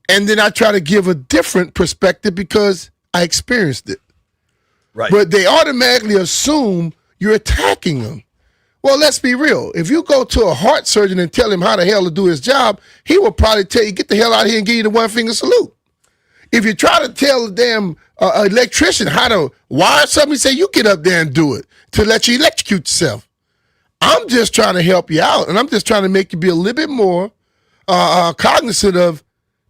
And then I try to give a different perspective because I experienced it. Right. But they automatically assume you're attacking them. Well, let's be real. If you go to a heart surgeon and tell him how the hell to do his job, he will probably tell you, get the hell out of here and give you the one-finger salute. If you try to tell the damn electrician how to wire something, he say, you get up there and do it to let you electrocute yourself. I'm just trying to help you out, and I'm just trying to make you be a little bit more cognizant of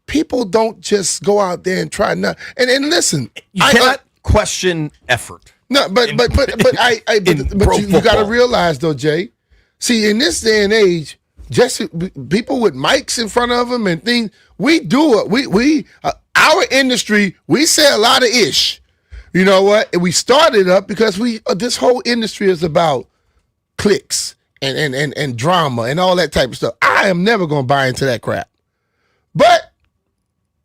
people don't just go out there and try not. And listen, you cannot question effort. No, but you got to realize though, Jay. See, in this day and age, just people with mics in front of them and things, we do it. We our industry, we say a lot of ish. You know what? And we started up because this whole industry is about clicks and drama and all that type of stuff. I am never going to buy into that crap. But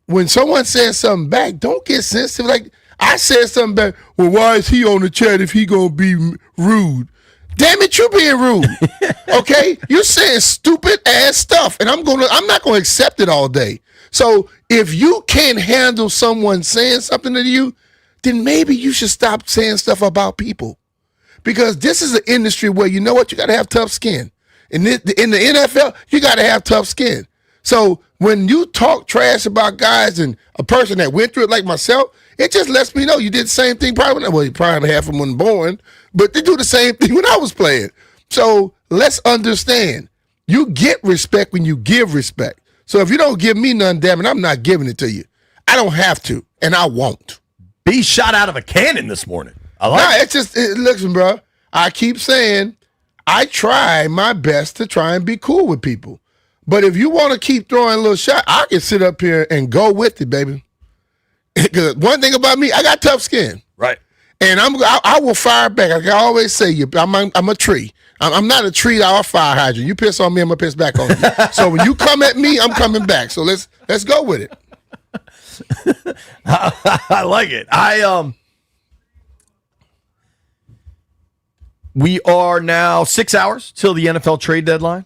when someone says something back, don't get sensitive. Like I said something back. Well, why is he on the chat if he gonna be rude? Damn it, you being rude. Okay, you're saying stupid ass stuff, and I'm not gonna accept it all day. So if you can't handle someone saying something to you, then maybe you should stop saying stuff about people, because this is an industry where you know what, you got to have tough skin. In the NFL, you got to have tough skin. So when you talk trash about guys and a person that went through it like myself, it just lets me know you did the same thing probably. Well, you probably half of them weren't born, but they do the same thing when I was playing. So let's understand, you get respect when you give respect. So if you don't give me none, damn it, I'm not giving it to you. I don't have to, and I won't. B shot out of a cannon this morning. I like it's just, listen, bro, I keep saying I try my best to try and be cool with people. But if you want to keep throwing a little shot, I can sit up here and go with it, baby. Because one thing about me, I got tough skin. Right. And I will fire back. Like I always say, I'm a tree. I'm not a tree or a fire hydrant. You piss on me, I'm going to piss back on you. So when you come at me, I'm coming back. So let's go with it. I like it. We are now 6 hours till the NFL trade deadline.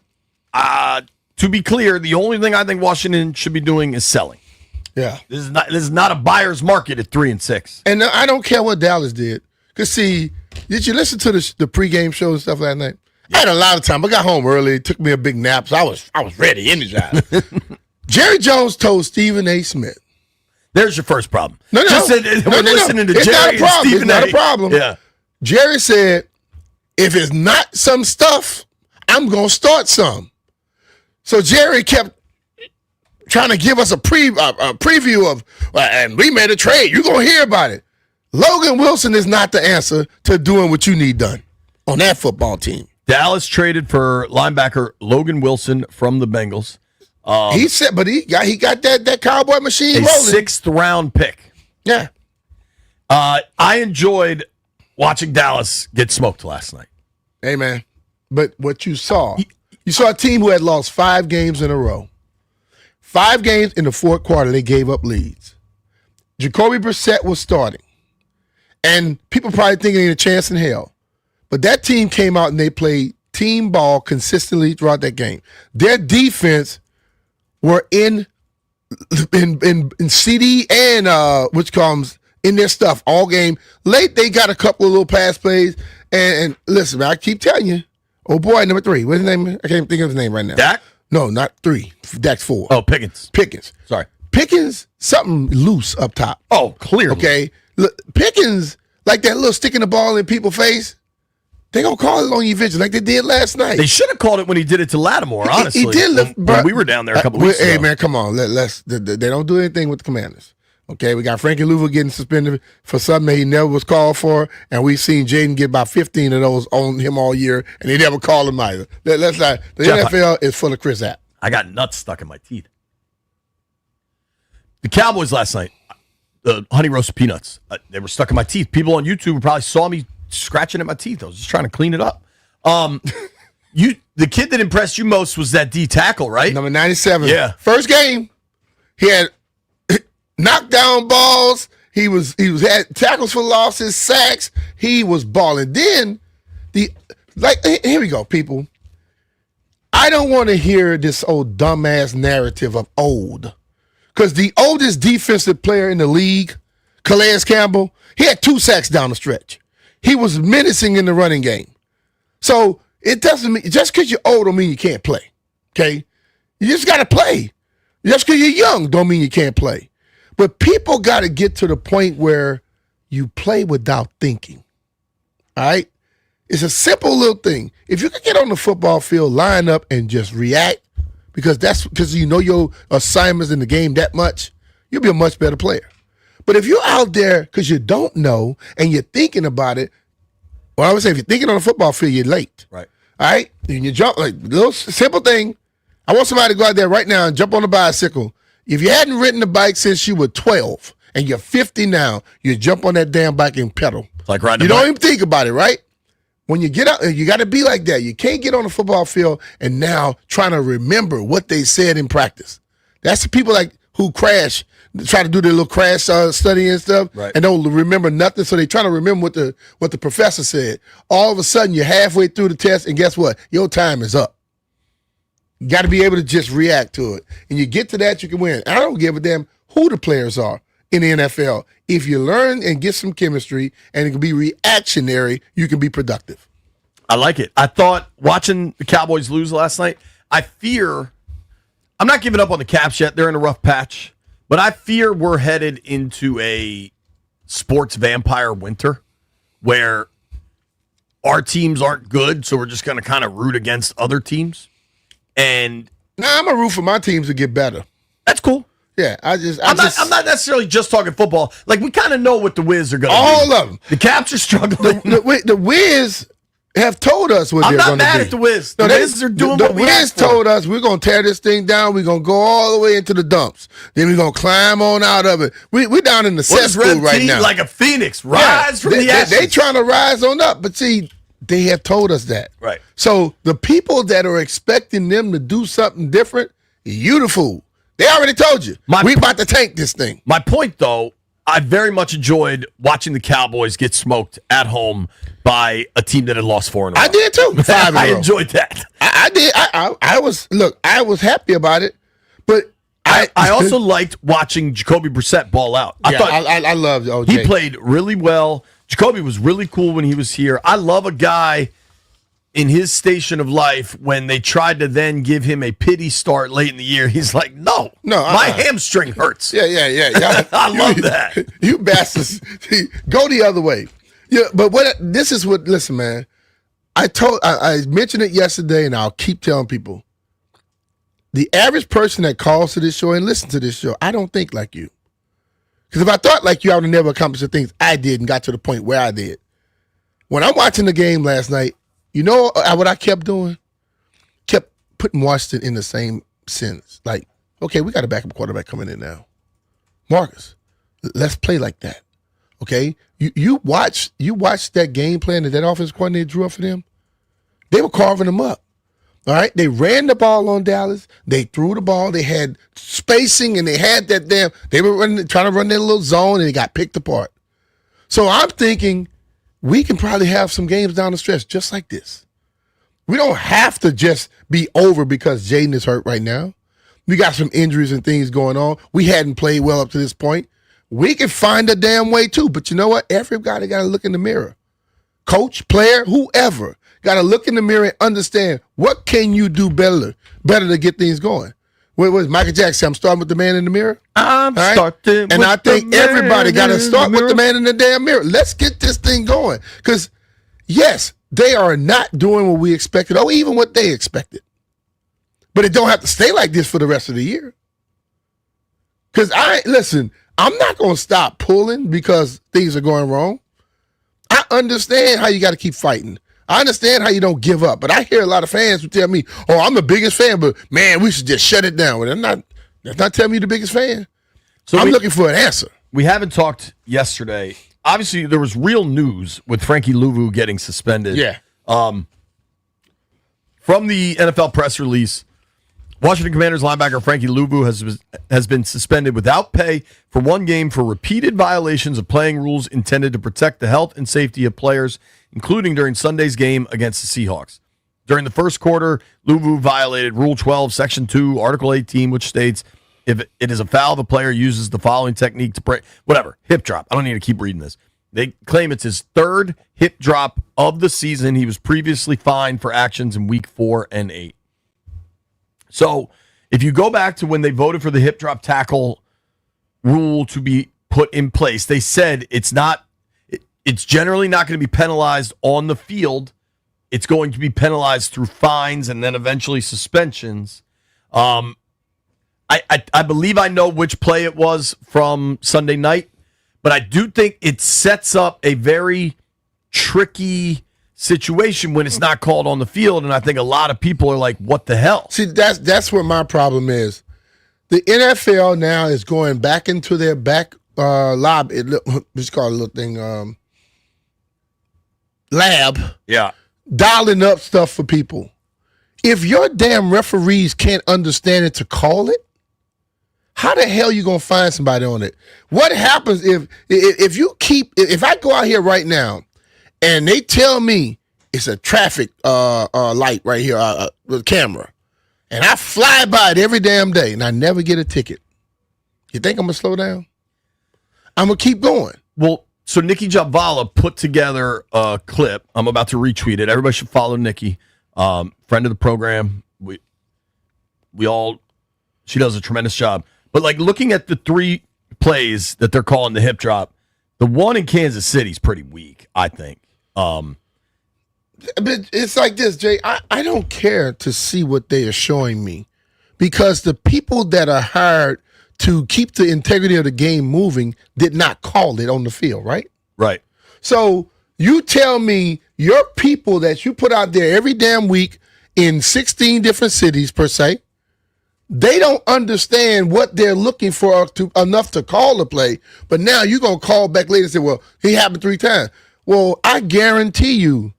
To be clear, the only thing I think Washington should be doing is selling. Yeah. This is not a buyer's market at 3-6. And I don't care what Dallas did. Because, see, did you listen to the pregame show and stuff last night? Yeah. I had a lot of time. I got home early. It took me a big nap, so I was ready, energized. Jerry Jones told Stephen A. Smith. There's your first problem. No. We're listening to it's Jerry not a problem. Stephen It's not a problem. Yeah. Jerry said, if it's not some stuff, I'm going to start some. So Jerry kept trying to give us a preview of, and we made a trade. You're going to hear about it. Logan Wilson is not the answer to doing what you need done on that football team. Dallas traded for linebacker Logan Wilson from the Bengals. He said, but he got that cowboy machine a rolling. 6th round pick. Yeah. I enjoyed watching Dallas get smoked last night. Hey, man. But what you saw a team who had lost 5 games in a row. 5 games in the fourth quarter, they gave up leads. Jacoby Brissett was starting. And people probably thinking ain't a chance in hell. But that team came out and they played team ball consistently throughout that game. Their defense were in CD and which comes in their stuff all game. Late, they got a couple of little pass plays. And listen, man, I keep telling you, oh boy, number 3. What's his name? I can't think of his name right now. Dak? No, not 3. Dak's 4. Oh, Pickens. Sorry. Pickens, something loose up top. Oh, clearly. Okay. Look, Pickens, like that little sticking the ball in people's face, they going to call it on you eventually, like they did last night. They should have called it when he did it to Lattimore, honestly. He did. When we were down there a couple weeks ago. Hey, man, come on. They don't do anything with the Commanders. Okay, we got Frankie Louver getting suspended for something that he never was called for, and we've seen Jaden get about 15 of those on him all year, and they never called him either. Let's not. The Jeff, NFL is full of Chris App. I got nuts stuck in my teeth. The Cowboys last night, the honey roasted peanuts, they were stuck in my teeth. People on YouTube probably saw me scratching at my teeth. I was just trying to clean it up. The kid that impressed you most was that D tackle, right? Number 97. Yeah. First game, he had knockdown balls. He had tackles for losses, sacks. He was balling. Then here we go, people. I don't want to hear this old dumbass narrative of old. Because the oldest defensive player in the league, Calais Campbell, he had 2 sacks down the stretch. He was menacing in the running game. So it doesn't mean, just because you're old don't mean you can't play. Okay? You just got to play. Just because you're young don't mean you can't play. But people got to get to the point where you play without thinking. All right? It's a simple little thing. If you can get on the football field, line up, and just react, because you know your assignments in the game that much, you'll be a much better player. But if you're out there because you don't know and you're thinking about it, well, I would say if you're thinking on the football field, you're late. Right. All right? And you jump, like, little simple thing. I want somebody to go out there right now and jump on a bicycle. If you hadn't ridden a bike since you were 12 and you're 50 now, you jump on that damn bike and pedal. It's like riding You a bike. don't even think about it, right? When you get out, you got to be like that. You can't get on the football field and now trying to remember what they said in practice. That's the people like who crash, try to do their little crash study and stuff, right, and don't remember nothing. So they try to remember what the professor said. All of a sudden, you're halfway through the test, and guess what? Your time is up. You got to be able to just react to it. And you get to that, you can win. I don't give a damn who the players are in the NFL. If you learn and get some chemistry and it can be reactionary, you can be productive. I like it. I thought watching the Cowboys lose last night, I fear, I'm not giving up on the Caps yet. They're in a rough patch. But I fear we're headed into a sports vampire winter where our teams aren't good, so we're just going to kind of root against other teams. And now I'm a root for my teams to get better. That's cool. Yeah, I'm not necessarily just talking football. Like, we kind of know what the Wiz are going to do. All of them. The Caps are struggling. The Wiz have told us what they're going to do. I'm not mad at the Wiz. The Wiz are doing what we asked for. The Wiz told us we're going to tear this thing down. We're going to go all the way into the dumps. Then we're going to climb on out of it. We're down in the cesspool right now. Like a phoenix, rise from the ashes. They trying to rise on up. But see, they have told us that. Right. So the people that are expecting them to do something different, you the fool. They already told you. We about to tank this thing. My point, though, I very much enjoyed watching the Cowboys get smoked at home by a team that had lost 4 in a row. I did too. 5 in a row. I enjoyed that. I did. I was happy about it, but I also liked watching Jacoby Brissett ball out. I loved OJ. He played really well. Jacoby was really cool when he was here. I love a guy in his station of life when they tried to then give him a pity start late in the year. He's like, no, my hamstring hurts. Yeah. I love that. You bastards. Go the other way. Yeah, but listen, man. I mentioned it yesterday, and I'll keep telling people. The average person that calls to this show and listens to this show, I don't think like you. Because if I thought like you, I would have never accomplished the things I did and got to the point where I did. When I'm watching the game last night, you know what I kept doing? Kept putting Washington in the same sentence. Like, okay, we got a backup quarterback coming in now. Marcus, let's play like that. Okay? You watch that game plan that offensive coordinator drew up for them. They were carving them up. All right? They ran the ball on Dallas. They threw the ball. They had spacing, and they had that they were trying to run their little zone, and they got picked apart. So I'm thinking we can probably have some games down the stretch just like this. We don't have to just be over because Jaden is hurt right now. We got some injuries and things going on. We hadn't played well up to this point. We can find a damn way too. But you know what? Everybody got to look in the mirror. Coach, player, whoever, got to look in the mirror and understand what can you do better to get things going. What was Michael Jackson? I'm starting with the man in the mirror. Starting and I think everybody got to start with the man in the damn mirror. Let's get this thing going. Because, yes, they are not doing what we expected or even what they expected. But it don't have to stay like this for the rest of the year. Because I'm not going to stop pulling because things are going wrong. I understand how you got to keep fighting. I understand how you don't give up, but I hear a lot of fans who tell me, "Oh, I'm the biggest fan, but man, we should just shut it down." Well, that's not telling me you're the biggest fan. So I'm looking for an answer. We haven't talked yesterday. Obviously, there was real news with Frankie Louvu getting suspended. Yeah. From the NFL press release, Washington Commanders linebacker Frankie Louvu has been suspended without pay for 1 game for repeated violations of playing rules intended to protect the health and safety of players, including during Sunday's game against the Seahawks. During the first quarter, Louvu violated Rule 12, Section 2, Article 18, which states, if it is a foul, the player uses the following technique to break, whatever, hip drop. I don't need to keep reading this. They claim it's his third hip drop of the season. He was previously fined for actions in week 4 and 8. So if you go back to when they voted for the hip drop tackle rule to be put in place, they said it's generally not going to be penalized on the field. It's going to be penalized through fines and then eventually suspensions. I believe I know which play it was from Sunday night, but I do think it sets up a very tricky situation when it's not called on the field, and I think a lot of people are like, what the hell? See, that's what my problem is. The NFL now is going back into their back lobby, let's call it a little thing, lab. Yeah. Dialing up stuff for people. If your damn referees can't understand it to call it, how the hell you gonna find somebody on it? What happens if I go out here right now and they tell me it's a traffic light right here with a camera, and I fly by it every damn day and I never get a ticket? You think I'm gonna slow down? I'm gonna keep going. Well, so Nikki Javala put together a clip. I'm about to retweet it. Everybody should follow Nikki, friend of the program. She does a tremendous job. But like looking at the 3 plays that they're calling the hip drop, the one in Kansas City is pretty weak, I think. But it's like this, Jay. I don't care to see what they are showing me, because the people that are hired to keep the integrity of the game moving did not call it on the field, right? Right. So you tell me your people that you put out there every damn week in 16 different cities per se, they don't understand what they're looking for enough to call the play, but now you're going to call back later and say, well, he happened 3 times. Well, I guarantee you.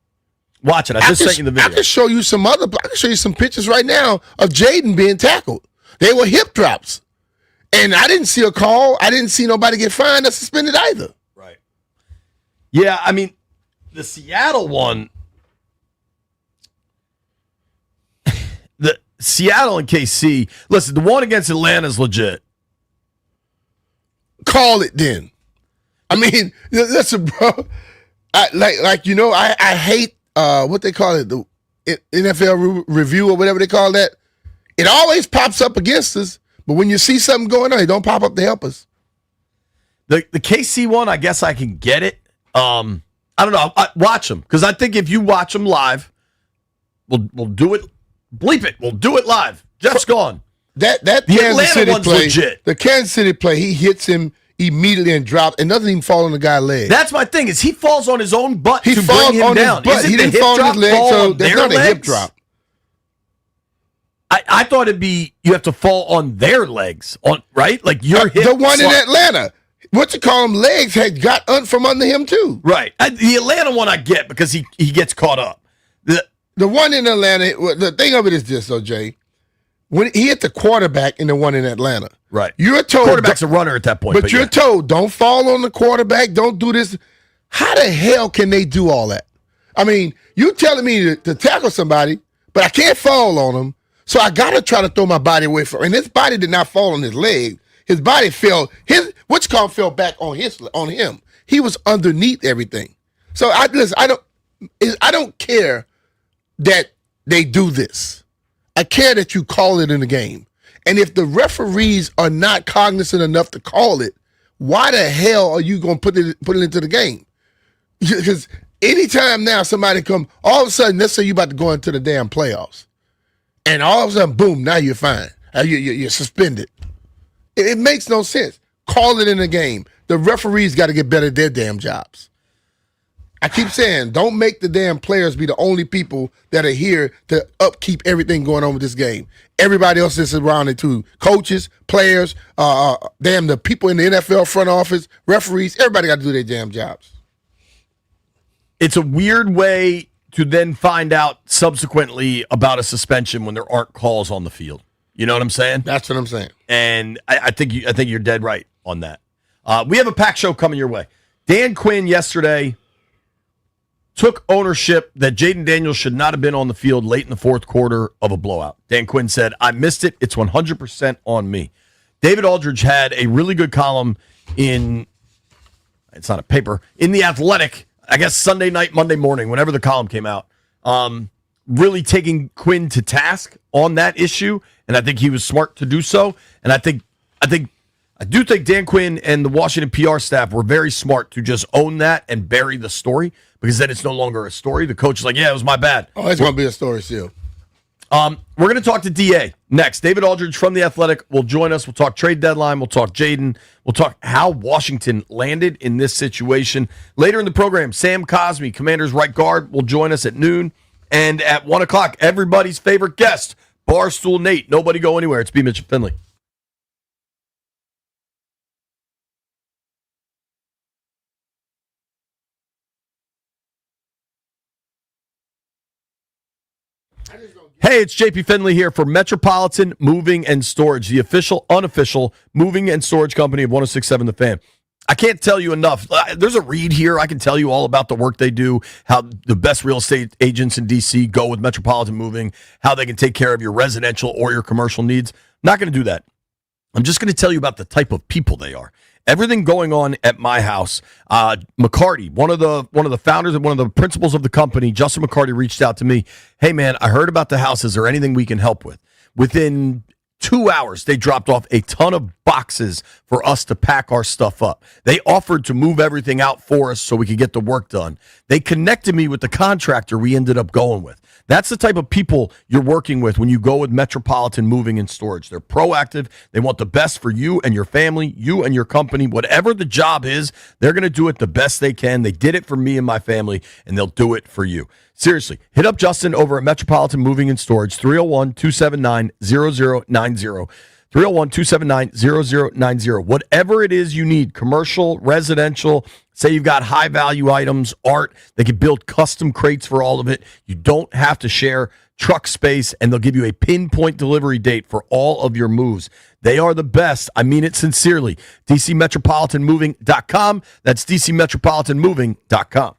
Watch it. I just sent you the video. I can show you some pictures right now of Jaden being tackled. They were hip drops. And I didn't see a call. I didn't see nobody get fined or suspended either. Right. Yeah, I mean, the Seattle one, the Seattle and KC, listen, the one against Atlanta is legit. Call it then. I mean, listen, bro. I hate what they call it, the NFL review or whatever they call that. It always pops up against us. But when you see something going on, it don't pop up to help us. The KC one, I guess I can get it. I don't know. Watch them, because I think if you watch them live, we'll do it. Bleep it. We'll do it live. Jeff's gone. That the Kansas Atlanta City one's play, legit. The Kansas City play, he hits him immediately and drops, and doesn't even fall on the guy's leg. That's my thing. Is he falls on his own butt to bring him down? He didn't fall on his leg, so there's not a hip drop. I thought it'd be you have to fall on their legs, right? Like your hip. The one in Atlanta, what you call them, legs had got from under him too. Right. The Atlanta one I get because he gets caught up. The one in Atlanta, the thing of it is this, though, Jay. When he hit the quarterback in the one in Atlanta, right? You're told quarterback's a runner at that point, but you're told don't fall on the quarterback, don't do this. How the hell can they do all that? I mean, you telling me to tackle somebody, but I can't fall on them. So I gotta try to throw my body away from, and his body did not fall on his leg. His body fell. Fell back on him. He was underneath everything. So I don't care that they do this. I care that you call it in the game. And if the referees are not cognizant enough to call it, why the hell are you gonna put it into the game? Because anytime now somebody come, all of a sudden, let's say you about to go into the damn playoffs. And all of a sudden, boom, now you're fine. You're suspended. It makes no sense. Call it in the game. The referees got to get better at their damn jobs. I keep saying, don't make the damn players be the only people that are here to upkeep everything going on with this game. Everybody else is around it too. Coaches, players, the people in the NFL front office, referees, everybody got to do their damn jobs. It's a weird way to then find out subsequently about a suspension when there aren't calls on the field. You know what I'm saying? That's what I'm saying. And I think you're dead right on that. We have a packed show coming your way. Dan Quinn yesterday took ownership that Jaden Daniels should not have been on the field late in the fourth quarter of a blowout. Dan Quinn said, I missed it. It's 100% on me. David Aldridge had a really good column in, it's not a paper, in The Athletic, I guess Sunday night, Monday morning, whenever the column came out, really taking Quinn to task on that issue, and I think he was smart to do so. And I do think Dan Quinn and the Washington PR staff were very smart to just own that and bury the story, because then it's no longer a story. The coach is like, yeah, it was my bad. Oh, it's going to be a story still. We're going to talk to DA next. David Aldridge from The Athletic will join us. We'll talk trade deadline. We'll talk Jaden. We'll talk how Washington landed in this situation. Later in the program, Sam Cosmi, Commanders' right guard, will join us at noon. And at 1 o'clock, everybody's favorite guest, Barstool Nate. Nobody go anywhere. It's B. Mitch Finley. Hey, it's JP Finley here for Metropolitan Moving and Storage, the official, unofficial moving and storage company of 106.7 The Fan. I can't tell you enough. There's a read here. I can tell you all about the work they do, how the best real estate agents in D.C. go with Metropolitan Moving, how they can take care of your residential or your commercial needs. Not going to do that. I'm just going to tell you about the type of people they are. Everything going on at my house. McCarty, one of the founders and one of the principals of the company, Justin McCarty, reached out to me. Hey, man, I heard about the house. Is there anything we can help with? Within 2 hours, they dropped off a ton of boxes for us to pack our stuff up. They offered to move everything out for us so we could get the work done. They connected me with the contractor we ended up going with. That's the type of people you're working with when you go with Metropolitan Moving and Storage. They're proactive. They want the best for you and your family, you and your company. Whatever the job is, they're going to do it the best they can. They did it for me and my family, and they'll do it for you. Seriously, hit up Justin over at Metropolitan Moving and Storage, 301-279-0090. 301-279-0090. Whatever it is you need, commercial, residential, say you've got high-value items, art, they can build custom crates for all of it. You don't have to share truck space, and they'll give you a pinpoint delivery date for all of your moves. They are the best. I mean it sincerely. DCMetropolitanMoving.com. That's DCMetropolitanMoving.com.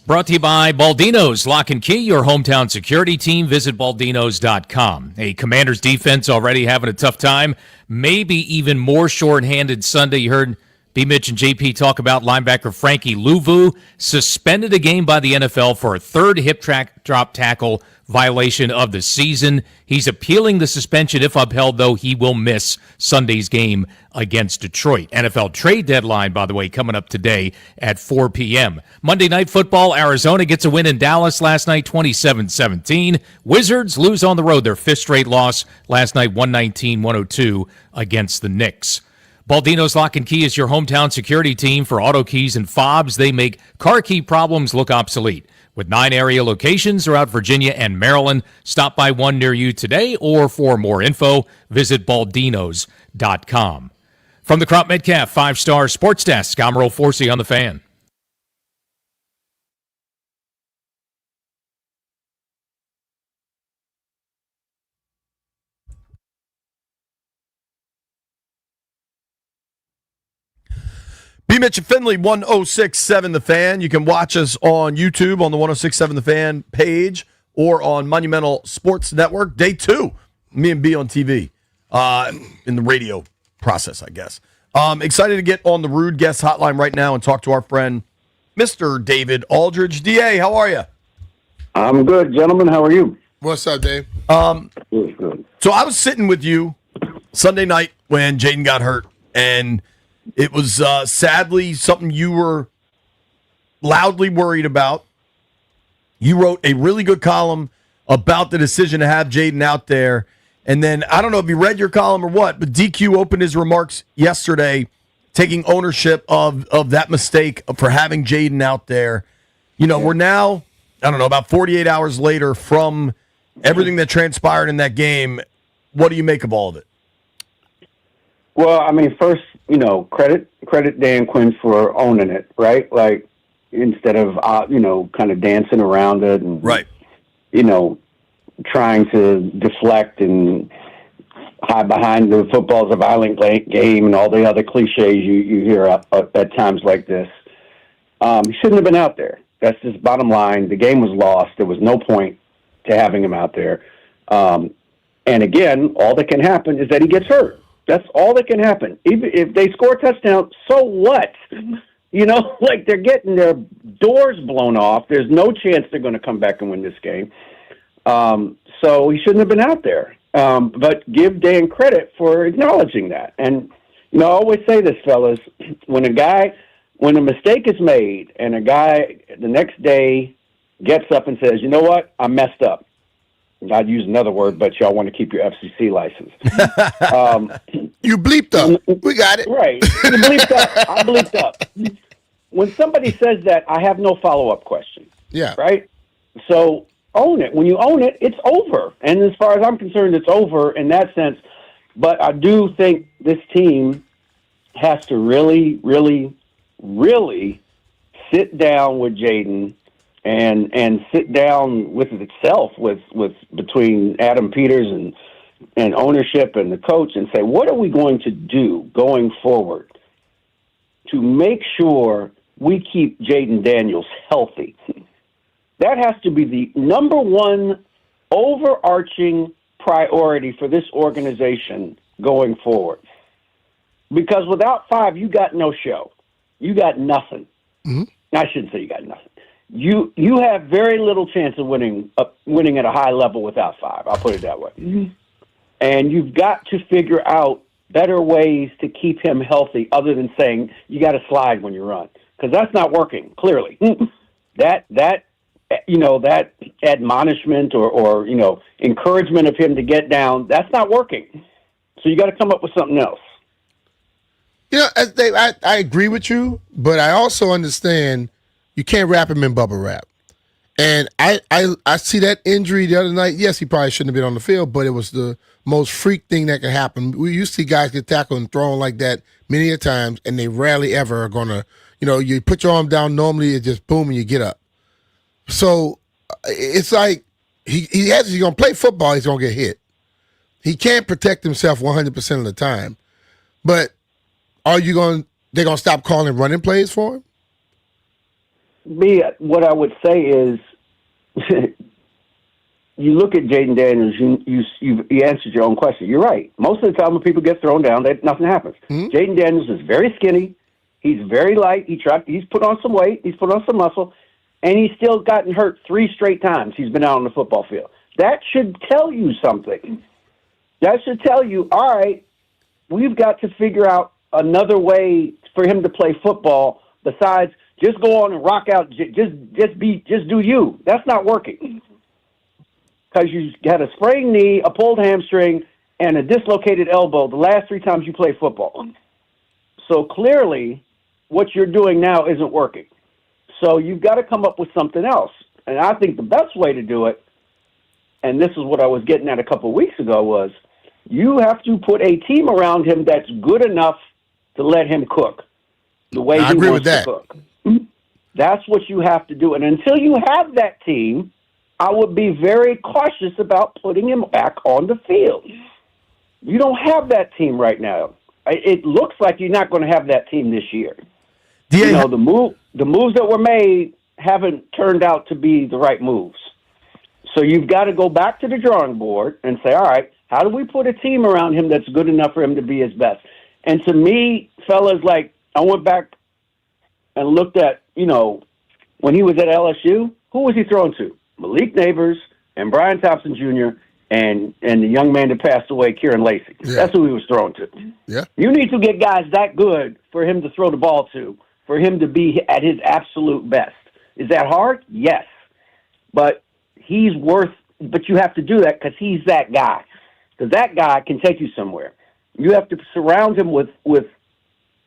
Brought to you by Baldino's Lock and Key, your hometown security team. Visit baldinos.com. A Commanders defense already having a tough time, maybe even more shorthanded Sunday. You heard B. Mitch and JP talk about linebacker Frankie Louvu, suspended a game by the NFL for a third hip drop tackle violation of the season. He's appealing the suspension. If upheld, though, he will miss Sunday's game against Detroit. NFL trade deadline, by the way, coming up today at 4 p.m. Monday Night Football, Arizona gets a win in Dallas last night, 27-17. Wizards lose on the road, their fifth straight loss last night, 119-102 against the Knicks. Baldino's Lock and Key is your hometown security team for auto keys and fobs. They make car key problems look obsolete. With 9 area locations throughout Virginia and Maryland, stop by one near you today, or for more info, visit baldinos.com. From the Crop Metcalf 5-Star Sports Desk, I'm Earl Forsey on the Fan. B. Mitch and Finley, 106.7 The Fan. You can watch us on YouTube on the 106.7 The Fan page or on Monumental Sports Network. Day 2, me and B on TV in the radio process, I guess. Excited to get on the Rude Guest Hotline right now and talk to our friend, Mr. David Aldridge. DA, how are you? I'm good, gentlemen. How are you? What's up, Dave? Good. So I was sitting with you Sunday night when Jaden got hurt, and it was sadly something you were loudly worried about. You wrote a really good column about the decision to have Jaden out there. And then, I don't know if you read your column or what, but DQ opened his remarks yesterday taking ownership of that mistake for having Jaden out there. You know, we're now, I don't know, about 48 hours later from everything that transpired in that game. What do you make of all of it? Well, I mean, first, credit Dan Quinn for owning it, right? Like, instead of, kind of dancing around it and, right, trying to deflect and hide behind the football's a violent game and all the other cliches you hear at times like this. He shouldn't have been out there. That's just bottom line. The game was lost. There was no point to having him out there. And again, all that can happen is that he gets hurt. That's all that can happen. Even if they score a touchdown, so what? Like they're getting their doors blown off. There's no chance they're going to come back and win this game. So he shouldn't have been out there. But give Dan credit for acknowledging that. And, I always say this, fellas, when a mistake is made and a guy the next day gets up and says, you know what, I messed up. I'd use another word, but y'all want to keep your FCC license. You bleeped up. We got it. Right. You bleeped up. I bleeped up. When somebody says that, I have no follow-up question. Yeah. Right? So own it. When you own it, it's over. And as far as I'm concerned, it's over in that sense. But I do think this team has to really, really, really sit down with Jaden and sit down with itself, with between Adam Peters and ownership and the coach, and say, what are we going to do going forward to make sure we keep Jaden Daniels healthy? That has to be the number one overarching priority for this organization going forward. Because without 5, you got no show. You got nothing. Mm-hmm. I shouldn't say you got nothing. You have very little chance of winning at a high level without 5. I'll put it that way. Mm-hmm. And you've got to figure out better ways to keep him healthy other than saying you got to slide when you run, because that's not working, clearly. that admonishment or encouragement of him to get down, that's not working. So you got to come up with something else. I agree with you, but I also understand you can't wrap him in bubble wrap. And I see that injury the other night. Yes, he probably shouldn't have been on the field, but it was the most freak thing that could happen. We used to see guys get tackled and thrown like that many a times, and they rarely ever are going to, you put your arm down, normally it just boom and you get up. So it's like he's going to play football, he's going to get hit. He can't protect himself 100% of the time. But they're going to stop calling running plays for him? what I would say is, you look at Jaden Daniels. You answered your own question. You're right. Most of the time when people get thrown down, nothing happens. Mm-hmm. Jaden Daniels is very skinny. He's very light. He's put on some weight. He's put on some muscle, and he's still gotten hurt 3 straight times he's been out on the football field. That should tell you something. That should tell you, all right, we've got to figure out another way for him to play football besides just go on and rock out, just do you. That's not working. Because you had a sprained knee, a pulled hamstring, and a dislocated elbow the last 3 times you played football. So clearly, what you're doing now isn't working. So you've got to come up with something else. And I think the best way to do it, and this is what I was getting at a couple of weeks ago, was you have to put a team around him that's good enough to let him cook the way he wants to cook. That's what you have to do. And until you have that team, I would be very cautious about putting him back on the field. You don't have that team right now. It looks like you're not going to have that team this year. You know, the moves that were made haven't turned out to be the right moves. So you've got to go back to the drawing board and say, all right, how do we put a team around him that's good enough for him to be his best? And to me, fellas, like, I went back and looked at, you know, when he was at LSU, who was he throwing to? Malik Neighbors and Brian Thompson Jr. and the young man that passed away, Kieran Lacy. Yeah. That's who he was throwing to. Yeah. You need to get guys that good for him to throw the ball to, for him to be at his absolute best. Is that hard? Yes. But but you have to do that because he's that guy. Because that guy can take you somewhere. You have to surround him with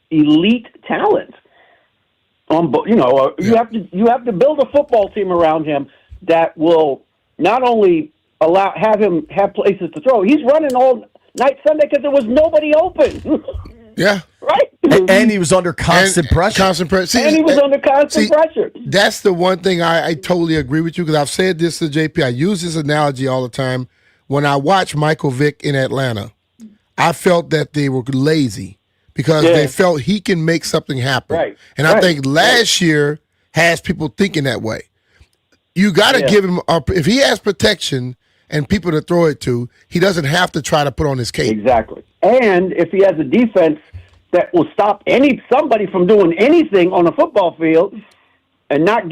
elite talent. You have to build a football team around him that will not only have him have places to throw. He's running all night Sunday because there was nobody open. Yeah. Right. And he was under constant pressure. And he was under constant pressure. That's the one thing I totally agree with you, because I've said this to JP. I use this analogy all the time. When I watched Michael Vick in Atlanta, I felt that they were lazy because they felt he can make something happen. Right. And I think last year has people thinking that way. You got to give him if he has protection and people to throw it to, he doesn't have to try to put on his cape. Exactly. And if he has a defense that will stop somebody from doing anything on a football field and not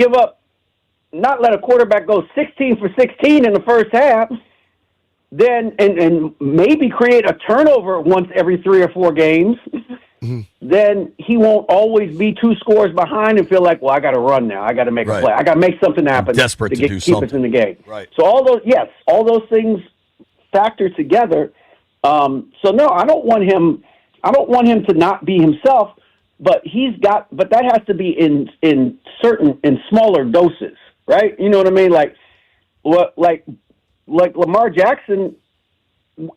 let a quarterback go 16 for 16 in the first half, then and maybe create a turnover once every 3 or 4 games, then he won't always be 2 scores behind and feel like, well, I got to run now. I got to make a play. I got to make something happen. I'm desperate to keep us in the game. Right. So all those things factor together. So no, I don't want him to not be himself, but that has to be in smaller doses, right? You know what I mean? Like Lamar Jackson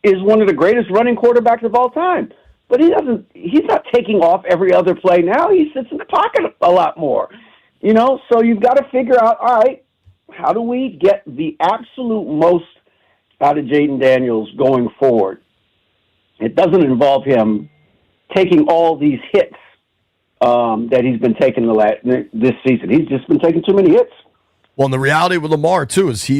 is one of the greatest running quarterbacks of all time. But he's not taking off every other play now. He sits in the pocket a lot more. You know, so you've got to figure out, all right, how do we get the absolute most out of Jaden Daniels going forward? It doesn't involve him taking all these hits that he's been taking this season. He's just been taking too many hits. Well, and the reality with Lamar, too, is he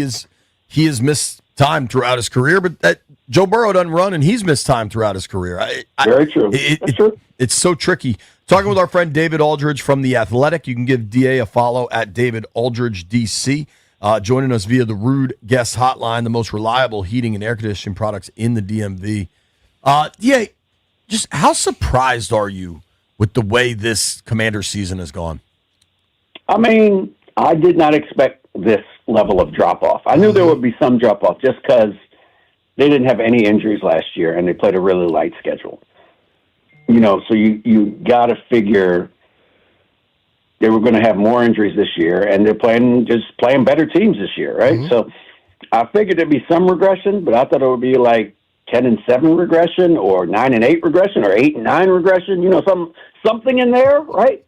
has missed time throughout his career, but Joe Burrow doesn't run, and he's missed time throughout his career. Very true. That's true. It's so tricky. Talking with our friend David Aldridge from The Athletic. You can give DA a follow at David Aldridge DC. Joining us via the Rude Guest Hotline, the most reliable heating and air conditioning products in the DMV. DA, just how surprised are you with the way this Commander season has gone? I mean, I did not expect this level of drop-off. I knew there would be some drop-off just because they didn't have any injuries last year, and they played a really light schedule. You know, so you got to figure they were going to have more injuries this year, and they're playing better teams this year, right? Mm-hmm. So I figured there'd be some regression, but I thought it would be like 10-7 regression, or 9-8 regression, or 8-9 regression. You know, something in there, right?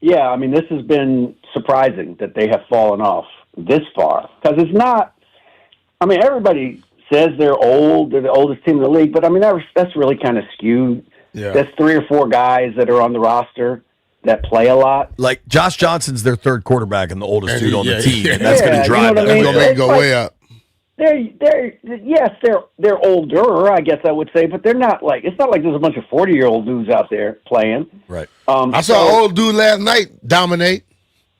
Yeah, I mean, this has been surprising that they have fallen off this far, because it's not. I mean, everybody says they're old, they're the oldest team in the league, but I mean, that's really kind of skewed. Yeah. That's 3 or 4 guys that are on the roster that play a lot. Like Josh Johnson's their third quarterback and the oldest dude on the team. Yeah. And that's going to drive what I them. mean? That's gonna make it go way up. They're older, I guess I would say, but they're not like, it's not like there's a bunch of 40-year-old dudes out there playing. Right. I saw an old dude last night dominate.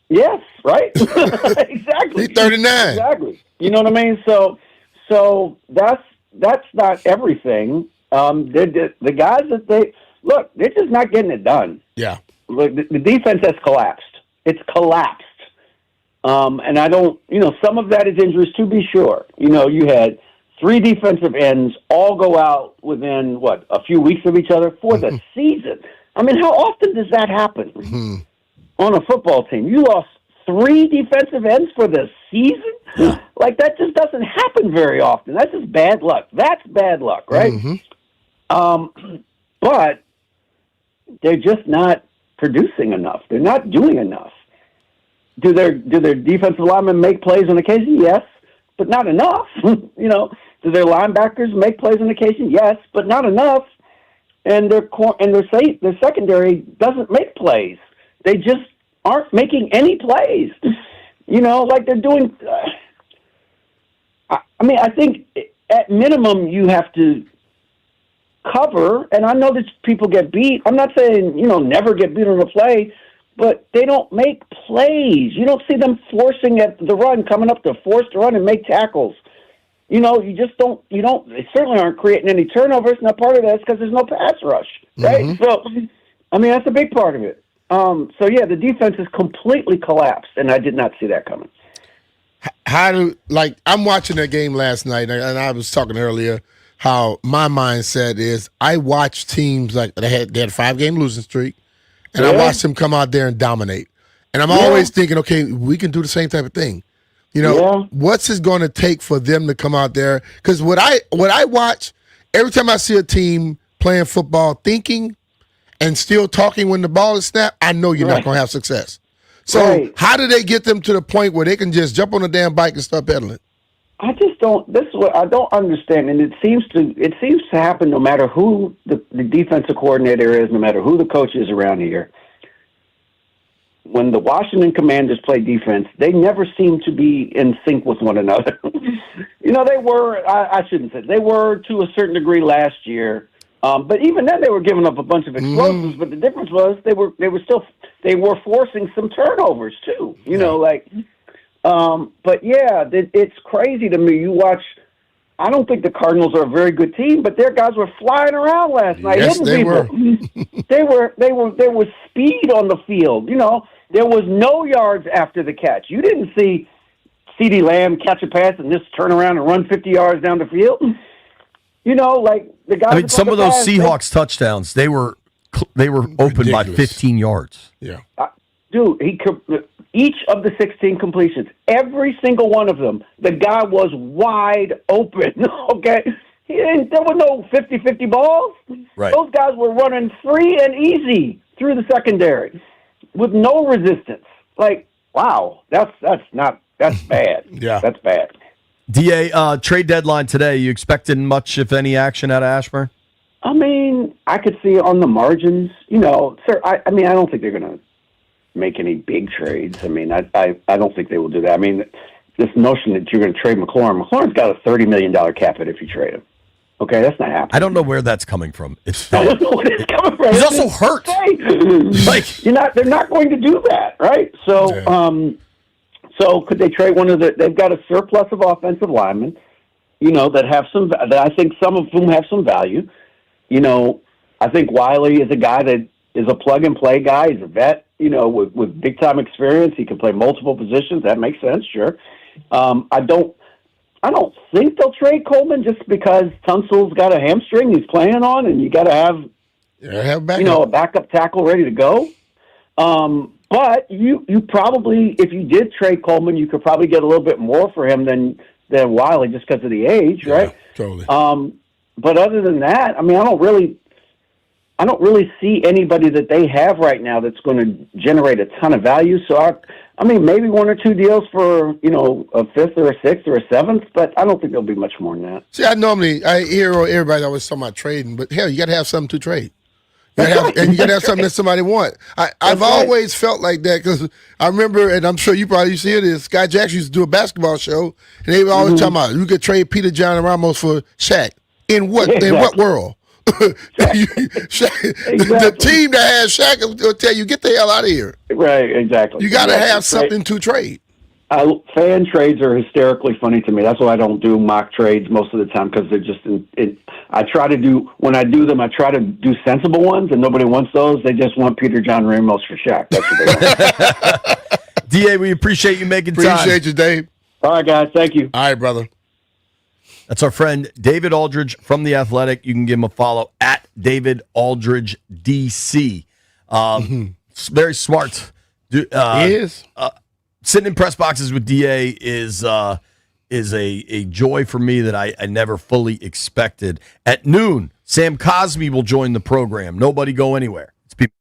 Yes, right. Exactly. He's 39. Exactly. You know what I mean? So that's not everything. The guys that they're just not getting it done. Yeah. Look, the defense has collapsed. It's collapsed. And I don't, some of that is injuries, to be sure. You had 3 defensive ends all go out within, a few weeks of each other for the season. I mean, how often does that happen on a football team? You lost 3 defensive ends for the season? Yeah. Like, that just doesn't happen very often. That's just bad luck. That's bad luck, right? But they're just not producing enough. They're not doing enough. Do their defensive linemen make plays on occasion? Yes, but not enough. Do their linebackers make plays on occasion? Yes, but not enough. And their secondary doesn't make plays. They just aren't making any plays. Like they're doing. I think at minimum you have to cover. And I know that people get beat. I'm not saying never get beat on a play. But they don't make plays. You don't see them forcing at the run, coming up to force the run and make tackles. You just don't. They certainly aren't creating any turnovers. Now, part of that is because there's no pass rush, right? So, that's a big part of it. The defense is completely collapsed, and I did not see that coming. I'm watching that game last night, and I was talking earlier how my mindset is. I watch teams like they had a 5-game losing streak. And I watched them come out there and dominate. And I'm always thinking, okay, we can do the same type of thing. What's it going to take for them to come out there? Because what I watch, every time I see a team playing football, thinking and still talking when the ball is snapped, I know you're not going to have success. So how do they get them to the point where they can just jump on a damn bike and start pedaling? I just don't. This is what I don't understand, and it seems to happen no matter who the defensive coordinator is, no matter who the coach is around here. When the Washington Commanders play defense, they never seem to be in sync with one another. They were. I shouldn't say they were to a certain degree last year, but even then they were giving up a bunch of explosives. But the difference was they were forcing some turnovers too. But it's crazy to me. You watch. I don't think the Cardinals are a very good team, but their guys were flying around last night. Yes, they were. There was speed on the field. There was no yards after the catch. You didn't see CeeDee Lamb catch a pass and just turn around and run 50 yards down the field. Like the guys. Some of those Seahawks touchdowns, they were open by 15 yards. Yeah. Dude, each of the 16 completions, every single one of them, the guy was wide open, okay? There were no 50-50 balls. Right. Those guys were running free and easy through the secondary with no resistance. Like, wow, that's bad. Yeah. That's bad. DA, trade deadline today, you expecting much, if any, action out of Ashburn? I could see on the margins, sir, I don't think they're going to make any big trades. I don't think they will do that. This notion that you're going to trade McLaurin's got a $30 million cap hit if you trade him. Okay, that's not happening. I don't know where that's coming from. I don't know where it's coming from. He's also hurt. They're not going to do that, right? So, so could they trade one of they've got a surplus of offensive linemen, that have that I think some of whom have some value. I think Wiley is a guy that is a plug-and-play guy. He's a vet, with big-time experience. He can play multiple positions. That makes sense, sure. I don't think they'll trade Coleman just because Tunsil's got a hamstring he's playing on, and you got to have a backup tackle ready to go. But you probably, if you did trade Coleman, you could probably get a little bit more for him than Wiley just because of the age, right? Totally. But other than that, I don't really see anybody that they have right now that's going to generate a ton of value. So, maybe 1 or 2 deals for, a 5th or a 6th or a 7th, but I don't think there'll be much more than that. See, I hear everybody always talking about trading, but hell, you got to have something to trade. And you got to have something that somebody want. I've always felt like that because I remember, and I'm sure you probably used to hear this. Scott Jackson used to do a basketball show, and they were always talking about you could trade Peter John Ramos for Shaq. In what world? The team that has Shaq will tell you, get the hell out of here. Right, exactly. You got to have something to trade. Fan trades are hysterically funny to me. That's why I don't do mock trades most of the time because they're just. I try to do when I do them. I try to do sensible ones, and nobody wants those. They just want Peter John Ramos for Shaq. That's what they want. Da, we appreciate you making time. Appreciate you, Dave. All right, guys. Thank you. All right, brother. That's our friend David Aldridge from The Athletic. You can give him a follow at David Aldridge DC. Very smart. He is. Sitting in press boxes with DA is a joy for me that I never fully expected. At noon, Sam Cosmi will join the program. Nobody go anywhere. It's people.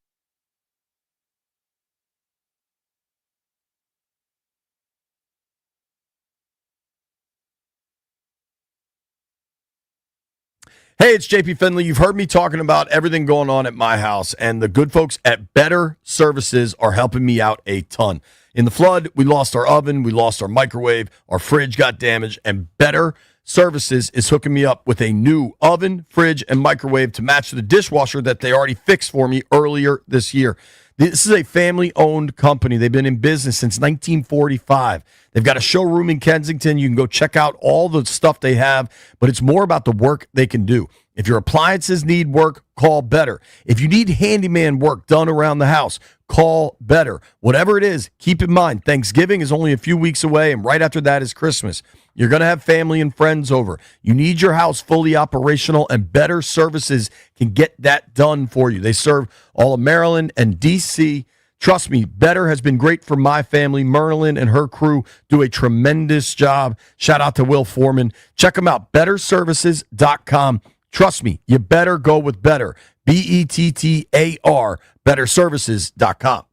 Hey, it's JP Finley. You've heard me talking about everything going on at my house, and the good folks at Better Services are helping me out a ton. In the flood, we lost our oven, we lost our microwave, our fridge got damaged, and Better Services is hooking me up with a new oven, fridge, and microwave to match the dishwasher that they already fixed for me earlier this year. This is a family-owned company. They've been in business since 1945. They've got a showroom in Kensington. You can go check out all the stuff they have, but it's more about the work they can do. If your appliances need work, call Better. If you need handyman work done around the house, call Better. Whatever it is, keep in mind, Thanksgiving is only a few weeks away, and right after that is Christmas. You're going to have family and friends over. You need your house fully operational, and Better Services can get that done for you. They serve all of Maryland and D.C. Trust me, Better has been great for my family. Merlin and her crew do a tremendous job. Shout out to Will Foreman. Check them out, betterservices.com. Trust me, you better go with Better. BETTAR, betterservices.com.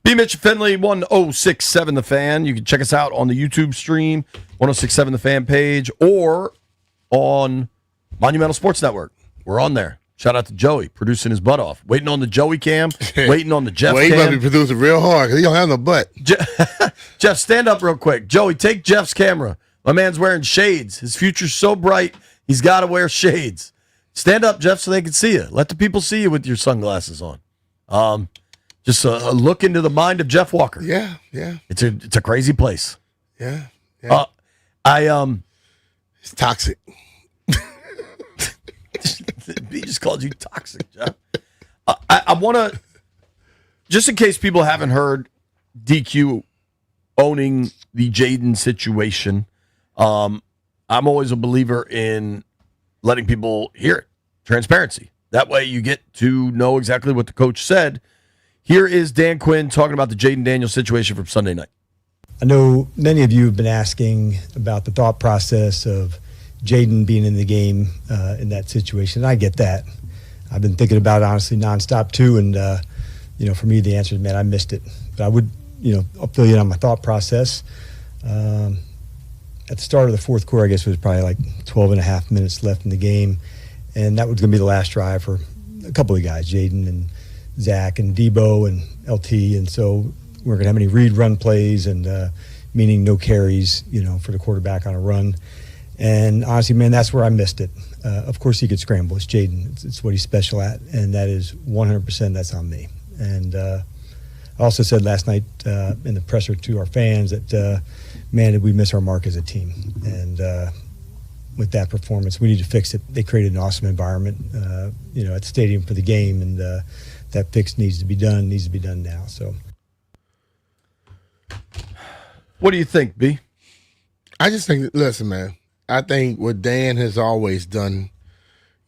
B. Mitch Finley, 1067 The Fan. You can check us out on the YouTube stream, 1067 The Fan page, or on Monumental Sports Network. We're on there. Shout out to Joey, producing his butt off. Waiting on the Joey cam, waiting on the Jeff Well, he cam. must be producing real hard because he don't have no butt. Jeff, stand up real quick. Joey, take Jeff's camera. My man's wearing shades. His future's so bright, he's got to wear shades. Stand up, Jeff, so they can see you. Let the people see you with your sunglasses on. Just a look into the mind of Jeff Walker. Yeah. It's a crazy place. Yeah. It's toxic. He just called you toxic, Jeff. I want to, just in case people haven't heard DQ owning the Jaden situation, I'm always a believer in letting people hear it. Transparency. That way you get to know exactly what the coach said. Here is Dan Quinn talking about the Jaden Daniels situation from Sunday night. I know many of you have been asking about the thought process of Jaden being in the game in that situation. And I get that. I've been thinking about it, honestly, nonstop too. And, for me, the answer is, man, I missed it. But I would, I'll fill you in on my thought process. At the start of the fourth quarter, I guess it was probably like 12 and a half minutes left in the game. And that was going to be the last drive for a couple of guys, Jaden and Zach and Debo and LT. And so we weren't going to have any read run plays and meaning no carries, for the quarterback on a run. And honestly, man, that's where I missed it. Of course he could scramble. It's Jaden. It's what he's special at. And that is 100% that's on me. And I also said last night in the presser to our fans that, man, did we miss our mark as a team. And with that performance, we need to fix it. They created an awesome environment, at the stadium for the game. And that fix needs to be done now. So, what do you think, B? I just think, listen, man, I think what Dan has always done,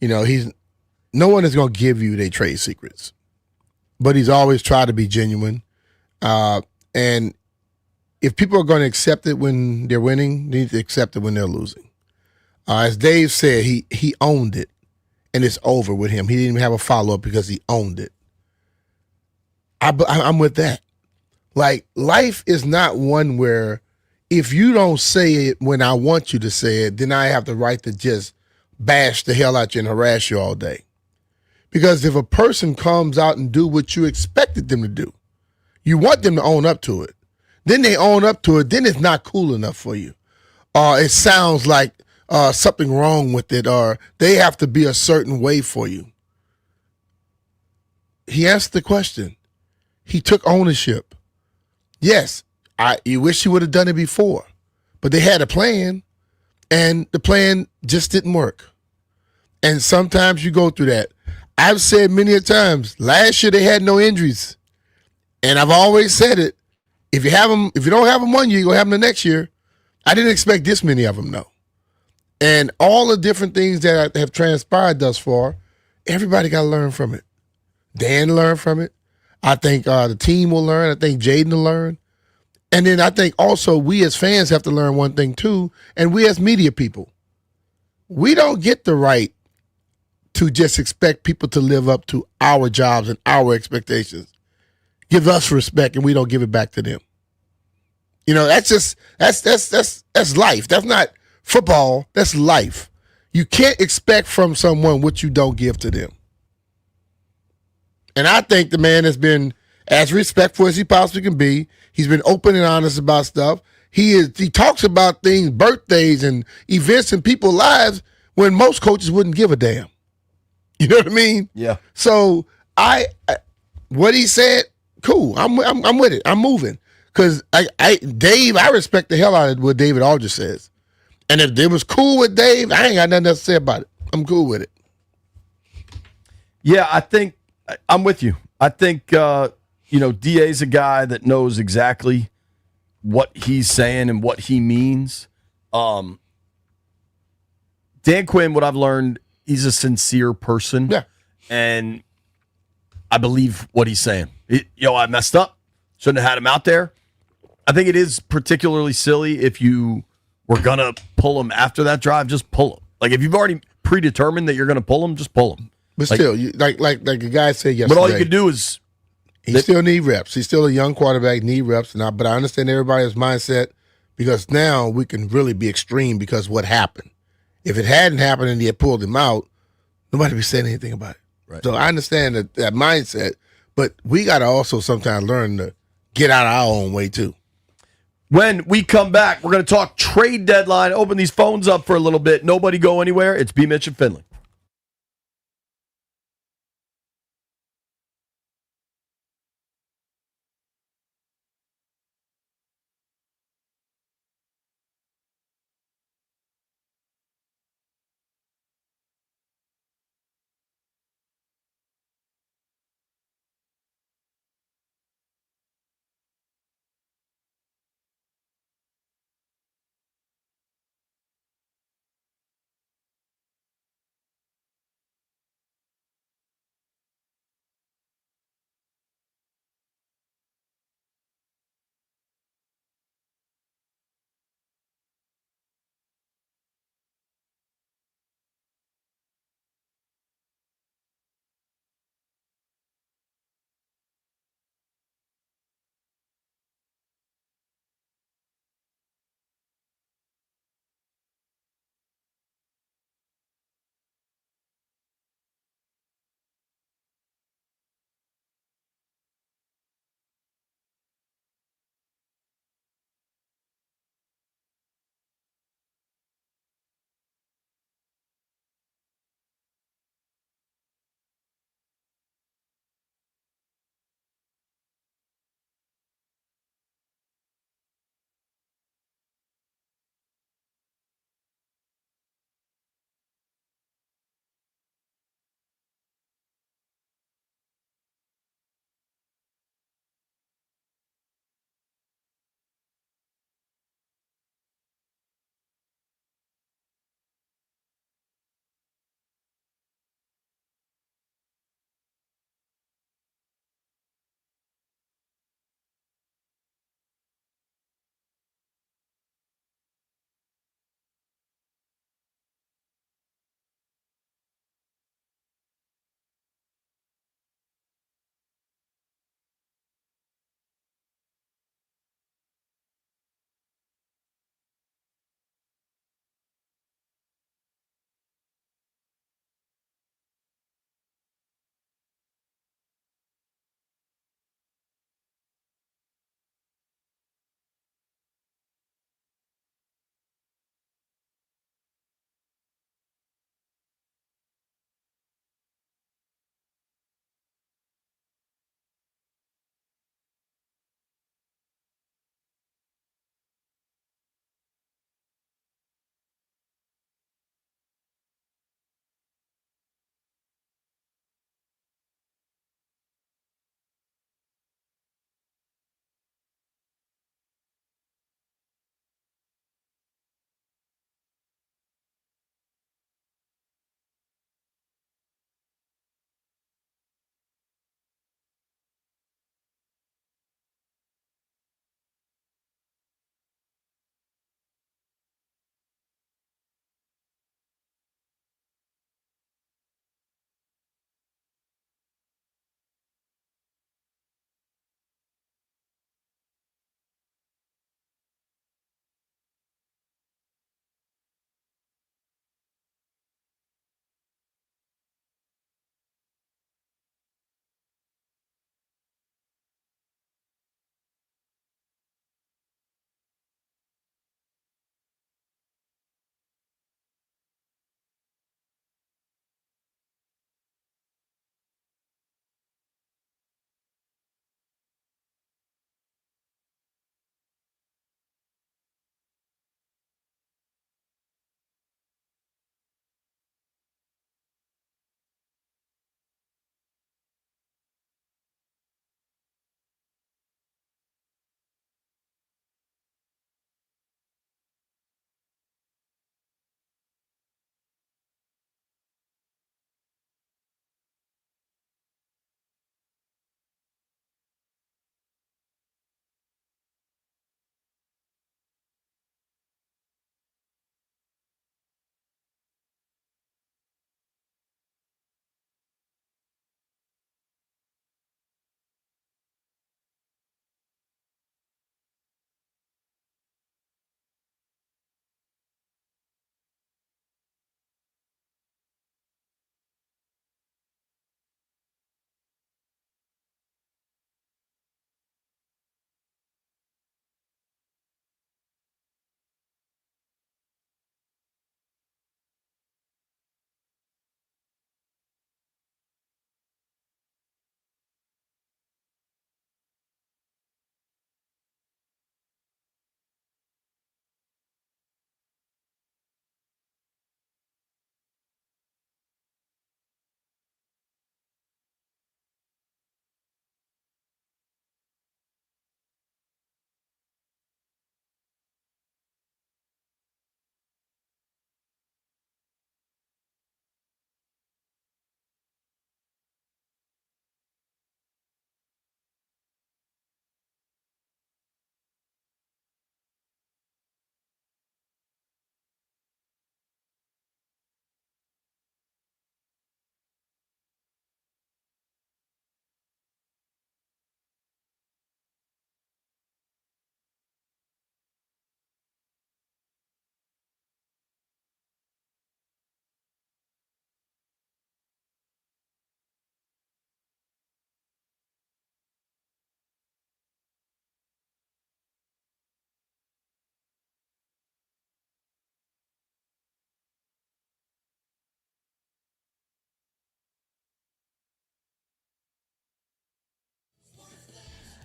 no one is going to give you their trade secrets, but he's always tried to be genuine. And if people are going to accept it when they're winning, they need to accept it when they're losing. As Dave said, he owned it, and it's over with him. He didn't even have a follow-up because he owned it. I'm with that. Like, life is not one where if you don't say it when I want you to say it, then I have the right to just bash the hell out you and harass you all day. Because if a person comes out and do what you expected them to do, you want them to own up to it. Then they own up to it, then it's not cool enough for you. It sounds like something wrong with it, or they have to be a certain way for you. He asked the question. He took ownership. Yes, you wish he would have done it before, but they had a plan, and the plan just didn't work. And sometimes you go through that. I've said many a times, last year they had no injuries, and I've always said it. If you don't have them one year, you're gonna have them the next year. I didn't expect this many of them, no. And all the different things that have transpired thus far, everybody got to learn from it. Dan learned from it. I think the team will learn. I think Jaden will learn. And then I think also we as fans have to learn one thing too, and we as media people. We don't get the right to just expect people to live up to our jobs and our expectations. Give us respect and we don't give it back to them. That's life. That's not football. That's life. You can't expect from someone what you don't give to them. And I think the man has been as respectful as he possibly can be. He's been open and honest about stuff. He talks about things, birthdays and events in people's lives when most coaches wouldn't give a damn. You know what I mean? Yeah. So what he said, cool. I'm with it. I'm moving. Because Dave, I respect the hell out of what David Aldridge says. And if it was cool with Dave, I ain't got nothing else to say about it. I'm cool with it. Yeah, I think I'm with you. I think DA's a guy that knows exactly what he's saying and what he means. Dan Quinn, what I've learned, he's a sincere person. Yeah. And I believe what he's saying. I messed up. Shouldn't have had him out there. I think it is particularly silly if you were going to pull him after that drive, just pull him. Like, if you've already predetermined that you're going to pull him, just pull him. But still, like the guy said yesterday. But all you could do is He still need reps. He's still a young quarterback, need reps. But I understand everybody's mindset because now we can really be extreme because what happened. If it hadn't happened and he had pulled him out, nobody would be saying anything about it. Right. So I understand that mindset, but we got to also sometimes learn to get out of our own way too. When we come back, we're going to talk trade deadline, open these phones up for a little bit. Nobody go anywhere. It's B. Mitch and Finley.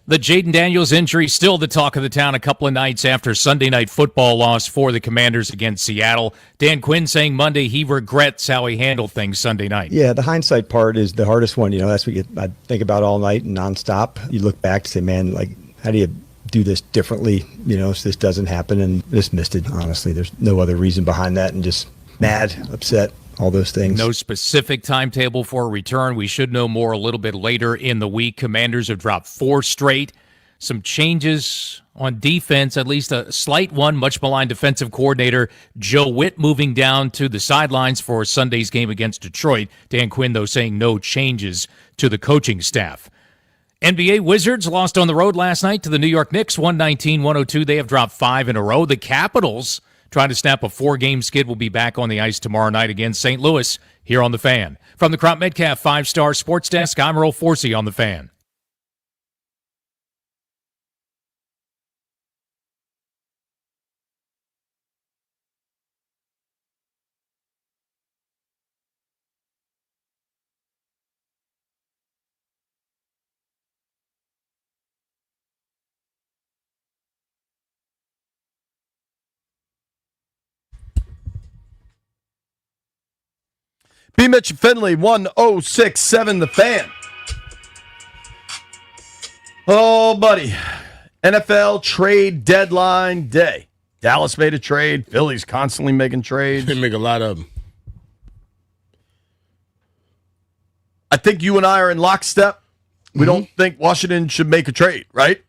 The Jaden Daniels injury still the talk of the town a couple of nights after Sunday Night Football loss for the Commanders against Seattle. Dan Quinn saying Monday he regrets how he handled things Sunday night. Yeah, the hindsight part is the hardest one. That's what I think about all night and nonstop. You look back to say, man, like, how do you do this differently, so this doesn't happen? And just missed it, honestly. There's no other reason behind that, and just mad, upset, all those things. No specific timetable for a return. We should know more a little bit later in the week. Commanders have dropped 4 straight. Some changes on defense, at least a slight one. Much maligned defensive coordinator Joe Witt moving down to the sidelines for Sunday's game against Detroit. Dan Quinn, though, saying no changes to the coaching staff. NBA Wizards lost on the road last night to the New York Knicks, 119-102. They have dropped 5 in a row. The Capitals, trying to snap a 4-game skid, will be back on the ice tomorrow night against St. Louis here on The Fan. From the Crop Metcalf 5-Star Sports Desk, I'm Earl Forsey on The Fan. B. Mitch Finley, 1067 The Fan. Oh, buddy. NFL trade deadline day. Dallas made a trade. Philly's constantly making trades. They make a lot of them. I think you and I are in lockstep. We don't think Washington should make a trade, right?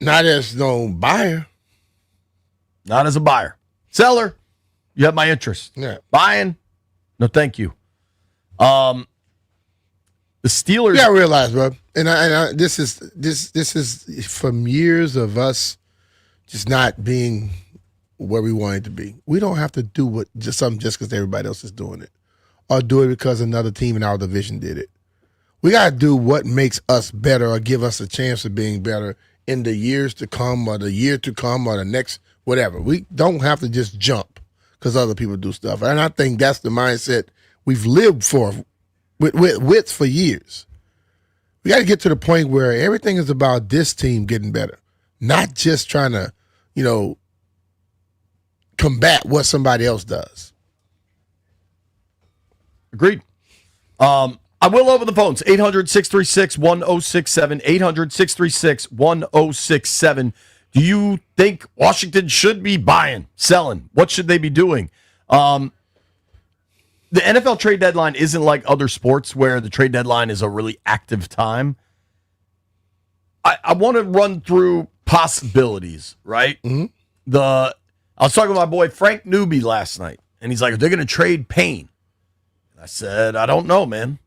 Not as no buyer. Not as a buyer. Seller, you have my interest. Yeah. Buying, no thank you. The Steelers. Yeah, I realize, bro. And this is from years of us just not being where we wanted to be. We don't have to do something just because everybody else is doing it, or do it because another team in our division did it. We got to do what makes us better or give us a chance of being better in the years to come or the year to come or the next whatever. We don't have to just jump because other people do stuff. And I think that's the mindset we've lived with for years. We got to get to the point where everything is about this team getting better, not just trying to, combat what somebody else does. Agreed. I will open the phones. 800-636-1067. 800-636-1067. Do you think Washington should be buying, selling? What should they be doing? The NFL trade deadline isn't like other sports where the trade deadline is a really active time. I want to run through possibilities, right? Mm-hmm. I was talking to my boy Frank Newby last night, and he's like, are they going to trade Payne? I said, I don't know, man.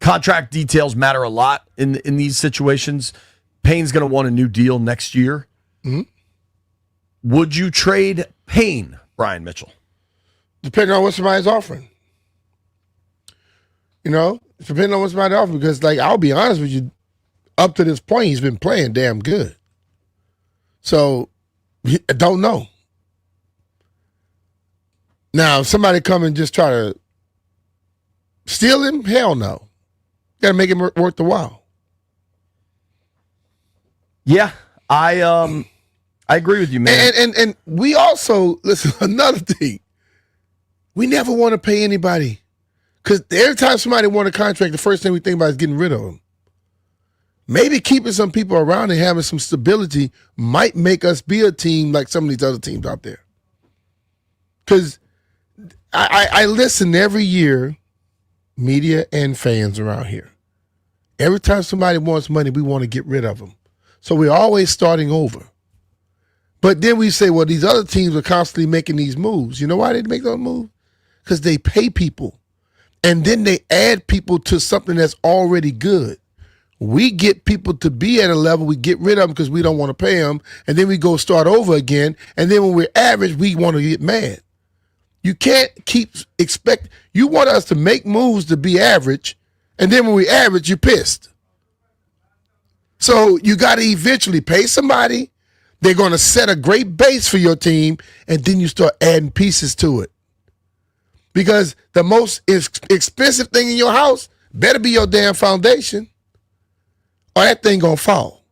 Contract details matter a lot in these situations. Payne's going to want a new deal next year. Mm-hmm. Would you trade Payne, Brian Mitchell? Depending on what somebody's offering. Depending on what somebody's offering. Because, I'll be honest with you, up to this point, he's been playing damn good. So, I don't know. Now, if somebody come and just try to steal him, hell no. Got to make him worth the while. Yeah, I agree with you, man. And we also, listen, another thing, we never want to pay anybody. Because every time somebody wants a contract, the first thing we think about is getting rid of them. Maybe keeping some people around and having some stability might make us be a team like some of these other teams out there. Because I listen every year, media and fans around here. Every time somebody wants money, we want to get rid of them. So we're always starting over. But then we say, well, these other teams are constantly making these moves. You know why they make those moves? Because they pay people. And then they add people to something that's already good. We get people to be at a level, we get rid of them because we don't want to pay them, and then we go start over again, and then when we're average, we want to get mad. You can't you want us to make moves to be average, and then when we average, you're pissed. So you got to eventually pay somebody. They're going to set a great base for your team, and then you start adding pieces to it. Because the most expensive thing in your house better be your damn foundation. or that thing gonna fall.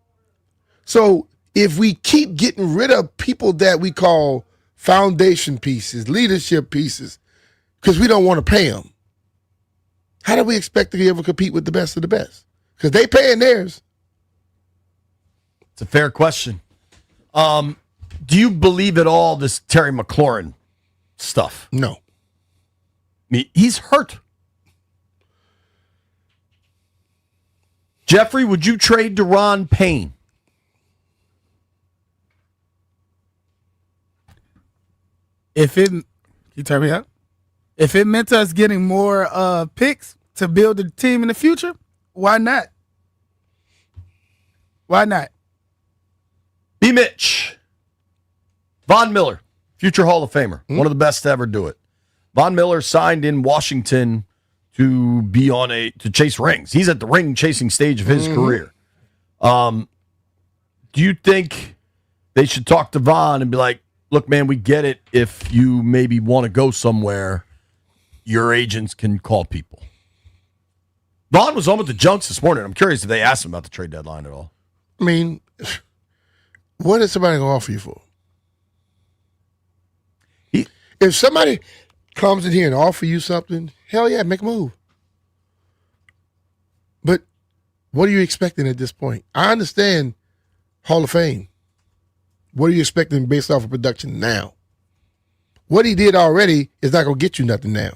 So if we keep getting rid of people that we call foundation pieces, leadership pieces, because we don't want to pay them, how do we expect to be able to compete with the best of the best? Because they paying theirs. It's a fair question. Do you believe at all this Terry McLaurin stuff? No. I mean, he's hurt. Jeffrey, would you trade Deron Payne? You turn me out. If it meant us getting more picks to build the team in the future, why not? Why not? B. Mitch. Von Miller, future Hall of Famer, one of the best to ever do it. Von Miller signed in Washington to be to chase rings. He's at the ring chasing stage of his career. Do you think they should talk to Von and be like, look, man, we get it. If you maybe want to go somewhere, your agents can call people. Vaughn was on with the Junks this morning. I'm curious if they asked him about the trade deadline at all. I mean, what is somebody going to offer you for? If somebody comes in here and offer you something, hell yeah, make a move. But what are you expecting at this point? I understand Hall of Fame. What are you expecting based off of production now? What he did already is not going to get you nothing now.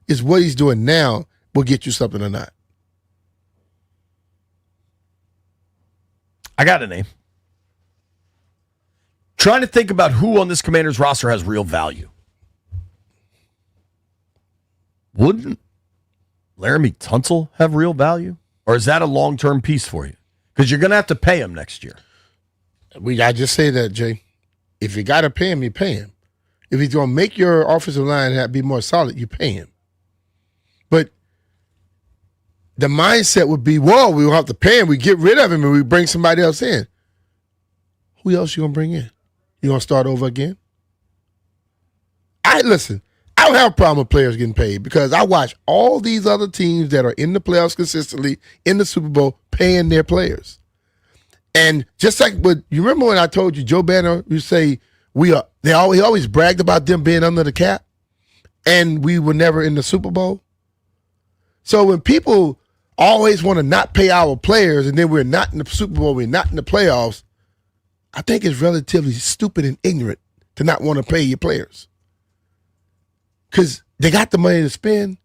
It's what he's doing now will get you something or not. I got a name. Trying to think about who on this Commanders roster has real value. Wouldn't Laramie Tunsil have real value? Or is that a long-term piece for you? Because you're going to have to pay him next year. I just say that, Jay. If you got to pay him, you pay him. If he's going to make your offensive line be more solid, you pay him. But the mindset would be, well, we don't have to pay him. We get rid of him and we bring somebody else in. Who else you going to bring in? You going to start over again? Listen, I don't have a problem with players getting paid because I watch all these other teams that are in the playoffs consistently, in the Super Bowl, paying their players. And just like you remember when I told you, Joe Banner, you say he always bragged about them being under the cap, and we were never in the Super Bowl. So when people always want to not pay our players, and then we're not in the Super Bowl, we're not in the playoffs, I think it's relatively stupid and ignorant to not want to pay your players. Because they got the money to spend.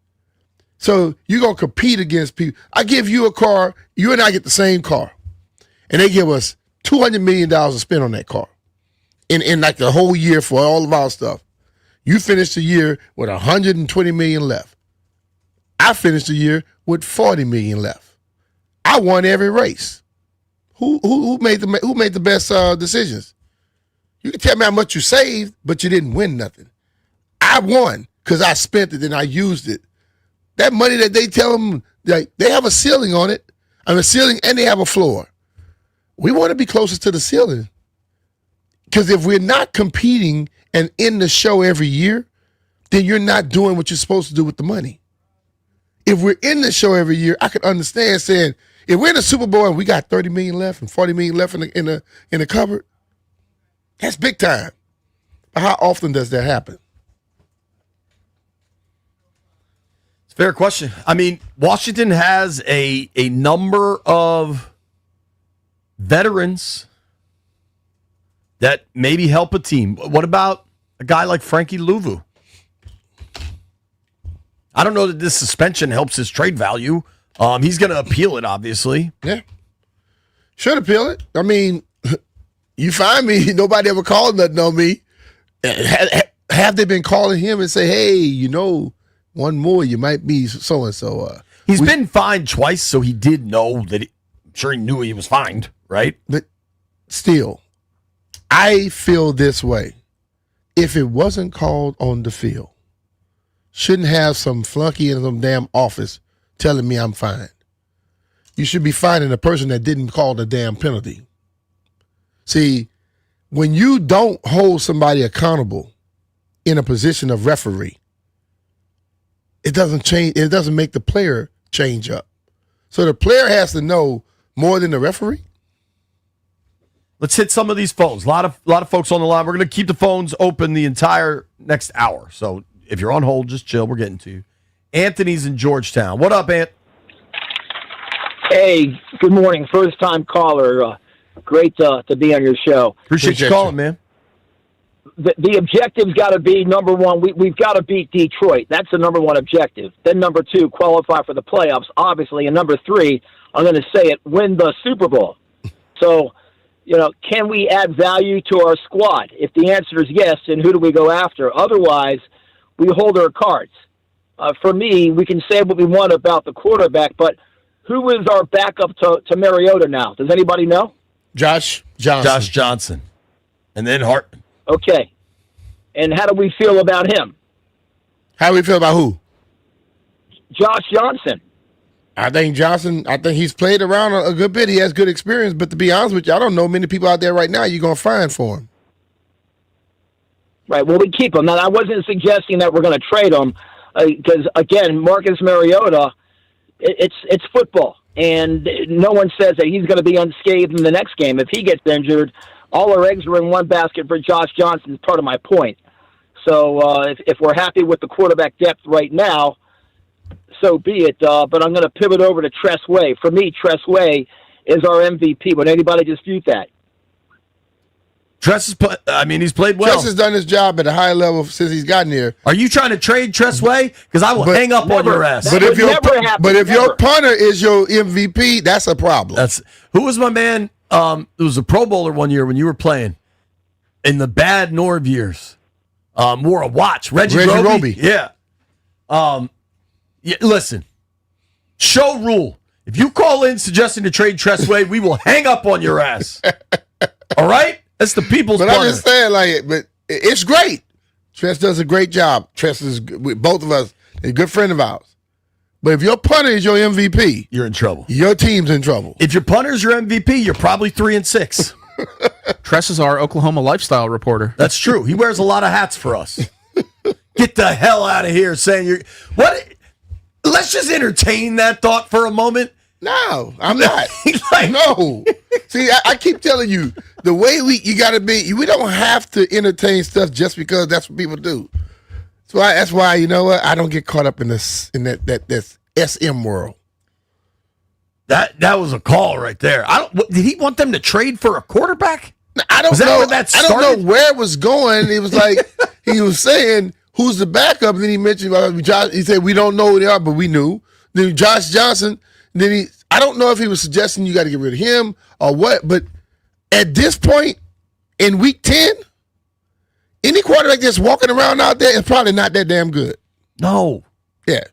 So you're going to compete against people. I give you a car, you and I get the same car. And they give us $200 million to spend on that car in like the whole year for all of our stuff. You finish the year with $120 million left. I finished the year with $40 million left. I won every race. Who made the best decisions? You can tell me how much you saved, but you didn't win nothing. I won because I spent it and I used it. That money that they tell them, like, they have a ceiling on it. I mean, a ceiling and they have a floor. We want to be closer to the ceiling. Because if we're not competing and in the show every year, then you're not doing what you're supposed to do with the money. If we're in the show every year, I could understand saying, if we're in the Super Bowl and we got $30 million left and $40 million left in the cupboard, that's big time. But how often does that happen? It's a fair question. I mean, Washington has a number of veterans that maybe help a team. What about a guy like Frankie Louvu? I don't know that this suspension helps his trade value. He's going to appeal it, obviously. Yeah. Should appeal it. I mean, you find me, nobody ever called nothing on me. Have they been calling him and say, hey, one more, you might be so-and-so. He's been fined twice, so he did know that. I'm sure he knew he was fined, right? But still, I feel this way. If it wasn't called on the field, shouldn't have some flunky in some damn office telling me I'm fine. You should be fining a person that didn't call the damn penalty. See, when you don't hold somebody accountable in a position of referee, it doesn't change. It doesn't make the player change up. So the player has to know more than the referee? Let's hit some of these phones. A lot of folks on the line. We're going to keep the phones open the entire next hour. So if you're on hold, just chill. We're getting to you. Anthony's in Georgetown. What up, Ant? Hey, good morning. First time caller. Great to be on your show. Appreciate you calling, man. The objective's got to be, number one, we've got to beat Detroit. That's the number one objective. Then number two, qualify for the playoffs, obviously. And number three, I'm going to say it, win the Super Bowl. So, can we add value to our squad? If the answer is yes, then who do we go after? Otherwise, we hold our cards. For me, we can say what we want about the quarterback, but who is our backup to Mariota now? Does anybody know? Josh Johnson. Josh Johnson. And then Hartman. Okay. And how do we feel about him? How do we feel about who? Josh Johnson. I think he's played around a good bit. He has good experience, but to be honest with you, I don't know many people out there right now you're going to find for him. Right, well, we keep him. Now, I wasn't suggesting that we're going to trade him because, again, Marcus Mariota, it's football. And no one says that he's going to be unscathed in the next game. If he gets injured, all our eggs are in one basket for Josh Johnson is part of my point. So if we're happy with the quarterback depth right now, so be it. But I'm going to pivot over to Tress Way. For me, Tress Way is our MVP. Would anybody dispute that? Tress he's played well. Tress has done his job at a high level since he's gotten here. Are you trying to trade Tress Way? Because I will hang up on your ass. But if your punter is your MVP, that's a problem. Who was my man? It was a Pro Bowler one year when you were playing in the bad Norv years. Wore a watch. Reggie Roby. Yeah. Listen. Show rule. If you call in suggesting to trade Tress Way, we will hang up on your ass. All right? That's the people's punter. But I'm just saying, but it's great. Tress does a great job. Tress is with both of us. He's a good friend of ours. But if your punter is your MVP, you're in trouble. Your team's in trouble. If your punter is your MVP, you're probably 3-6. Tress is our Oklahoma lifestyle reporter. That's true. He wears a lot of hats for us. Get the hell out of here saying you're... What? Let's just entertain that thought for a moment. No, I'm not. No. See, I keep telling you, the way you got to be, we don't have to entertain stuff just because that's what people do. So that's why, you know what? I don't get caught up in this SM world. That was a call right there. Did he want them to trade for a quarterback? I don't know. I don't know where it was going. It was like he was saying, who's the backup? And then he mentioned Josh. He said, we don't know who they are, but we knew. Then Josh Johnson. Then I don't know if he was suggesting you got to get rid of him or what, but at this point in week 10, any quarterback that's walking around out there is probably not that damn good. No. Yeah.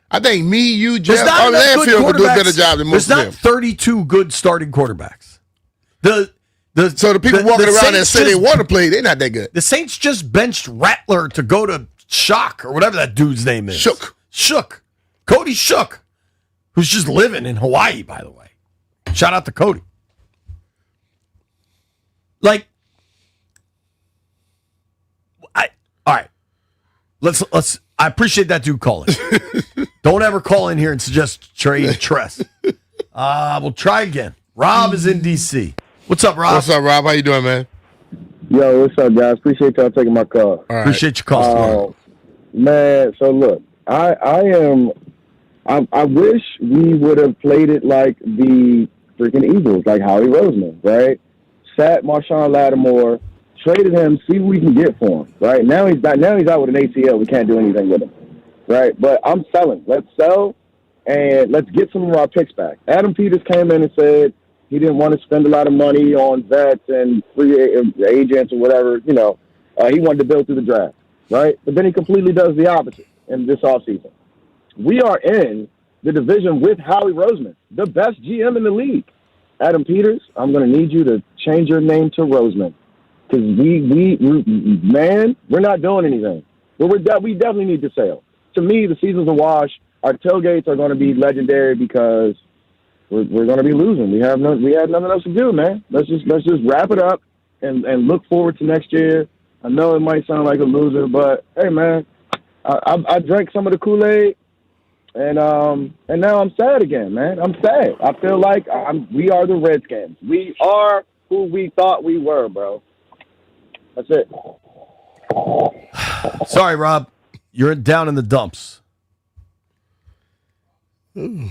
I think me, you, Jeff, our Landfield could do a better job than most of them. There's not 32 good starting quarterbacks. So the people walking around and say they want to play, they're not that good. The Saints just benched Rattler to go to Shock or whatever that dude's name is. Shook. Cody Shook. Who's just living in Hawaii, by the way. Shout out to Cody. All right. Let's. I appreciate that dude calling. Don't ever call in here and suggest trade Tress. We'll try again. Rob is in D.C. What's up, Rob? What's up, Rob? How you doing, man? Yo, what's up, guys? Appreciate y'all taking my call. Right. Appreciate your call. Man, so look, I wish we would have played it like the freaking Eagles, like Howie Roseman, right? Sat Marshawn Lattimore, traded him, see what we can get for him, right? Now he's out with an ACL. We can't do anything with him, right? But I'm selling. Let's sell, and let's get some of our picks back. Adam Peters came in and said he didn't want to spend a lot of money on vets and free agents or whatever, He wanted to build through the draft, right? But then he completely does the opposite in this offseason. We are in the division with Howie Roseman, the best GM in the league. Adam Peters, I'm going to need you to change your name to Roseman because we're not doing anything. But we definitely need to sell. To me, the season's a wash. Our tailgates are going to be legendary because we're going to be losing. We have nothing else to do, man. Let's just wrap it up and look forward to next year. I know it might sound like a loser, but hey, man, I drank some of the Kool-Aid. And now I'm sad again, man. I'm sad. I feel like we are the Redskins. We are who we thought we were, bro. That's it. Sorry, Rob. You're down in the dumps. Ooh.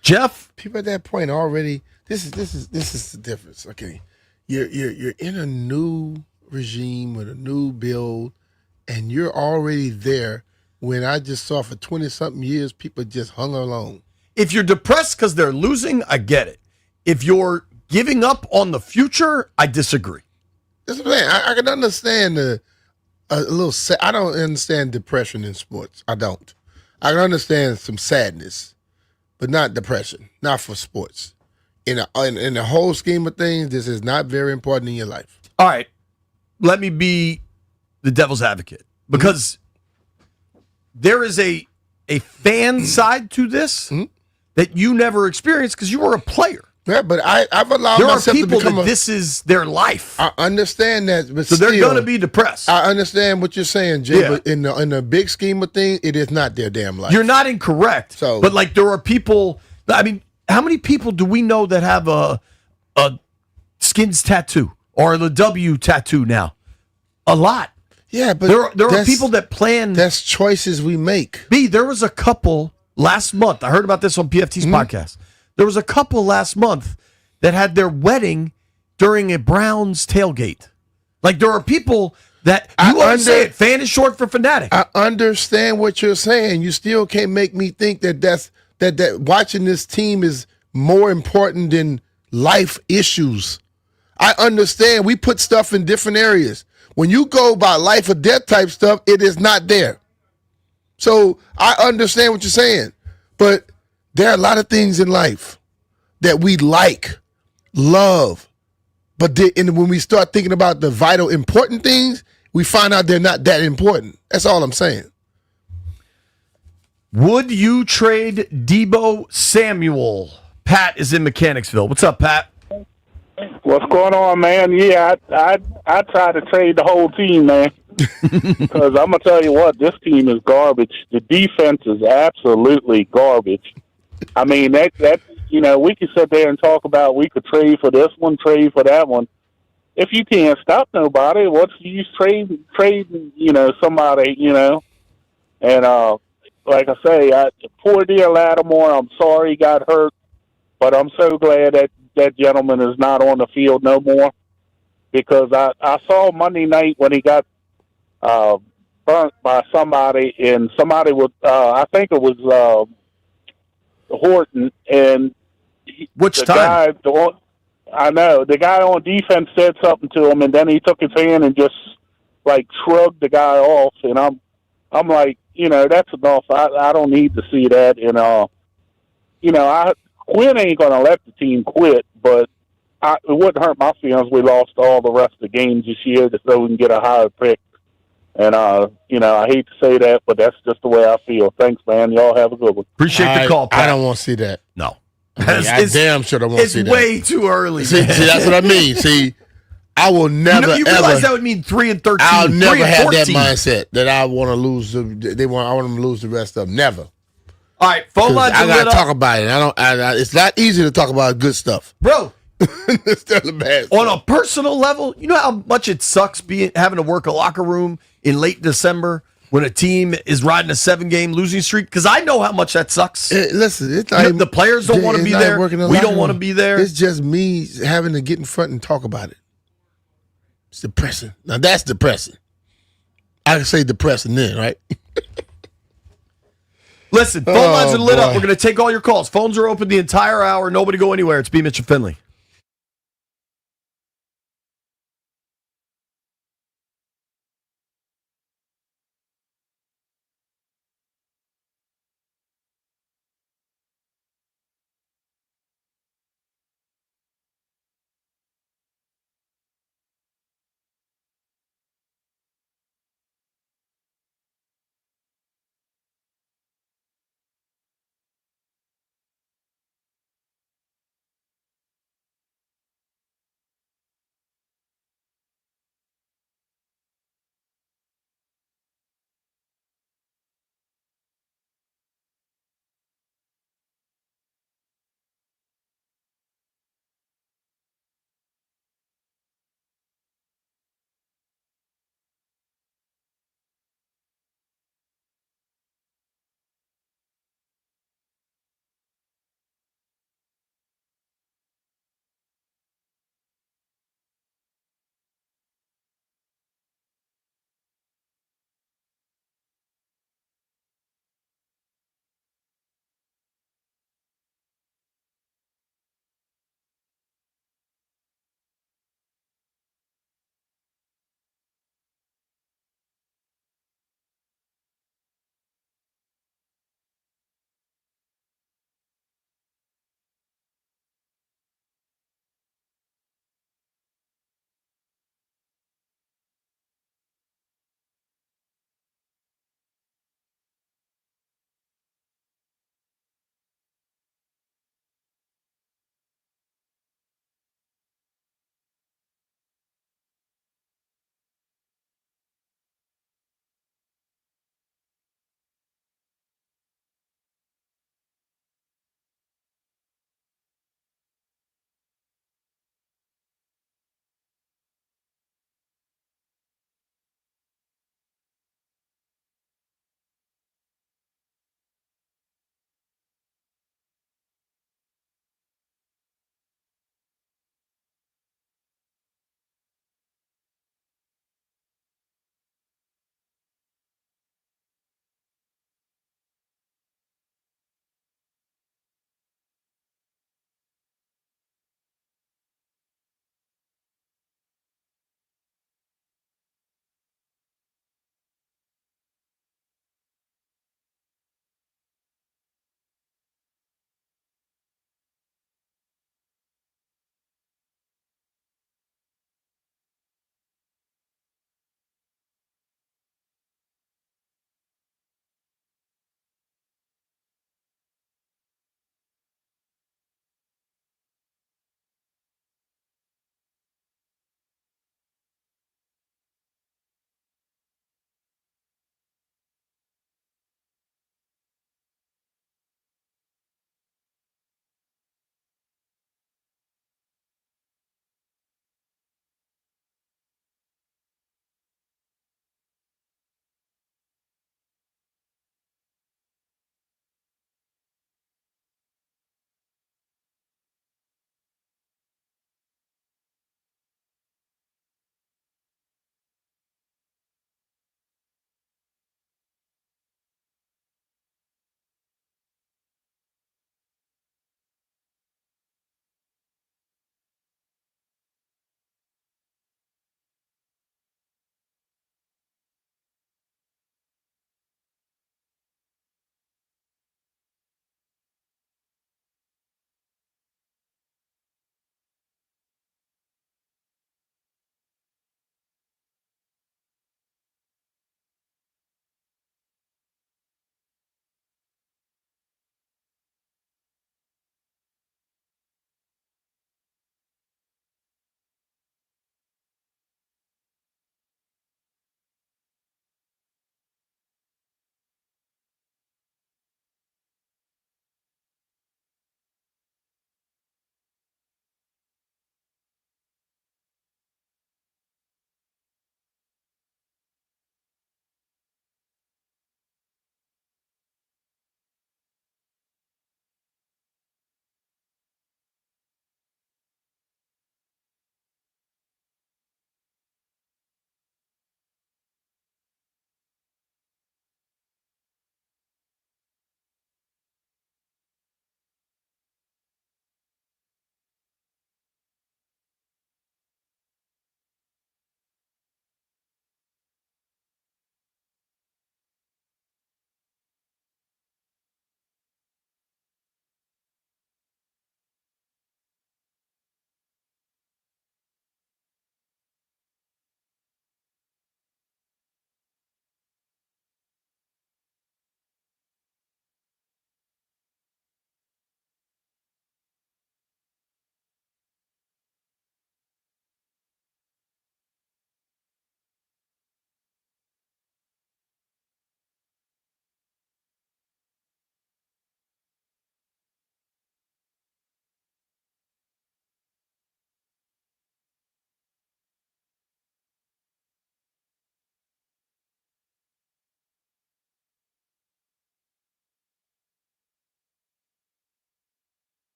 Jeff? People at that point already. This is the difference. Okay, you're in a new regime with a new build, and you're already there. When I just saw for 20-something years, people just hung along. If you're depressed because they're losing, I get it. If you're giving up on the future, I disagree. That's what I'm saying. I can understand a little. I don't understand depression in sports. I don't. I can understand some sadness, but not depression. Not for sports. In the whole scheme of things, this is not very important in your life. All right. Let me be the devil's advocate because there is a fan side to this that you never experienced because you were a player. Yeah, but I've allowed there are myself people to become that this is their life. I understand that, but so still, they're going to be depressed. I understand what you're saying, Jay. Yeah. But in the big scheme of things, it is not their damn life. You're not incorrect. So, but like there are people. I mean, how many people do we know that have a Skins tattoo or the W tattoo now? A lot. Yeah, but there are people that plan. That's choices we make. There was a couple last month. I heard about this on PFT's podcast. There was a couple last month that had their wedding during a Browns tailgate. Like there are people that you understand. Fan is short for fanatic. I understand what you're saying. You still can't make me think that watching this team is more important than life issues. I understand we put stuff in different areas. When you go by life or death type stuff, it is not there. So I understand what you're saying. But there are a lot of things in life that we like, love. But when we start thinking about the vital, important things, we find out they're not that important. That's all I'm saying. Would you trade Deebo Samuel? Pat is in Mechanicsville. What's up, Pat? What's going on, man? Yeah, I try to trade the whole team, man. Because I'm gonna tell you what, this team is garbage. The defense is absolutely garbage. I mean, that we could sit there and talk about we could trade for this one, trade for that one. If you can't stop nobody, what's the use trading? Somebody, And like I say, poor dear Lattimore. I'm sorry he got hurt, but I'm so glad that gentleman is not on the field no more, because I saw Monday night when he got burnt by somebody, and somebody was I think it was Horton, and which time? I know the guy on defense said something to him, and then he took his hand and just like shrugged the guy off, and I'm like, that's enough. I don't need to see that, and Quinn ain't going to let the team quit, but it wouldn't hurt my feelings. We lost all the rest of the games this year so we can get a higher pick. And, I hate to say that, but that's just the way I feel. Thanks, man. Y'all have a good one. Appreciate the call, Pat. I don't want to see that. No. I damn sure don't want to see that. It's way too early. See, that's what I mean. See, I will never you realize that would mean 3-13. I'll never have that 14. mindset that I want to lose. I want them to lose the rest of them. Never. All right, phone lines I are gotta lit talk up. about it. It's not easy to talk about good stuff, Bro. It's still the bad stuff. On a personal level, you know how much it sucks having to work a locker room in late December when a team is riding a 7-game losing streak? Because I know how much that sucks. Listen, it's not the players don't want to be there. We don't want to be there. It's just me having to get in front and talk about it. It's depressing. Now that's depressing. I can say depressing then, right? Listen, phone lines are lit up. We're going to take all your calls. Phones are open the entire hour. Nobody go anywhere. It's B. Mitch and Finley.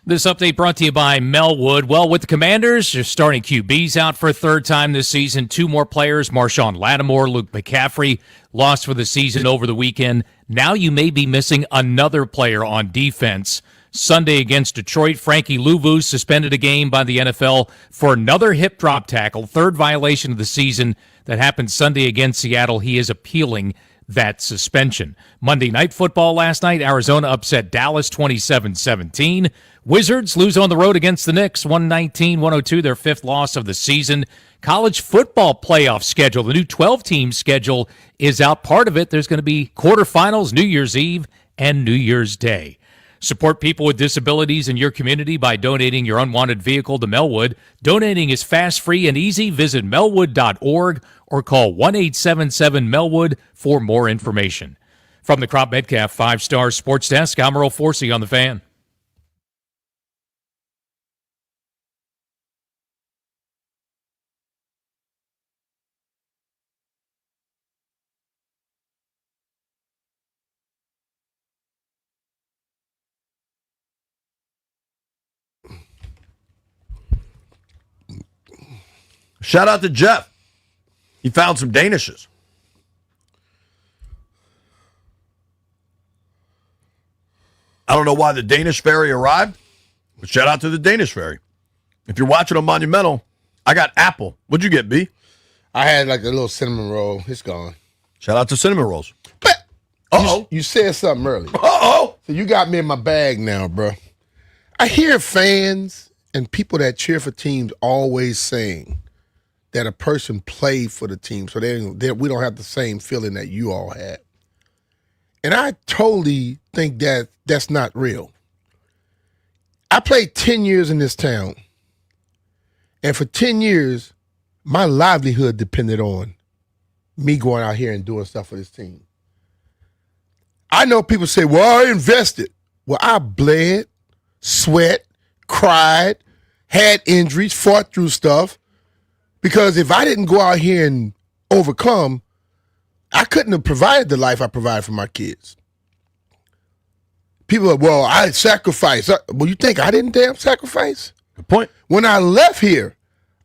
This update brought to you by Melwood. Well, with the Commanders, your starting QB's out for a third time this season. 2 more players, Marshawn Lattimore, Luke McCaffrey, lost for the season over the weekend. Now you may be missing another player on defense. Sunday against Detroit, Frankie Louvu suspended a game by the NFL for another hip drop tackle, 3rd violation of the season that happened Sunday against Seattle. He is appealing that suspension. Monday Night Football last night, Arizona upset Dallas 27-17. Wizards lose on the road against the Knicks 119-102, their 5th loss of the season. College football playoff schedule, the new 12-team schedule is out. Part of it, there's going to be quarterfinals New Year's Eve and New Year's Day. Support people with disabilities in your community by donating your unwanted vehicle to Melwood. Donating is fast, free, and easy. Visit melwood.org or call 1-877-MELWOOD for more information. From the Crop Metcalf 5-Star Sports Desk, I'm Earl Forsey on The Fan. Shout out to Jeff. He found some Danishes. I don't know why the Danish Ferry arrived, but shout out to the Danish Ferry. If you're watching on Monumental, I got apple. What'd you get, B? I had like a little cinnamon roll. It's gone. Shout out to cinnamon rolls. But Uh-oh. You said something earlier. Uh-oh. So you got me in my bag now, bro. I hear fans and people that cheer for teams always saying that a person played for the team, so we don't have the same feeling that you all had. And I totally think that that's not real. I played 10 years in this town, and for 10 years, my livelihood depended on me going out here and doing stuff for this team. I know people say, well, I invested. Well, I bled, sweat, cried, had injuries, fought through stuff. Because if I didn't go out here and overcome, I couldn't have provided the life I provide for my kids. People are, well, I sacrificed. Well, you think I didn't damn sacrifice? Good point. When I left here,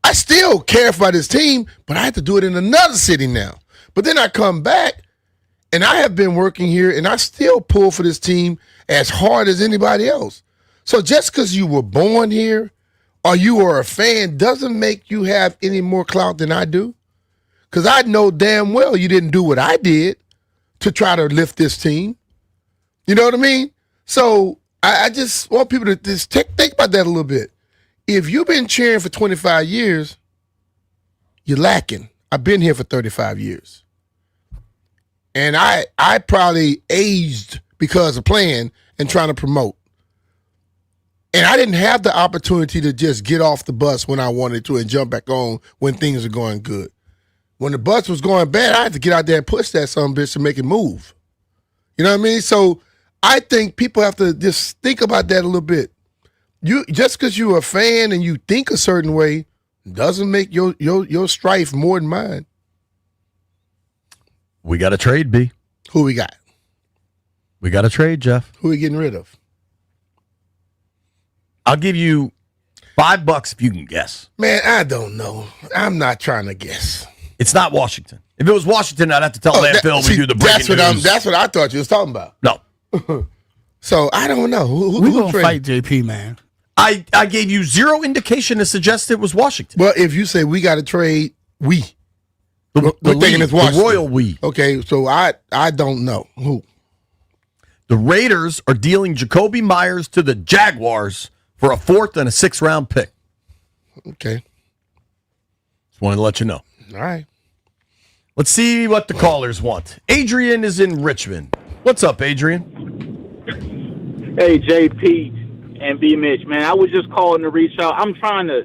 I still care for this team, but I had to do it in another city now. But then I come back, and I have been working here, and I still pull for this team as hard as anybody else. So just because you were born here or you are a fan doesn't make you have any more clout than I do. Because I know damn well you didn't do what I did to try to lift this team. You know what I mean? So I just want people to just think about that a little bit. If you've been cheering for 25 years, you're lacking. I've been here for 35 years. And I probably aged because of playing and trying to promote. And I didn't have the opportunity to just get off the bus when I wanted to and jump back on when things are going good. When the bus was going bad, I had to get out there and push that son of a bitch to make it move. You know what I mean? So I think people have to just think about that a little bit. You just because you're a fan and you think a certain way doesn't make your strife more than mine. We got a trade, B. Who we got? We got a trade, Jeff. Who we getting rid of? I'll give you $5 if you can guess. Man, I don't know. I'm not trying to guess. It's not Washington. If it was Washington, I'd have to tell Landfill we do the breaking news. That's what I thought you was talking about. No. So I don't know. Who gonna fight JP, man? I gave you zero indication to suggest it was Washington. Well, if you say we got to trade, we're thinking it's Washington. The royal we. Okay, so I don't know who. The Raiders are dealing Jacoby Myers to the Jaguars for a 4th and a 6th round pick. Okay. Just wanted to let you know. All right. Let's see what the callers want. Adrian is in Richmond. What's up, Adrian? Hey, JP and B. Mitch, man. I was just calling to reach out. I'm trying to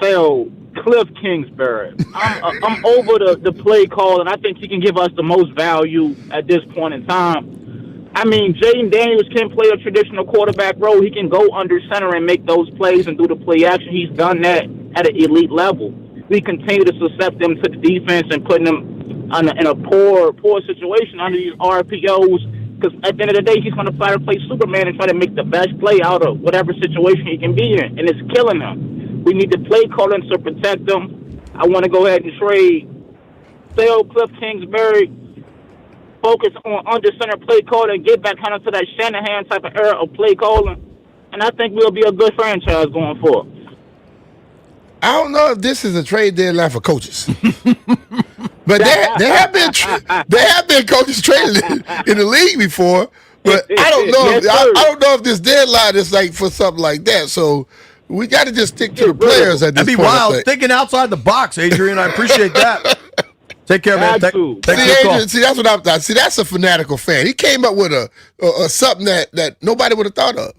sell Cliff Kingsbury. I'm over the play call, and I think he can give us the most value at this point in time. I mean, Jaden Daniels can play a traditional quarterback role. He can go under center and make those plays and do the play action. He's done that at an elite level. We continue to suscept them to the defense and putting them in a poor situation under these RPOs, because at the end of the day, he's going to try to play Superman and try to make the best play out of whatever situation he can be in, and it's killing him. We need the play calling to protect him. I want to go ahead and sell Cliff Kingsbury, focus on under center play calling, and get back kind of to that Shanahan type of era of play calling, and I think we'll be a good franchise going forward. I don't know if this is a trade deadline for coaches, but there have been coaches traded in the league before. But I don't know. I don't know if this deadline is like for something like that. So we got to just stick to the players at this point. That'd be wild. Thinking outside the box, Adrian. I appreciate that. Take care, man. Thanks for the call. See, that's what I'm thought. See, that's a fanatical fan. He came up with a something that nobody would have thought of.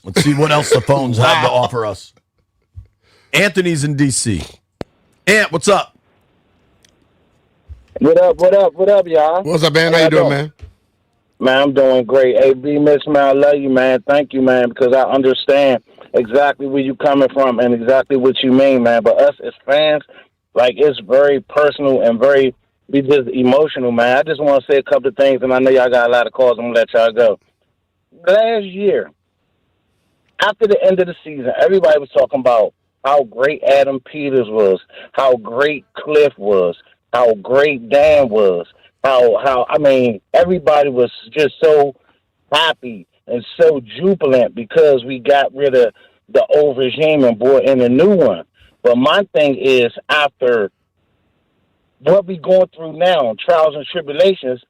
Let's see what else the phones have to offer us. Anthony's in D.C. Ant, what's up? What up, y'all? What's up, man? How you doing, man? Man, I'm doing great. Hey, B. Mitch, man, I love you, man. Thank you, man, because I understand exactly where you coming from and exactly what you mean, man. But us as fans, like, it's very personal and we just emotional, man. I just want to say a couple of things, and I know y'all got a lot of calls. I'm going to let y'all go. Last year, after the end of the season, everybody was talking about how great Adam Peters was, how great Cliff was, how great Dan was, how I mean, everybody was just so happy and so jubilant because we got rid of the old regime and brought in a new one. But my thing is, after what we going through now, trials and tribulations,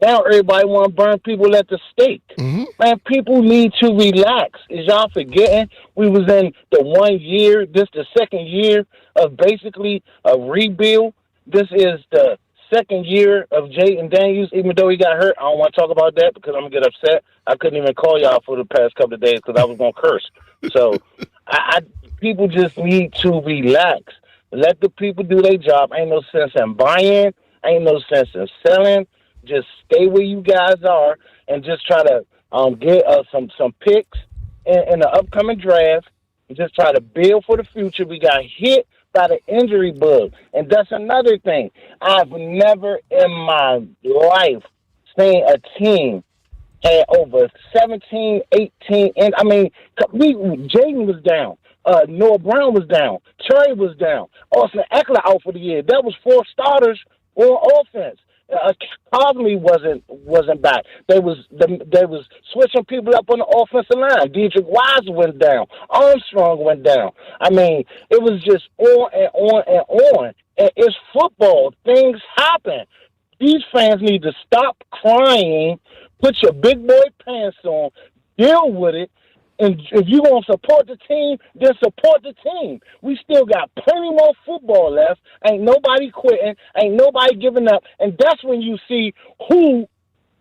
now everybody want to burn people at the stake. Mm-hmm. Man, people need to relax. Is y'all forgetting we was in the 1 year, this the second year of basically a rebuild? This is the second year of Jayden Daniels, even though he got hurt. I don't want to talk about that because I'm going to get upset. I couldn't even call y'all for the past couple of days because I was going to curse. So people just need to relax. Let the people do their job. Ain't no sense in buying. Ain't no sense in selling. Just stay where you guys are and just try to get some picks in the upcoming draft and just try to build for the future. We got hit by the injury bug. And that's another thing. I've never in my life seen a team had over 17, 18, and I mean, Jayden was down. Noah Brown was down. Trey was down. Austin Eckler out for the year. That was 4 starters on offense. Conley wasn't back. They was switching people up on the offensive line. Dedrick Wise went down. Armstrong went down. I mean, it was just on and on and on. And it's football. Things happen. These fans need to stop crying, put your big boy pants on, deal with it. And if you're going to support the team, then support the team. We still got plenty more football left. Ain't nobody quitting. Ain't nobody giving up. And that's when you see who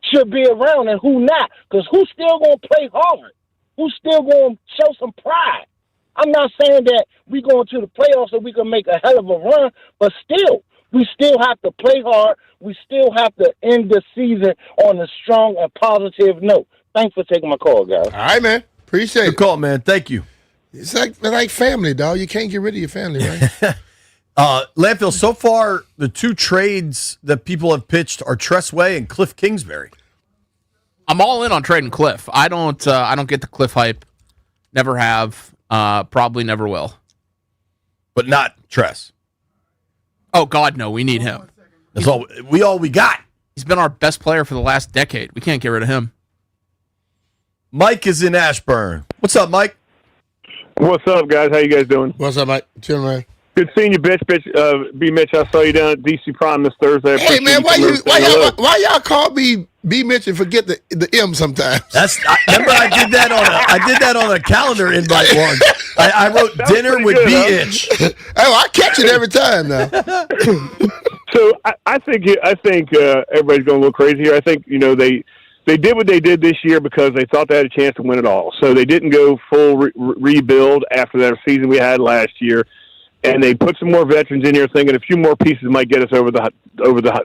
should be around and who not. Because who's still going to play hard? Who's still going to show some pride? I'm not saying that we going to the playoffs so we can make a hell of a run, but still, we still have to play hard. We still have to end the season on a strong and positive note. Thanks for taking my call, guys. All right, man. Appreciate it. Good call, man. Thank you. It's like family, dog. You can't get rid of your family, right? Landfill, so far, the 2 trades that people have pitched are Tress Way and Cliff Kingsbury. I'm all in on trading Cliff. I don't get the Cliff hype. Never have. Probably never will. But not Tress. Oh, God, no. We need him. That's all we got. He's been our best player for the last decade. We can't get rid of him. Mike is in Ashburn. What's up, Mike? What's up, guys? How you guys doing? What's up, Mike? Chill, man. Good seeing you, bitch. B. Mitch, I saw you down at DC Prime this Thursday. Hey, man, why y'all call me B. Mitch and forget the M sometimes? Remember I did that on a calendar invite once. I wrote dinner with B. Itch. Oh, I catch it every time now. So I think everybody's going a little crazy here. I think they did what they did this year because they thought they had a chance to win it all. So they didn't go full rebuild after that season we had last year, and they put some more veterans in here, thinking a few more pieces might get us over the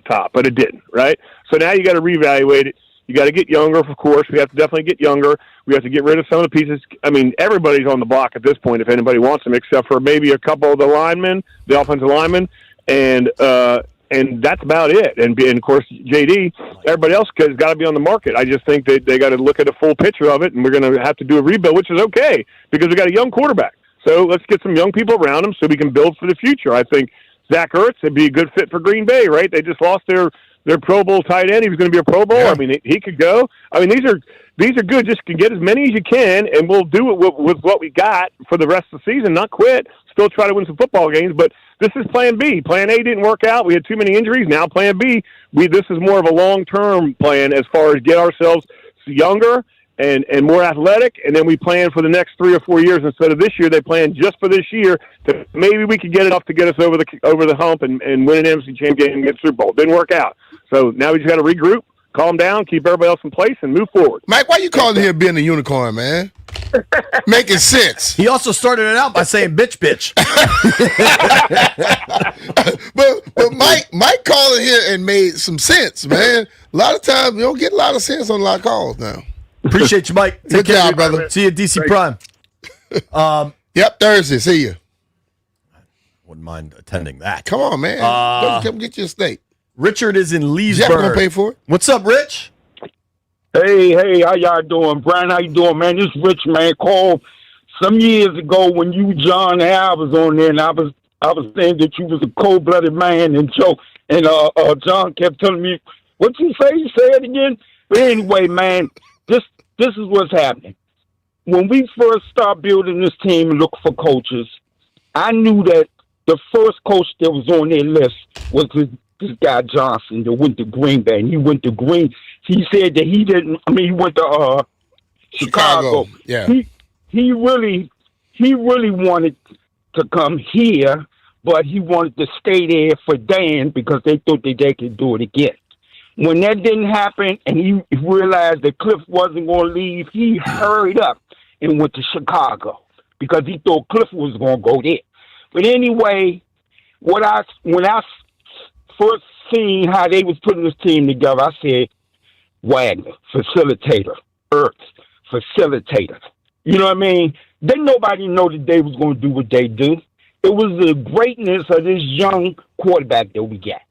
top, but it didn't. Right. So now you got to reevaluate it. You got to get younger, of course. We have to definitely get younger. We have to get rid of some of the pieces. I mean, everybody's on the block at this point if anybody wants them, except for maybe a couple of the linemen, the offensive linemen, and and that's about it. And of course, JD, everybody else has got to be on the market. I just think they got to look at a full picture of it, and we're going to have to do a rebuild, which is okay because we got a young quarterback. So let's get some young people around him so we can build for the future. I think Zach Ertz would be a good fit for Green Bay, right? They just lost their Pro Bowl tight end. He was going to be a Pro Bowl. Yeah. I mean, he could go. I mean, these are good. Just get as many as you can, and we'll do it with what we got for the rest of the season. Not quit. Still try to win some football games, but this is Plan B. Plan A didn't work out. We had too many injuries. Now Plan B. This is more of a long-term plan as far as get ourselves younger and more athletic, and then we plan for the next 3 or 4 years instead of this year. They plan just for this year that maybe we could get enough to get us over the hump and win an NFC Championship game and get Super Bowl. Didn't work out. So now we just got to regroup, calm down, keep everybody else in place, and move forward. Mike, why you calling here being a unicorn, man? Making sense. He also started it out by saying bitch. but Mike called here and made some sense, man. A lot of times you don't get a lot of sense on a lot of calls now. Appreciate you, Mike. Take Good care, job, brother. See you at DC Prime. Yep, Thursday. See you. Wouldn't mind attending that. Come on, man. Come get your steak. Richard is in Leesburg. Jeff gonna pay for it. What's up, Rich? Hey, how y'all doing? Brian, how you doing, man? This Rich, man, called some years ago when you, John, and I was on there, and I was saying that you was a cold-blooded man, and John kept telling me, what you say? You say it again? But anyway, man, this is what's happening. When we first started building this team and look for coaches, I knew that the first coach that was on their list was this guy Johnson that went to Green Bay, and he went to He said that he didn't. I mean, he went to Chicago. Yeah, he really wanted to come here, but he wanted to stay there for Dan because they thought that they could do it again. When that didn't happen, and he realized that Cliff wasn't going to leave, he hurried up and went to Chicago because he thought Cliff was going to go there. But anyway, when I first seen how they was putting this team together, I said, Wagner, facilitator. Ertz, facilitator. You know what I mean? Didn't nobody know that they was going to do what they do. It was the greatness of this young quarterback that we got.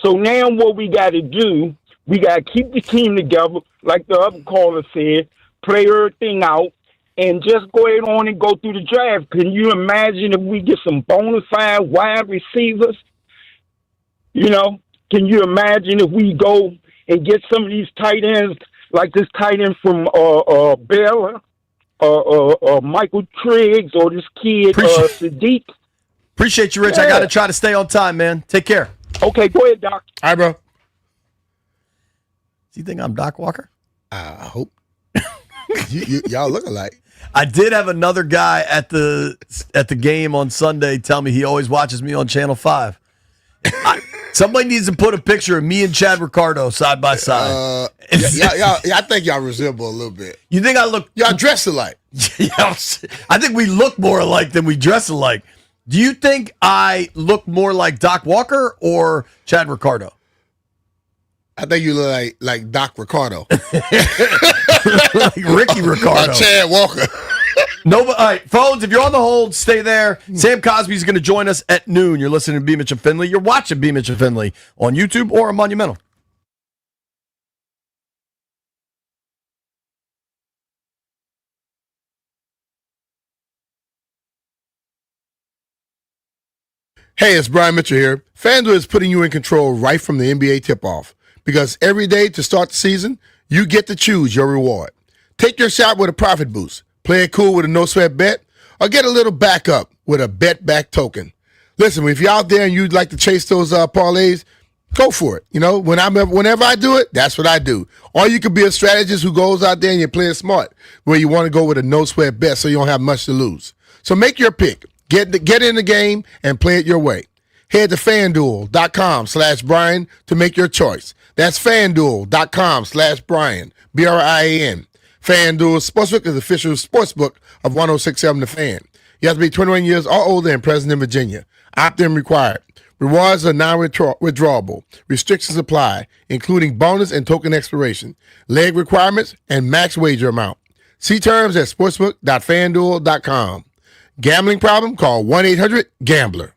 So now what we got to do, we got to keep the team together, like the other caller said, play everything out, and just go ahead on and go through the draft. Can you imagine if we get some bona fide wide receivers? You know, can you imagine if we go and get some of these tight ends, like this tight end from Baylor, Michael Triggs, or this kid, Sadiq? Appreciate you, Rich. I got to try to stay on time, man. Take care. Okay, go ahead, Doc. All right, bro. Do you think I'm Doc Walker? I hope. Y'all look alike. I did have another guy at the game on Sunday tell me he always watches me on Channel 5. Somebody needs to put a picture of me and Chad Ricardo side by side. I think y'all resemble a little bit. You think I look? Y'all dress alike. I think we look more alike than we dress alike. Do you think I look more like Doc Walker or Chad Ricardo? I think you look like Doc Ricardo. Like Ricky Ricardo. Chad Walker. No, but all right, phones, if you're on the hold, stay there. Sam Cosby's going to join us at noon. You're listening to B. Mitch and Finley. You're watching B. Mitch and Finley on YouTube or on Monumental. Hey, it's Brian Mitchell here. FanDuel is putting you in control right from the NBA tip-off because every day to start the season, you get to choose your reward. Take your shot with a profit boost. Play it cool with a no-sweat bet, or get a little backup with a bet-back token. Listen, if you're out there and you'd like to chase those parlays, go for it. You know, whenever I do it, that's what I do. Or you could be a strategist who goes out there and you're playing smart, where you want to go with a no-sweat bet so you don't have much to lose. So make your pick. Get in the game and play it your way. Head to FanDuel.com/Brian to make your choice. That's FanDuel.com/Brian, BRIAN. FanDuel Sportsbook is the official sportsbook of 106.7 The Fan. You have to be 21 years or older and present in Virginia. Opt-in required. Rewards are non-withdrawable. Restrictions apply, including bonus and token expiration, leg requirements, and max wager amount. See terms at sportsbook.fanduel.com. Gambling problem? Call 1-800-GAMBLER.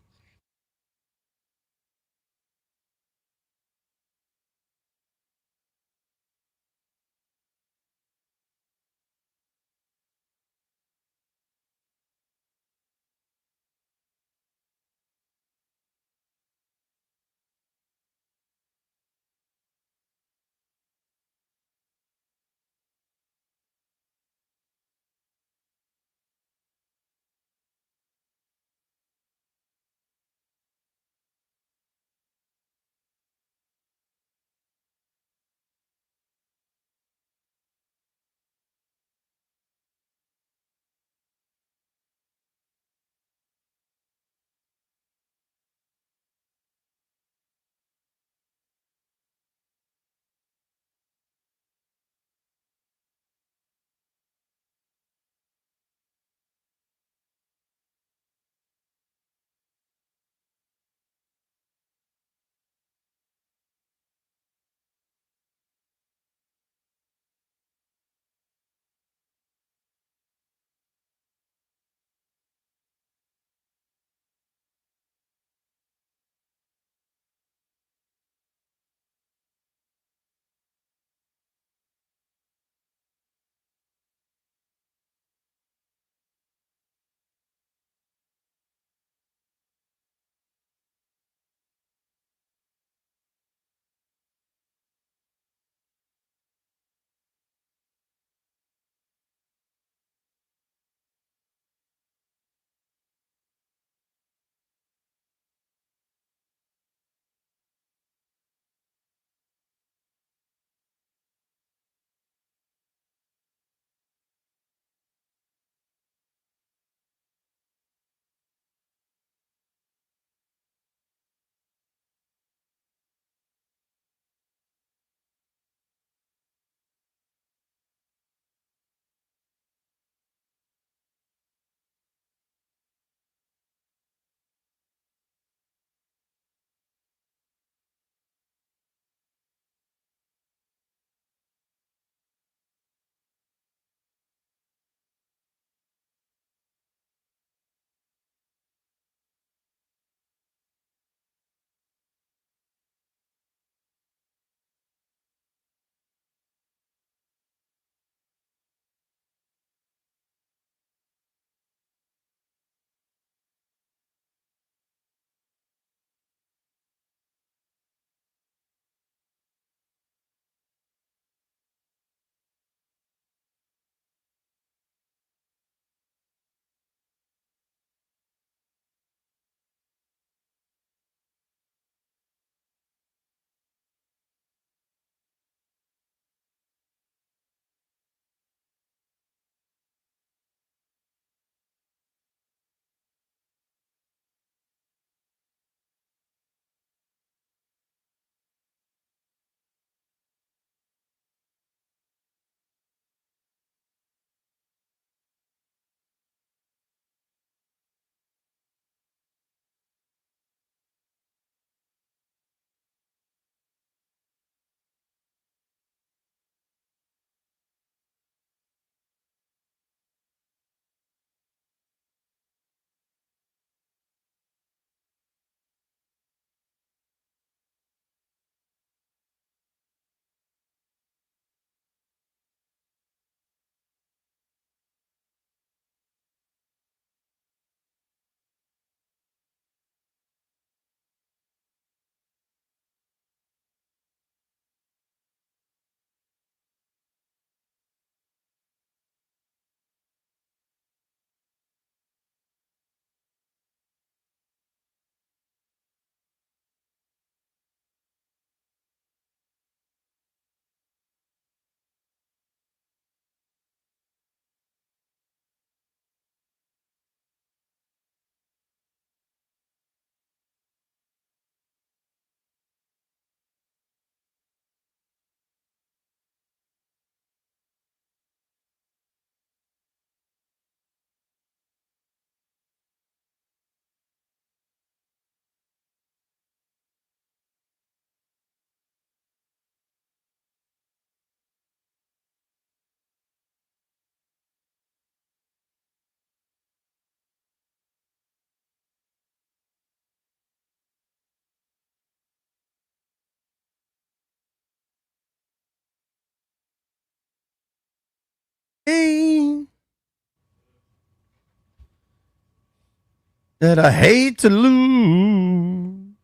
that I hate to lose.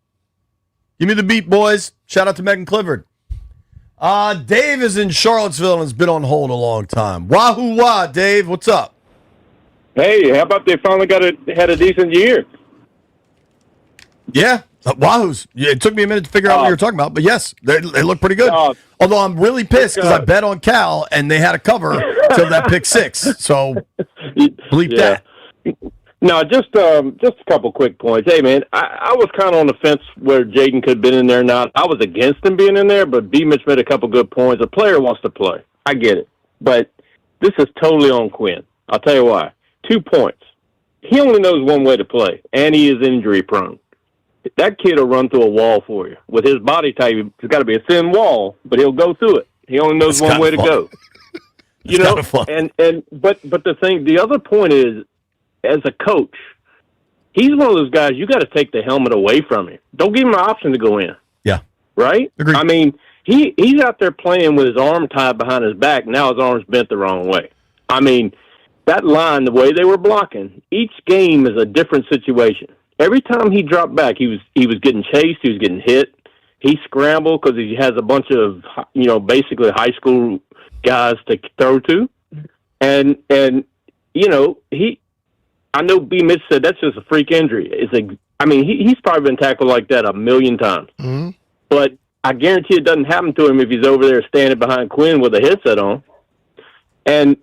Give me the beat, boys. Shout out to Megan Clifford. Dave is in Charlottesville and has been on hold a long time. Wahoo wah, Dave. What's up? Hey, how about they finally had a decent year? Yeah, Wahoo's. Yeah, it took me a minute to figure out what you were talking about, but yes, they look pretty good. Although I'm really pissed because I bet on Cal and they had a cover till that pick six. So bleep that. No, just a couple quick points. Hey, man, I was kind of on the fence where Jaden could have been in there or not. I was against him being in there, but B. Mitch made a couple good points. A player wants to play. I get it. But this is totally on Quinn. I'll tell you why. 2 points. He only knows one way to play, and he is injury prone. That kid will run through a wall for you. With his body type, it's got to be a thin wall, but he'll go through it. He only knows one way to go. You know, but the other point is, as a coach, he's one of those guys you got to take the helmet away from him. Don't give him an option to go in. Yeah. Right? Agreed. I mean, he's out there playing with his arm tied behind his back. Now his arm's bent the wrong way. I mean, that line, the way they were blocking, each game is a different situation. Every time he dropped back, he was getting chased, he was getting hit. He scrambled because he has a bunch of, basically high school guys to throw to. And I know B. Mitch said that's just a freak injury. He's probably been tackled like that 1,000,000 times. Mm-hmm. But I guarantee it doesn't happen to him if he's over there standing behind Quinn with a headset on. And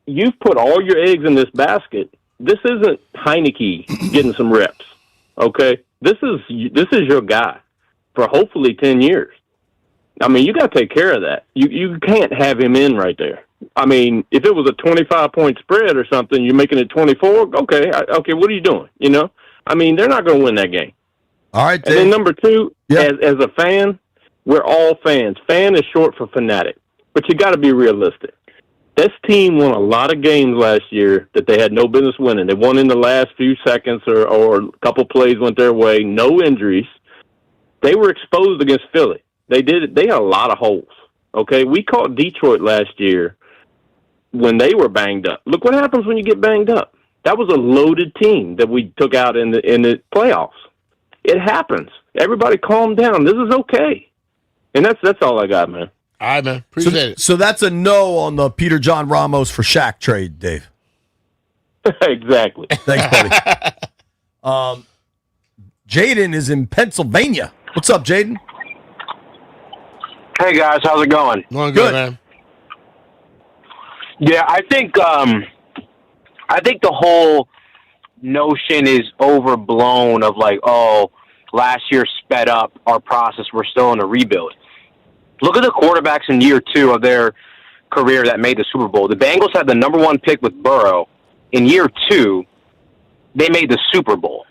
you've put all your eggs in this basket. This isn't Heineke getting some reps, okay? This is your guy for hopefully 10 years. I mean, you got to take care of that. You can't have him in right there. I mean, if it was a 25-point spread or something, you're making it 24. Okay, what are you doing? I mean, they're not going to win that game. All right, Dave. And then number two, as a fan, we're all fans. Fan is short for fanatic, but you got to be realistic. This team won a lot of games last year that they had no business winning. They won in the last few seconds or a couple plays went their way, no injuries. They were exposed against Philly. They had a lot of holes. Okay, we caught Detroit last year when they were banged up. Look what happens when you get banged up. That was a loaded team that we took out in the playoffs. It happens. Everybody calm down. This is okay. And that's all I got, man. All right, man. Appreciate it. So that's a no on the Peter John Ramos for Shaq trade, Dave. Exactly. Thanks, buddy. Jaden is in Pennsylvania. What's up, Jaden? Hey, guys. How's it going? Going good, man. Yeah, I think the whole notion is overblown of like, oh, last year sped up our process. We're still in a rebuild. Look at the quarterbacks in year 2 of their career that made the Super Bowl. The Bengals had the number 1 pick with Burrow. In year 2, they made the Super Bowl.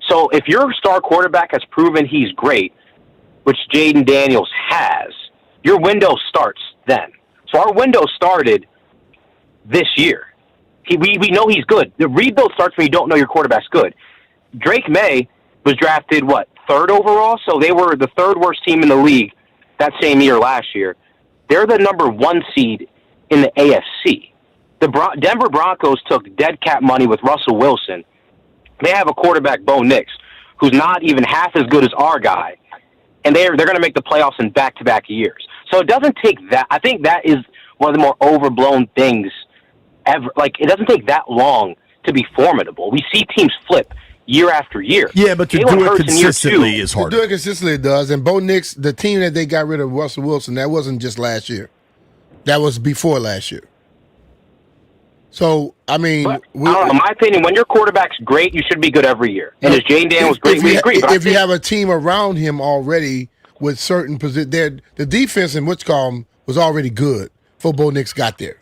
So if your star quarterback has proven he's great, which Jaden Daniels has, your window starts then. So our window started this year. We know he's good. The rebuild starts when you don't know your quarterback's good. Drake May was drafted, 3rd overall? So they were the 3rd worst team in the league that same year last year. They're the number 1 seed in the AFC. The Denver Broncos took dead cap money with Russell Wilson. They have a quarterback, Bo Nix, who's not even half as good as our guy. And they're going to make the playoffs in back-to-back years. So it doesn't take that. I think that is one of the more overblown things ever. Like, it doesn't take that long to be formidable. We see teams flip year after year. Yeah, but to do it consistently is hard. To do it consistently, it does. And Bo Nix, the team that they got rid of Russell Wilson, that wasn't just last year. That was before last year. So, I mean... I don't know. In my opinion, when your quarterback's great, you should be good every year. And as Jaden Daniels great, we agree. If you have a team around him already with certain positions... The defense in Wichita was already good before Bo Nix got there.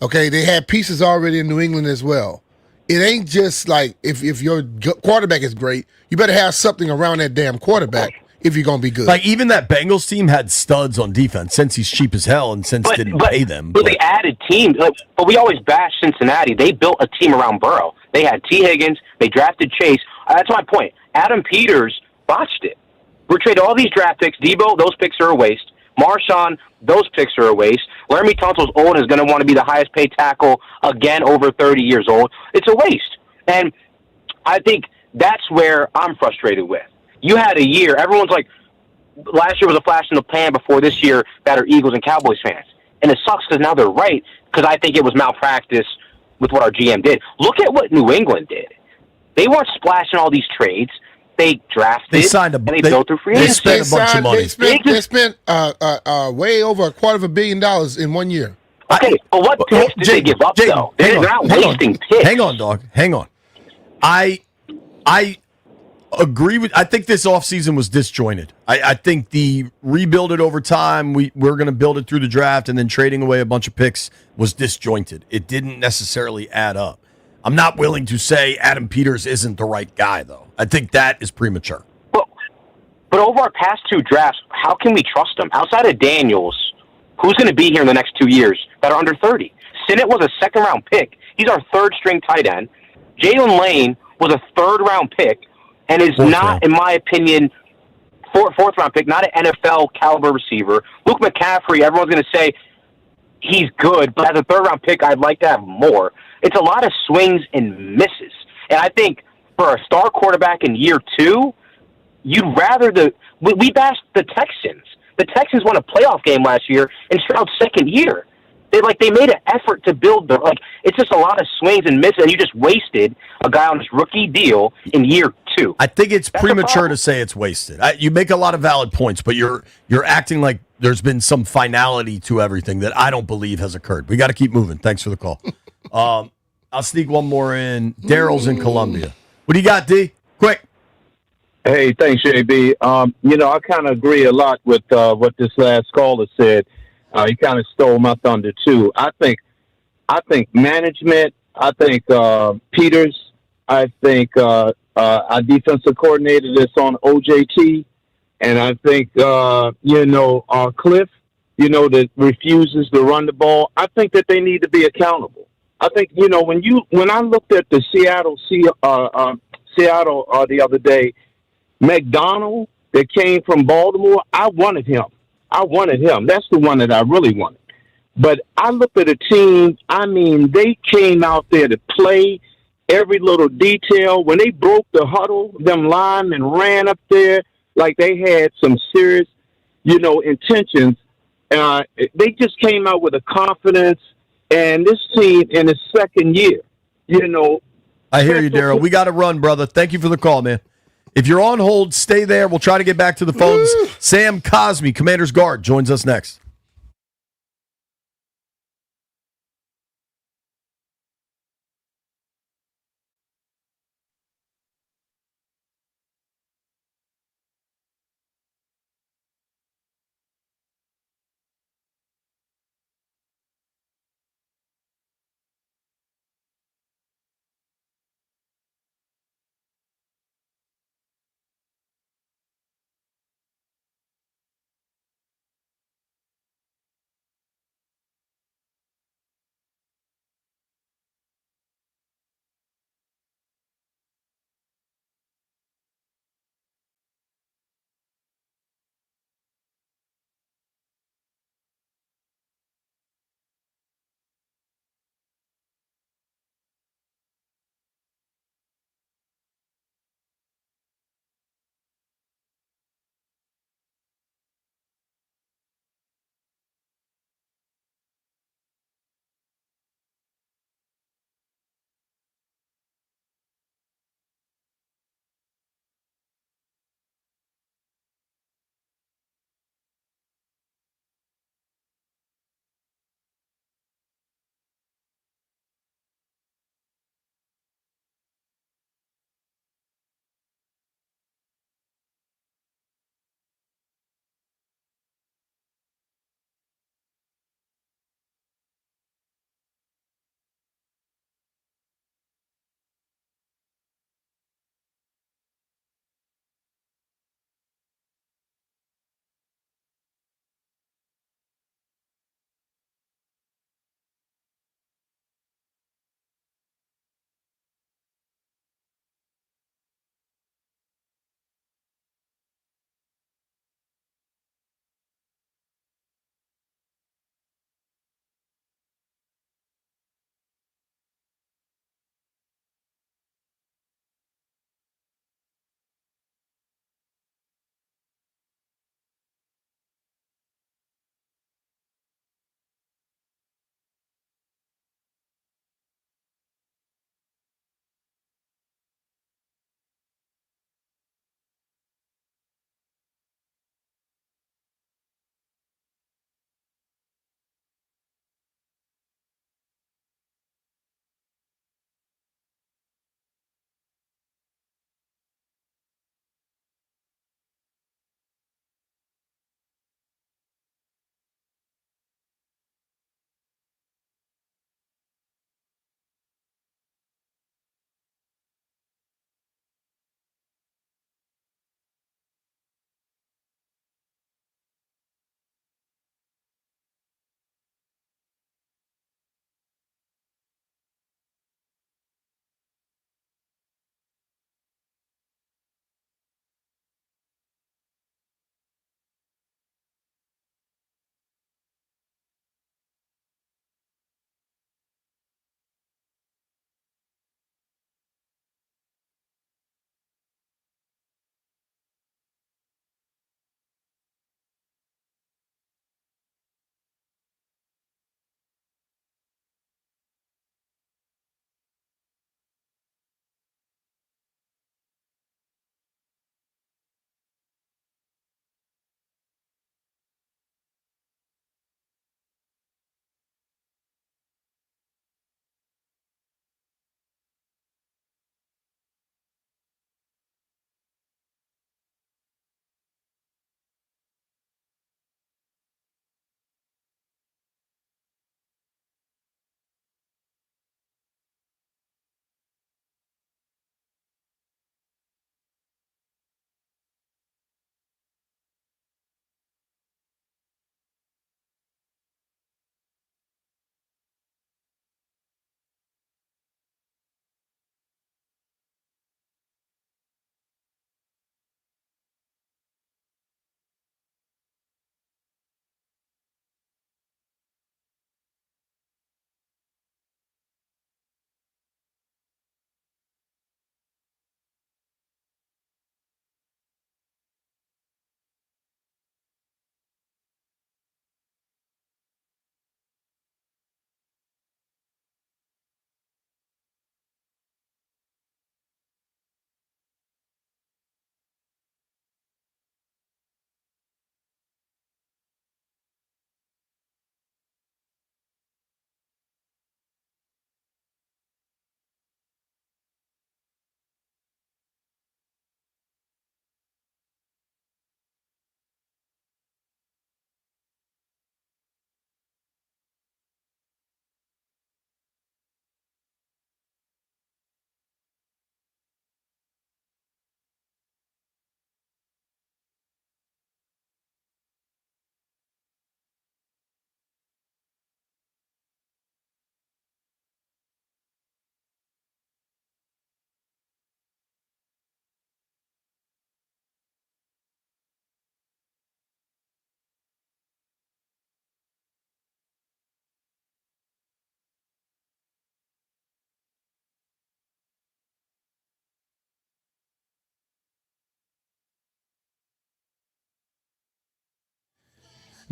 Okay? They had pieces already in New England as well. It ain't just like if your quarterback is great, you better have something around that damn quarterback if you're going to be good. Like, even that Bengals team had studs on defense. Since he's cheap as hell and since didn't pay them. But they added teams. But we always bash Cincinnati. They built a team around Burrow. They had T. Higgins. They drafted Chase. That's my point. Adam Peters botched it. We're trading all these draft picks. Debo, those picks are a waste. Marshawn, those picks are a waste. Laramie Tunsil's old and is going to want to be the highest paid tackle again over 30 years old. It's a waste. And I think that's where I'm frustrated with. You had a year, everyone's like, last year was a flash in the pan before this year that are Eagles and Cowboys fans. And it sucks because now they're right, because I think it was malpractice with what our GM did. Look at what New England did. They weren't splashing all these trades. They drafted. They signed and they built through free agency. They spent a bunch of money. They spent way over $250 million in 1 year. Okay, but what picks did they give up, though? They're not wasting picks. Hang on, dog. Hang on. I agree with. I think this offseason was disjointed. I think the rebuild it over time. We're going to build it through the draft, and then trading away a bunch of picks was disjointed. It didn't necessarily add up. I'm not willing to say Adam Peters isn't the right guy, though. I think that is premature. But over our past two drafts, how can we trust him? Outside of Daniels, who's going to be here in the next 2 years that are under 30? Sinnott was a second-round pick. He's our third-string tight end. Jalen Lane was a third-round pick and is not, in my opinion, fourth-round pick, not an NFL-caliber receiver. Luke McCaffrey, everyone's going to say he's good, but as a third-round pick, I'd like to have more. It's a lot of swings and misses. And I think for a star quarterback in year two, you'd rather we bashed the Texans. The Texans won a playoff game last year in Stroud's second year. They made an effort to build it's just a lot of swings and misses, and you just wasted a guy on this rookie deal in year two. I think it's premature to say it's wasted. You make a lot of valid points, but you're acting like there's been some finality to everything that I don't believe has occurred. We got to keep moving. Thanks for the call. I'll sneak one more in. Daryl's in Columbia. What do you got, D? Quick. Hey, thanks, JB. I kind of agree a lot with what this last caller said. He kind of stole my thunder too. I think management. I think Peters. I think our defensive coordinator that's on OJT, and I think Cliff. That refuses to run the ball. I think that they need to be accountable. I think when I looked at the Seattle the other day, McDonald that came from Baltimore, I wanted him. That's the one that I really wanted. But I looked at a team, they came out there to play every little detail. When they broke the huddle, them linemen ran up there like they had some serious, intentions. They just came out with a confidence, and this team in its second year, I hear you, Daryl. We got to run, brother. Thank you for the call, man. If you're on hold, stay there. We'll try to get back to the phones. Sam Cosmi, Commander's Guard, joins us next.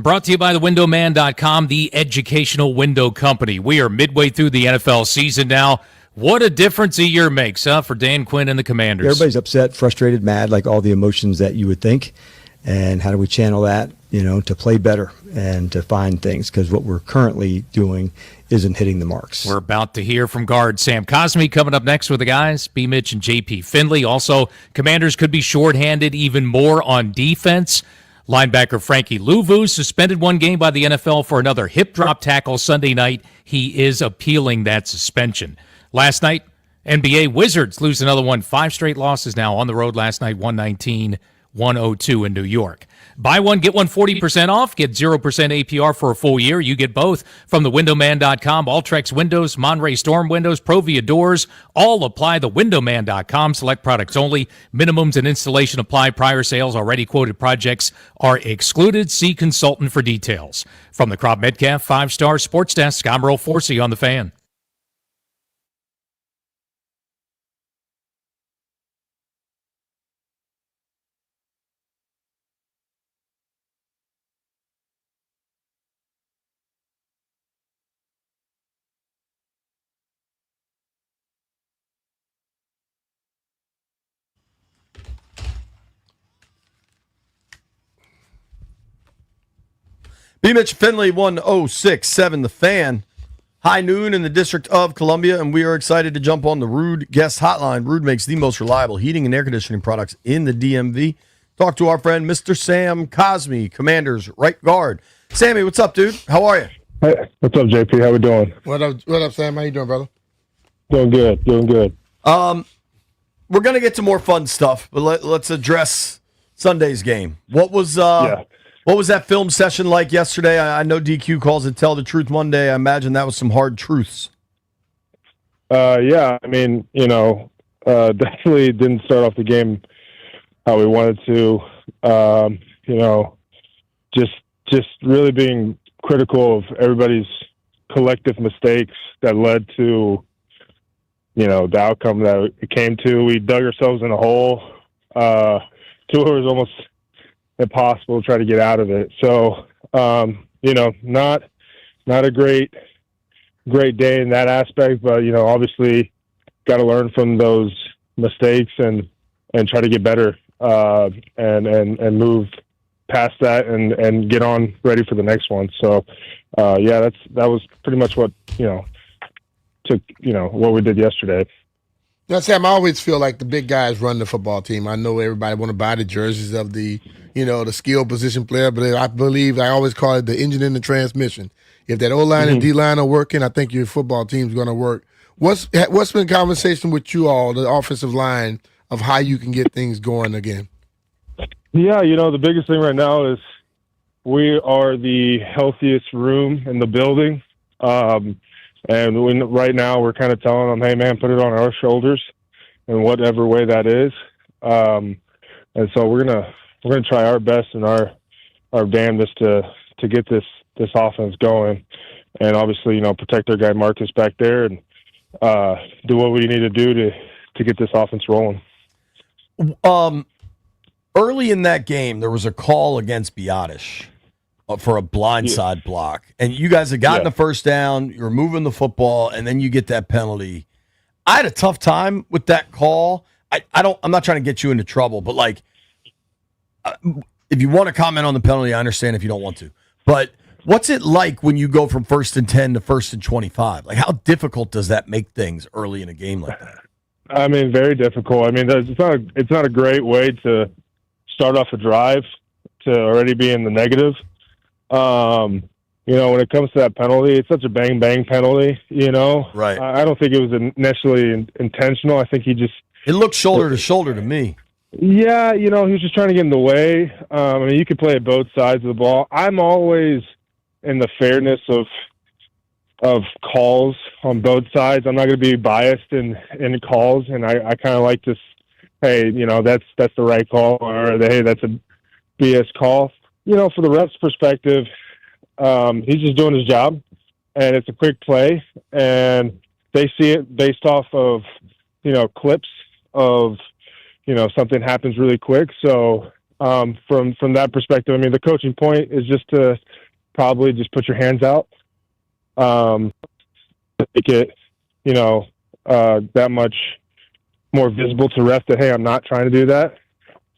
Brought to you by thewindowman.com, the educational window company. We are midway through the NFL season now. What a difference a year makes, for Dan Quinn and the Commanders. Everybody's upset, frustrated, mad, like all the emotions that you would think. And how do we channel that, to play better and to find things? Because what we're currently doing isn't hitting the marks. We're about to hear from guard Sam Cosmi coming up next with the guys, B. Mitch and J.P. Finley. Also, Commanders could be shorthanded even more on defense. Linebacker Frankie Louvu suspended one game by the NFL for another hip drop tackle Sunday night. He is appealing that suspension. Last night, NBA Wizards lose another one. 5 straight losses now on the road last night, 119-102 in New York. Buy one, get one 40% off. Get 0% APR for a full year. You get both from thewindowman.com. Alltrex Windows, Monterey Storm Windows, Provia Doors. All apply. Thewindowman.com. Select products only. Minimums and installation apply. Prior sales, already quoted projects are excluded. See consultant for details. From the Crop Metcalf 5-Star Sports Desk, I'm Earl Forsey on The Fan. B. Mitch Finley, 1067 The Fan. High noon in the District of Columbia, and we are excited to jump on the Ruud guest hotline. Ruud makes the most reliable heating and air conditioning products in the DMV. Talk to our friend, Mr. Sam Cosmi, Commanders right guard. Sammy, what's up, dude? How are you? Hey, what's up, JP? How we doing? What up, Sam? How you doing, brother? Doing good. We're going to get to more fun stuff, but let's address Sunday's game. What was that film session like yesterday? I know DQ calls it Tell the Truth Monday. I imagine that was some hard truths. Yeah, I mean, definitely didn't start off the game how we wanted to. Just really being critical of everybody's collective mistakes that led to, the outcome that it came to. We dug ourselves in a hole. To it was almost impossible to try to get out of it. So, not a great day in that aspect, but, obviously got to learn from those mistakes and try to get better, and move past that and get on ready for the next one. So, that was pretty much what, took, what we did yesterday. Now, Sam, I always feel like the big guys run the football team. I know everybody want to buy the jerseys of the skill position player, but I always call it the engine and the transmission. If that O-line and D-line are working, I think your football team's going to work. What's been the conversation with you all, the offensive line, of how you can get things going again? Yeah, the biggest thing right now is we are the healthiest room in the building. And right now we're kind of telling them, hey, man, put it on our shoulders in whatever way that is. And so we're gonna try our best and our damnedest to get this offense going, and obviously protect our guy Marcus back there and do what we need to do to get this offense rolling. Early in that game, there was a call against Biadasz for a blindside block, and you guys had gotten the first down. You're moving the football, and then you get that penalty. I had a tough time with that call. I'm not trying to get you into trouble, but if you want to comment on the penalty, I understand if you don't want to. But what's it like when you go from 1st and 10 to 1st and 25? Like, how difficult does that make things early in a game like that? I mean, very difficult. I mean, it's not a great way to start off a drive to already be in the negative. When it comes to that penalty, it's such a bang penalty, Right. I don't think it was initially intentional. I think it looked shoulder to shoulder to me. Yeah, he was just trying to get in the way. I mean, you could play it both sides of the ball. I'm always in the fairness of calls on both sides. I'm not going to be biased in calls, and I kind of like to, hey, that's the right call, or hey, that's a BS call. For the ref's perspective, he's just doing his job, and it's a quick play, and they see it based off of, clips of, something happens really quick. So from that perspective. I mean, the coaching point is just to probably just put your hands out, make it, that much more visible to refs that, hey, I'm not trying to do that.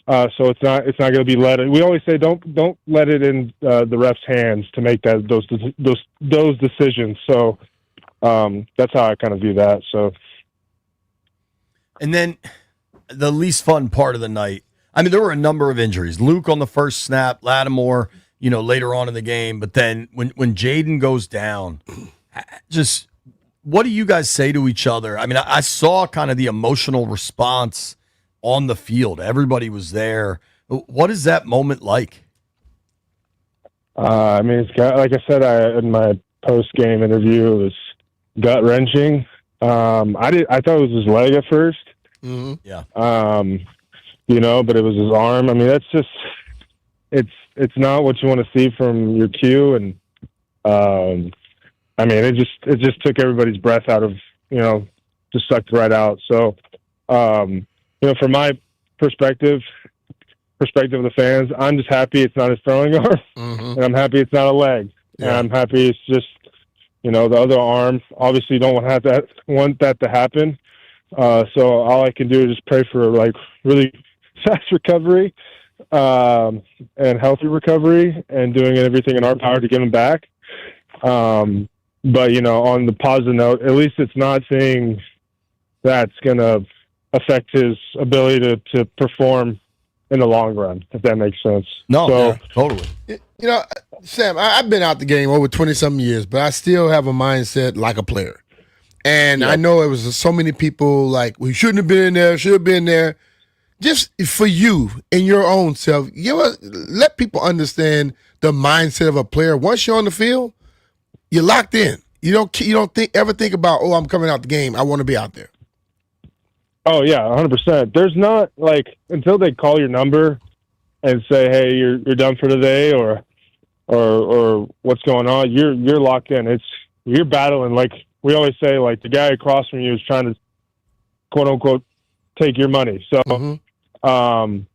So it's not going to be we always say don't let it in the ref's hands to make those decisions. So that's how I kind of view that. So, and then the least fun part of the night. I mean, there were a number of injuries. Luke on the first snap, Lattimore, later on in the game. But then when Jayden goes down, just what do you guys say to each other? I mean, I saw kind of the emotional response on the field. Everybody was there. What is that moment like? I mean, it's like I said in my post-game interview, it was gut-wrenching. I thought it was his leg at first. Mm-hmm. Yeah. But it was his arm. I mean, that's just it's not what you want to see from your Q, and I mean, it just took everybody's breath out of, just sucked right out. So, from my perspective of the fans, I'm just happy it's not his throwing arm, and I'm happy it's not a leg, and I'm happy it's just, the other arm. Obviously, you don't want that to happen. So all I can do is just pray for really fast recovery, and healthy recovery, and doing everything in our power to get him back. But on the positive note, at least it's not saying that's going to affect his ability to perform in the long run, if that makes sense. No, totally. Sam, I've been out the game over 20-something years, but I still have a mindset like a player. And I know it was so many people like, we shouldn't have been in there, should have been there. Just for you and your own self, let people understand the mindset of a player. Once you're on the field, you're locked in. You don't ever think about, I'm coming out the game, I want to be out there. Oh yeah, 100%. There's not until they call your number and say, hey, you're done for today, or what's going on. You're locked in. You're battling. Like we always say, the guy across from you is trying to quote unquote take your money. So being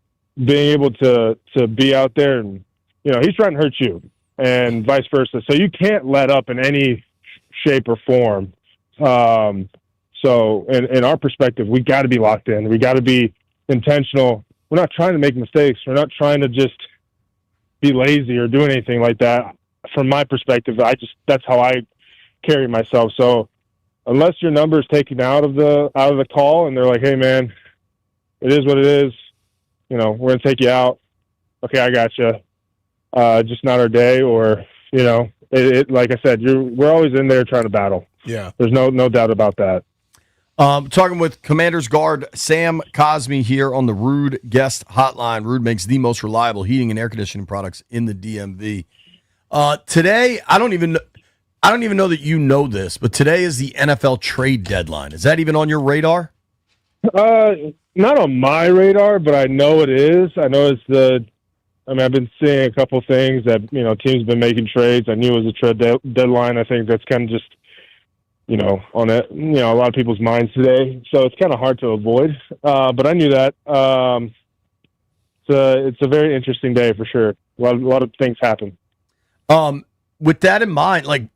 able to be out there, and he's trying to hurt you, and vice versa. So you can't let up in any shape or form. So in our perspective, we got to be locked in. We got to be intentional. We're not trying to make mistakes. We're not trying to just be lazy or do anything like that. From my perspective, that's how I carry myself. So unless your number is taken out of the call and they're like, hey man, it is what it is. We're going to take you out. Okay, I got you. Just not our day, or, like I said, we're always in there trying to battle. Yeah. There's no doubt about that. Talking with Commanders guard Sam Cosmi here on the Ruud guest hotline. Ruud makes the most reliable heating and air conditioning products in the DMV. Today, I don't even know that you know this, but today is the NFL trade deadline. Is that even on your radar? Not on my radar, but I know it is. I know I've been seeing a couple things that, teams have been making trades. I knew it was a trade deadline. I think that's kind of just, on it, a lot of people's minds today. So it's kind of hard to avoid. But I knew that. It's a very interesting day for sure. A lot of things happen. With that in mind,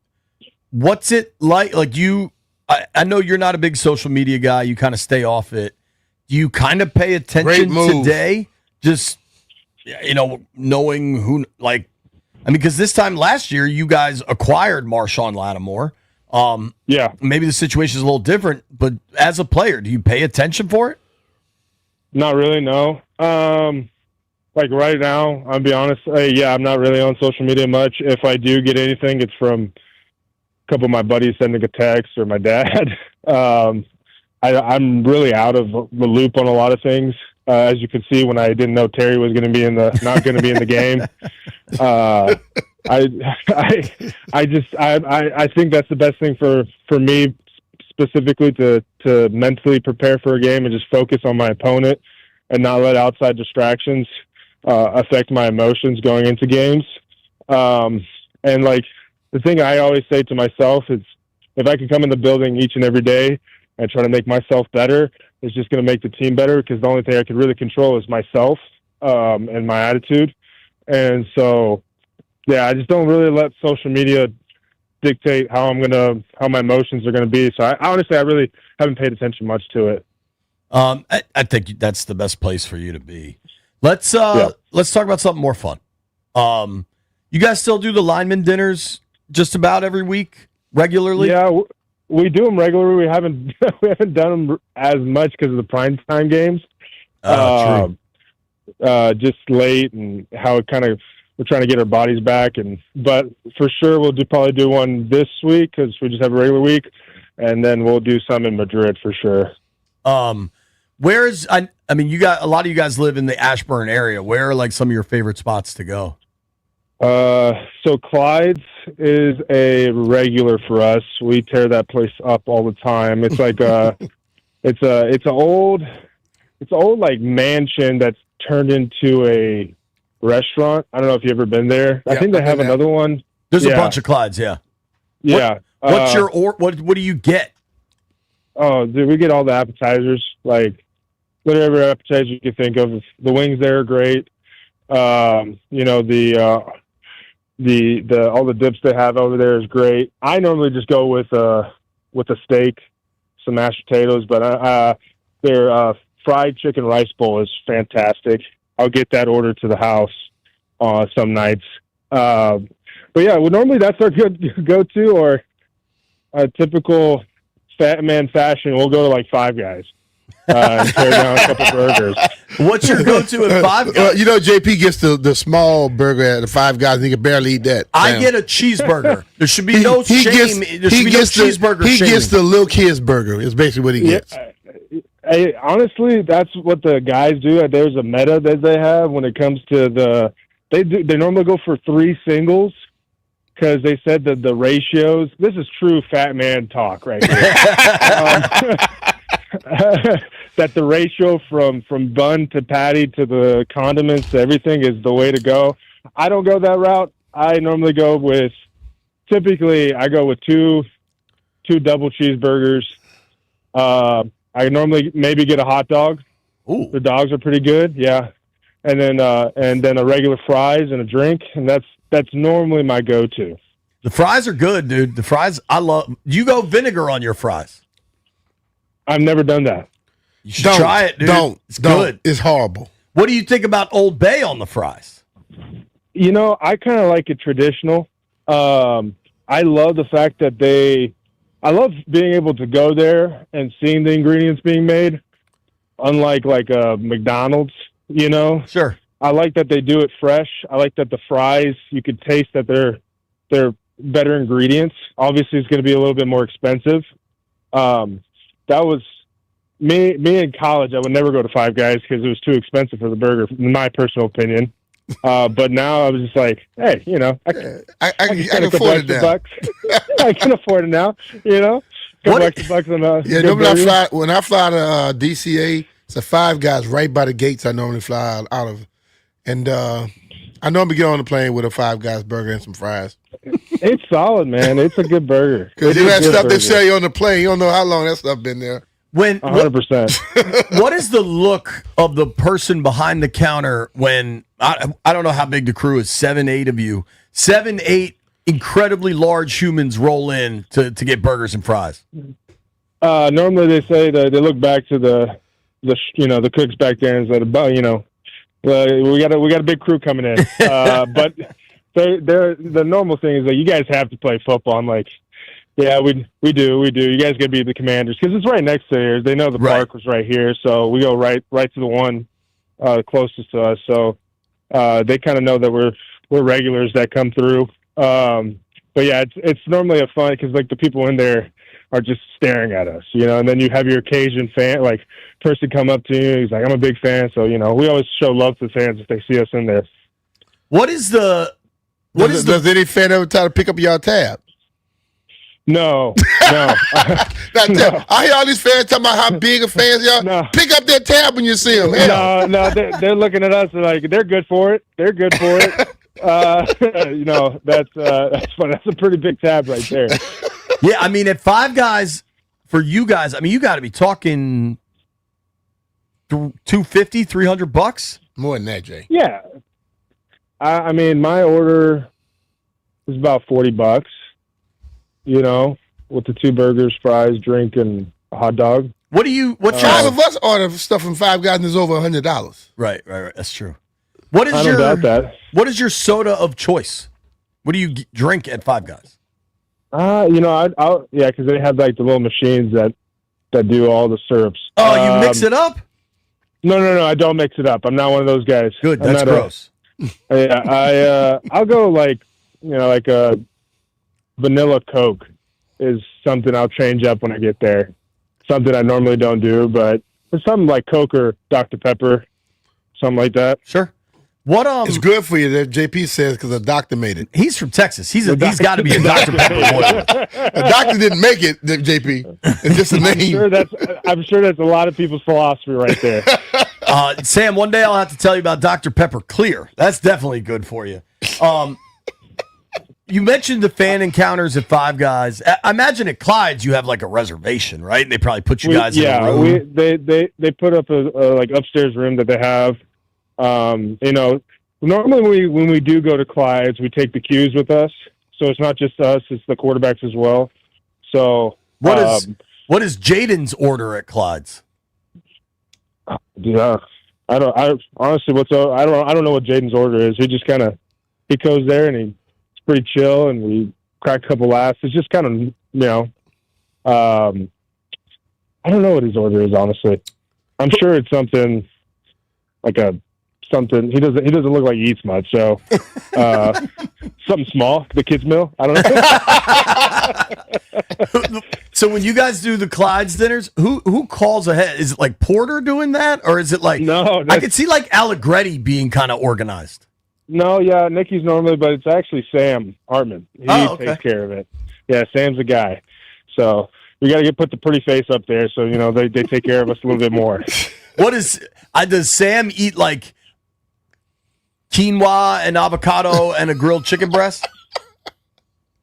what's it like? I know you're not a big social media guy. You kind of stay off it. Do you kind of pay attention today? Just, knowing who, because this time last year, you guys acquired Marshawn Lattimore. Maybe the situation is a little different, but as a player, do you pay attention for it? Not really, no. Right now, I'll be honest, I'm not really on social media much. If I do get anything, it's from a couple of my buddies sending a text or my dad. I'm really out of the loop on a lot of things. As you can see, when I didn't know Terry was going to be not going to be in the game, I think that's the best thing for me specifically to mentally prepare for a game and just focus on my opponent and not let outside distractions affect my emotions going into games. And the thing I always say to myself is, if I can come in the building each and every day and try to make myself better, it's just going to make the team better, because the only thing I can really control is myself. and my attitude. And so, yeah, I just don't really let social media dictate how my emotions are gonna be. So I really haven't paid attention much to it. I think that's the best place for you to be. Let's talk about something more fun. You guys still do the lineman dinners just about every week regularly? Yeah, we do them regularly. We haven't done them as much because of the prime time games. True. Just late and how it kind of we're trying to get our bodies back. But for sure we'll probably do one this week because we just have a regular week, and then we'll do some in Madrid for sure. Where's I mean, you got a lot of you guys live in the Ashburn area. Where are like some of your favorite spots to go? So Clyde's is a regular for us. We tear that place up all the time. It's like it's an old like mansion that's turned into a restaurant. I don't know if you've ever been there. I think they have another one. There's a bunch of Clydes, yeah. Yeah. What's what do you get? Oh, dude, we get all the appetizers, like whatever appetizer you can think of. The wings there are great. The all the dips they have over there is great. I normally just go with a steak, some mashed potatoes, but their fried chicken rice bowl is fantastic. I'll get that ordered to the house some nights. But yeah, well, normally that's our good go-to, or a typical fat man fashion. We'll go to like Five Guys and tear down a couple burgers. What's your go-to at Five Guys? JP gets the small burger at the Five Guys, and he can barely eat that. I get a cheeseburger. There should be no shame. There should be no cheeseburger He shaming. gets the little kid's burger. It's basically what he gets. Hey, honestly, that's what the guys do. There's a meta that they have when it comes to they normally go for 3 singles because they said that the ratios. This is true fat man talk right here. That the ratio from bun to patty to the condiments to everything is the way to go. I don't go that route. I normally go with I go with two double cheeseburgers. I normally maybe get a hot dog. Ooh. The dogs are pretty good, yeah. And then a regular fries and a drink, and that's normally my go-to. The fries are good, dude. The fries I love. You go vinegar on your fries. I've never done that. You should try it, dude. It's good. It's horrible. What do you think about Old Bay on the fries? You know, I kind of like it traditional. I love the fact that I love being able to go there and seeing the ingredients being made, unlike like McDonald's, you know? Sure. I like that they do it fresh. I like that the fries, you could taste that they're better ingredients. Obviously, it's going to be a little bit more expensive. That was me in college. I would never go to Five Guys because it was too expensive for the burger, in my personal opinion. But now I was just like, hey, you know, I can afford it now. Bucks. I can afford it now, you know. Couple extra bucks on when I fly to DCA, it's a Five Guys right by the gates. I normally fly out of, and I normally get on the plane with a Five Guys burger and some fries. It's solid, man. It's a good burger. Because you that stuff they sell you on the plane, you don't know how long that stuff been there. 100%. What is the look of the person behind the counter when I don't know how big the crew is, 7, 8 of you, 7, 8 incredibly large humans roll in to get burgers and fries? Normally they say that they look back to the cooks back there and said, we got a big crew coming in. But the normal thing is that you guys have to play football. I'm like, yeah, we do. You guys got to be the Commanders because it's right next to here. They know the park was right here, so we go right to the one closest to us. So they kind of know that we're regulars that come through. But yeah, it's normally a fun because like the people in there are just staring at us, you know. And then you have your occasion fan like person come up to you. He's like, I'm a big fan, so you know we always show love to the fans if they see us in there. Does any fan ever try to pick up your tab? No. I hear all these fans talking about how big of fans y'all. No. Pick up their tab when you see them. No, they're looking at us like they're good for it. They're good for it. You know, that's fun. That's a pretty big tab right there. Yeah, I mean, at Five Guys, for you guys, I mean, you got to be talking $250, $300. More than that, Jay. Yeah. I mean, my order is about $40, you know, with the 2 burgers, fries, drink, and a hot dog. What do you? What's Five of us order stuff from Five Guys and it's over $100. Right. That's true. What is I don't doubt that. What is your soda of choice? What do you drink at Five Guys? You know, I'll because they have like the little machines that do all the syrups. Oh, you mix it up? No, I don't mix it up. I'm not one of those guys. Good, I'm that's not gross. I'll go like a vanilla Coke is something I'll change up when I get there. Something I normally don't do, but it's something like Coke or Dr. Pepper, something like that. Sure. What It's good for you that JP says because a doctor made it. He's from Texas. He's got to be a Dr. Pepper boy. A doctor didn't make it, JP. It's just a name. I'm sure that's a lot of people's philosophy right there. Sam, one day I'll have to tell you about Dr. Pepper Clear. That's definitely good for you. You mentioned the fan encounters at Five Guys. I imagine at Clyde's you have like a reservation, right? And they probably put you guys in a room. They put up a like upstairs room that they have. You know, normally when we do go to Clyde's, we take the cues with us. So it's not just us; it's the quarterbacks as well. So what is Jaden's order at Clyde's? Yeah, I honestly, I don't know what Jaden's order is. He just he goes there and he's pretty chill, and we crack a couple laughs. It's just kind of, you know, I don't know what his order is, honestly. I'm sure it's something like something. He doesn't look like he eats much, so something small, the kids' meal. I don't know. So when you guys do the Clyde's dinners, who calls ahead? Is it like Porter doing that, or is it like no? I could see like Allegretti being kind of organized. No, yeah, Nikki's normally, but it's actually Sam Hartman. He takes care of it. Yeah, Sam's the guy. So we got to put the pretty face up there, so you know they take care of us a little bit more. Does Sam eat like quinoa and avocado and a grilled chicken breast?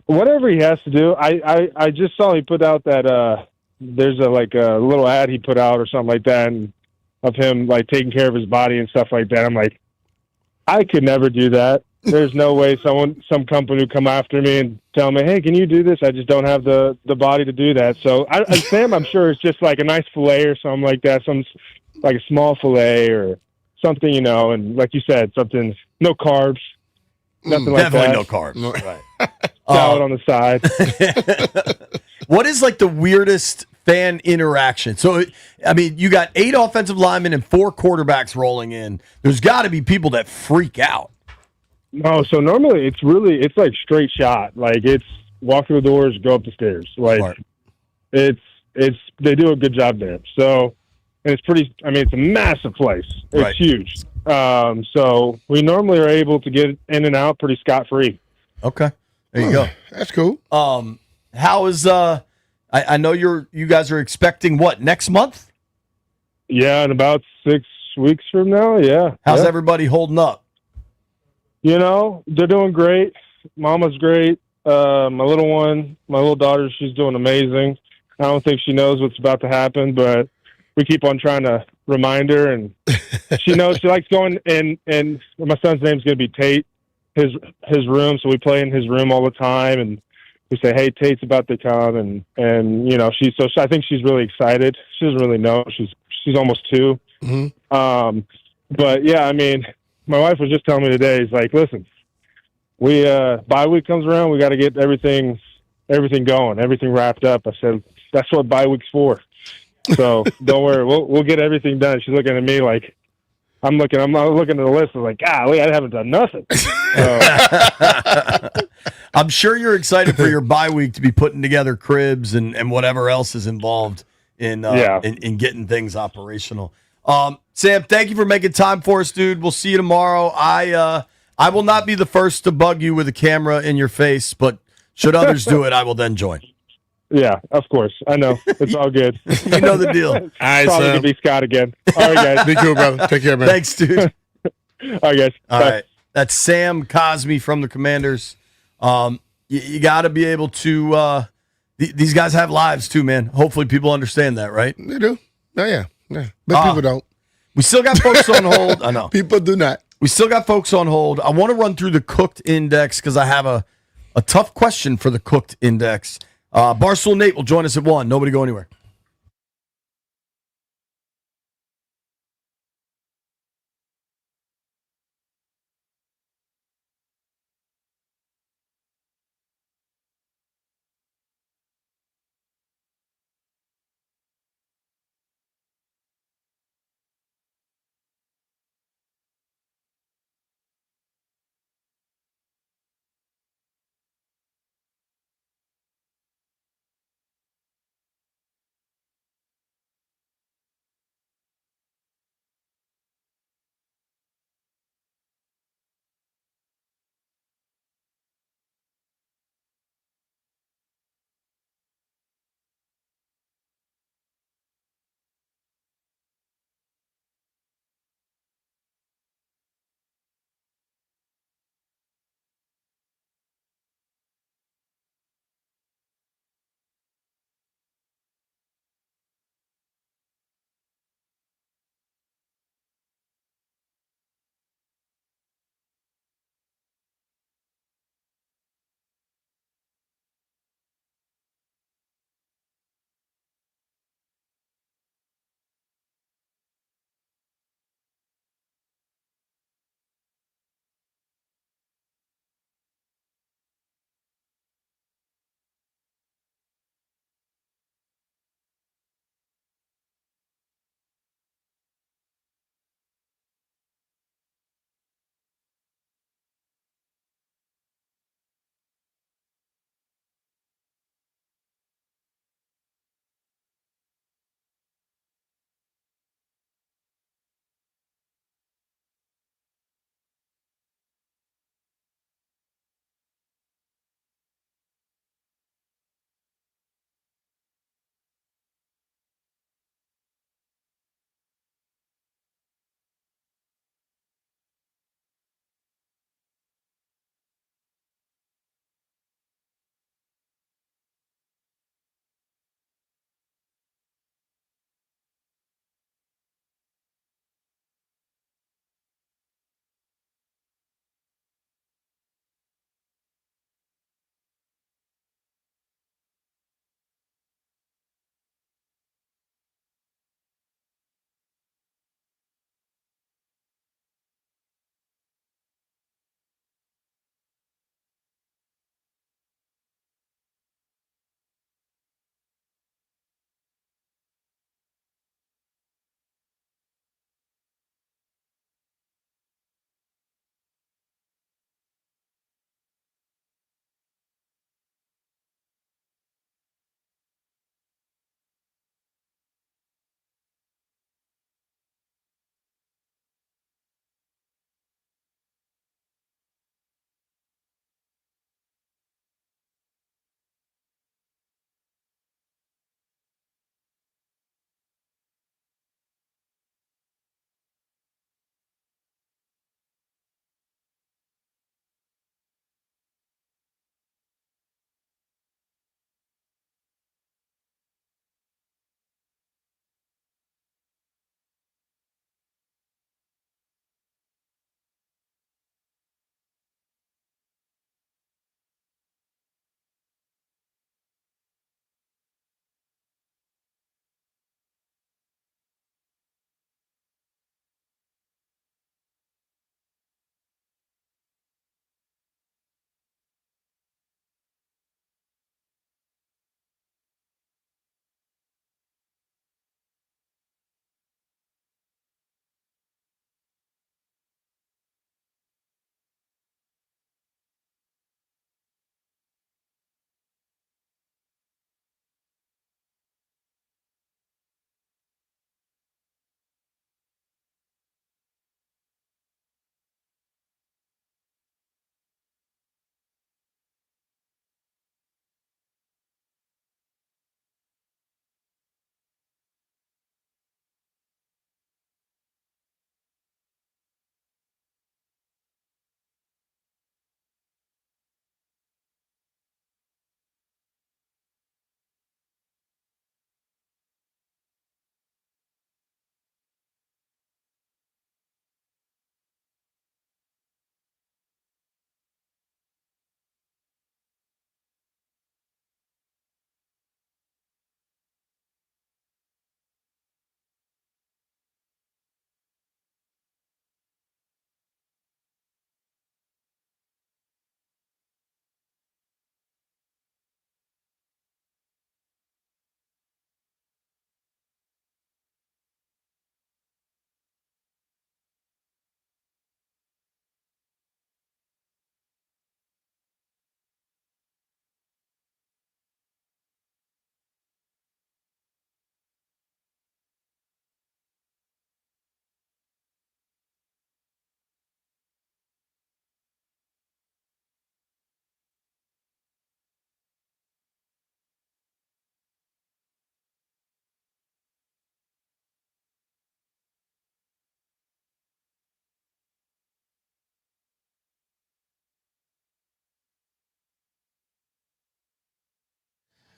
Whatever he has to do. I just saw he put out that there's a little ad he put out or something like that, and of him like taking care of his body and stuff like that. I'm like, I could never do that. There's no way some company would come after me and tell me, hey, can you do this? I just don't have the body to do that. So Sam, I'm sure it's just like a nice fillet or something like that, some like a small fillet or something, you know, and like you said, something, no carbs, nothing like that. Definitely no carbs. Right. Salad on the side. What is like the weirdest fan interaction? So, I mean, you got 8 offensive linemen and 4 quarterbacks rolling in. There's got to be people that freak out. No, so normally it's like straight shot. Like it's walk through the doors, go up the stairs. Like Smart. it's they do a good job there. So, and it's pretty. I mean, it's a massive place. It's right. huge. So we normally are able to get in and out pretty scot free. Okay, there you go. That's cool. How is I know you guys are expecting what next month? Yeah, in about 6 weeks from now. Yeah. How's everybody holding up? You know, they're doing great. Mama's great. My little daughter, she's doing amazing. I don't think she knows what's about to happen, but we keep on trying to remind her, and she knows. She likes going and my son's name's going to be Tate, his room, so we play in his room all the time, and we say, hey, Tate's about to come, and you know, I think she's really excited. She doesn't really know. She's almost 2. Mm-hmm. But yeah, I mean, my wife was just telling me today, he's like, listen, we bye week comes around, we got to get everything going, everything wrapped up. I said, that's what bye week's for. So don't worry, we'll get everything done. She's looking at me like I'm looking at the list. I'm like, golly, I haven't done nothing. I'm sure you're excited for your bye week to be putting together cribs and whatever else is involved in getting things operational. Sam, thank you for making time for us, dude. We'll see you tomorrow. I will not be the first to bug you with a camera in your face, but should others do it, I will then join. Yeah, of course. I know. It's all good. You know the deal. All right, probably going to be Scott again. All right, guys. Be cool, brother. Take care, man. Thanks, dude. All right, guys. All Bye. right. That's Sam Cosmi from the Commanders. You got to be able to these guys have lives too, man. Hopefully people understand that, right? They do. Oh, yeah. But people don't. We still got folks on hold. I know. People do not. We still got folks on hold. I want to run through the cooked index because I have a tough question for the cooked index. Barstool Nate will join us at 1. Nobody go anywhere.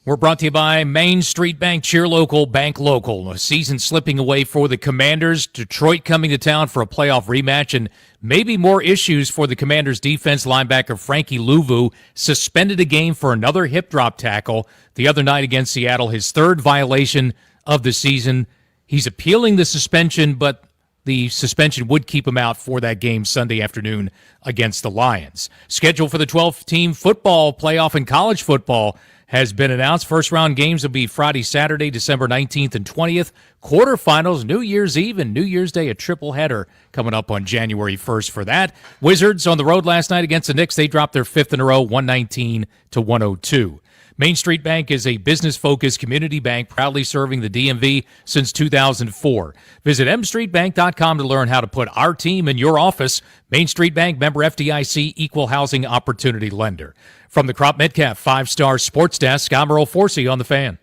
We're brought to you by Main Street Bank. Cheer local, bank local. A season slipping away for the Commanders. Detroit coming to town for a playoff rematch, and maybe more issues for the Commanders' defense. Linebacker Frankie Louvu suspended a game for another hip drop tackle the other night against Seattle, his third violation of the season. He's appealing the suspension, but the suspension would keep him out for that game Sunday afternoon against the Lions. Schedule for the 12-team football playoff in college football has been announced. First-round games will be Friday, Saturday, December 19th and 20th. Quarterfinals, New Year's Eve and New Year's Day, a triple header coming up on January 1st for that. Wizards on the road last night against the Knicks. They dropped their fifth in a row, 119-102. Main Street Bank is a business-focused community bank proudly serving the DMV since 2004. Visit mstreetbank.com to learn how to put our team in your office. Main Street Bank, member FDIC, equal housing opportunity lender. From the Crop Metcalf 5-Star Sports Desk, I'm Earl Forsey on The Fan.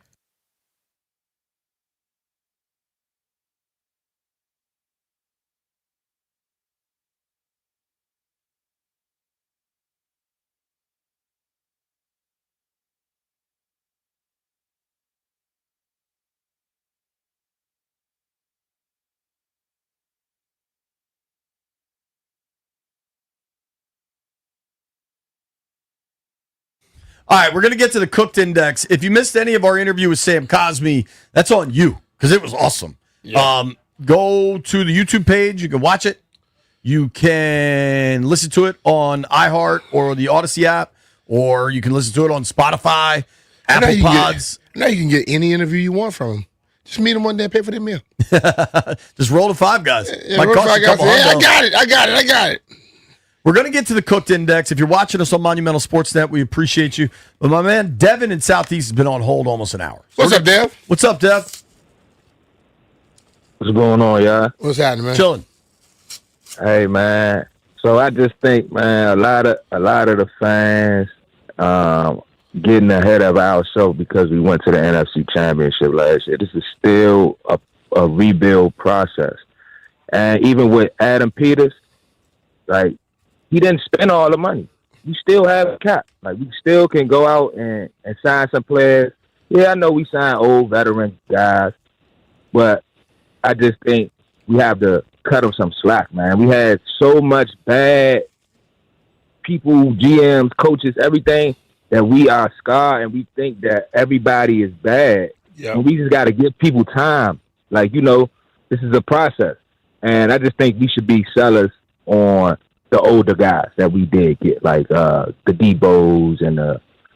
All right, we're going to get to the Cooked Index. If you missed any of our interview with Sam Cosmi, that's on you because it was awesome. Yeah. Go to the YouTube page. You can watch it. You can listen to it on iHeart or the Odyssey app, or you can listen to it on Spotify, Apple Pods. Now you can get any interview you want from him. Just meet him one day and pay for their meal. Just roll to Five Guys. Yeah, roll to Five Guys. Yeah, I got it. We're going to get to the Cooked Index. If you're watching us on Monumental Sportsnet, we appreciate you. But my man, Devin in Southeast has been on hold almost an hour. What's up, Dev? What's up, Dev? What's going on, y'all? What's happening, man? Chilling. Hey, man. So I just think, man, a lot of the fans getting ahead of our show because we went to the NFC Championship last year. This is still a rebuild process. And even with Adam Peters, like, he didn't spend all the money. We still have a cap. Like, we still can go out and sign some players. Yeah, I know we signed old veteran guys, but I just think we have to cut them some slack, man. We had so much bad people, GMs, coaches, everything, that we are scarred and we think that everybody is bad. Yep. And we just got to give people time. Like, this is a process. And I just think we should be sellers on the older guys that we did get, like the Debos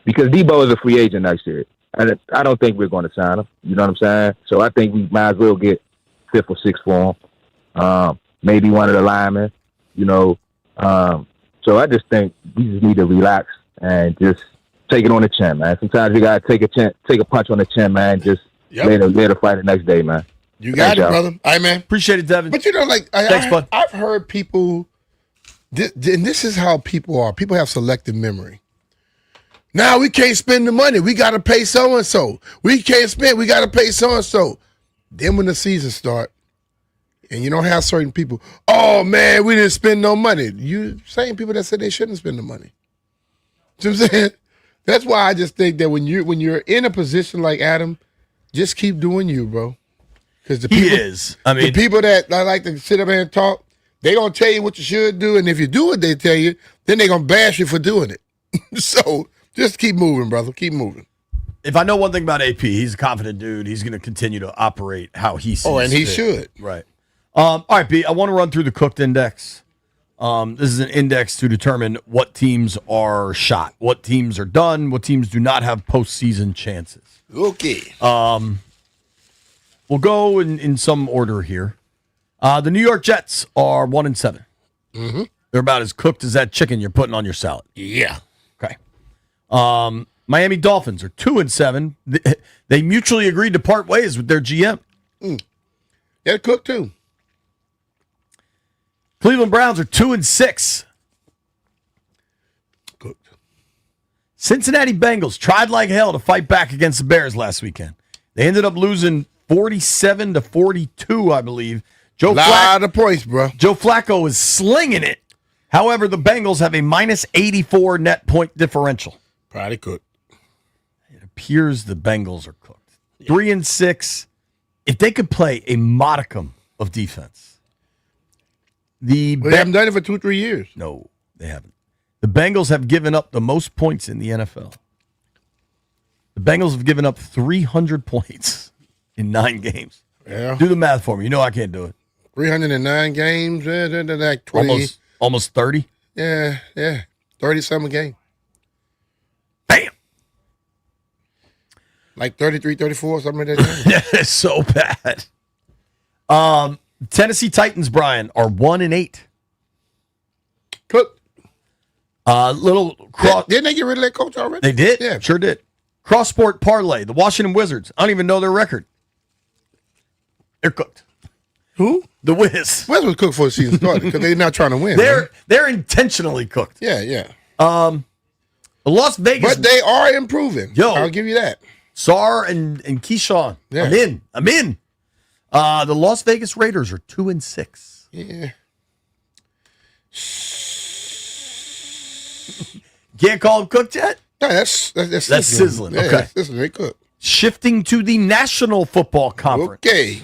because Debo is a free agent next year. And I don't think we're going to sign him. You know what I'm saying? So I think we might as well get 5th or 6th for him. Maybe one of the linemen, So I just think we just need to relax and just take it on the chin, man. Sometimes you got to take a punch on the chin, man. Just later fight the next day, man. You got it, brother. All right, man. Appreciate it, Devin. But thanks, bud. I've heard people, and this is how people are. People have selective memory. Now we can't spend the money. We got to pay so-and-so. We can't spend. We got to pay so-and-so. Then when the season start, and you don't have certain people, oh, man, we didn't spend no money. You same people that said they shouldn't spend the money. You know what I'm saying? That's why I just think that when you're in a position like Adam, just keep doing you, bro. Because the people that like to sit up here and talk, they gonna tell you what you should do, and if you do what they tell you, then they gonna bash you for doing it. So just keep moving, brother. Keep moving. If I know one thing about AP, he's a confident dude. He's going to continue to operate how he sees. Oh, and he fit. should. Right. All right, B. I want to run through the Cooked Index. This is an index to determine what teams are shot, what teams are done, what teams do not have postseason chances. Okay. We'll go in some order here. The New York Jets are 1-7. Mm-hmm. They're about as cooked as that chicken you're putting on your salad. Yeah. Okay. Miami Dolphins are 2-7. They mutually agreed to part ways with their GM. They're cooked too. Cleveland Browns are 2-6. Cooked. Cincinnati Bengals tried like hell to fight back against the Bears last weekend. They ended up losing 47-42, I believe. Lot of points, bro. Joe Flacco is slinging it. However, the Bengals have a -84 net point differential. Probably cooked. appears the Bengals are cooked. 3-6. If they could play a modicum of defense, They haven't done it for 2-3 years. No, they haven't. The Bengals have given up the most points in the NFL. The Bengals have given up 300 points in 9 games. Yeah. Do the math for me. You know I can't do it. 309 games, like 20. Almost 30. Yeah. 30-some a game. Bam! Like 33, 34, something like that. It's so bad. Tennessee Titans, Brian, are 1-8. Cook. Little cross. Didn't they get rid of that coach already? They did. Yeah. Sure did. Cross sport parlay. The Washington Wizards. I don't even know their record. They're cooked. Who? The Wiz. Wiz was cooked before the season started because they're not trying to win. They're intentionally cooked. Yeah. Las Vegas. But they are improving. Yo. I'll give you that. Sar and Keyshawn. Yeah. I'm in. The Las Vegas Raiders are 2-6. Yeah. Can't call them cooked yet? No, that's sizzling. Yeah, Okay. that's sizzling. They cook. Shifting to the National Football Conference. Okay.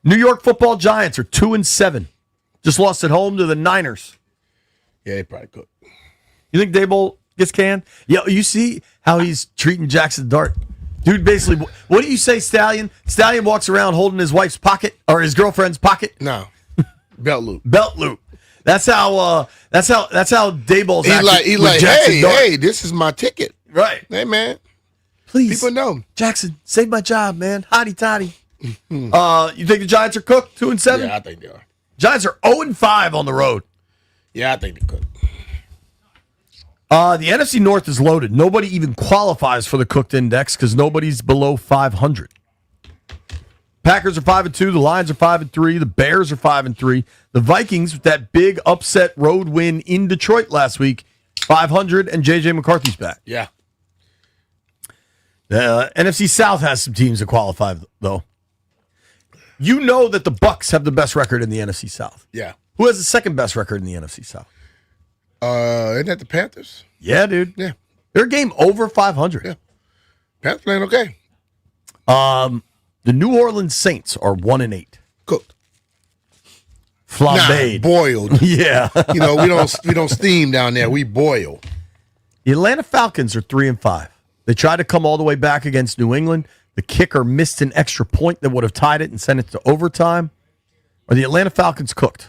New York Football Giants are 2-7. Just lost at home to the Niners. Yeah, they probably cook. You think Daboll gets canned? Yeah, you see how he's treating Jackson Dart? Dude, basically, what do you say, Stallion? Stallion walks around holding his wife's pocket or his girlfriend's pocket. No, belt loop. Belt loop. That's how Daboll's He's like, Jackson Dart. hey, this is my ticket. Right. Hey, man. Please, people know. Jackson, save my job, man. Hotty toddy. You think the Giants are cooked? 2-7. Yeah, I think they are. Giants are 0-5 on the road. Yeah, I think they cook. The NFC North is loaded. Nobody even qualifies for the cooked index because nobody's below 500. Packers are 5-2. The Lions are 5-3. The Bears are 5-3. The Vikings, with that big upset road win in Detroit last week, 500, and J.J. McCarthy's back. Yeah. The NFC South has some teams that qualify, though. You know that the Bucks have the best record in the NFC South. Yeah. Who has the second best record in the NFC South? Isn't that the Panthers? Yeah, dude. Yeah. They're a game over 500. Yeah. Panthers playing okay. The New Orleans Saints are 1-8. Cooked. Flambéed. Boiled. Yeah. You know, we don't steam down there. We boil. The Atlanta Falcons are 3-5. They tried to come all the way back against New England. The kicker missed an extra point that would have tied it and sent it to overtime. Are the Atlanta Falcons cooked?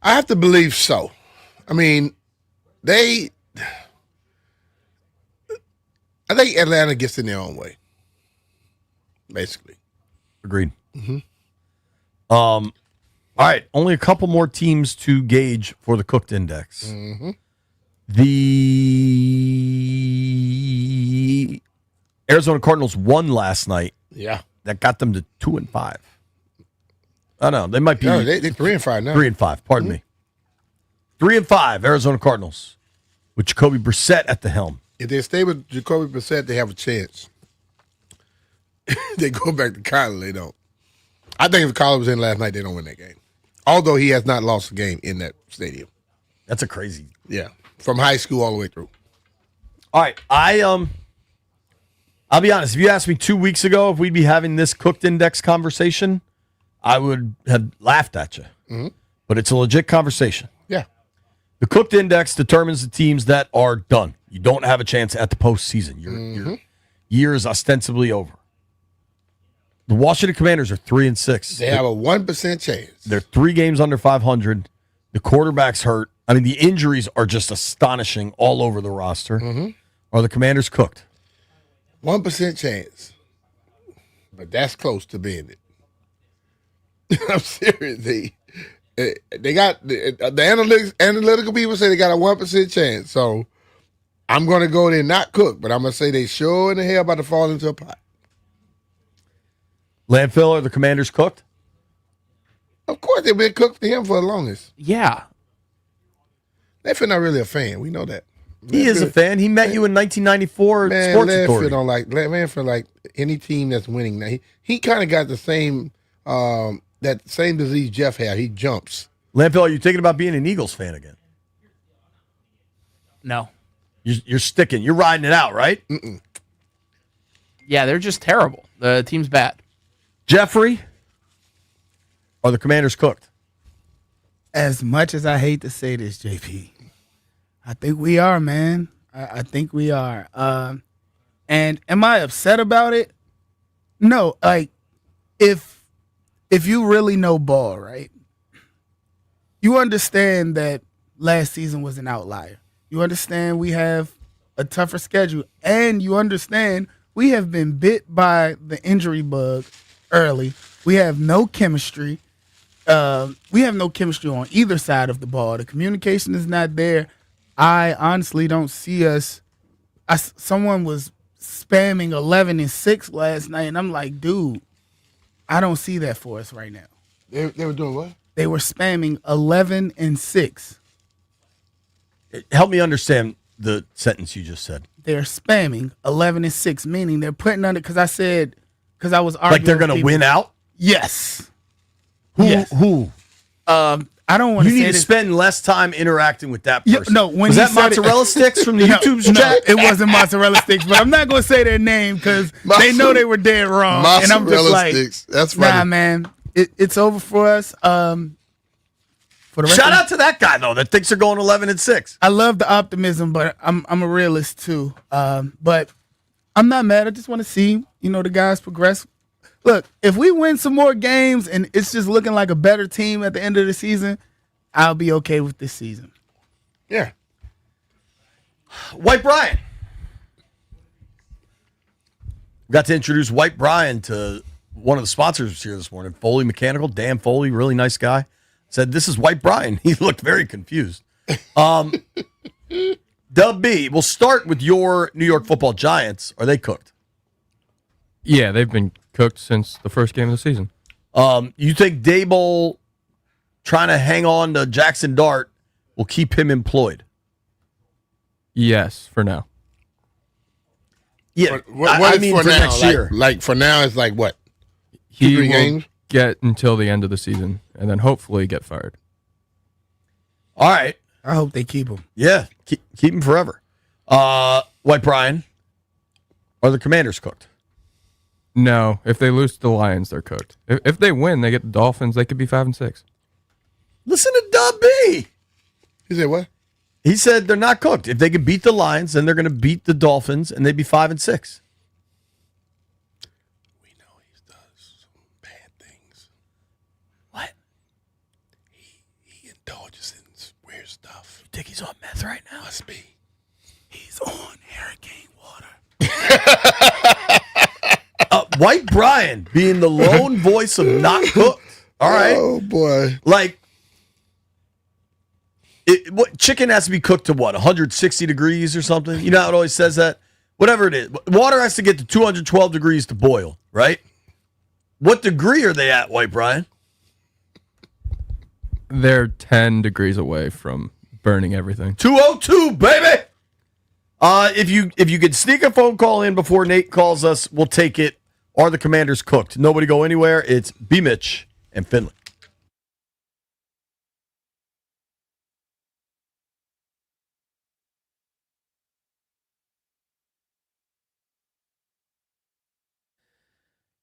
I have to believe so. I mean, I think Atlanta gets in their own way, basically. Agreed. All right, only a couple more teams to gauge for the cooked index. Mm-hmm. The Arizona Cardinals won last night. Yeah. That got them to 2-5. I know they might be. No, they're 3-5 now. 3-5. Pardon me. 3-5. Arizona Cardinals with Jacoby Brissett at the helm. If they stay with Jacoby Brissett, they have a chance. They go back to Kyler, they don't. I think if Kyler was in last night, they don't win that game. Although he has not lost a game in that stadium. That's a crazy. Yeah, from high school all the way through. All right, I'll be honest. If you asked me 2 weeks ago if we'd be having this cooked index conversation, I would have laughed at you. Mm-hmm. But it's a legit conversation. Yeah. The cooked index determines the teams that are done. You don't have a chance at the postseason. Your year is ostensibly over. The Washington Commanders are 3-6. They have a 1% chance. They're 3 games under 500. The quarterback's hurt. I mean, the injuries are just astonishing all over the roster. Mm-hmm. Are the Commanders cooked? 1% chance. But that's close to being it. I'm serious. They got the analytical people say they got a 1% chance. So I'm going to go there not cook, but I'm going to say they sure in the hell about to fall into a pot. Landfill, are the Commanders cooked? Of course, they've been cooked to him for the longest. Yeah. Landfill not really a fan. We know that. He is a fan. He met you in 1994 at Man, Sports Landfill Authority. don't Landfill like any team that's winning now. He kind of got the same that same disease Jeff had. He jumps. Landfill, are you thinking about being an Eagles fan again? No. You're sticking. You're riding it out, right? Yeah, they're just terrible. The team's bad. Jeffrey, are the Commanders cooked? As much as I hate to say this, JP, I think we are, man. I think we are. And am I upset about it? No. Like, if you really know ball, right, you understand that last season was an outlier. You understand we have a tougher schedule, and you understand we have been bit by the injury bug early. We have no chemistry. We have no chemistry on either side of the ball. The communication is not there. I honestly don't see us. Someone was spamming 11-6 last night, and I'm like, dude, I don't see that for us right now. They were doing what? They were spamming 11-6. Help me understand the sentence you just said. They're spamming 11-6, meaning they're putting under. Because I was arguing. Like they're going to win out? Yes. Who? I don't want to. You need to spend less time interacting with that person. No, when was he that said mozzarella sticks from the YouTube No, chat? it wasn't mozzarella sticks, but I'm not going to say their name because they know they were dead wrong. And I'm just Mozzarella like, sticks. That's funny. nah, man, it's over for us. For the rest Shout of- out to that guy though that thinks they're going 11-6. I love the optimism, but I'm a realist too. But I'm not mad. I just want to see the guys progress. Look, if we win some more games and it's just looking like a better team at the end of the season, I'll be okay with this season. Yeah. White Brian. Got to introduce White Brian to one of the sponsors here this morning, Foley Mechanical. Dan Foley, really nice guy. Said, this is White Brian. He looked very confused. Dub B, we'll start with your New York Football Giants. Are they cooked? Yeah, they've been cooked since the first game of the season. You think Dable trying to hang on to Jackson Dart will keep him employed? Yes, for now. Yeah, What I is mean for for now? next year. Like for now, it's like what? He 2-3 will games? get until the end of the season and then hopefully get fired. All right. I hope they keep him. Yeah, keep him forever. White Brian, are the Commanders cooked? No, if they lose to the Lions, they're cooked. If they win, they get the Dolphins, they could be 5-6. Listen to Dub B. He said what? He said they're not cooked. If they could beat the Lions, then they're going to beat the Dolphins, and they'd be 5-6. We know he does some bad things. What? He indulges in weird stuff. You think he's on meth right now? Must be. He's on hurricane water. White Brian being the lone voice of not cooked. All right. Oh boy. Like, what chicken has to be cooked to what? 160 degrees or something? You know how it always says that? Whatever it is. Water has to get to 212 degrees to boil, right? What degree are they at, White Brian? They're 10 degrees away from burning everything. 202, baby. If you could sneak a phone call in before Nate calls us, we'll take it. Are the Commanders cooked? Nobody go anywhere. It's B. Mitch and Finley.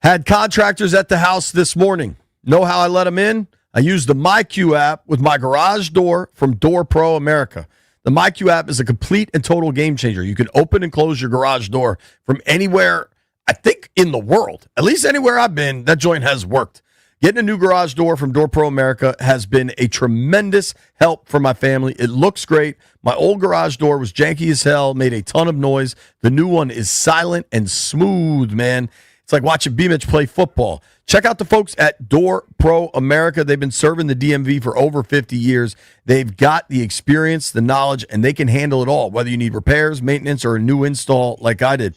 Had contractors at the house this morning. Know how I let them in? I used the MyQ app with my garage door from Door Pro America. The MyQ app is a complete and total game changer. You can open and close your garage door from anywhere, I think, in the world. At least anywhere I've been, that joint has worked. Getting a new garage door from Door Pro America has been a tremendous help for my family. It looks great. My old garage door was janky as hell, made a ton of noise. The new one is silent and smooth, man. It's like watching B-Mitch play football. Check out the folks at Door Pro America. They've been serving the DMV for over 50 years. They've got the experience, the knowledge, and they can handle it all, whether you need repairs, maintenance, or a new install like I did.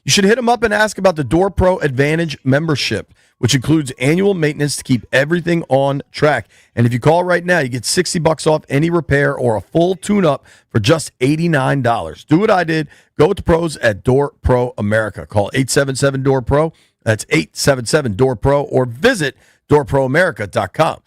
You should hit them up and ask about the Door Pro Advantage membership, which includes annual maintenance to keep everything on track. And if you call right now, you get $60 off any repair or a full tune-up for just $89. Do what I did. Go with the pros at Door Pro America. Call 877-DOOR-PRO. That's 877-DOOR-PRO, or visit doorproamerica.com.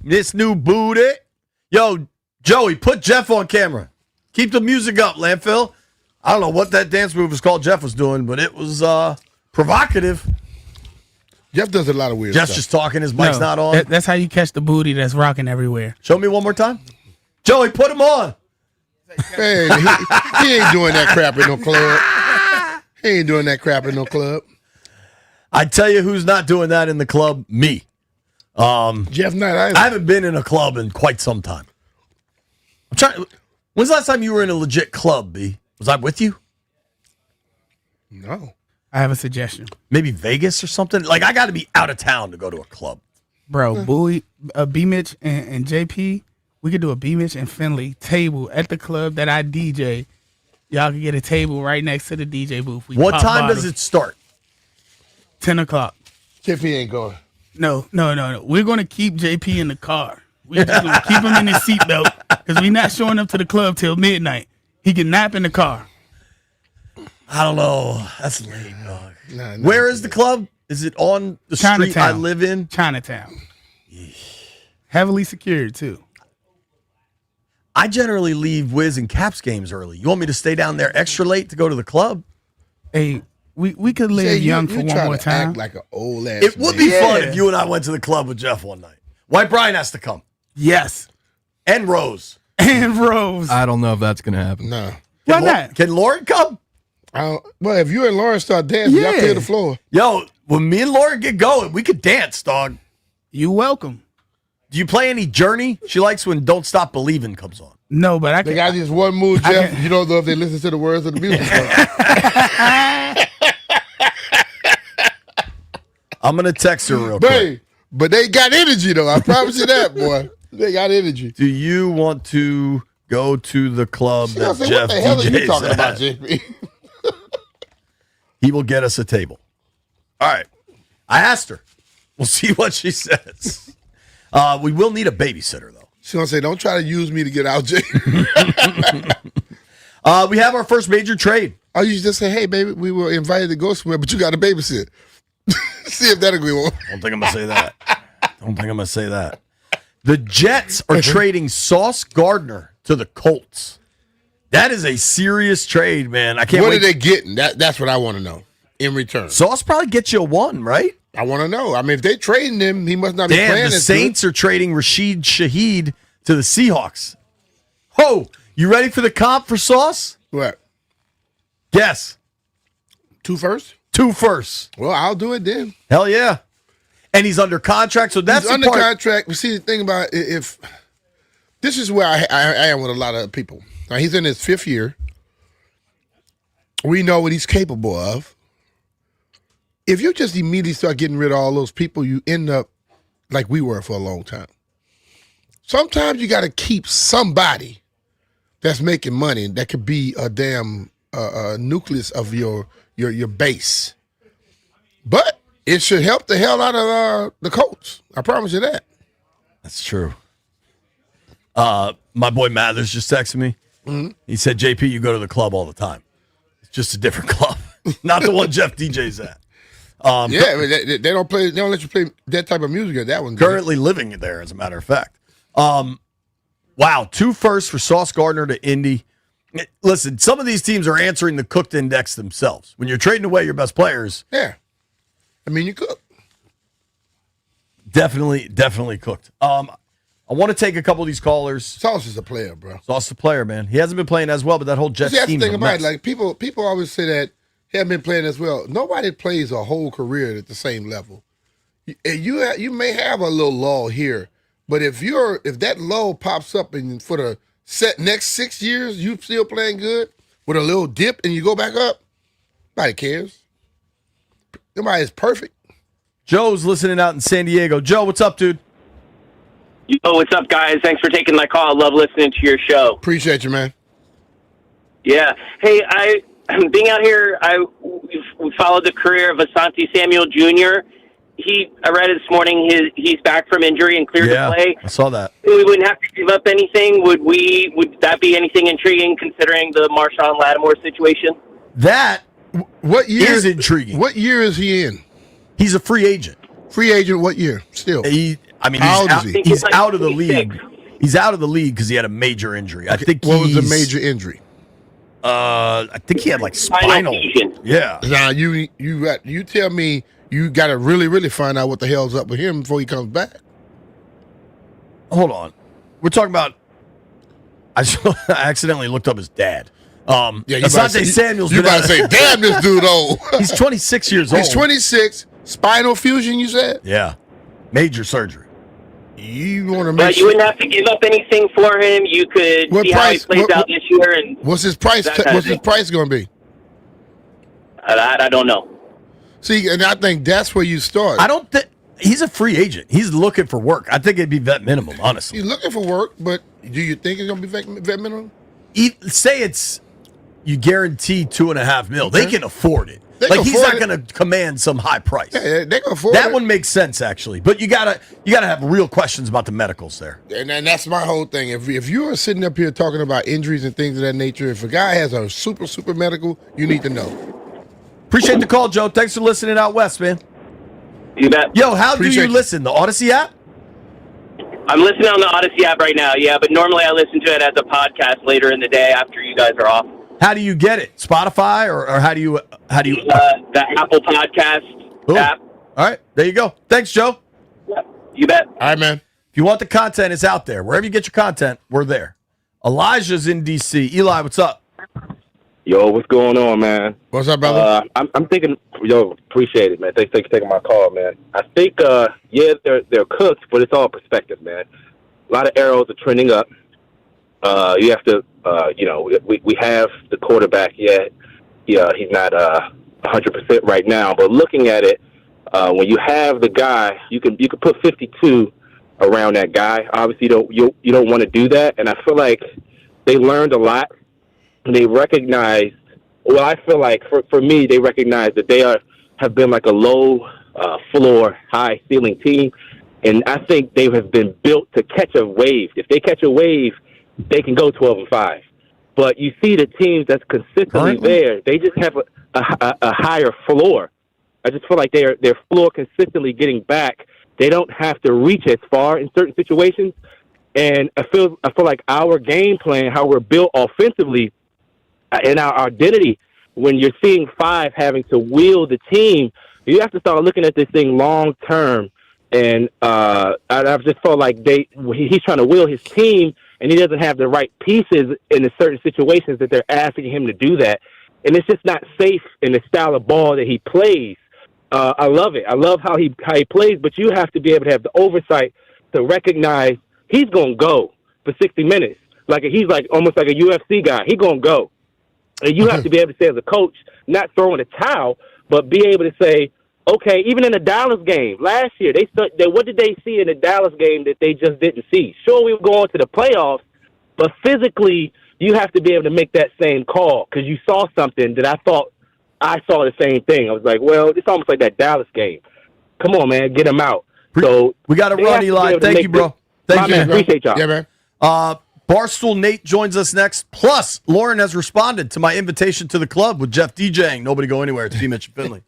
This new booty. Yo, Joey, put Jeff on camera. Keep the music up, Landfill. I don't know what that dance move is called Jeff was doing, but it was provocative. Jeff does a lot of weird Jeff's stuff. just talking. His mic's not on. That's how you catch the booty that's rocking everywhere. Show me one more time. Joey, put him on. Hey, he ain't doing that crap in no club. He ain't doing that crap in no club. I tell you who's not doing that in the club? Me. Jeff not either. I haven't been in a club in quite some time. I'm trying. When's the last time you were in a legit club, B? Was I with you? No. I have a suggestion. Maybe Vegas or something? Like, I got to be out of town to go to a club. Bro, Bowie, B-Mitch and JP, we could do a B-Mitch and Finley table at the club that I DJ. Y'all can get a table right next to the DJ booth. We What pop time bottles. does it start? 10 o'clock. JP ain't going. No. We're going to keep JP in the car. We're just going to keep him in his seatbelt because we're not showing up to the club till midnight. He can nap in the car. I don't know. That's late, dog. Where is the club? Is it on the street I live in? Chinatown. Heavily secured, too. I generally leave Wiz and Caps games early. You want me to stay down there extra late to go to the club? Hey, we could live young for one more time. Act like an old ass. It would be fun if you and I went to the club with Jeff one night. White Brian has to come. Yes. And Rose. And Rose. I don't know if that's going to happen. No. Why not? Can Lauren come? Well, if you and Lauren start dancing, y'all clear the floor. Yo, when me and Lauren get going, we could dance, dog. You welcome. Do you play any Journey? She likes when Don't Stop Believing comes on. No, but I can. They got this one move, Jeff. You don't know if they listen to the words of the music. I'm going to text her real quick. But they got energy, though. I promise you that, boy. They got energy. Do you want to go to the club that Say, Jeff what the hell are you DJs talking at? about, JP? He will get us a table. All right. I asked her. We'll see what she says. We will need a babysitter, though. She's going to say, don't try to use me to get out, Jay. We have our first major trade. Oh, you just say, hey, baby, we were invited to go somewhere, but you got to babysit. See if that'll go on. Don't think I'm going to say that. The Jets are trading Sauce Gardner to the Colts. That is a serious trade, man. I can't wait. What are they getting? That's what I want to know in return. Sauce probably gets you a one, right? I want to know. I mean, if they trading him, he must not be playing. The Saints are trading Rashid Shaheed to the Seahawks. Ho! You ready for the comp for Sauce? What? Guess. 2 firsts? 2 firsts. Well, I'll do it then. Hell yeah. And he's under contract, so that's he's under contract. But see, the thing about it, if this is where I am with a lot of people. Now, he's in his 5th year. We know what he's capable of. If you just immediately start getting rid of all those people, you end up like we were for a long time. Sometimes you got to keep somebody that's making money that could be a damn nucleus of your base. But it should help the hell out of the Colts. I promise you that. That's true. My boy Mathers just texted me. Mm-hmm. He said, JP, you go to the club all the time. It's just a different club. Not the one Jeff DJ's at. Yeah, I mean, they don't play. They don't let you play that type of music at that one. Currently living there, as a matter of fact. Wow, 2 firsts for Sauce Gardner to Indy. Listen, some of these teams are answering the cooked index themselves. When you're trading away your best players, yeah, I mean you could definitely cooked. I want to take a couple of these callers. Sauce is a player, bro. Sauce is a player, man. He hasn't been playing as well, but that whole Jets that's the team. thing about it. Like people always say that he hasn't been playing as well. Nobody plays a whole career at the same level. You may have a little lull here, but if that lull pops up and for the next 6 years you still playing good with a little dip and you go back up, nobody cares. Nobody is perfect. Joe's listening out in San Diego. Joe, what's up, dude? Yo, what's up, guys? Thanks for taking my call. I love listening to your show. Appreciate you, man. Yeah. Hey, being out here, we followed the career of Asante Samuel Jr. I read this morning he's back from injury and cleared to play. I saw that. We wouldn't have to give up anything. Would that be anything intriguing considering the Marshawn Lattimore situation? That what year is intriguing. What year is he in? He's a free agent. Free agent what year? Still. I mean, How old is he? He's out of the league. He's out of the league because he had a major injury. I think. What was the major injury? I think he had like spinal. Yeah. Now you tell me you got to really find out what the hell's up with him before he comes back. Hold on. We're talking about. I accidentally looked up his dad. Asante Samuel's. You about to say, damn, this dude old. He's 26 years old. He's 26. Spinal fusion, you said? Yeah. Major surgery. You want to make But you wouldn't have to give up anything for him. You could see how he plays out this year. And what's his price? What's his price going to be? I don't know. See, and I think that's where you start. I don't think he's a free agent. He's looking for work. I think it'd be vet minimum, honestly. He's looking for work, but do you think it's going to be vet minimum? Say it's you guarantee $2.5 million. They can afford it. He's not going to command some high price. Yeah, they can afford that it. one makes sense actually, but you gotta have real questions about the medicals there. And that's my whole thing. If you are sitting up here talking about injuries and things of that nature, if a guy has a super medical, you need to know. Appreciate the call, Joe. Thanks for listening out west, man. You bet. Yo, how do you listen? The Odyssey app? I'm listening on the Odyssey app right now, yeah, but normally I listen to it as a podcast later in the day after you guys are off. How do you get it? Spotify or how do you the Apple Podcast app. All right, there you go. Thanks, Joe. Yeah, you bet. All right, man. If you want the content, it's out there. Wherever you get your content, we're there. Elijah's in DC. Eli, what's up? Yo, what's going on, man? What's up, brother? I'm thinking, appreciate it, man. Thanks for taking my call, man. I think, they're cooked, but it's all perspective, man. A lot of arrows are trending up. You have to, we have the quarterback yet. Yeah, he's not 100% right now, but looking at it, when you have the guy, you can put 52 around that guy. Obviously, you don't want to do that, and I feel like they learned a lot. And they recognized, well, I feel like for me, they recognize that they have been like a low floor, high ceiling team. And I think they have been built to catch a wave. If they catch a wave, they can go 12-5. But you see the teams that's consistently there, they just have a higher floor. I just feel like their floor consistently getting back. They don't have to reach as far in certain situations. And I feel like our game plan, how we're built offensively, and our identity, when you're seeing five having to wield the team, you have to start looking at this thing long term. And I've just felt like he's trying to wield his team, and he doesn't have the right pieces in the certain situations that they're asking him to do that. And it's just not safe in the style of ball that he plays. I love it. I love how he plays, but you have to be able to have the oversight to recognize he's going to go for 60 minutes. Like he's like almost like a UFC guy. He's going to go. And you have to be able to say as a coach, not throw in a towel, but be able to say, okay, even in the Dallas game last year, what did they see in the Dallas game that they just didn't see? Sure, we were going to the playoffs, but physically, you have to be able to make that same call because you saw something that I thought I saw the same thing. I was like, well, it's almost like that Dallas game. Come on, man, get him out. So we got to run, Eli. Thank you, bro. Thank you, man. Appreciate y'all. Yeah, man. Barstool Nate joins us next. Plus, Lauren has responded to my invitation to the club with Jeff DJing. Nobody go anywhere. It's B. Mitch and Finley.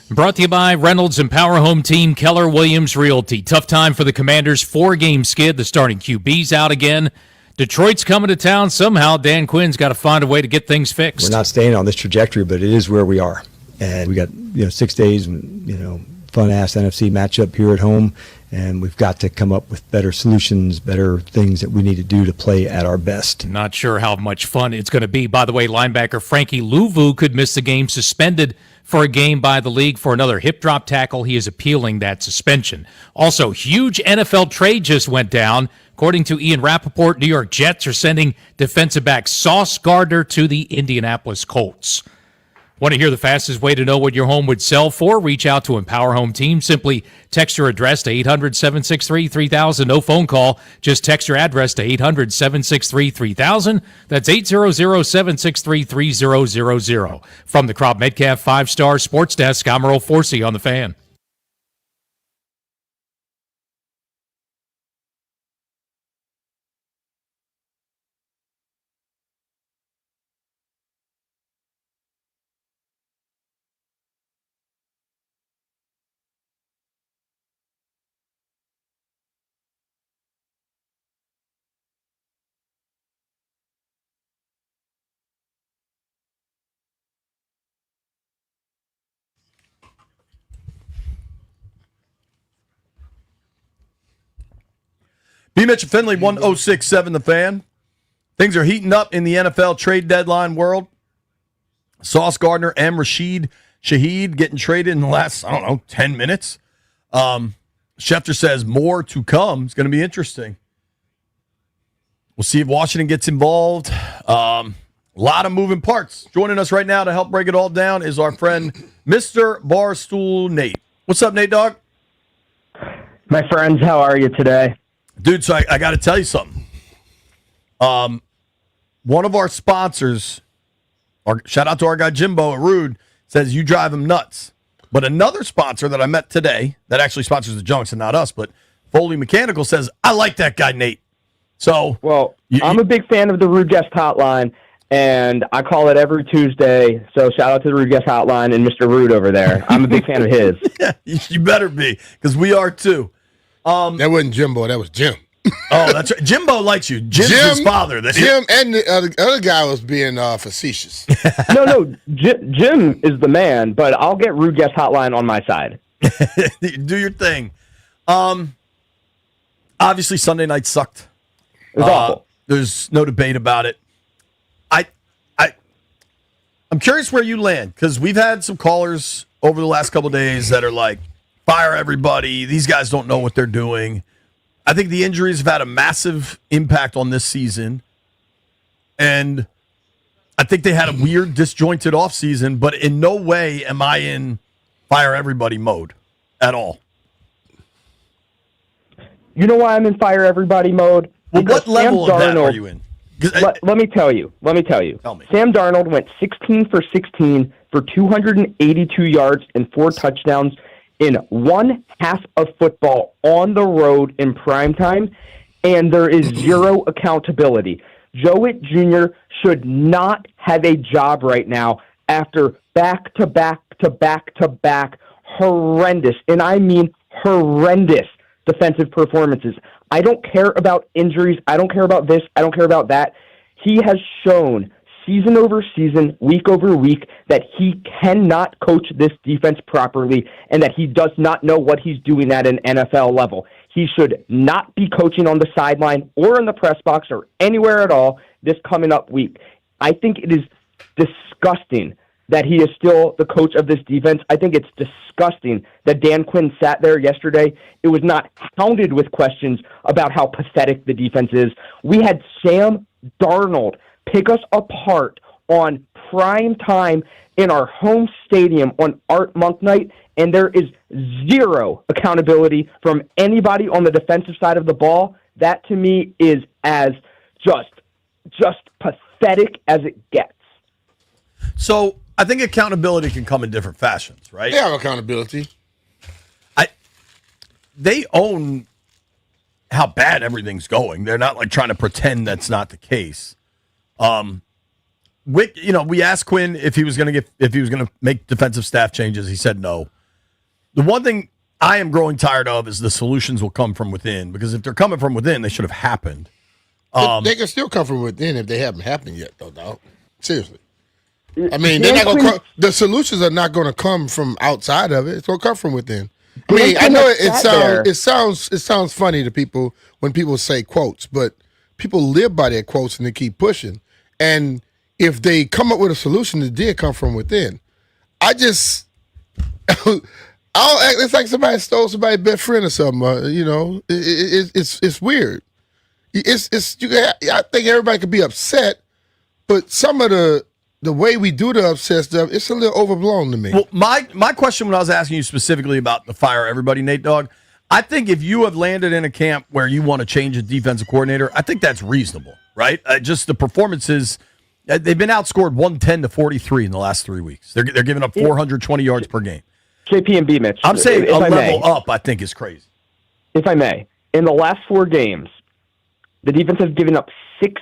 Brought to you by Reynolds and Power Home Team, Keller Williams Realty. Tough time for the Commanders. 4-game skid. The starting QB's out again. Detroit's coming to town. Somehow Dan Quinn's got to find a way to get things fixed. We're not staying on this trajectory, but it is where we are. And we got 6 days, fun-ass NFC matchup here at home, and we've got to come up with better solutions, better things that we need to do to play at our best. Not sure how much fun it's going to be. By the way, linebacker Frankie Louvu could miss the game, suspended for a game by the league for another hip drop tackle. He is appealing that suspension. Also, huge NFL trade just went down. According to Ian Rappaport, New York Jets are sending defensive back Sauce Gardner to the Indianapolis Colts. Want to hear the fastest way to know what your home would sell for? Reach out to Empower Home Team. Simply text your address to 800-763-3000. No phone call. Just text your address to 800-763-3000. That's 800-763-3000. From the Crop Metcalf 5-Star Sports Desk, I'm Earl Forsey on The Fan. B. Mitchell Finley, 1067 The Fan. Things are heating up in the NFL trade deadline world. Sauce Gardner and Rashid Shaheed getting traded in the last, 10 minutes. Schefter says more to come. It's going to be interesting. We'll see if Washington gets involved. A lot of moving parts. Joining us right now to help break it all down is our friend, Mr. Barstool Nate. What's up, Nate Dogg? My friends, how are you today? Dude, so I got to tell you something. One of our sponsors, shout out to our guy Jimbo at Rude, says you drive him nuts. But another sponsor that I met today, that actually sponsors the Junks and not us, but Foley Mechanical, says, I like that guy, Nate. So, I'm a big fan of the Rude Guest Hotline, and I call it every Tuesday. So shout out to the Rude Guest Hotline and Mr. Rude over there. I'm a big fan of his. Yeah, you better be, because we are too. That wasn't Jimbo. That was Jim. Oh, that's right. Jimbo likes you. Jim's his father. Jim and the other guy was being facetious. No, Jim is the man, but I'll get Rude Guest Hotline on my side. Do your thing. Obviously, Sunday night sucked. It was awful. There's no debate about it. I'm curious where you land, because we've had some callers over the last couple of days that are like, fire everybody. These guys don't know what they're doing. I think the injuries have had a massive impact on this season. And I think they had a weird, disjointed offseason, but in no way am I in fire everybody mode at all. You know why I'm in fire everybody mode? Well, what level of that are you in? Let me tell you. Tell me. Sam Darnold went 16 for 16 for 282 yards and 4 touchdowns in one half of football on the road in primetime, and there is zero accountability. Joe Witt Jr. should not have a job right now after back-to-back-to-back-to-back horrendous, and I mean horrendous, defensive performances. I don't care about injuries. I don't care about this. I don't care about that. He has shown season over season, week over week, that he cannot coach this defense properly and that he does not know what he's doing at an NFL level. He should not be coaching on the sideline or in the press box or anywhere at all this coming up week. I think it is disgusting that he is still the coach of this defense. I think it's disgusting that Dan Quinn sat there yesterday. It was not hounded with questions about how pathetic the defense is. We had Sam Darnold pick us apart on prime time in our home stadium on Art Monk night, and there is zero accountability from anybody on the defensive side of the ball. That, to me, is as just pathetic as it gets. So I think accountability can come in different fashions, right? They have accountability. They own how bad everything's going. They're not like trying to pretend that's not the case. We asked Quinn if he was going to make defensive staff changes. He said no. The one thing I am growing tired of is the solutions will come from within, because if they're coming from within, they should have happened. They can still come from within if they haven't happened yet, though, dog. Seriously. I mean, they're not going the solutions are not going to come from outside of it. It's going to come from within. I mean, I know it sounds funny to people when people say quotes, but people live by their quotes and they keep pushing. And if they come up with a solution that did come from within, it's like somebody stole somebody's best friend or something. It's weird. I think everybody could be upset, but some of the way we do the upset stuff, it's a little overblown to me. Well, my question when I was asking you specifically about the fire everybody, Nate Dogg, I think if you have landed in a camp where you want to change a defensive coordinator, I think that's reasonable, right? Just the performances, they've been outscored 110-43 in the last 3 weeks. They're giving up 420 yards per game. JP and B, Mitch. I'm saying a level up, I think, is crazy. If I may, in the last 4 games, the defense has given up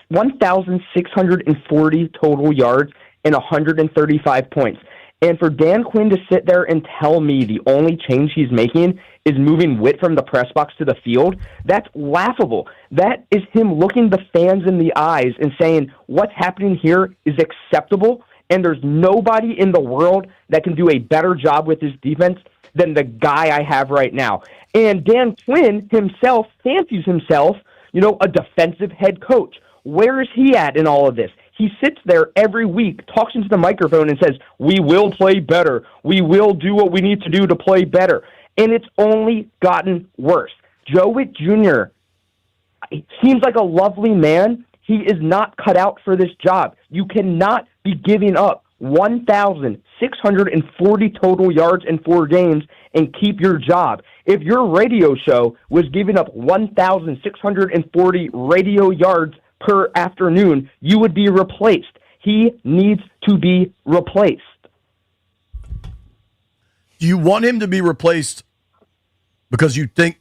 1,640 total yards and 135 points. And for Dan Quinn to sit there and tell me the only change he's making is moving Witt from the press box to the field, that's laughable. That is him looking the fans in the eyes and saying what's happening here is acceptable, and there's nobody in the world that can do a better job with his defense than the guy I have right now. And Dan Quinn himself fancies himself, a defensive head coach. Where is he at in all of this? He sits there every week, talks into the microphone and says, we will play better. We will do what we need to do to play better. And it's only gotten worse. Joe Witt Jr. seems like a lovely man. He is not cut out for this job. You cannot be giving up 1,640 total yards in 4 games and keep your job. If your radio show was giving up 1,640 radio yards per afternoon, you would be replaced. He needs to be replaced. Do you want him to be replaced because you think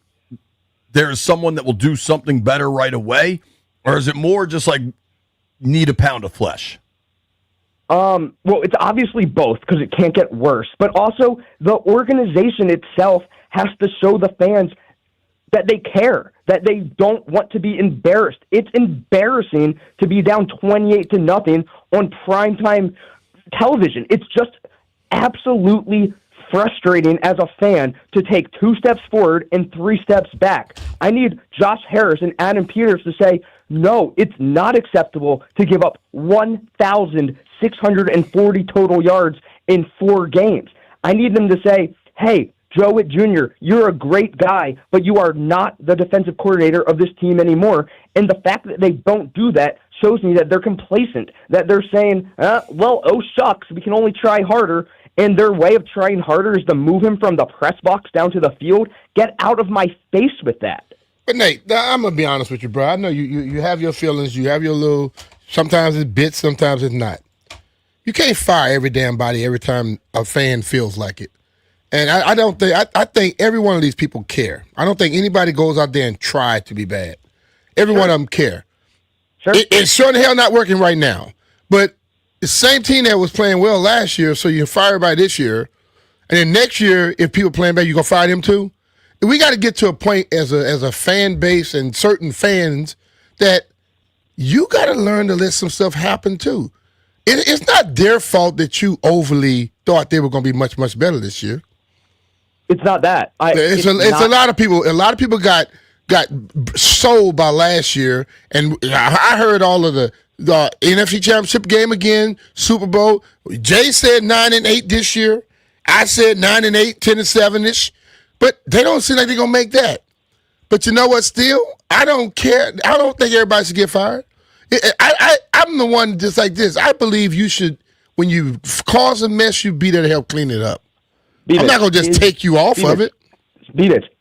there is someone that will do something better right away? Or is it more just like need a pound of flesh? Well, it's obviously both because it can't get worse. But also the organization itself has to show the fans that they care, that they don't want to be embarrassed. It's embarrassing to be down 28-0 on primetime television. It's just absolutely frustrating as a fan to take 2 steps forward and 3 steps back. I need Josh Harris and Adam Peters to say, no, it's not acceptable to give up 1,640 total yards in 4 games. I need them to say, hey, Joe Witt Jr., you're a great guy, but you are not the defensive coordinator of this team anymore. And the fact that they don't do that shows me that they're complacent, that they're saying, oh, shucks, we can only try harder. And their way of trying harder is to move him from the press box down to the field. Get out of my face with that. But, Nate, I'm going to be honest with you, bro. I know you have your feelings. You have your little – sometimes it's bits, sometimes it's not. You can't fire every damn body every time a fan feels like it. And I don't think I think every one of these people care. I don't think anybody goes out there and try to be bad. Every one of them care. Sure. It's sure the hell not working right now. But the same team that was playing well last year, so you fire everybody this year, and then next year, if people playing bad, you gonna fire them too. We got to get to a point as a fan base and certain fans that you got to learn to let some stuff happen too. It's not their fault that you overly thought they were going to be much, much better this year. It's not that. It's a lot of people. A lot of people got sold by last year, and I heard all of the NFC Championship game again, Super Bowl. Jay said 9-8 this year. I said 9-8, 10-7ish, but they don't seem like they're gonna make that. But you know what? Still, I don't care. I don't think everybody should get fired. I'm the one just like this. I believe you should, when you cause a mess, you be there to help clean it up. I'm not going to just take you off of it.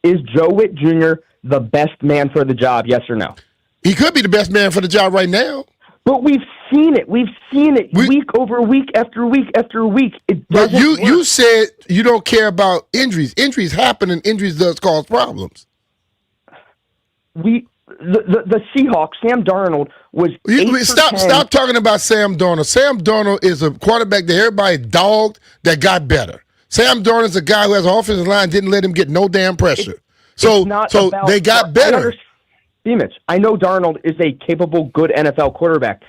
Is Joe Witt Jr. the best man for the job, yes or no? He could be the best man for the job right now. But we've seen it. We've seen it week over week after week after week. But you said you don't care about injuries. Injuries happen, and injuries does cause problems. The Seahawks, Sam Darnold was Stop talking about Sam Darnold. Sam Darnold is a quarterback that everybody dogged that got better. Sam Darnold's a guy who has an offensive line didn't let him get no damn pressure. So they got better. Mitch, I know Darnold is a capable, good NFL quarterback,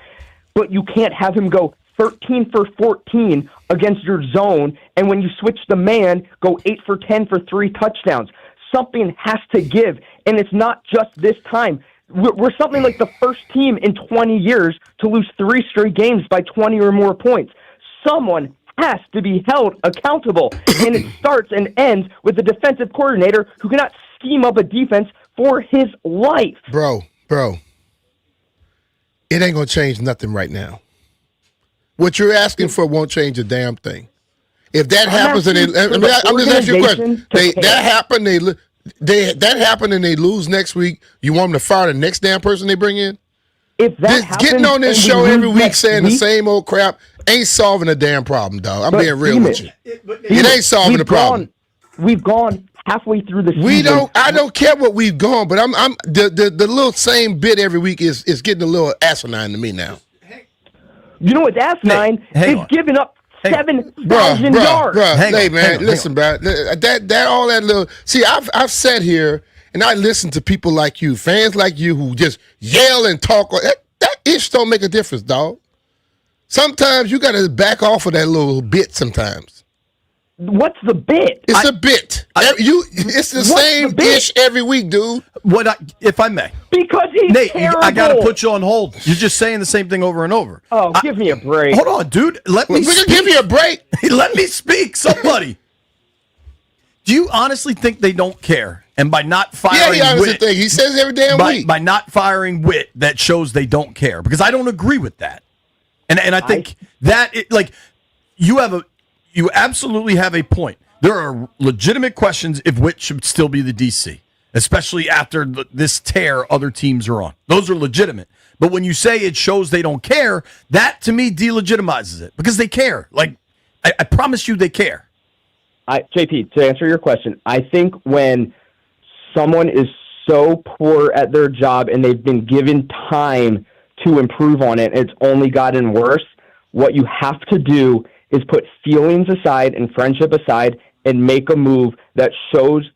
but you can't have him go 13 for 14 against your zone, and when you switch the man, go 8 for 10 for 3 touchdowns. Something has to give, and it's not just this time. We're something like the first team in 20 years to lose 3 straight games by 20 or more points. Someone has to be held accountable, and it starts and ends with the defensive coordinator who cannot scheme up a defense for his life. Bro, it ain't going to change nothing right now. What you're asking for won't change a damn thing. If that happens, and I'm just asking you a question. That happened and they lose next week, you want them to fire the next damn person they bring in? If that happens, getting on this show every week saying the same old crap ain't solving a damn problem, dog. I'm being real with you. It ain't solving the problem. We've gone halfway through the season. I don't care what we've gone, but I'm the little same bit every week is getting a little asinine to me now. You know what's asinine? They've given up 7,000 yards. Hey man, listen, bro. That all that little. See, I've sat here and I listen to people like you, fans like you, who just yell and talk. That ish don't make a difference, dog. Sometimes you got to back off of that little bit. Sometimes. What's the bit? It's a bit. It's the same ish every week, dude. If I may. Because he's Nate, terrible. I got to put you on hold. You're just saying the same thing over and over. Oh, give me a break. Hold on, dude. Let me speak. Give you a break. Let me speak, somebody. Do you honestly think they don't care? And by not firing Witt, he says every damn week. By not firing Witt, that shows they don't care. Because I don't agree with that. And I think you absolutely have a point. There are legitimate questions if Witt should still be the DC, especially after this tear other teams are on. Those are legitimate. But when you say it shows they don't care, that to me delegitimizes it because they care. Like, I promise you they care. JP, to answer your question, I think when someone is so poor at their job and they've been given time to improve on it, and it's only gotten worse, what you have to do is put feelings aside and friendship aside and make a move that shows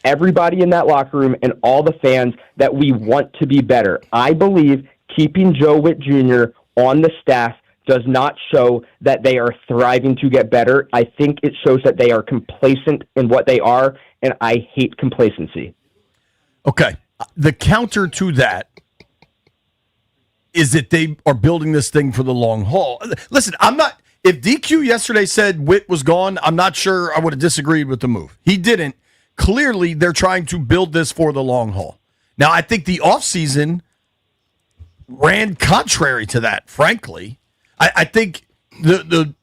everybody in that locker room and all the fans that we want to be better. I believe keeping Joe Witt Jr. on the staff does not show that they are thriving to get better. I think it shows that they are complacent in what they are, and I hate complacency. Okay. The counter to that is that they are building this thing for the long haul. Listen, if DQ yesterday said Witt was gone, I'm not sure I would have disagreed with the move. He didn't. Clearly, they're trying to build this for the long haul. Now, I think the offseason ran contrary to that, frankly. I think the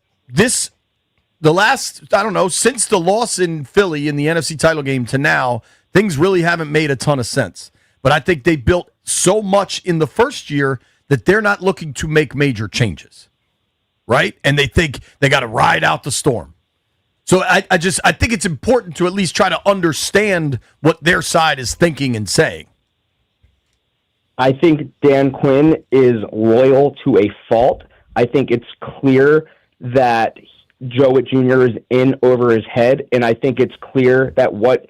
last, I don't know, since the loss in Philly in the NFC title game to now, things really haven't made a ton of sense. But I think they built so much in the first year that they're not looking to make major changes, right? And they think they got to ride out the storm. So I think it's important to at least try to understand what their side is thinking and saying. I think Dan Quinn is loyal to a fault. I think it's clear that Joe Witt Jr. is in over his head, and I think it's clear that what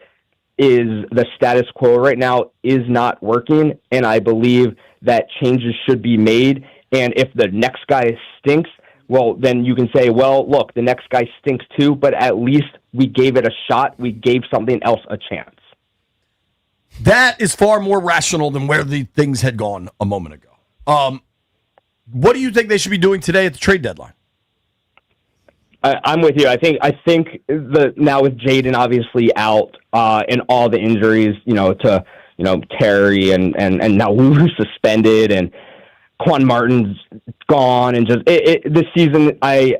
is the status quo right now is not working, and I believe that changes should be made. And if the next guy stinks, well, then you can say, well, look, the next guy stinks too, but at least we gave it a shot. We gave something else a chance. That is far more rational than where the things had gone a moment ago. What do you think they should be doing today at the trade deadline? I'm with you. I think now with Jaden obviously out and all the injuries, to Terry and now Lou suspended and Quan Martin's gone, and just this season, I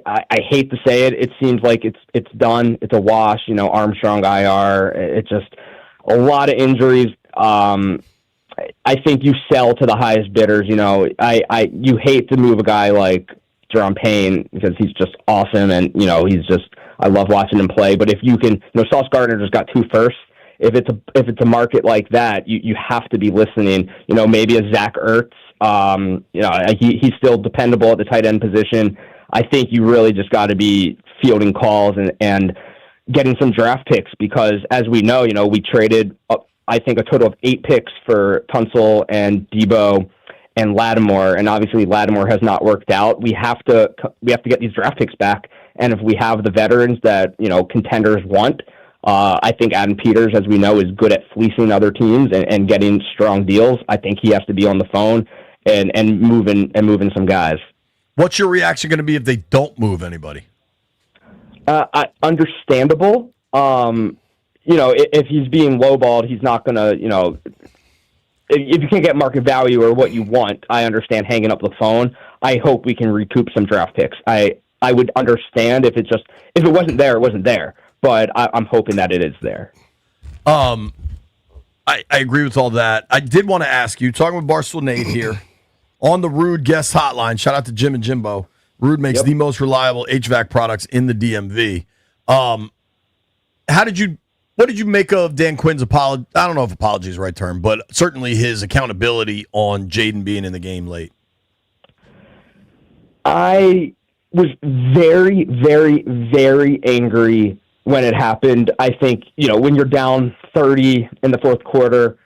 hate to say it, it seems like it's done. It's a wash. Armstrong IR. It's just a lot of injuries. I think you sell to the highest bidders. You hate to move a guy like Jerome Payne because he's just awesome, and I love watching him play. But if you can, Sauce Gardner just got 2 firsts. If it's a market like that, you have to be listening. Maybe a Zach Ertz. He's still dependable at the tight end position. I think you really just got to be fielding calls and getting some draft picks because, as we know, we traded, I think, a total of 8 picks for Tunsil and Debo and Lattimore, and obviously Lattimore has not worked out. We have to get these draft picks back, and if we have the veterans that contenders want, I think Adam Peters, as we know, is good at fleecing other teams and getting strong deals. I think he has to be on the phone and moving some guys. What's your reaction going to be if they don't move anybody? Understandable. If he's being lowballed, he's not going to, if you can't get market value or what you want, I understand hanging up the phone. I hope we can recoup some draft picks. I would understand if it wasn't there, it wasn't there. But I'm hoping that it is there. I agree with all that. I did want to ask you, talking with Barstool Nate here, on the Rude guest hotline, shout out to Jim and Jimbo. Rude makes the most reliable HVAC products in the DMV. What did you make of Dan Quinn's apology? I don't know if apology is the right term, but certainly his accountability on Jaden being in the game late. I was very, very, very angry when it happened. I think, when you're down 30 in the fourth quarter,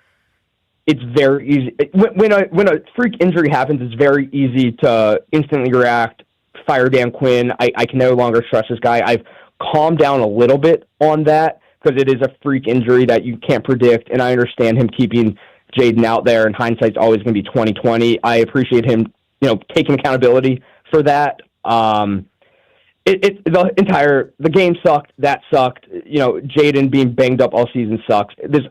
it's very easy. When a freak injury happens, it's very easy to instantly react, fire Dan Quinn. I can no longer trust this guy. I've calmed down a little bit on that because it is a freak injury that you can't predict, and I understand him keeping Jaden out there, and hindsight's always going to be 20/20. I appreciate him, taking accountability for that. The game sucked. That sucked. Jaden being banged up all season sucks. This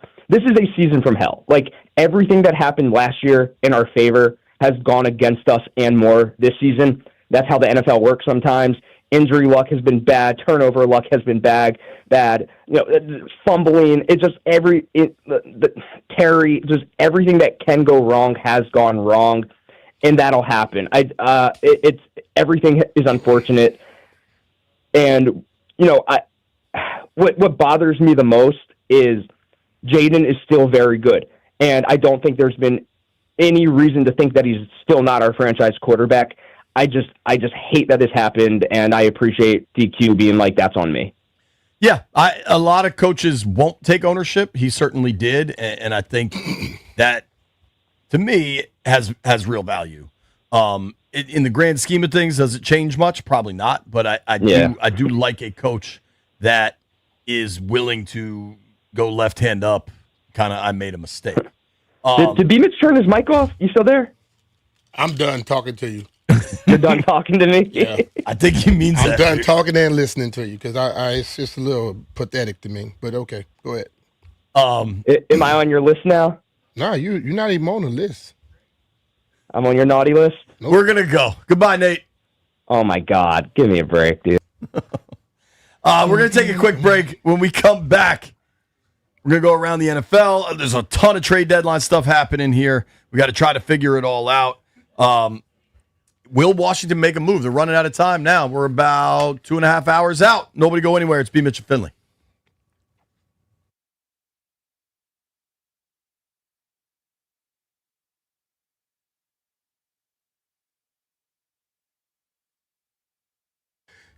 is a season from hell. Like, everything that happened last year in our favor has gone against us and more this season. That's how the NFL works sometimes. Injury luck has been bad. Turnover luck has been bad. Fumbling. It's just Terry. Just everything that can go wrong has gone wrong, and that'll happen. It's everything is unfortunate, and what bothers me the most is Jaden is still very good, and I don't think there's been any reason to think that he's still not our franchise quarterback. I just hate that this happened, and I appreciate DQ being like, that's on me. Yeah, a lot of coaches won't take ownership. He certainly did, and I think that, to me, has real value. In the grand scheme of things, does it change much? Probably not, but I do like a coach that is willing to go left hand up. Kind of, I made a mistake. Did B-Mitch turn his mic off? You still there? I'm done talking to you. You're done talking to me? Yeah. I think he means I'm that. done talking and listening to you because it's just a little pathetic to me. But okay, go ahead. Am I on your list now? No, you're not even on the list. I'm on your naughty list? Nope. We're going to go. Goodbye, Nate. Oh, my God. Give me a break, dude. We're going to take a quick break. When we come back, we're going to go around the NFL. There's a ton of trade deadline stuff happening here. We got to try to figure it all out. Will Washington make a move? They're running out of time now. We're about 2.5 hours out. Nobody go anywhere. It's B. Mitch and Finley.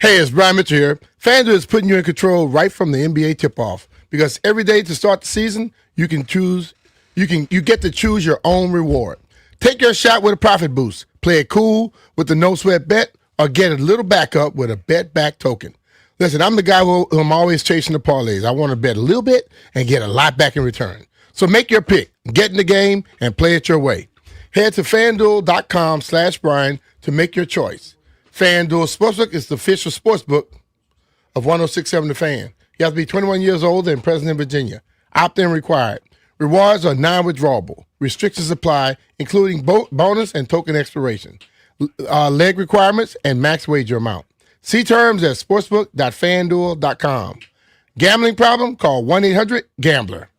Hey, it's Brian Mitchell here. FanDuel is putting you in control right from the NBA tip-off because every day to start the season, you get to choose your own reward. Take your shot with a profit boost. Play it cool with the no sweat bet or get a little backup with a bet back token. Listen, I'm the guy who I'm always chasing the parlays. I want to bet a little bit and get a lot back in return. So make your pick, get in the game, and play it your way. Head to FanDuel.com/Brian to make your choice. FanDuel Sportsbook is the official sportsbook of 106.7 The Fan. You have to be 21 years old and present in Virginia. Opt-in required. Rewards are non-withdrawable. Restrictions apply, including bonus and token expiration. Leg requirements and max wager amount. See terms at sportsbook.fanduel.com. Gambling problem? Call 1-800-GAMBLER.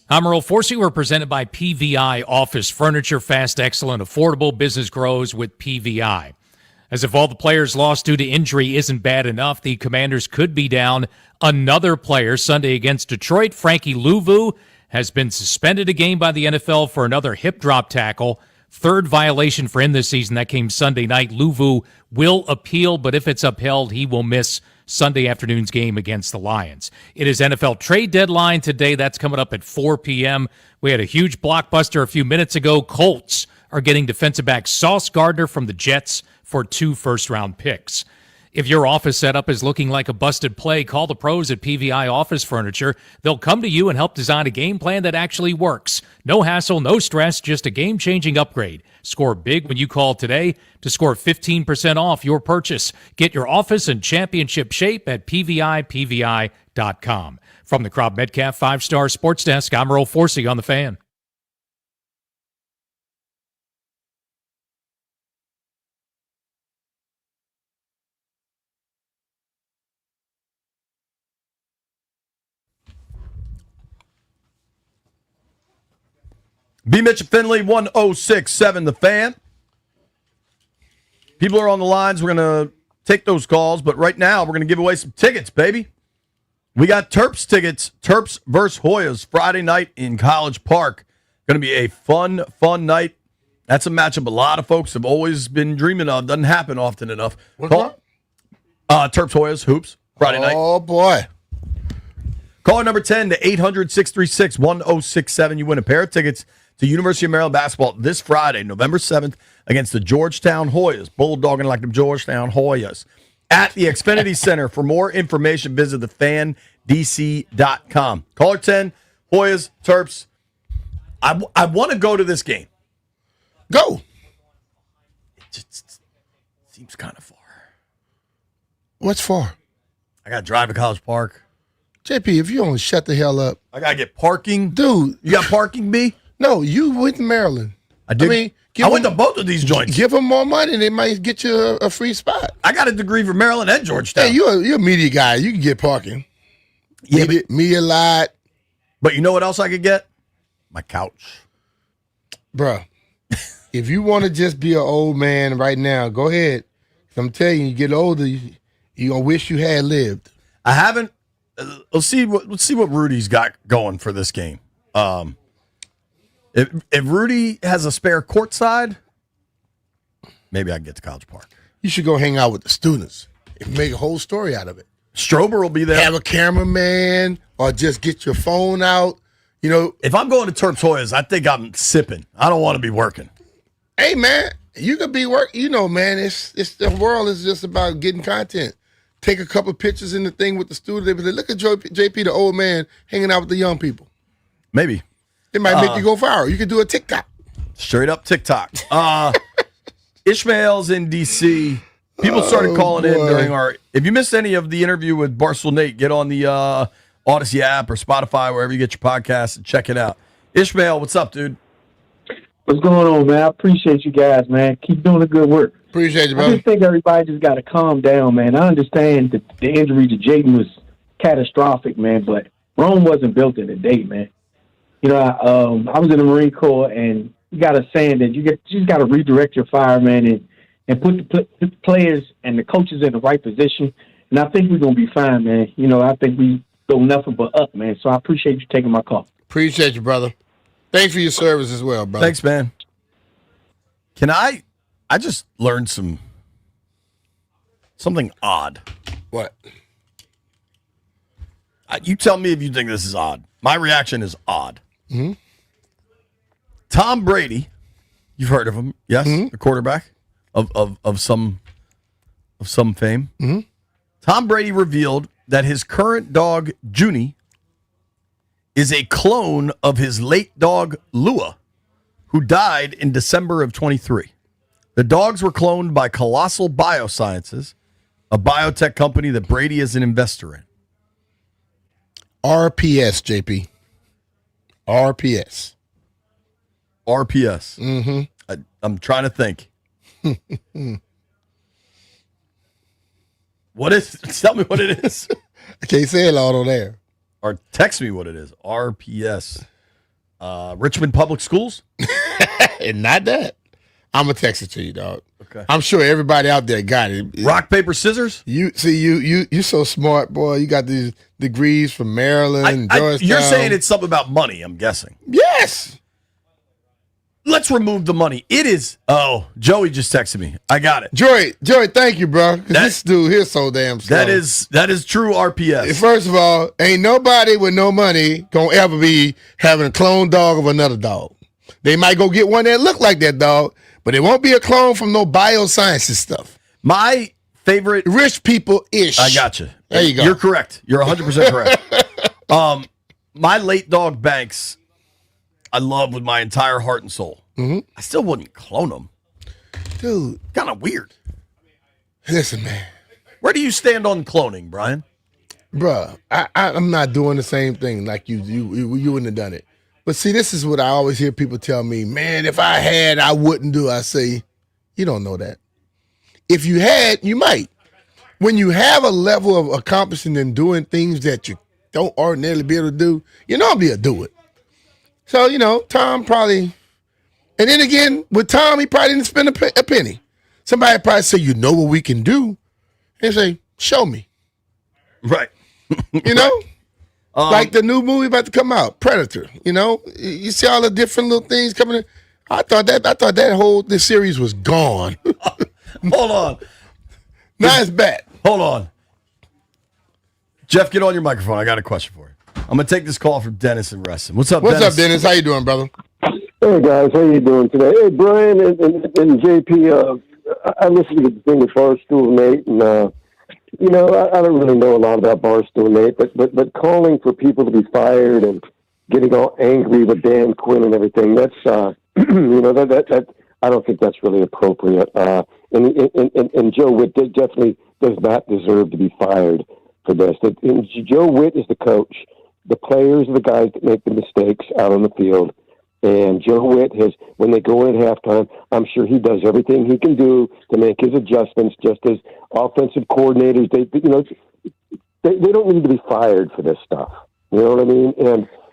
I'm Earl Forsey. We're presented by PVI Office Furniture. Fast, excellent, affordable. Business grows with PVI. As if all the players lost due to injury isn't bad enough, the Commanders could be down another player Sunday against Detroit. Frankie Louvu has been suspended a game by the NFL for another hip drop tackle. Third violation for him this season. That came Sunday night. Louvu will appeal, but if it's upheld, he will miss Sunday afternoon's game against the Lions. It is NFL trade deadline today. That's coming up at 4 p.m. We had a huge blockbuster a few minutes ago. Colts are getting defensive back Sauce Gardner from the Jets for 2 first-round picks. If your office setup is looking like a busted play, call the pros at PVI Office Furniture. They'll come to you and help design a game plan that actually works. No hassle, no stress, just a game-changing upgrade. Score big when you call today to score 15% off your purchase. Get your office in championship shape at PVI.com. From the Crop Metcalf 5-Star Sports Desk, I'm Earl Forsey on The Fan. B. Mitch and Finley, 106.7 The Fan. People are on the lines. We're going to take those calls, but right now we're going to give away some tickets, baby. We got Terps tickets, Terps versus Hoyas, Friday night in College Park. Going to be a fun night. That's a matchup a lot of folks have always been dreaming of. Doesn't happen often enough. Terps Hoyas, hoops, Friday night. Oh, boy. Caller number 10 to 800-636-1067. You win a pair of tickets to University of Maryland basketball this Friday, November 7th, against the Georgetown Hoyas. Bulldogging like the Georgetown Hoyas. At the Xfinity Center. For more information, visit thefandc.com. Caller 10, Hoyas, Terps. I want to go to this game. Go. It just seems kind of far. What's far? I got to drive to College Park. JP, if you don't shut the hell up. I got to get parking. Dude. You got parking, B? No, you went to Maryland. I did. I mean, I went to both of these joints. Give them more money, they might get you a free spot. I got a degree from Maryland and Georgetown. Hey, you're a media guy. You can get parking. Yeah, media lot. But you know what else I could get? My couch. Bruh, if you want to just be an old man right now, go ahead. I'm telling you, you get older, you're going to wish you had lived. I haven't. Let's see what Rudy's got going for this game. If Rudy has a spare courtside, maybe I can get to College Park. You should go hang out with the students and make a whole story out of it. Strober will be there. Have a cameraman or just get your phone out. You know, if I'm going to Terps Hoyas, I think I'm sipping. I don't want to be working. Hey, man, you could be working. You know, man, it's the world is just about getting content. Take a couple of pictures in the thing with the student. They be like, look at JP, the old man, hanging out with the young people. Maybe. It might make you go viral. You could do a TikTok. Straight up TikTok. Ishmael's in D.C. People started calling in during our... If you missed any of the interview with Barstool Nate, get on the Odyssey app or Spotify, wherever you get your podcasts, and check it out. Ishmael, what's up, dude? What's going on, man? I appreciate you guys, man. Keep doing the good work. Appreciate you, brother. I just think everybody just got to calm down, man. I understand that the injury to Jaden was catastrophic, man, but Rome wasn't built in a day, man. You know, I was in the Marine Corps, and you got a saying that you just got to redirect your fire, man, and put the players and the coaches in the right position. And I think we're going to be fine, man. You know, I think we go nothing but up, man. So I appreciate you taking my call. Appreciate you, brother. Thanks for your service as well, brother. Thanks, man. Can I just learned something odd. What? You tell me if you think this is odd. My reaction is odd. Mm-hmm. Tom Brady, you've heard of him, yes? Mm-hmm. The quarterback of some fame. Mm-hmm. Tom Brady revealed that his current dog, Junie, is a clone of his late dog, Lua, who died in December of 23. The dogs were cloned by Colossal Biosciences, a biotech company that Brady is an investor in. RPS, JP. RPS. Mm-hmm. I'm trying to think. What is? Tell me what it is. I can't say it all on there. Or text me what it is. RPS. Richmond Public Schools? And not that. I'm gonna text it to you, dog. Okay. I'm sure everybody out there got it. Rock, paper, scissors? You so smart, boy. You got these degrees from Maryland, Georgetown. You're saying it's something about money, I'm guessing. Yes. Let's remove the money. It is. Oh, Joey just texted me. I got it. Joey, thank you, bro. 'Cause this dude here's so damn slow. That is true RPS. First of all, ain't nobody with no money gonna ever be having a clone dog of another dog. They might go get one that look like that dog, but it won't be a clone from no biosciences stuff. My favorite rich people ish. I got you. There you go. You're correct. You're 100% correct. My late dog Banks, I love with my entire heart and soul. Mm-hmm. I still wouldn't clone him. Dude. Kind of weird. Listen, man. Where do you stand on cloning, Brian? Bruh, I'm not doing the same thing like you wouldn't have done it. But see, this is what I always hear people tell me, man, if I had, I wouldn't do. I say, you don't know that. If you had, you might. When you have a level of accomplishing and doing things that you don't ordinarily be able to do, you're not be able to do it. So, Tom probably, and then again, with Tom, he probably didn't spend a penny. Somebody probably say, you know what we can do? And say, show me. Right. Like the new movie about to come out, Predator. You see all the different little things coming in. I thought that this series was gone. Hold on. Now it's back. Hold on. Jeff, get on your microphone. I got a question for you. I'm going to take this call from Dennis and Reston. What's up, Dennis? What's up, Dennis? How you doing, brother? Hey, guys. How you doing today? Hey, Brian and JP, I listened to the thing with Barstool Nate, and, I don't really know a lot about Barstool Nate, but calling for people to be fired and getting all angry with Dan Quinn and everything, that's, that I don't think that's really appropriate. And Joe Witt definitely does not deserve to be fired for this. And Joe Witt is the coach. The players are the guys that make the mistakes out on the field. And Joe Witt has, when they go in at halftime, I'm sure he does everything he can do to make his adjustments. Just as offensive coordinators, they don't need to be fired for this stuff. You know what I mean?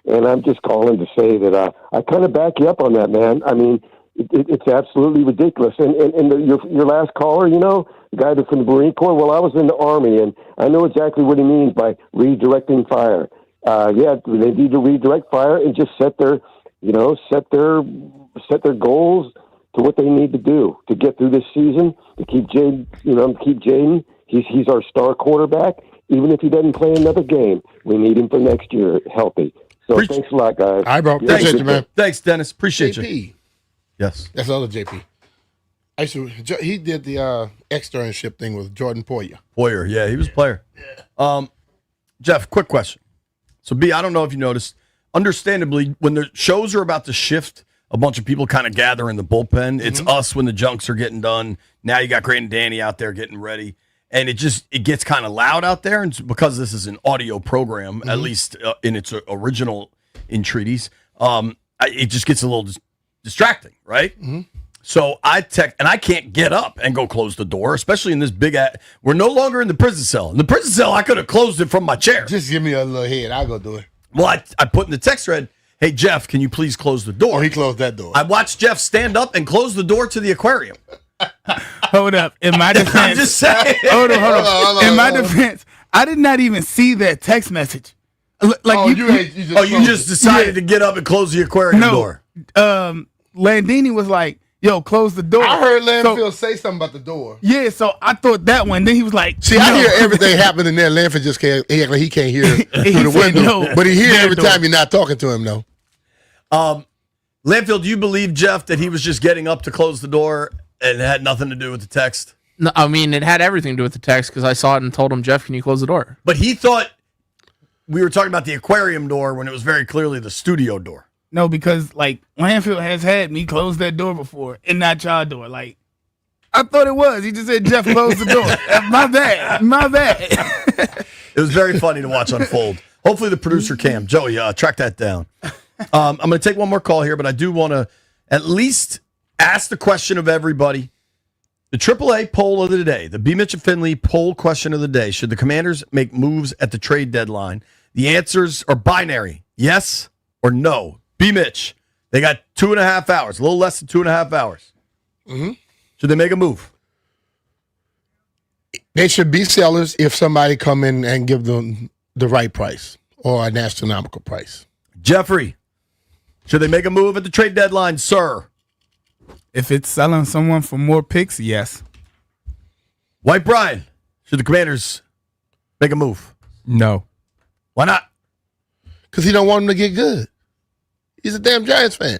And I'm just calling to say that I kind of back you up on that, man. I mean, it's absolutely ridiculous. And your last caller, the guy that's from the Marine Corps. Well, I was in the Army, and I know exactly what he means by redirecting fire. They need to redirect fire and just set their goals to what they need to do to get through this season, to keep Jaden. He's our star quarterback. Even if he doesn't play another game, we need him for next year healthy. So thanks a lot, guys. All right, bro. Appreciate you, man. Thanks, Dennis. Appreciate JP. you. Yes. That's the other JP. He did the externship thing with Jordan Poyer. Yeah, he was a player. Jeff, quick question. So, B, I don't know if you noticed, understandably, when the shows are about to shift, a bunch of people kind of gather in the bullpen. Mm-hmm. It's us when the junks are getting done. Now you got Grant and Danny out there getting ready. And it gets kind of loud out there. And because this is an audio program, at least in its original entreaties, it just gets a little distracting, right? Mm-hmm. So I text, and I can't get up and go close the door, especially in this big. We're no longer in the prison cell. In the prison cell, I could have closed it from my chair. Just give me a little head. I'll go do it. Well, I put in the text thread, hey, Jeff, can you please close the door? Oh, he closed that door. I watched Jeff stand up and close the door to the aquarium. Hold up. In my defense. I'm just saying. Hold on. In my defense, I did not even see that text message. You just decided to get up and close the aquarium door. Landini was like, yo, close the door. I heard Landfill say something about the door. Yeah, so I thought that one. Then he was like, see, I hear everything happening there. Landfill just can't, he can't hear through the window. But he hears every time you're not talking to him, though. Landfill, do you believe, Jeff, that he was just getting up to close the door and it had nothing to do with the text? No, I mean, it had everything to do with the text because I saw it and told him, Jeff, can you close the door? But he thought we were talking about the aquarium door when it was very clearly the studio door. No, because, Landfill has had me close that door before and not y'all door. I thought it was. He just said, Jeff, close the door. My bad. It was very funny to watch unfold. Hopefully the producer Cam, Joey, track that down. I'm going to take one more call here, but I do want to at least ask the question of everybody. The AAA poll of the day, the B. Mitch and Finley poll question of the day. Should the Commanders make moves at the trade deadline? The answers are binary, yes or no. B. Mitch. They got 2.5 hours, a little less than 2.5 hours. Mm-hmm. Should they make a move? They should be sellers if somebody come in and give them the right price or an astronomical price. Jeffrey, should they make a move at the trade deadline, sir? If it's selling someone for more picks, yes. White Brian, should the Commanders make a move? No. Why not? Because he don't want them to get good. He's a damn Giants fan.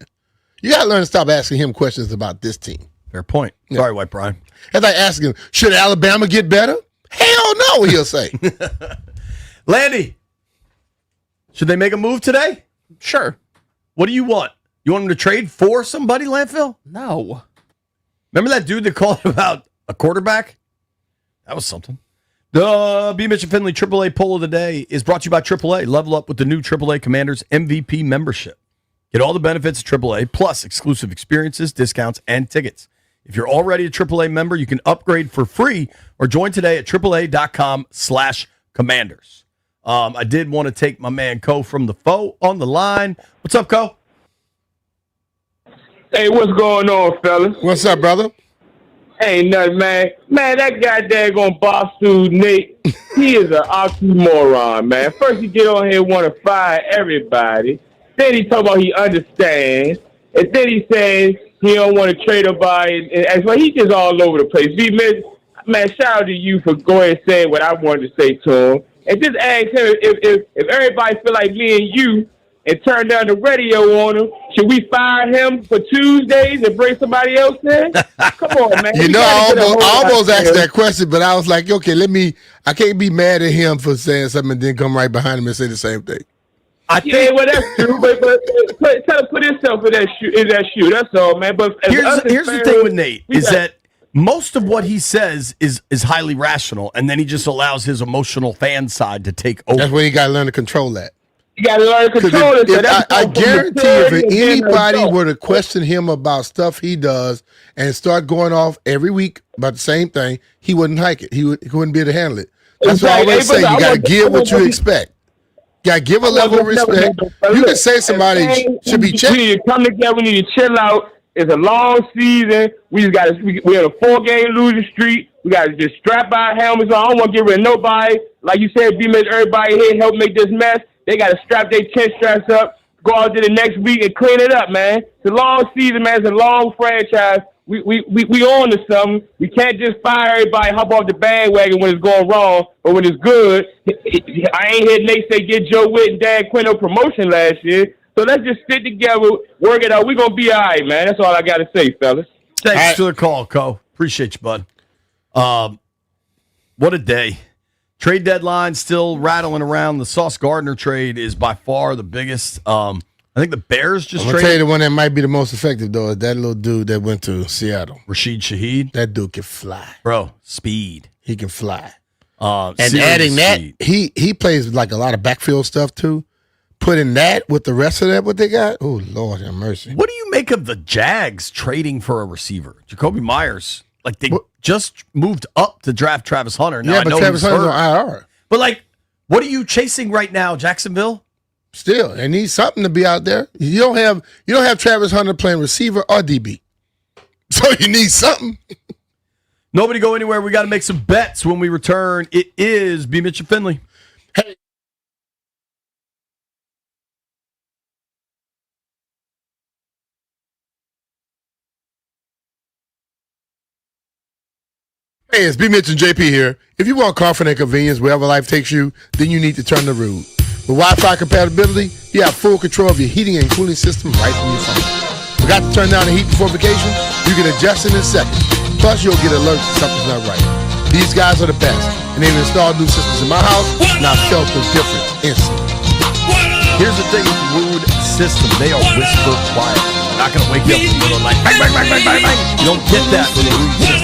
You got to learn to stop asking him questions about this team. Fair point. Sorry, White Brian. That's like asking him, should Alabama get better? Hell no, he'll say. Landy, should they make a move today? Sure. What do you want? You want them to trade for somebody, Landfill? No. Remember that dude that called about a quarterback? That was something. The B. Mitch and Finley AAA poll of the day is brought to you by AAA. Level up with the new AAA Commanders MVP membership. Get all the benefits of AAA, plus exclusive experiences, discounts, and tickets. If you're already a AAA member, you can upgrade for free or join today at AAA.com/Commanders. I did want to take my man Co from the foe on the line. What's up, Co? Hey, what's going on, fellas? What's up, brother? Ain't nothing, man. Man, that guy daggone boss dude, Nate, he is an oxymoron, man. First he get on here want to fire everybody. Then he talk about he understands. And then he says he don't want to trade nobody. And as well, he just all over the place. Man, shout out to you for going and saying what I wanted to say to him. And just ask him if everybody feel like me and you and turn down the radio on him, should we fire him for Tuesdays and bring somebody else in? Come on, man. You know, I almost asked that question, but I was like, okay, I can't be mad at him for saying something and then come right behind him and say the same thing. Yeah, well, that's true, but tell him put himself in that shoe. That's all, man. But here's the thing with Nate is that most of what he says is highly rational, and then he just allows his emotional fan side to take over. That's where you got to learn to control that. You got to learn to control it. I guarantee if anybody were to question him about stuff he does and start going off every week about the same thing, he wouldn't hike it. He wouldn't be able to handle it. That's what I always say. You got to give what you expect. You got to give a level of respect. You can say somebody should be checked. We need to come together. We need to chill out. It's a long season. We're on a 4-game losing streak. We got to just strap our helmets on. I don't want to get rid of nobody. Like you said, B-Mitch, everybody here help make this mess. They got to strap their chest straps up, go out to the next week and clean it up, man. It's a long season, man. It's a long franchise. We on to something. We can't just fire everybody, hop off the bandwagon when it's going wrong, but when it's good. I ain't heard Nate say get Joe Witt and Dan Quinn no promotion last year. So let's just sit together, work it out. We're going to be all right, man. That's all I got to say, fellas. Thanks for the call, Co. Appreciate you, bud. What a day. Trade deadline still rattling around. The Sauce Gardner trade is by far the biggest. I think the Bears just I'm traded. gonna tell you the one that might be the most effective, though, is that little dude that went to Seattle. Rashid Shaheed. That dude can fly. Bro, speed. He can fly. And adding that, he plays like a lot of backfield stuff, too. Putting that with the rest of that, what they got, oh, Lord have mercy. What do you make of the Jags trading for a receiver? Jacoby Myers. Like, they just moved up to draft Travis Hunter. Now, yeah, but Travis Hunter's on IR. But, like, what are you chasing right now, Jacksonville? Still, they need something to be out there. You don't have Travis Hunter playing receiver or DB. So you need something. Nobody go anywhere. We got to make some bets when we return. It is B. Mitch and Finley. Hey. Hey, it's B. Mitch and JP here. If you want comfort and convenience wherever life takes you, then you need to turn to Rude. With Wi-Fi compatibility, you have full control of your heating and cooling system right from your phone. Forgot to turn down the heat before vacation? You can adjust it in seconds. Plus, you'll get alerts if something's not right. These guys are the best, and they've installed new systems in my house, and I've felt the difference instantly. Here's the thing with the Rude system. They are whisper quiet. They're not going to wake you up in the middle of the night. Bang, bang, bang, bang, bang, bang. You don't get that with a Rude system.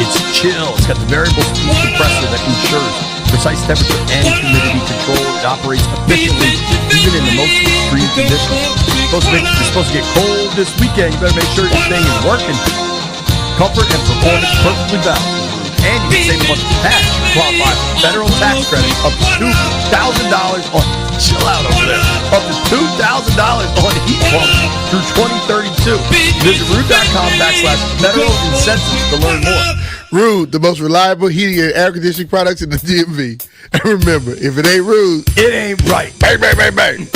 It's chill. It's got the variable speed compressor that ensures precise temperature and humidity control. It operates efficiently, even in the most extreme conditions. You're supposed to get cold this weekend. You better make sure your thing is working. Comfort and performance perfectly balanced. And you can save a bunch of cash. Qualify for federal tax credit up to $2,000 on Chill out over there. Up to $2,000 on heat pumps through 2032. Visit Rude.com/federal incentives to learn more. Rude, the most reliable heating and air conditioning products in the DMV. And remember, if it ain't Rude, it ain't right. Bang, bang, bang, bang.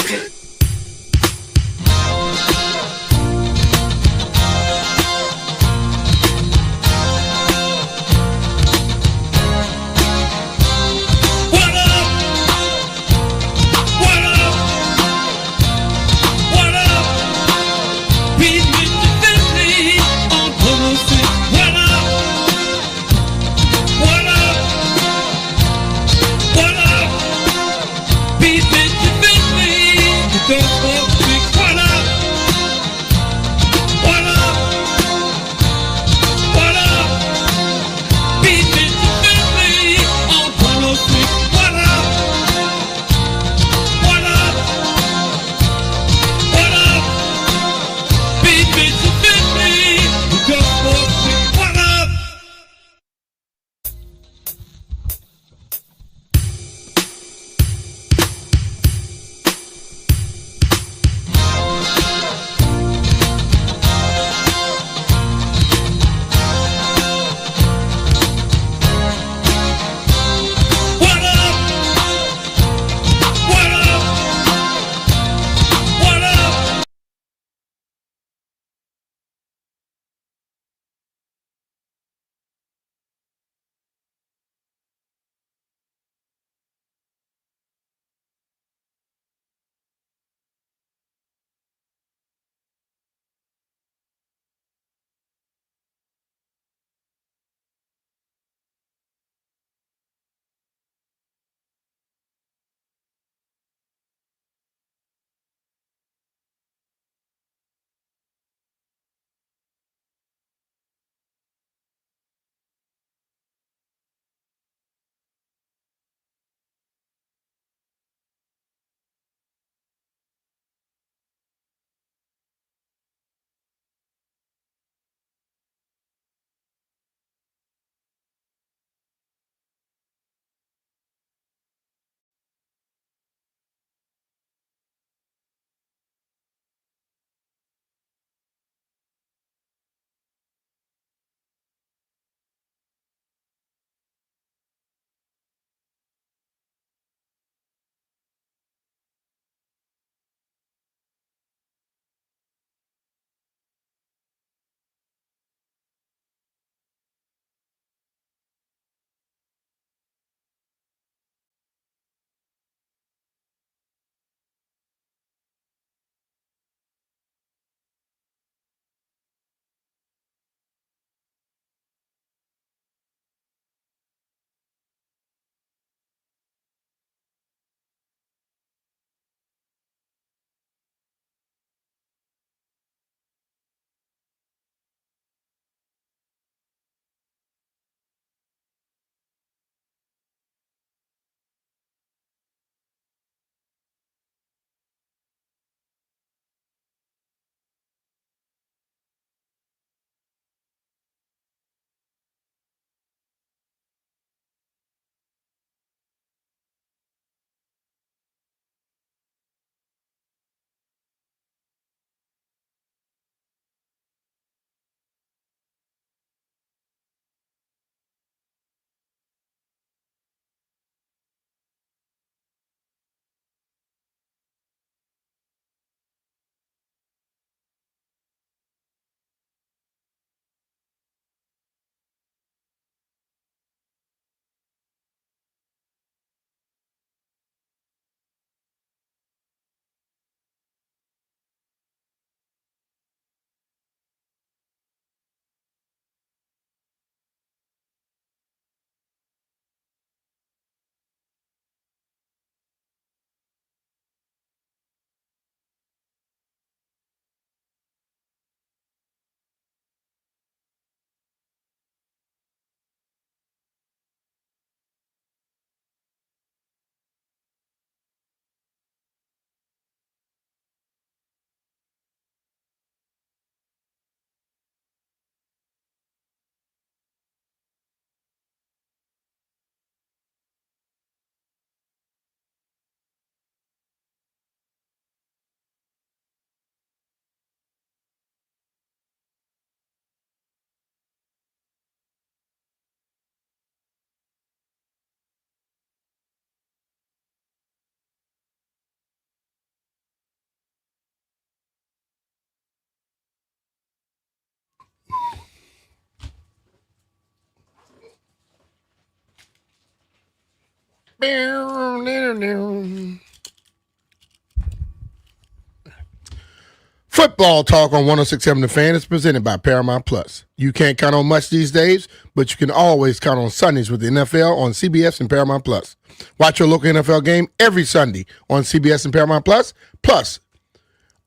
Football Talk on 106.7 The Fan is presented by Paramount Plus. You can't count on much these days, but you can always count on Sundays with the NFL on CBS and Paramount Plus. Watch your local NFL game every Sunday on CBS and Paramount Plus,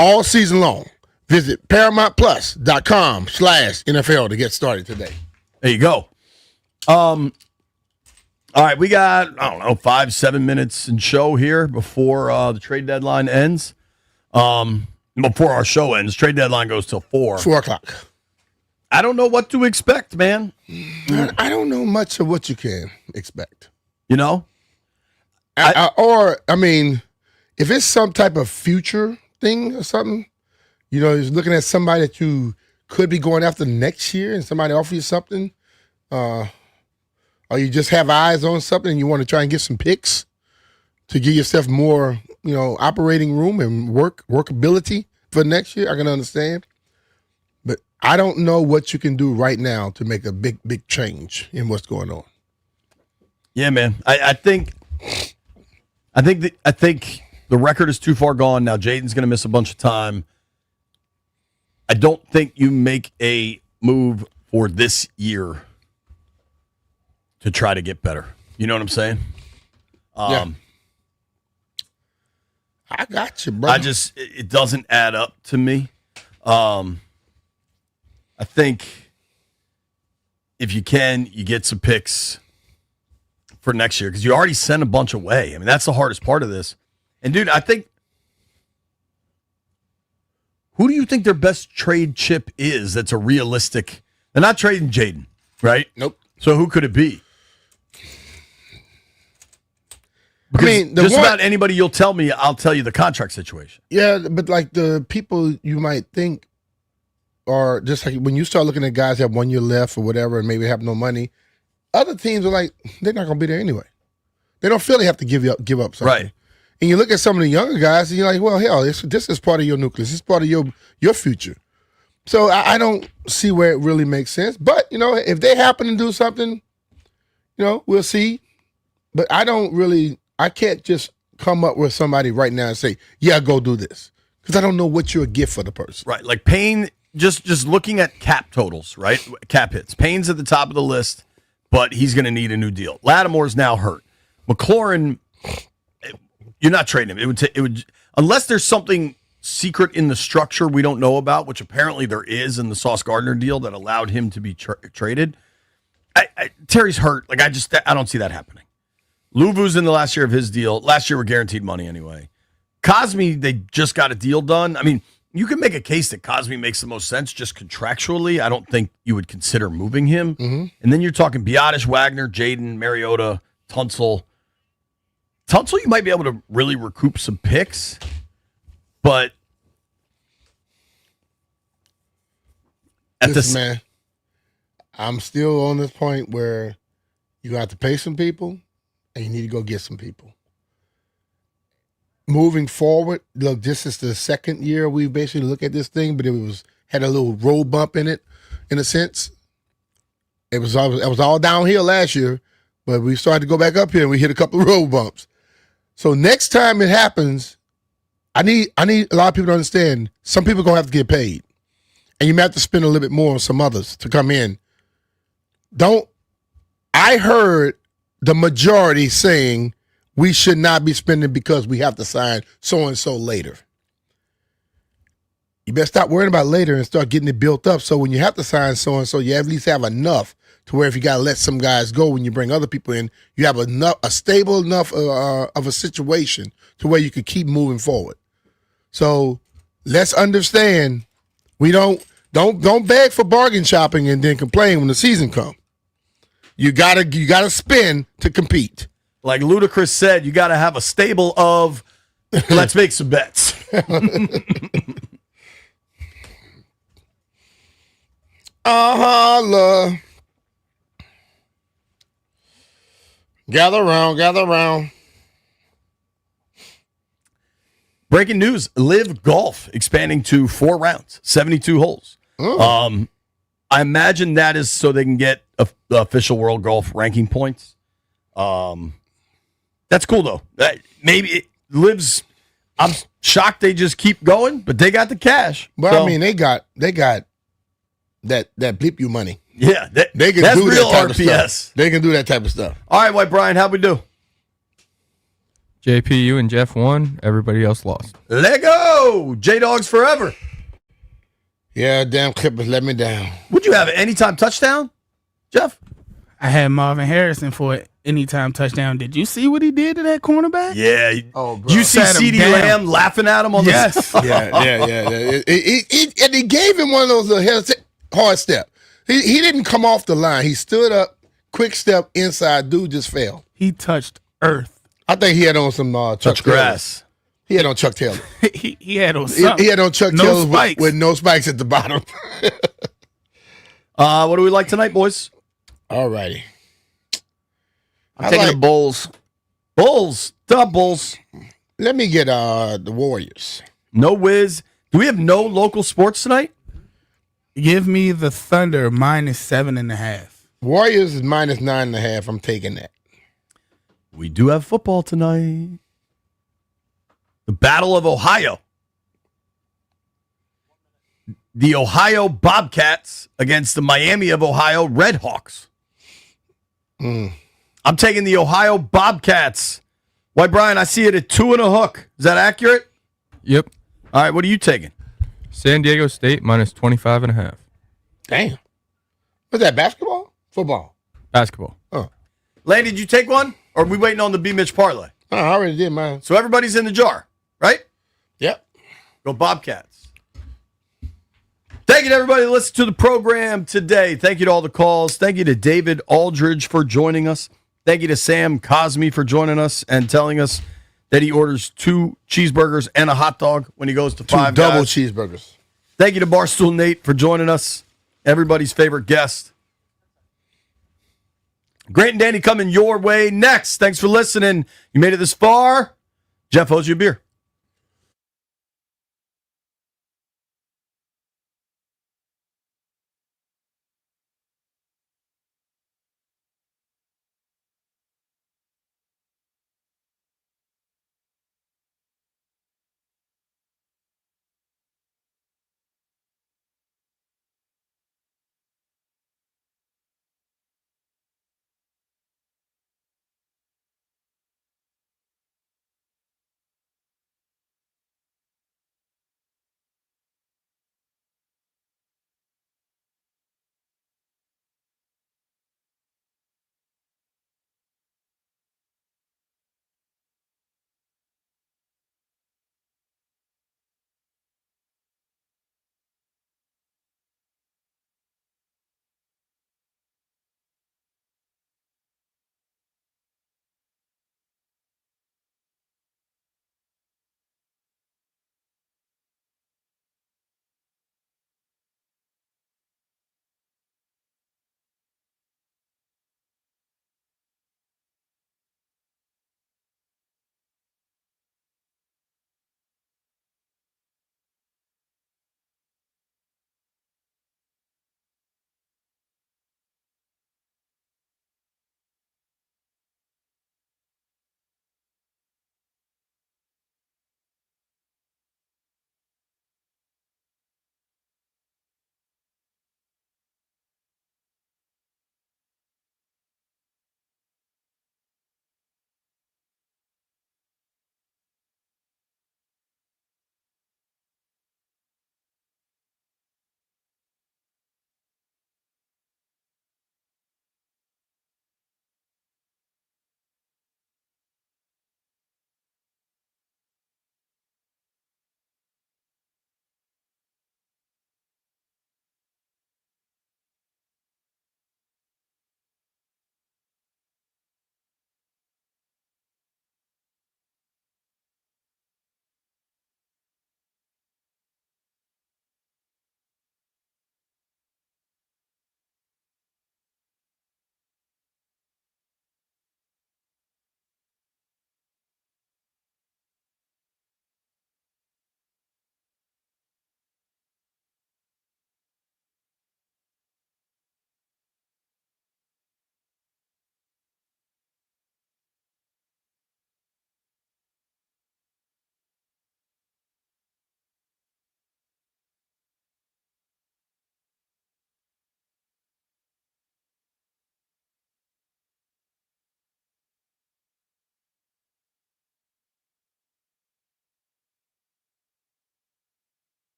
all season long. Visit ParamountPlus.com/NFL to get started today. There you go. All right, we got, 5-7 minutes in show here before the trade deadline ends. Before our show ends. Trade deadline goes till 4. 4 o'clock. I don't know what to expect, man. I don't know much of what you can expect. You know? If it's some type of future thing or something, you're looking at somebody that you could be going after next year and somebody offer you something, or you just have eyes on something and you want to try and get some picks to give yourself more, operating room and workability for next year, I can understand. But I don't know what you can do right now to make a big, big change in what's going on. Yeah, man. I think the record is too far gone now. Jaden's going to miss a bunch of time. I don't think you make a move for this year to try to get better. You know what I'm saying? Yeah. I got you, bro. It doesn't add up to me. I think if you can, you get some picks for next year because you already sent a bunch away. I mean, that's the hardest part of this. And, dude, I think who do you think their best trade chip is that's a realistic? They're not trading Jaden, right? Nope. So who could it be? Because just about anybody you'll tell me, I'll tell you the contract situation. Yeah, but like the people you might think are just like when you start looking at guys that have 1 year left or whatever and maybe have no money, other teams are like, they're not going to be there anyway. They don't feel they have to give up something. Right. And you look at some of the younger guys and you're like, well, hell, this is part of your nucleus. This is part of your future. So I don't see where it really makes sense. But, if they happen to do something, we'll see. But I can't just come up with somebody right now and say, yeah, go do this. Because I don't know what you're a gift for the person. Right. Like Payne, just looking at cap totals, right? Cap hits. Payne's at the top of the list, but he's going to need a new deal. Lattimore's now hurt. McLaurin, you're not trading him. It would unless there's something secret in the structure we don't know about, which apparently there is in the Sauce Gardner deal that allowed him to be traded. Terry's hurt. Like I don't see that happening. Luvu's in the last year of his deal. Last year, we're guaranteed money anyway. Cosme, they just got a deal done. I mean, you can make a case that Cosme makes the most sense just contractually. I don't think you would consider moving him. Mm-hmm. And then you're talking Biotish, Wagner, Jaden, Mariota, Tunsil. Tunsil, you might be able to really recoup some picks, but man, I'm still on this point where you have to pay some people and you need to go get some people. Moving forward, look, this is the second year we basically look at this thing, but it had a little road bump in it, in a sense. It was all downhill last year, but we started to go back up here and we hit a couple of road bumps. So next time it happens, I need a lot of people to understand some people are gonna have to get paid. And you may have to spend a little bit more on some others to come in. I heard the majority saying we should not be spending because we have to sign so-and-so later. You better stop worrying about later and start getting it built up so when you have to sign so-and-so, you at least have enough to where if you got to let some guys go when you bring other people in, you have a stable enough of a situation to where you could keep moving forward. So let's understand we don't beg for bargain shopping and then complain when the season comes. You gotta spend to compete. Like Ludacris said, you got to have a stable of, let's make some bets. Love. Gather around. Breaking news, Live Golf expanding to 4 rounds, 72 holes. Oh. I imagine that is so they can get the official world golf ranking points. That's cool though. Maybe it lives. I'm shocked they just keep going, but they got the cash. But So, I mean, they got that bleep you money. yeah, They can that's do real that type of RPS. stuff. They can do that type of stuff. All right, White Brian, how'd we do? JP, you and Jeff won. Everybody else lost. Let go, J Dogs forever. Yeah, damn Clippers let me down. Would you have an anytime touchdown, Jeff? I had Marvin Harrison for an anytime touchdown. Did you see what he did to that cornerback? Yeah. Oh, bro. You see Sat him CeeDee down. Lamb laughing at him on Yes. the Yeah. And he gave him one of those little hard step. He didn't come off the line. He stood up, quick step inside. Dude just fell. He touched earth. I think he had on some Chuck touch grass. Taylors. He had on Chuck Taylor. he had on He something. had on Chuck No Taylor spikes. with no spikes at the bottom. What do we like tonight, boys? All righty. I'm taking the Bulls. Bulls. The Bulls. Let me get the Warriors. No whiz. Do we have no local sports tonight? Give me the Thunder -7.5. Warriors is -9.5. I'm taking that. We do have football tonight. The Battle of Ohio. The Ohio Bobcats against the Miami of Ohio Redhawks. I'm taking the Ohio Bobcats. White Brian, I see it at 2 and a hook. Is that accurate? Yep. All right, what are you taking? San Diego State -25.5. Damn. Was that basketball? Football? Basketball. Oh. Lane, did you take one? Or are we waiting on the B. Mitch parlay? Oh, I already did mine. So everybody's in the jar, right? Yep. Go Bobcats. Thank you to everybody that listened to the program today. Thank you to all the calls. Thank you to David Aldridge for joining us. Thank you to Sam Cosme for joining us and telling us that he orders 2 cheeseburgers and a hot dog when he goes to 2 Five double Guys. cheeseburgers. Thank you to Barstool Nate for joining us, everybody's favorite guest. Grant and Danny coming your way next. Thanks for listening. You made it this far. Jeff owes you a beer.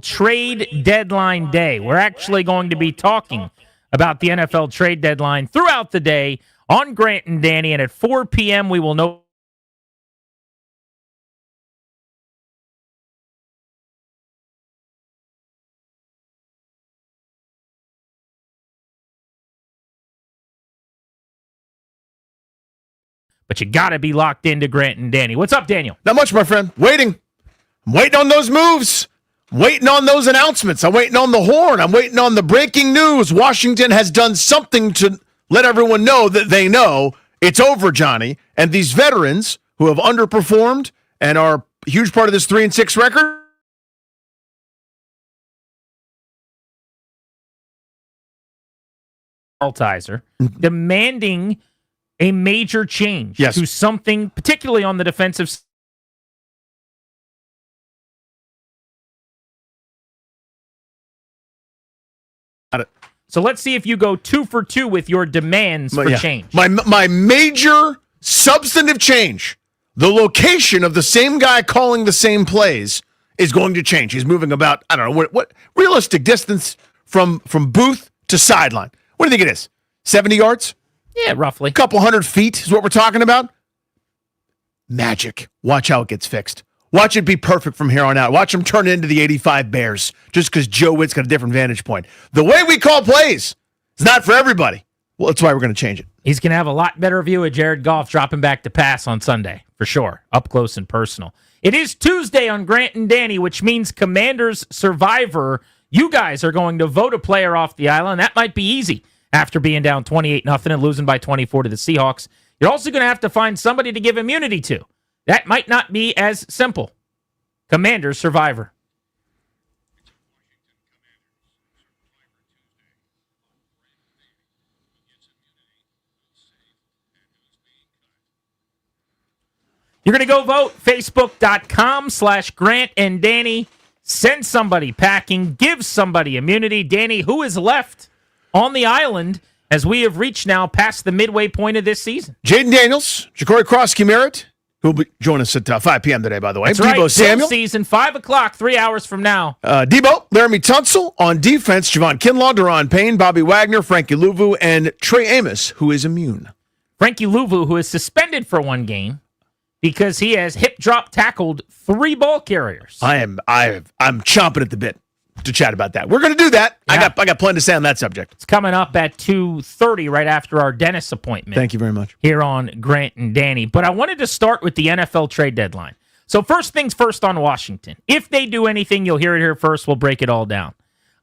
Trade deadline day. We're actually going to be talking about the NFL trade deadline throughout the day on Grant and Danny, and at 4 p.m. we will know but you got to be locked into Grant and Danny. What's up, Daniel? Not much, my friend. Waiting. I'm waiting on those moves. I'm waiting on those announcements. I'm waiting on the horn. I'm waiting on the breaking news. Washington has done something to let everyone know that they know it's over, Johnny. And these veterans who have underperformed and are a huge part of this 3-6 record, Altizer, demanding a major change to something, particularly on the defensive side. So let's see if you go 2 for 2 with your demands for change. My major substantive change, the location of the same guy calling the same plays is going to change. He's moving about, I don't know, what realistic distance from booth to sideline. What do you think it is? 70 yards? Yeah, roughly. A couple 100 feet is what we're talking about. Magic. Watch how it gets fixed. Watch it be perfect from here on out. Watch them turn into the 85 Bears just because Joe Witt's got a different vantage point. The way we call plays is not for everybody. Well, that's why we're going to change it. He's going to have a lot better view of Jared Goff dropping back to pass on Sunday, for sure, up close and personal. It is Tuesday on Grant and Danny, which means Commanders Survivor. You guys are going to vote a player off the island. That might be easy after being down 28-0 and losing by 24 to the Seahawks. You're also going to have to find somebody to give immunity to. That might not be as simple. Commanders Survivor. You're going to go vote. Facebook.com/Grant and Danny. Send somebody packing. Give somebody immunity. Danny, who is left on the island as we have reached now past the midway point of this season? Jaden Daniels, Ja'Cory Cross-Merritt, who will be joining us at 5 p.m. today, by the way. That's Deebo right. Samuel. Season, 5 o'clock, 3 hours from now. Deebo, Laramie Tunsil on defense, Javon Kinlaw, Daron Payne, Bobby Wagner, Frankie Louvu, and Trey Amos, who is immune. Frankie Louvu, who is suspended for 1 game because he has hip drop tackled 3 ball carriers. I'm chomping at the bit to chat about that. We're going to do that. Yeah. I got plenty to say on that subject. It's coming up at 2:30 right after our dentist appointment. Thank you very much. Here on Grant and Danny. But I wanted to start with the NFL trade deadline. So first things first on Washington. If they do anything, you'll hear it here first. We'll break it all down.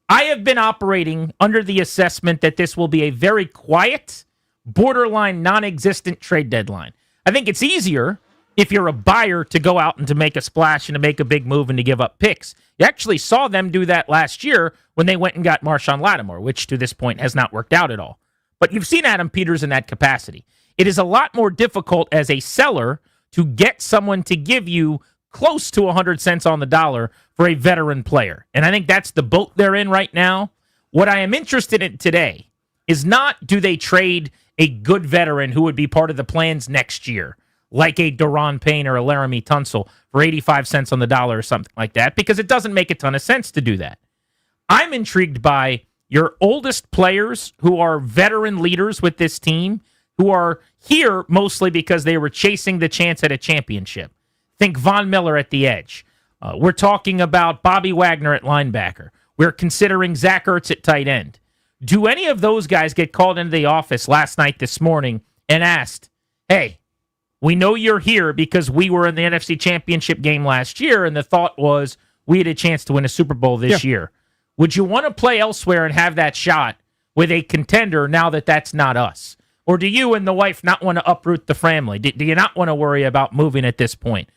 I have been operating under the assessment that this will be a very quiet, borderline non-existent trade deadline. I think it's easier if you're a buyer to go out and to make a splash and to make a big move and to give up picks. You actually saw them do that last year when they went and got Marshawn Lattimore, which to this point has not worked out at all. But you've seen Adam Peters in that capacity. It is a lot more difficult as a seller to get someone to give you close to 100 cents on the dollar for a veteran player. And I think that's the boat they're in right now. What I am interested in today is not do they trade a good veteran who would be part of the plans next year, like a Daron Payne or a Laramie Tunsil for 85 cents on the dollar or something like that, because it doesn't make a ton of sense to do that. I'm intrigued by your oldest players who are veteran leaders with this team, who are here mostly because they were chasing the chance at a championship. Think Von Miller at the edge. We're talking about Bobby Wagner at linebacker. We're considering Zach Ertz at tight end. Do any of those guys get called into the office last night, this morning, and asked, hey, we know you're here because we were in the NFC Championship game last year, and the thought was we had a chance to win a Super Bowl this year. Would you want to play elsewhere and have that shot with a contender now that that's not us? Or do you and the wife not want to uproot the family? Do you not want to worry about moving at this point?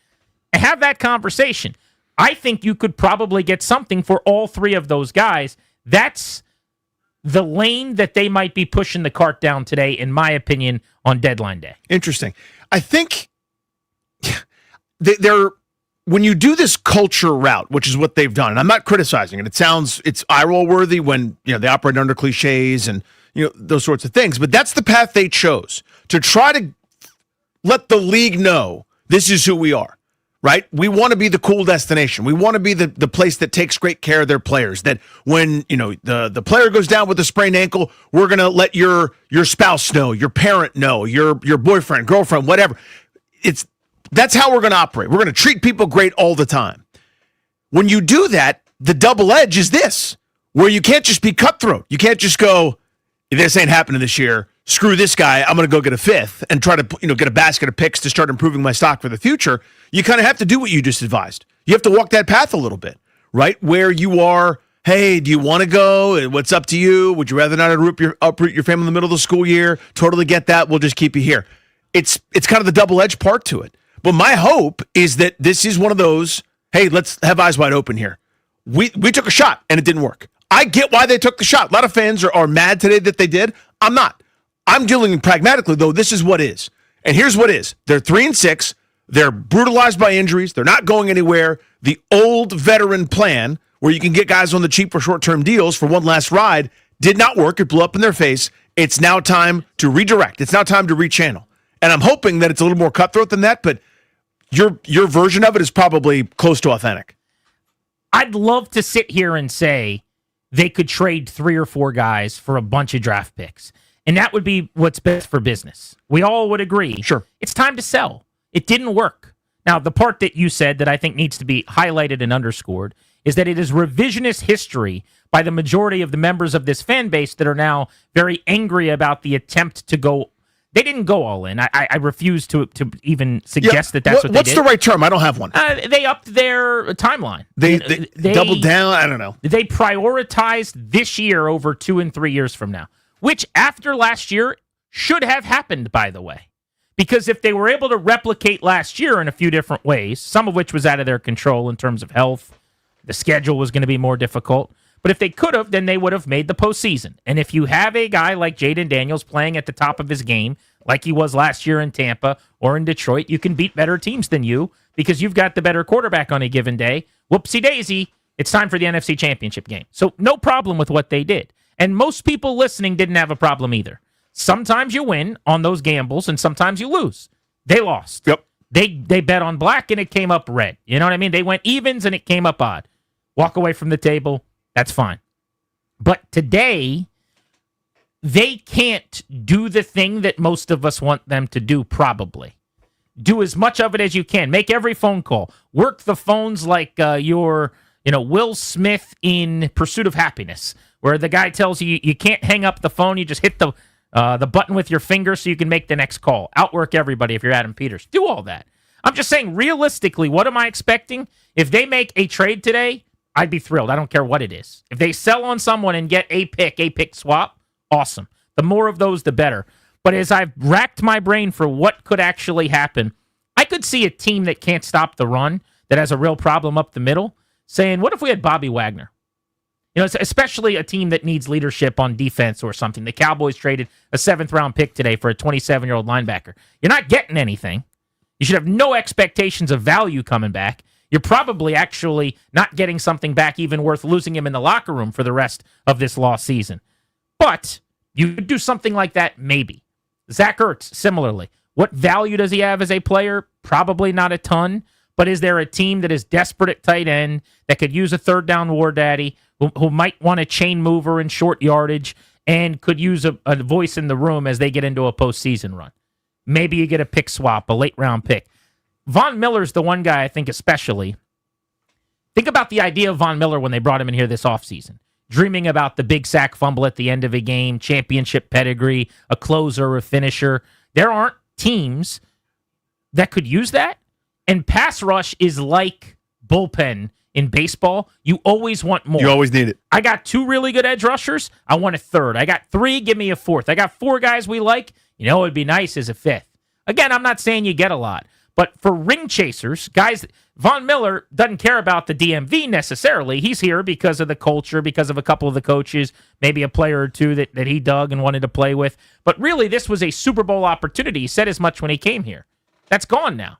Have that conversation. I think you could probably get something for all 3 of those guys. That's the lane that they might be pushing the cart down today, in my opinion, on deadline day. Interesting. I think they're when you do this culture route, which is what they've done, and I'm not criticizing it. It's eye roll worthy when they operate under cliches and those sorts of things. But that's the path they chose to try to let the league know this is who we are. right? We want to be the cool destination. We want to be the place that takes great care of their players. That when, the player goes down with a sprained ankle, we're going to let your spouse know, your parent know, your boyfriend, girlfriend, whatever. That's how we're going to operate. We're going to treat people great all the time. When you do that, the double edge is this, where you can't just be cutthroat. You can't just go, this ain't happening this year. Screw this guy. I'm going to go get a fifth and try to, get a basket of picks to start improving my stock for the future. You kind of have to do what you just advised. You have to walk that path a little bit, right? Where you are, hey, do you want to go? What's up to you? Would you rather not uproot your family in the middle of the school year? Totally get that. We'll just keep you here. It's kind of the double-edged part to it. But my hope is that this is one of those, hey, let's have eyes wide open here. We took a shot and it didn't work. I get why they took the shot. A lot of fans are mad today that they did. I'm not. I'm dealing pragmatically, though. This is what is. And here's what is. They're 3-6. They're brutalized by injuries. They're not going anywhere. The old veteran plan, where you can get guys on the cheap for short-term deals for one last ride, did not work. It blew up in their face. It's now time to redirect. It's now time to rechannel. And I'm hoping that it's a little more cutthroat than that, but your version of it is probably close to authentic. I'd love to sit here and say they could trade 3 or 4 guys for a bunch of draft picks. And that would be what's best for business. We all would agree. Sure. It's time to sell. It didn't work. Now, the part that you said that I think needs to be highlighted and underscored is that it is revisionist history by the majority of the members of this fan base that are now very angry about the attempt to go. They didn't go all in. I refuse to even suggest that that's what they did. What's the right term? I don't have one. They upped their timeline. They doubled down? I don't know. They prioritized this year over 2 and 3 years from now, which after last year should have happened, by the way. Because if they were able to replicate last year in a few different ways, some of which was out of their control in terms of health, the schedule was going to be more difficult. But if they could have, then they would have made the postseason. And if you have a guy like Jaden Daniels playing at the top of his game, like he was last year in Tampa or in Detroit, you can beat better teams than you because you've got the better quarterback on a given day. Whoopsie daisy, it's time for the NFC Championship game. So no problem with what they did. And most people listening didn't have a problem either. Sometimes you win on those gambles and sometimes you lose. They lost. Yep. They bet on black and it came up red. You know what I mean? They went evens and it came up odd. Walk away from the table. That's fine. But today, they can't do the thing that most of us want them to do, probably. Do as much of it as you can. Make every phone call. Work the phones like you're Will Smith in Pursuit of Happiness, where the guy tells you you can't hang up the phone. You just hit the button with your finger so you can make the next call. Outwork everybody if you're Adam Peters. Do all that. I'm just saying, realistically, what am I expecting? If they make a trade today, I'd be thrilled. I don't care what it is. If they sell on someone and get a pick swap, awesome. The more of those, the better. But as I've racked my brain for what could actually happen, I could see a team that can't stop the run, that has a real problem up the middle, saying, what if we had Bobby Wagner? Especially a team that needs leadership on defense or something. The Cowboys traded a 7th-round pick today for a 27-year-old linebacker. You're not getting anything. You should have no expectations of value coming back. You're probably actually not getting something back even worth losing him in the locker room for the rest of this lost season. But you could do something like that, maybe. Zach Ertz, similarly. What value does he have as a player? Probably not a ton. But is there a team that is desperate at tight end that could use a third down war daddy who might want a chain mover in short yardage and could use a voice in the room as they get into a postseason run? Maybe you get a pick swap, a late round pick. Von Miller's the one guy I think especially. Think about the idea of Von Miller when they brought him in here this offseason. Dreaming about the big sack fumble at the end of a game, championship pedigree, a closer, a finisher. There aren't teams that could use that. And pass rush is like bullpen in baseball. You always want more. You always need it. I got 2 really good edge rushers. I want a third. I got 3. Give me a fourth. I got 4 guys we like. It would be nice as a 5th. Again, I'm not saying you get a lot. But for ring chasers, guys, Von Miller doesn't care about the DMV necessarily. He's here because of the culture, because of a couple of the coaches, maybe a player or two that he dug and wanted to play with. But really, this was a Super Bowl opportunity. He said as much when he came here. That's gone now.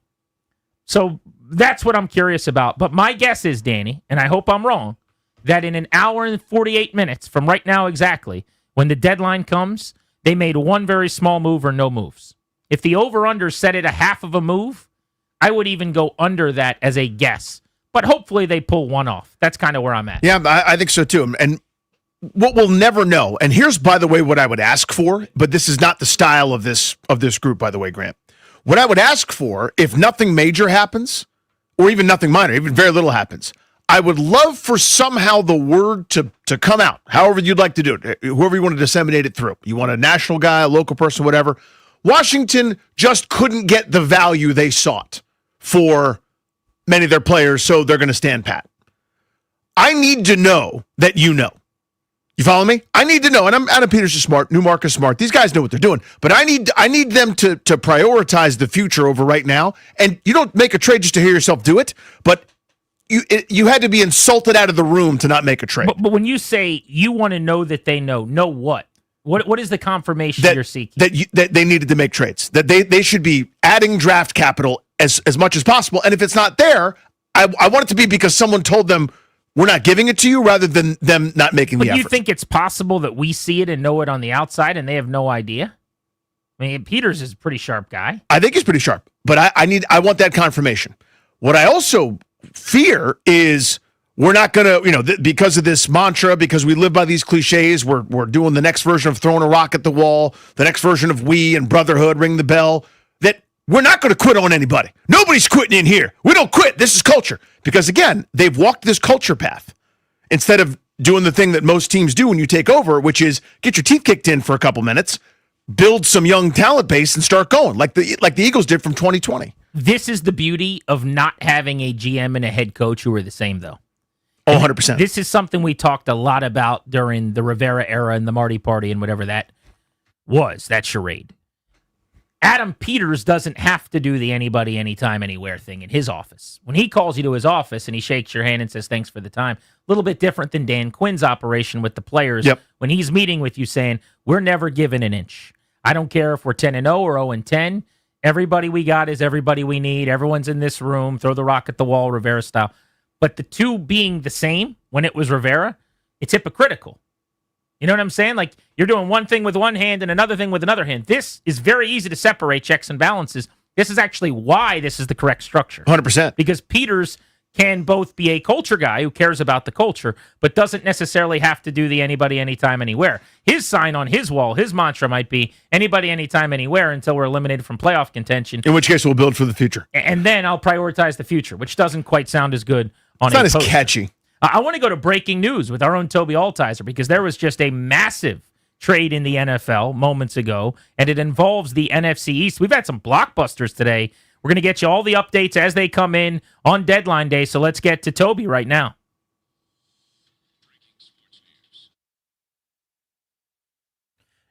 So that's what I'm curious about. But my guess is, Danny, and I hope I'm wrong, that in an hour and 48 minutes from right now exactly, when the deadline comes, they made one very small move or no moves. If the over-under set at a half of a move, I would even go under that as a guess. But hopefully they pull one off. That's kind of where I'm at. Yeah, I think so too. And what we'll never know, and here's, by the way, what I would ask for, but this is not the style of this group, by the way, Grant. What I would ask for, if nothing major happens, or even nothing minor, even very little happens, I would love for somehow the word to come out, however you'd like to do it, whoever you want to disseminate it through. You want a national guy, a local person, whatever. Washington just couldn't get the value they sought for many of their players, so they're going to stand pat. I need to know that you know. You follow me? I need to know, and Adam Peters is smart, Newmark is smart. These guys know what they're doing, but I need them to prioritize the future over right now. And you don't make a trade just to hear yourself do it, but you had to be insulted out of the room to not make a trade. But when you say you want to know that they know what? What is the confirmation you're seeking? That they needed to make trades. That they should be adding draft capital as much as possible. And if it's not there, I want it to be because someone told them we're not giving it to you, rather than them not making the effort. But you think it's possible that we see it and know it on the outside and they have no idea? I mean, Peters is a pretty sharp guy. I think he's pretty sharp, but I want that confirmation. What I also fear is we're not going to, because of this mantra, because we live by these cliches, we're doing the next version of throwing a rock at the wall, the next version of we and brotherhood, ring the bell, that we're not going to quit on anybody. Nobody's quitting in here. We don't quit. This is culture. Because again, they've walked this culture path instead of doing the thing that most teams do when you take over, which is get your teeth kicked in for a couple minutes, build some young talent base, and start going like the Eagles did from 2020. This is the beauty of not having a GM and a head coach who are the same, though. Oh, 100%. This is something we talked a lot about during the Rivera era and the Marty Party and whatever that was, that charade. Adam Peters doesn't have to do the anybody, anytime, anywhere thing in his office. When he calls you to his office and he shakes your hand and says, thanks for the time, a little bit different than Dan Quinn's operation with the players. Yep. When he's meeting with you saying, we're never giving an inch. I don't care if we're 10-0 or 0-10. Everybody we got is everybody we need. Everyone's in this room. Throw the rock at the wall, Rivera style. But the two being the same when it was Rivera, it's hypocritical. You know what I'm saying? Like, you're doing one thing with one hand and another thing with another hand. This is very easy to separate checks and balances. This is actually why this is the correct structure. 100%. Because Peters can both be a culture guy who cares about the culture, but doesn't necessarily have to do the anybody, anytime, anywhere. His sign on his wall, his mantra might be anybody, anytime, anywhere until we're eliminated from playoff contention. In which case, we'll build for the future. And then I'll prioritize the future, which doesn't quite sound as good on it's not as poster. catchy. I want to go to breaking news with our own Toby Altizer because there was just a massive trade in the NFL moments ago, and it involves the NFC East. We've had some blockbusters today. We're going to get you all the updates as they come in on deadline day, so let's get to Toby right now.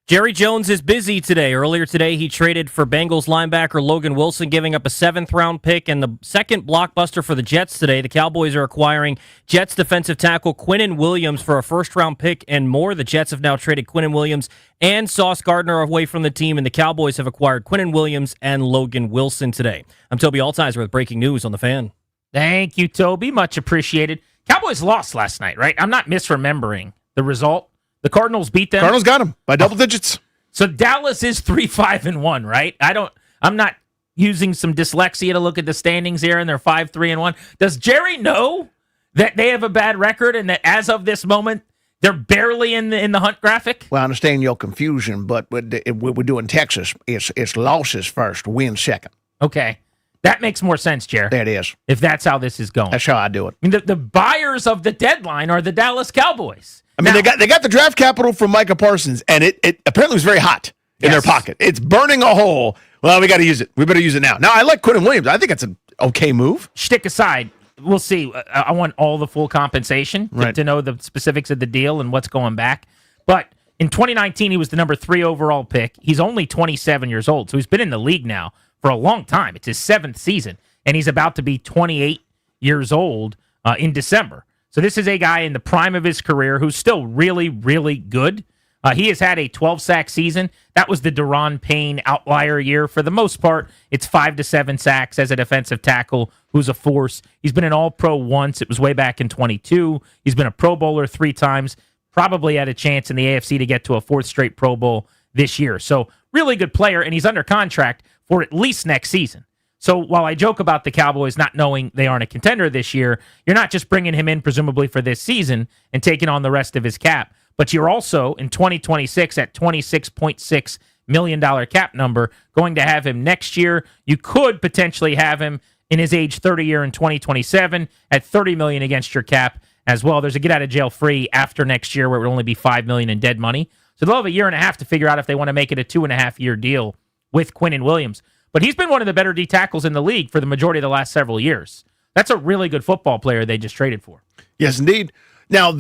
Jerry Jones is busy today. Earlier today, he traded for Bengals linebacker Logan Wilson, giving up a 7th-round pick and the second blockbuster for the Jets today. The Cowboys are acquiring Jets defensive tackle Quinnen Williams for a 1st-round pick and more. The Jets have now traded Quinnen Williams and Sauce Gardner away from the team, and the Cowboys have acquired Quinnen Williams and Logan Wilson today. I'm Toby Altizer with breaking news on The Fan. Thank you, Toby. Much appreciated. Cowboys lost last night, right? I'm not misremembering the result. The Cardinals beat them. Cardinals got them by double digits. So Dallas is 3-5-1, right? I'm not using some dyslexia to look at the standings here, and they're 5-3-1. Does Jerry know that they have a bad record and that as of this moment they're barely in the hunt graphic? Well, I understand your confusion, but what we do in Texas, it's losses first, wins second. Okay. That makes more sense, Jer. That is. If that's how this is going. That's how I do it. I mean, the buyers of the deadline are the Dallas Cowboys. I mean, they got the draft capital from Micah Parsons, and it apparently was very hot in their pocket. It's burning a hole. Well, we got to use it. We better use it now. Now, I like Quinnen Williams. I think it's an okay move. Shtick aside, we'll see. I want all the full compensation to know the specifics of the deal and what's going back. But in 2019, he was the number 3 overall pick. He's only 27 years old, so he's been in the league now for a long time. It's his 7th season, and he's about to be 28 years old in December. So this is a guy in the prime of his career who's still really, really good. He has had a 12-sack season. That was the Daron Payne outlier year. For the most part, it's 5 to 7 sacks as a defensive tackle who's a force. He's been an All-Pro once. It was way back in 22. He's been a Pro Bowler 3 times. Probably had a chance in the AFC to get to a 4th straight Pro Bowl this year. So really good player, and he's under contract for at least next season. So while I joke about the Cowboys not knowing they aren't a contender this year, you're not just bringing him in presumably for this season and taking on the rest of his cap, but you're also in 2026 at $26.6 million cap number going to have him next year. You could potentially have him in his age 30 year in 2027 at $30 million against your cap as well. There's a get out of jail free after next year where it would only be $5 million in dead money. So they'll have a year and a half to figure out if they want to make it a 2.5 year deal with Quinnen Williams. But he's been one of the better D tackles in the league for the majority of the last several years. That's a really good football player they just traded for. Yes, indeed. Now,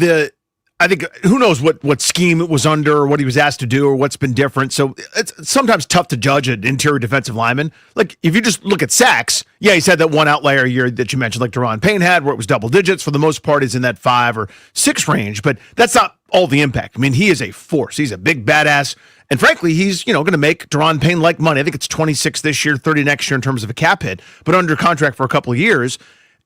I think who knows what scheme it was under or what he was asked to do or what's been different. So it's sometimes tough to judge an interior defensive lineman. Like, if you just look at sacks, yeah, he's had that one outlier year that you mentioned, like Daron Payne had, where it was double digits. For the most part, he's in that 5 or 6 range, but that's not all the impact. I mean, he is a force. He's a big badass. And frankly, he's, going to make Daron Payne like money. I think it's 26 this year, 30 next year in terms of a cap hit, but under contract for a couple of years.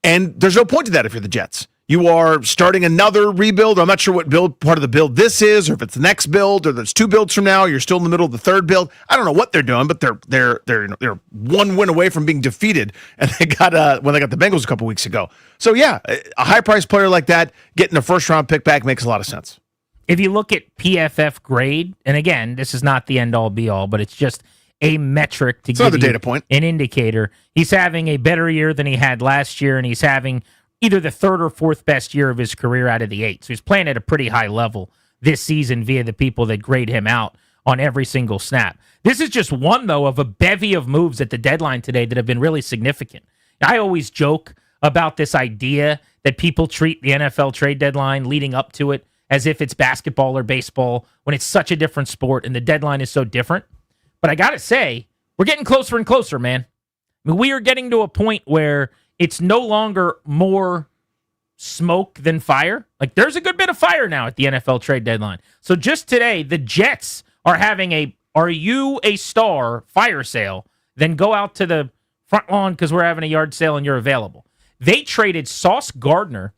And there's no point to that if you're the Jets. You are starting another rebuild. I'm not sure what part of the build this is, or if it's the next build, or there's 2 builds from now. You're still in the middle of the 3rd build. I don't know what they're doing, but they're one win away from being defeated, and they got when they got the Bengals a couple weeks ago. So yeah, a high priced player like that getting a 1st round pick back makes a lot of sense. If you look at PFF grade, and again, this is not the end all be all, but it's just a metric to give you data point, an indicator. He's having a better year than he had last year, and he's having either the 3rd or 4th best year of his career out of the 8. So he's playing at a pretty high level this season via the people that grade him out on every single snap. This is just one, though, of a bevy of moves at the deadline today that have been really significant. I always joke about this idea that people treat the NFL trade deadline leading up to it as if it's basketball or baseball when it's such a different sport and the deadline is so different. But I got to say, we're getting closer and closer, man. I mean, we are getting to a point where it's no longer more smoke than fire. Like, there's a good bit of fire now at the NFL trade deadline. So just today, the Jets are having a "Are you a star?" fire sale. Then go out to the front lawn because we're having a yard sale and you're available. They traded Sauce Gardner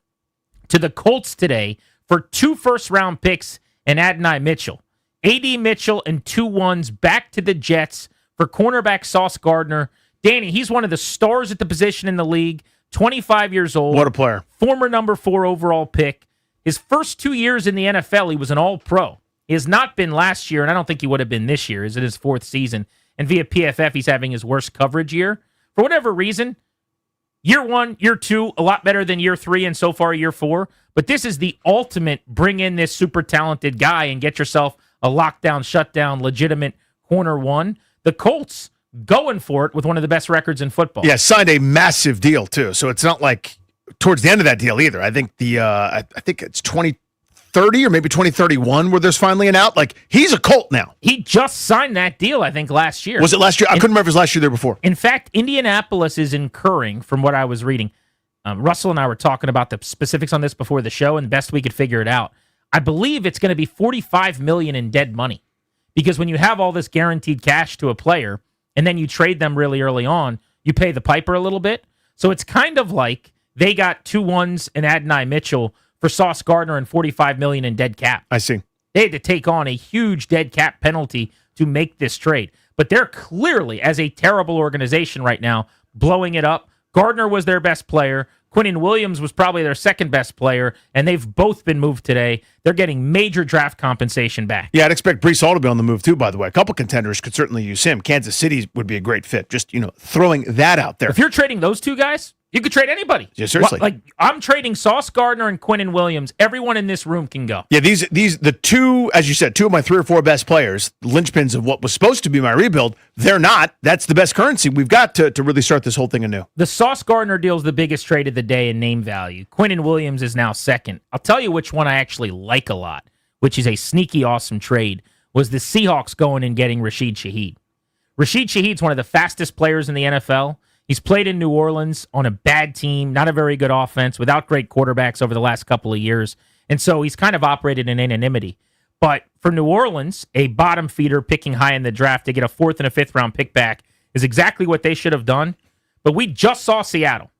to the Colts today for 2 first-round picks and Adonai Mitchell. A.D. Mitchell and 2 ones back to the Jets for cornerback Sauce Gardner. Danny, he's one of the stars at the position in the league, 25 years old. What a player. Former number 4 overall pick. His first 2 years in the NFL, he was an all-pro. He has not been last year, and I don't think he would have been this year. Is it his 4th season? And via PFF, he's having his worst coverage year. For whatever reason, year 1, year 2, a lot better than year 3 and so far year 4. But this is the ultimate bring in this super talented guy and get yourself a lockdown, shutdown, legitimate corner 1. The Colts going for it with one of the best records in football. Yeah, signed a massive deal too. So it's not like towards the end of that deal either. I think I think it's 2030 or maybe 2031 where there's finally an out. Like, he's a Colt now. He just signed that deal, I think, last year. Was it last year? I couldn't remember if it was last year or there before. In fact, Indianapolis is incurring, from what I was reading. Russell and I were talking about the specifics on this before the show, and best we could figure it out. I believe it's going to be $45 million in dead money, because when you have all this guaranteed cash to a player and then you trade them really early on, you pay the piper a little bit. So it's kind of like they got 2 ones and Adonai Mitchell for Sauce Gardner and $45 million in dead cap. I see. They had to take on a huge dead cap penalty to make this trade. But they're clearly, as a terrible organization right now, blowing it up. Gardner was their best player. Quinnen Williams was probably their 2nd best player, and they've both been moved today. They're getting major draft compensation back. Yeah, I'd expect Breece Hall to be on the move too, by the way. A couple contenders could certainly use him. Kansas City would be a great fit. Just, throwing that out there. If you're trading those 2 guys, you could trade anybody. Yeah, seriously. Like, I'm trading Sauce Gardner and Quinnen Williams. Everyone in this room can go. Yeah, the 2, as you said, 2 of my 3 or 4 best players, linchpins of what was supposed to be my rebuild, they're not. That's the best currency we've got to really start this whole thing anew. The Sauce Gardner deal is the biggest trade of the day in name value. Quinnen Williams is now 2nd. I'll tell you which one I actually like a lot, which is a sneaky awesome trade, was the Seahawks going and getting Rashid Shaheed. Rashid Shaheed's one of the fastest players in the NFL. He's played in New Orleans on a bad team, not a very good offense, without great quarterbacks over the last couple of years. And so he's kind of operated in anonymity. But for New Orleans, a bottom feeder picking high in the draft to get a 4th and a 5th round pick back is exactly what they should have done. But we just saw Seattle.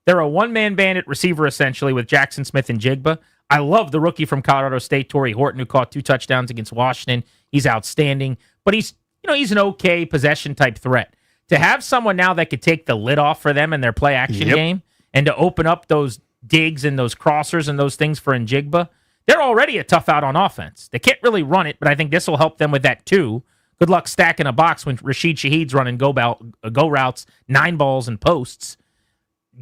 They're a one-man band at receiver, essentially, with Jackson Smith and Jigba. I love the rookie from Colorado State, Torrey Horton, who caught 2 touchdowns against Washington. He's outstanding. But he's an okay possession-type threat. To have someone now that could take the lid off for them in their play action game and to open up those digs and those crossers and those things for Njigba, they're already a tough out on offense. They can't really run it, but I think this will help them with that too. Good luck stacking a box when Rashid Shaheed's running go routes, 9 balls and posts.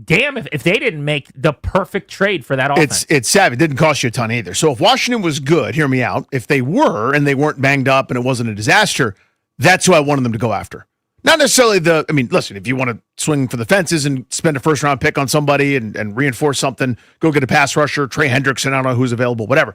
Damn, if they didn't make the perfect trade for that offense. It's sad. It didn't cost you a ton either. So if Washington was good, hear me out, if they were and they weren't banged up and it wasn't a disaster, that's who I wanted them to go after. Not necessarily listen, if you want to swing for the fences and spend a first-round pick on somebody and reinforce something, go get a pass rusher, Trey Hendrickson, I don't know who's available, whatever.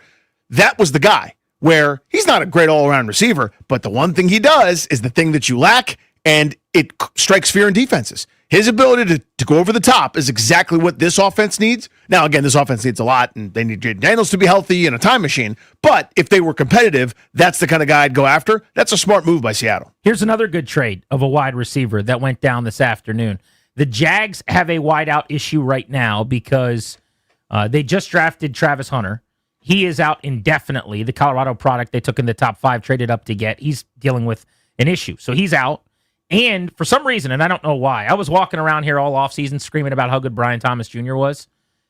That was the guy where he's not a great all-around receiver, but the one thing he does is the thing that you lack, and it strikes fear in defenses. His ability to go over the top is exactly what this offense needs. Now, again, this offense needs a lot, and they need Jaden Daniels to be healthy and a time machine. But if they were competitive, that's the kind of guy I'd go after. That's a smart move by Seattle. Here's another good trade of a wide receiver that went down this afternoon. The Jags have a wideout issue right now because they just drafted Travis Hunter. He is out indefinitely. The Colorado product they took in the top 5, traded up to get. He's dealing with an issue. So he's out. And for some reason, and I don't know why, I was walking around here all offseason screaming about how good Brian Thomas Jr. was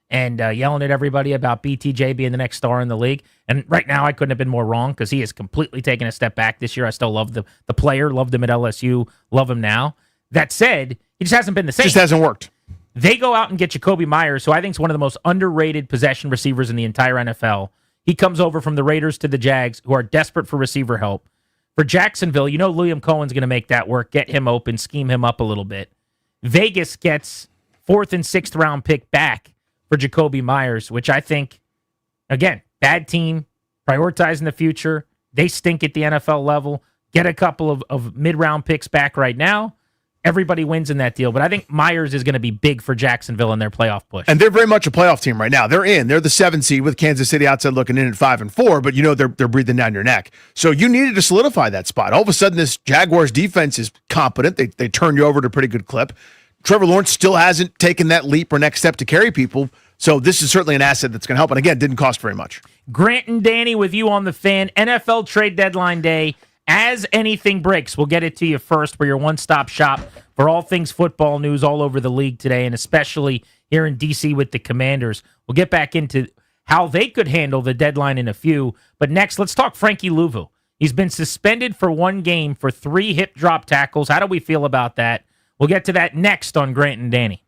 and yelling at everybody about BTJ being the next star in the league. And right now, I couldn't have been more wrong because he has completely taken a step back this year. I still love the player, loved him at LSU, love him now. That said, he just hasn't been the same. Just hasn't worked. They go out and get Jacoby Myers, who I think is one of the most underrated possession receivers in the entire NFL. He comes over from the Raiders to the Jags, who are desperate for receiver help. For Jacksonville, you know Liam Cohen's going to make that work, get him open, scheme him up a little bit. Vegas gets 4th and 6th round pick back for Jacoby Myers, which I think, again, bad team, prioritizing the future. They stink at the NFL level. Get a couple of mid-round picks back right now. Everybody wins in that deal, but I think Myers is going to be big for Jacksonville in their playoff push. And they're very much a playoff team right now. They're in. They're the 7 seed with Kansas City outside looking in at 5-4, but you know they're breathing down your neck. So you needed to solidify that spot. All of a sudden, this Jaguars defense is competent. They turn you over to a pretty good clip. Trevor Lawrence still hasn't taken that leap or next step to carry people. So this is certainly an asset that's going to help. And again, didn't cost very much. Grant and Danny with you on the Fan. NFL trade deadline day. As anything breaks, we'll get it to you first. We're your one-stop shop for all things football news all over the league today, and especially here in D.C. with the Commanders. We'll get back into how they could handle the deadline in a few. But next, let's talk Frankie Louvu. He's been suspended for 1 game for 3 hip drop tackles. How do we feel about that? We'll get to that next on Grant and Danny.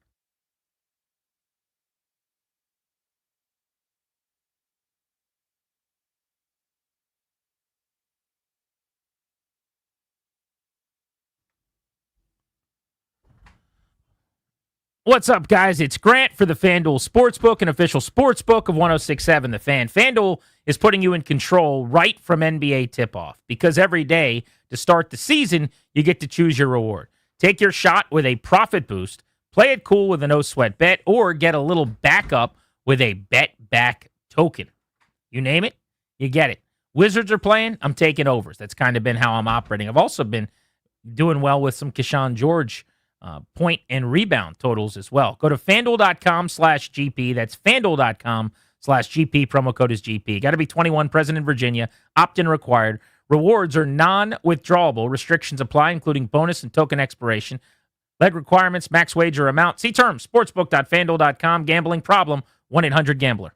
What's up, guys? It's Grant for the FanDuel Sportsbook, an official sportsbook of 106.7 The Fan. FanDuel is putting you in control right from NBA tip-off because every day to start the season, you get to choose your reward. Take your shot with a profit boost, play it cool with a no-sweat bet, or get a little backup with a bet-back token. You name it, you get it. Wizards are playing, I'm taking overs. That's kind of been how I'm operating. I've also been doing well with some Keyshawn George point and rebound totals as well. Go to FanDuel.com/GP. That's FanDuel.com/GP. Promo code is GP. Got to be 21, present in Virginia. Opt-in required. Rewards are non-withdrawable. Restrictions apply, including bonus and token expiration. Leg requirements, max wager amount. See terms. Sportsbook.FanDuel.com. Gambling problem. 1-800-GAMBLER.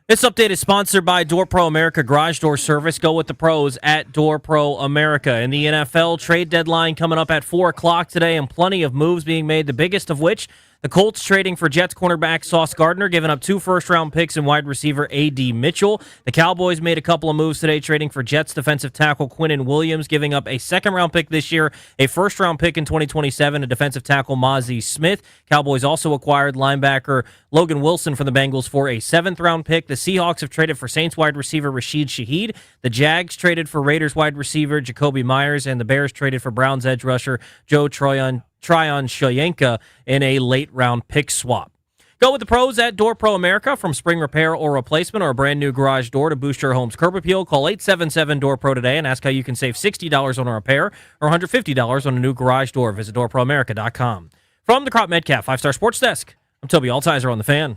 This update is sponsored by Door Pro America Garage Door Service. Go with the pros at Door Pro America. In the NFL, trade deadline coming up at 4 o'clock today, and plenty of moves being made, the biggest of which the Colts trading for Jets cornerback Sauce Gardner, giving up 2 first-round picks and wide receiver A.D. Mitchell. The Cowboys made a couple of moves today, trading for Jets defensive tackle Quinnen Williams, giving up a second-round pick this year, a first-round pick in 2027, and defensive tackle Mozzie Smith. Cowboys also acquired linebacker Logan Wilson from the Bengals for a 7th-round pick. The Seahawks have traded for Saints wide receiver Rashid Shaheed. The Jags traded for Raiders wide receiver Jacoby Myers, and the Bears traded for Browns edge rusher Joe Tryon Shoyinka in a late-round pick swap. Go with the pros at Door Pro America. From spring repair or replacement or a brand-new garage door to boost your home's curb appeal, call 877-DOOR-PRO today and ask how you can save $60 on a repair or $150 on a new garage door. Visit DoorProAmerica.com. From the Crop Metcalf 5-Star Sports Desk, I'm Toby Altizer on The Fan.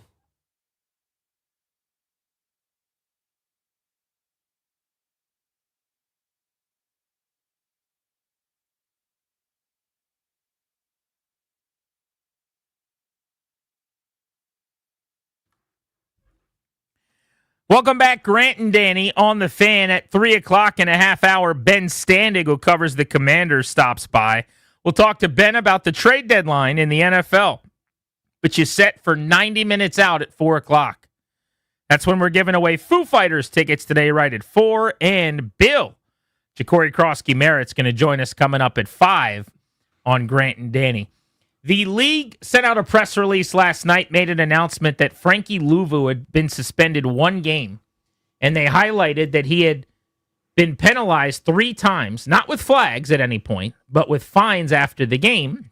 Welcome back, Grant and Danny on The Fan at 3 o'clock in a half hour. Ben Standig, who covers the Commanders, stops by. We'll talk to Ben about the trade deadline in the NFL, which is set for 90 minutes out at 4 o'clock. That's when we're giving away Foo Fighters tickets today, right at 4. And Bill Jacory Krosky-Merritt's going to join us coming up at 5 on Grant and Danny. The league sent out a press release last night, made an announcement that Frankie Louvu had been suspended 1 game, and they highlighted that he had been penalized 3 times, not with flags at any point, but with fines after the game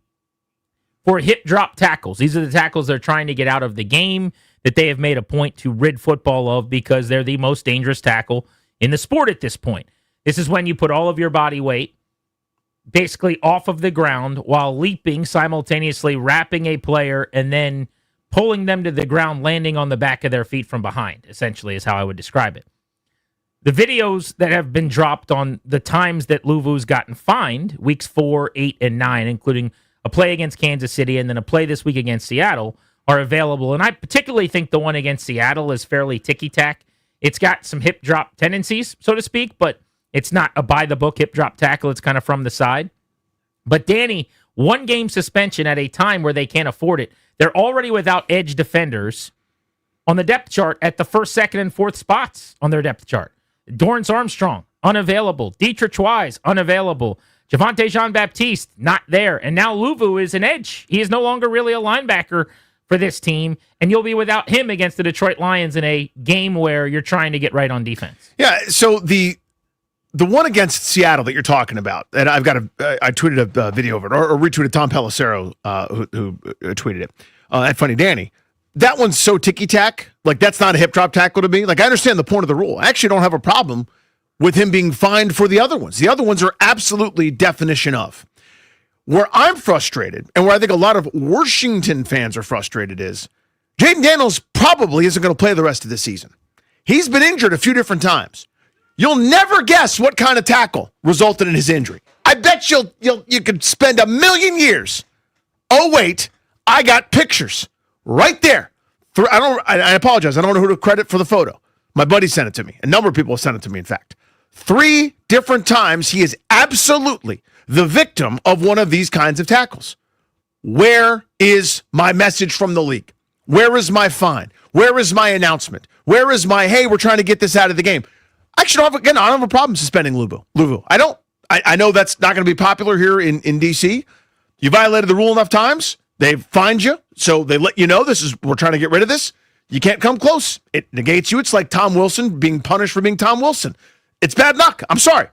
for hip drop tackles. These are the tackles they're trying to get out of the game that they have made a point to rid football of because they're the most dangerous tackle in the sport at this point. This is when you put all of your body weight basically off of the ground while leaping, simultaneously wrapping a player, and then pulling them to the ground, landing on the back of their feet from behind, essentially is how I would describe it. The videos that have been dropped on the times that Louvu's gotten fined, weeks 4, 8, and 9, including a play against Kansas City and then a play this week against Seattle, are available. And I particularly think the one against Seattle is fairly ticky-tack. It's got some hip drop tendencies, so to speak, but it's not a by-the-book hip drop tackle. It's kind of from the side. But Danny, 1 game suspension at a time where they can't afford it. They're already without edge defenders on the depth chart at the 1st, 2nd, and 4th spots on their depth chart. Dorrance Armstrong, unavailable. Dietrich Wise, unavailable. Javonte Jean-Baptiste, not there. And now Louvu is an edge. He is no longer really a linebacker for this team, and you'll be without him against the Detroit Lions in a game where you're trying to get right on defense. Yeah, so the one against Seattle that you're talking about, and I tweeted a video of it, or retweeted Tom Pelissero, who tweeted it at Funny Danny. That one's so ticky-tack. Like, that's not a hip drop tackle to me. Like, I understand the point of the rule. I actually don't have a problem with him being fined for the other ones. The other ones are absolutely definition of. Where I'm frustrated, and where I think a lot of Washington fans are frustrated, is Jayden Daniels probably isn't going to play the rest of the season. He's been injured a few different times. You'll never guess what kind of tackle resulted in his injury. I bet you could spend 1,000,000 years. Oh, wait, I got pictures right there. I apologize. I don't know who to credit for the photo. My buddy sent it to me. A number of people have sent it to me, in fact. 3 different times he is absolutely the victim of one of these kinds of tackles. Where is my message from the league? Where is my fine? Where is my announcement? Where is my, hey, we're trying to get this out of the game? Actually, I don't have a problem suspending Louvu. I don't. I know that's not going to be popular here in D.C. You violated the rule enough times. They've fined you, so they let you know we're trying to get rid of this. You can't come close. It negates you. It's like Tom Wilson being punished for being Tom Wilson. It's bad luck. I'm sorry.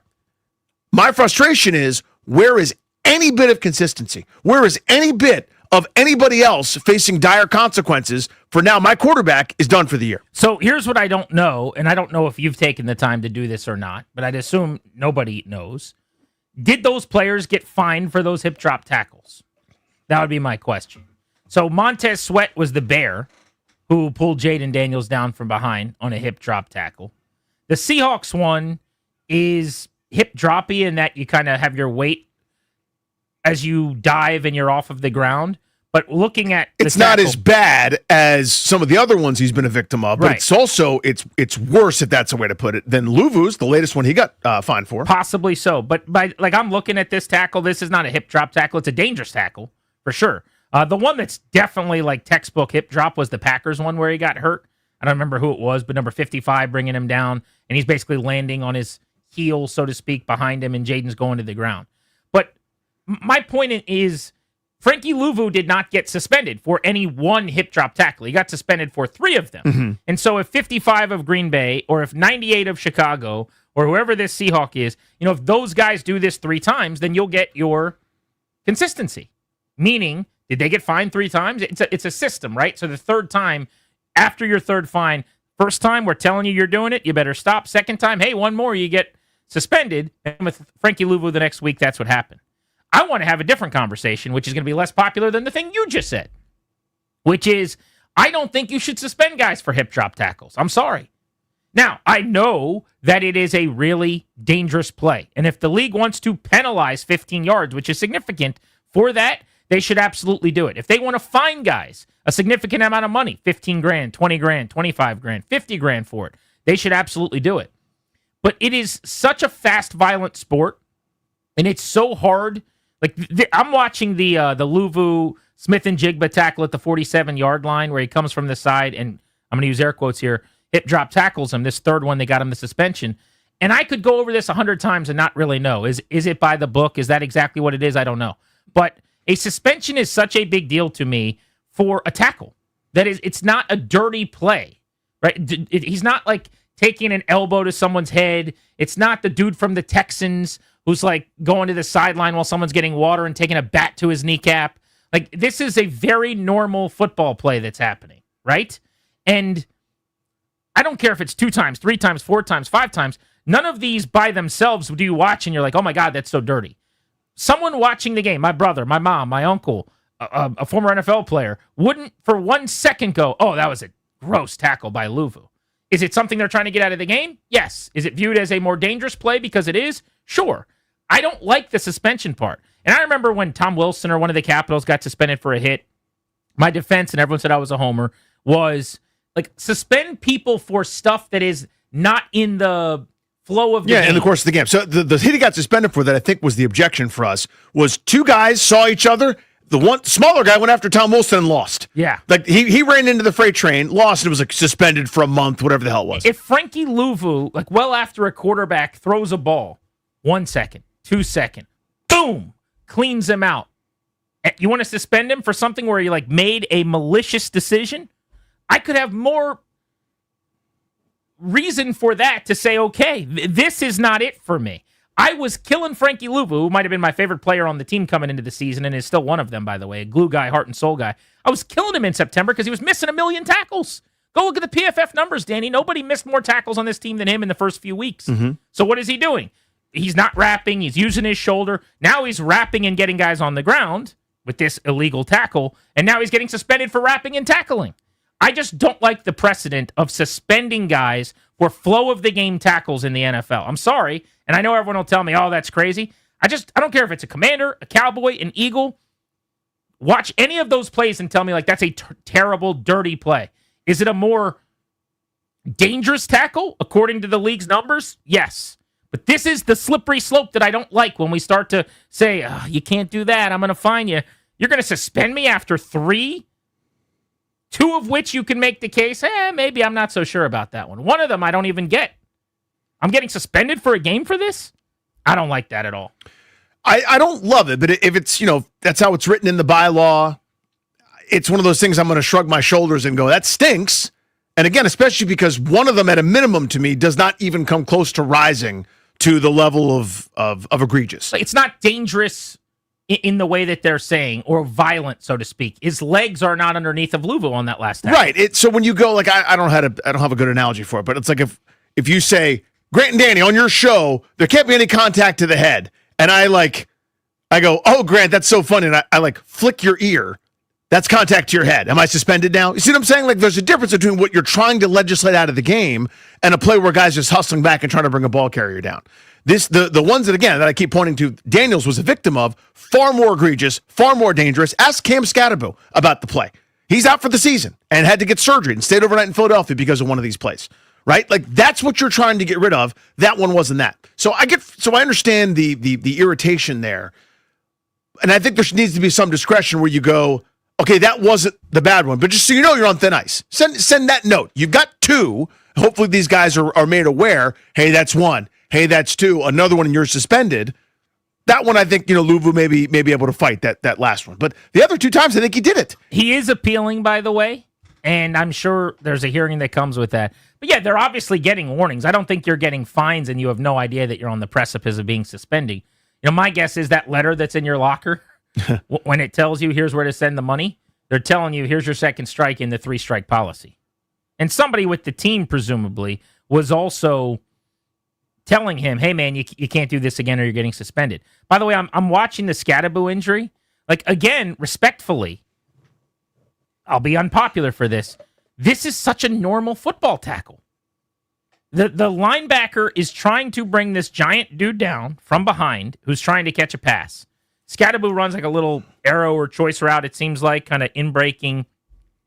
My frustration is, where is any bit of consistency? Where is any bit of anybody else facing dire consequences for now my quarterback is done for the year? So here's what I don't know, and I don't know if you've taken the time to do this or not, but I'd assume nobody knows. Did those players get fined for those hip drop tackles? That would be my question. So Montez Sweat was the Bear who pulled Jayden Daniels down from behind on a hip drop tackle. The Seahawks one is hip droppy in that you kind of have your weight as you dive and you're off of the ground. But looking at it's not as bad as some of the other ones he's been a victim of, but Right. it's also it's worse, if that's a way to put it, than Luvu's, the latest one he got fined for. Possibly so. But I'm looking at this tackle. This is not a hip drop tackle. It's a dangerous tackle for sure. The one that's definitely like textbook hip drop was the Packers one where he got hurt. I don't remember who it was, but number 55 bringing him down, and he's basically landing on his heel, so to speak, behind him, and Jaden's going to the ground. But my point is, Frankie Luvu did not get suspended for any one hip drop tackle. He got suspended for 3 of them. Mm-hmm. And so if 55 of Green Bay, or if 98 of Chicago, or whoever this Seahawk is, if those guys do this 3 times, then you'll get your consistency. Meaning, did they get fined 3 times? It's a system, right? So the third time, after your third fine, first time we're telling you you're doing it, you better stop. Second time, hey, one more, you get suspended. And with Frankie Luvu the next week, that's what happened. I want to have a different conversation, which is going to be less popular than the thing you just said, which is I don't think you should suspend guys for hip drop tackles. I'm sorry. Now, I know that it is a really dangerous play. And if the league wants to penalize 15 yards, which is significant for that, they should absolutely do it. If they want to fine guys a significant amount of money, 15 grand, 20 grand, 25 grand, 50 grand for it, they should absolutely do it. But it is such a fast, violent sport, and it's so hard. Like I'm watching the Luvu Smith and Jigba tackle at the 47-yard line where he comes from the side, and I'm going to use air quotes here, hip drop tackles him. This third one, they got him the suspension. And I could go over this 100 times and not really know. Is it by the book? Is that exactly what it is? I don't know. But a suspension is such a big deal to me for a tackle. That is, it's not a dirty play, right? He's not like taking an elbow to someone's head. It's not the dude from the Texans who's like going to the sideline while someone's getting water and taking a bat to his kneecap. Like, this is a very normal football play that's happening, right? And I don't care if it's 2 times, 3 times, 4 times, 5 times. None of these by themselves do you watch and you're like, oh my God, that's so dirty. Someone watching the game, my brother, my mom, my uncle, a former NFL player, wouldn't for 1 second go, oh, that was a gross tackle by Luvu. Is it something they're trying to get out of the game? Yes. Is it viewed as a more dangerous play because it is? Sure. I don't like the suspension part. And I remember when Tom Wilson or one of the Capitals got suspended for a hit, my defense, and everyone said I was a homer, was like, suspend people for stuff that is not in the flow of the game. In the course of the game. So the hit he got suspended for, that I think was the objection for us, was 2 guys saw each other. The one smaller guy went after Tom Wilson and lost. Yeah. Like he ran into the freight train, lost, and was like suspended for a month, whatever the hell it was. If Frankie Luvu, like well after a quarterback throws a ball, 1 second, 2 second, boom, cleans him out. You want to suspend him for something where he like made a malicious decision? I could have more reason for that to say, okay, this is not it for me. I was killing Frankie Luvu, who might have been my favorite player on the team coming into the season, and is still one of them, by the way, a glue guy, heart and soul guy. I was killing him in September because he was missing 1 million tackles. Go look at the PFF numbers, Danny. Nobody missed more tackles on this team than him in the first few weeks. Mm-hmm. So what is he doing? He's not wrapping. He's using his shoulder. Now he's wrapping and getting guys on the ground with this illegal tackle, and now he's getting suspended for wrapping and tackling. I just don't like the precedent of suspending guys for flow of the game tackles in the NFL. I'm sorry, and I know everyone will tell me, oh, that's crazy. I don't care if it's a Commander, a Cowboy, an Eagle. Watch any of those plays and tell me, like, that's a terrible, dirty play. Is it a more dangerous tackle according to the league's numbers? Yes. But this is the slippery slope that I don't like when we start to say, oh, you can't do that. I'm going to fine you. You're going to suspend me after 3? 2 of which you can make the case, maybe I'm not so sure about that one. One of them I don't even get. I'm getting suspended for a game for this? I don't like that at all. I don't love it, but if it's, that's how it's written in the bylaw, it's one of those things I'm going to shrug my shoulders and go, that stinks. And again, especially because one of them at a minimum to me does not even come close to rising to the level of egregious. It's not dangerous in the way that they're saying, or violent, so to speak. His legs are not underneath of Luvu on that last tackle. Right. So when you go, like, I don't have a good analogy for it, but it's like if you say, Grant and Danny, on your show, there can't be any contact to the head. And I go, oh, Grant, that's so funny. And I like flick your ear. That's contact to your head. Am I suspended now? You see what I'm saying? Like, there's a difference between what you're trying to legislate out of the game and a play where guys just hustling back and trying to bring a ball carrier down. The ones that, again, that I keep pointing to, Daniels was a victim of, far more egregious, far more dangerous. Ask Cam Scatterbo about the play. He's out for the season and had to get surgery and stayed overnight in Philadelphia because of one of these plays. Right? Like, that's what you're trying to get rid of. That one wasn't that. So I understand the irritation there. And I think there needs to be some discretion where you go, okay, that wasn't the bad one, but just so you know, you're on thin ice. Send that note. You've got two. Hopefully these guys are made aware. Hey, that's one. Hey, that's two. Another one, and you're suspended. That one, I think, Luvu may be able to fight that last one. But the other two times, I think he did it. He is appealing, by the way, and I'm sure there's a hearing that comes with that. But yeah, they're obviously getting warnings. I don't think you're getting fines and you have no idea that you're on the precipice of being suspended. My guess is that letter that's in your locker, when it tells you here's where to send the money, they're telling you here's your second strike in the 3-strike policy. And somebody with the team, presumably, was also telling him, hey, man, you can't do this again or you're getting suspended. By the way, I'm watching the Scatterbo injury. Like, again, respectfully, I'll be unpopular for this. This is such a normal football tackle. The linebacker is trying to bring this giant dude down from behind who's trying to catch a pass. Scatterbo runs like a little arrow or choice route, it seems like, kind of in-breaking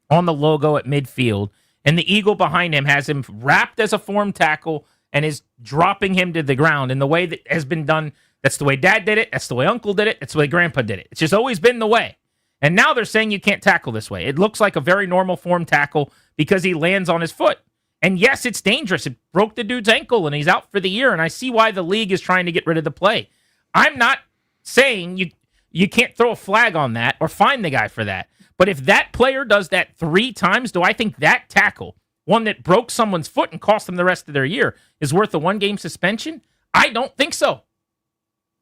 on the logo at midfield. And the Eagle behind him has him wrapped as a form tackle and is dropping him to the ground in the way that has been done. That's the way Dad did it. That's the way Uncle did it. That's the way Grandpa did it. It's just always been the way. And now they're saying you can't tackle this way. It looks like a very normal form tackle because he lands on his foot. And yes, it's dangerous. It broke the dude's ankle and he's out for the year. And I see why the league is trying to get rid of the play. I'm not saying you can't throw a flag on that or fine the guy for that. But if that player does that 3 times, do I think that tackle, one that broke someone's foot and cost them the rest of their year, is worth a 1-game suspension? I don't think so.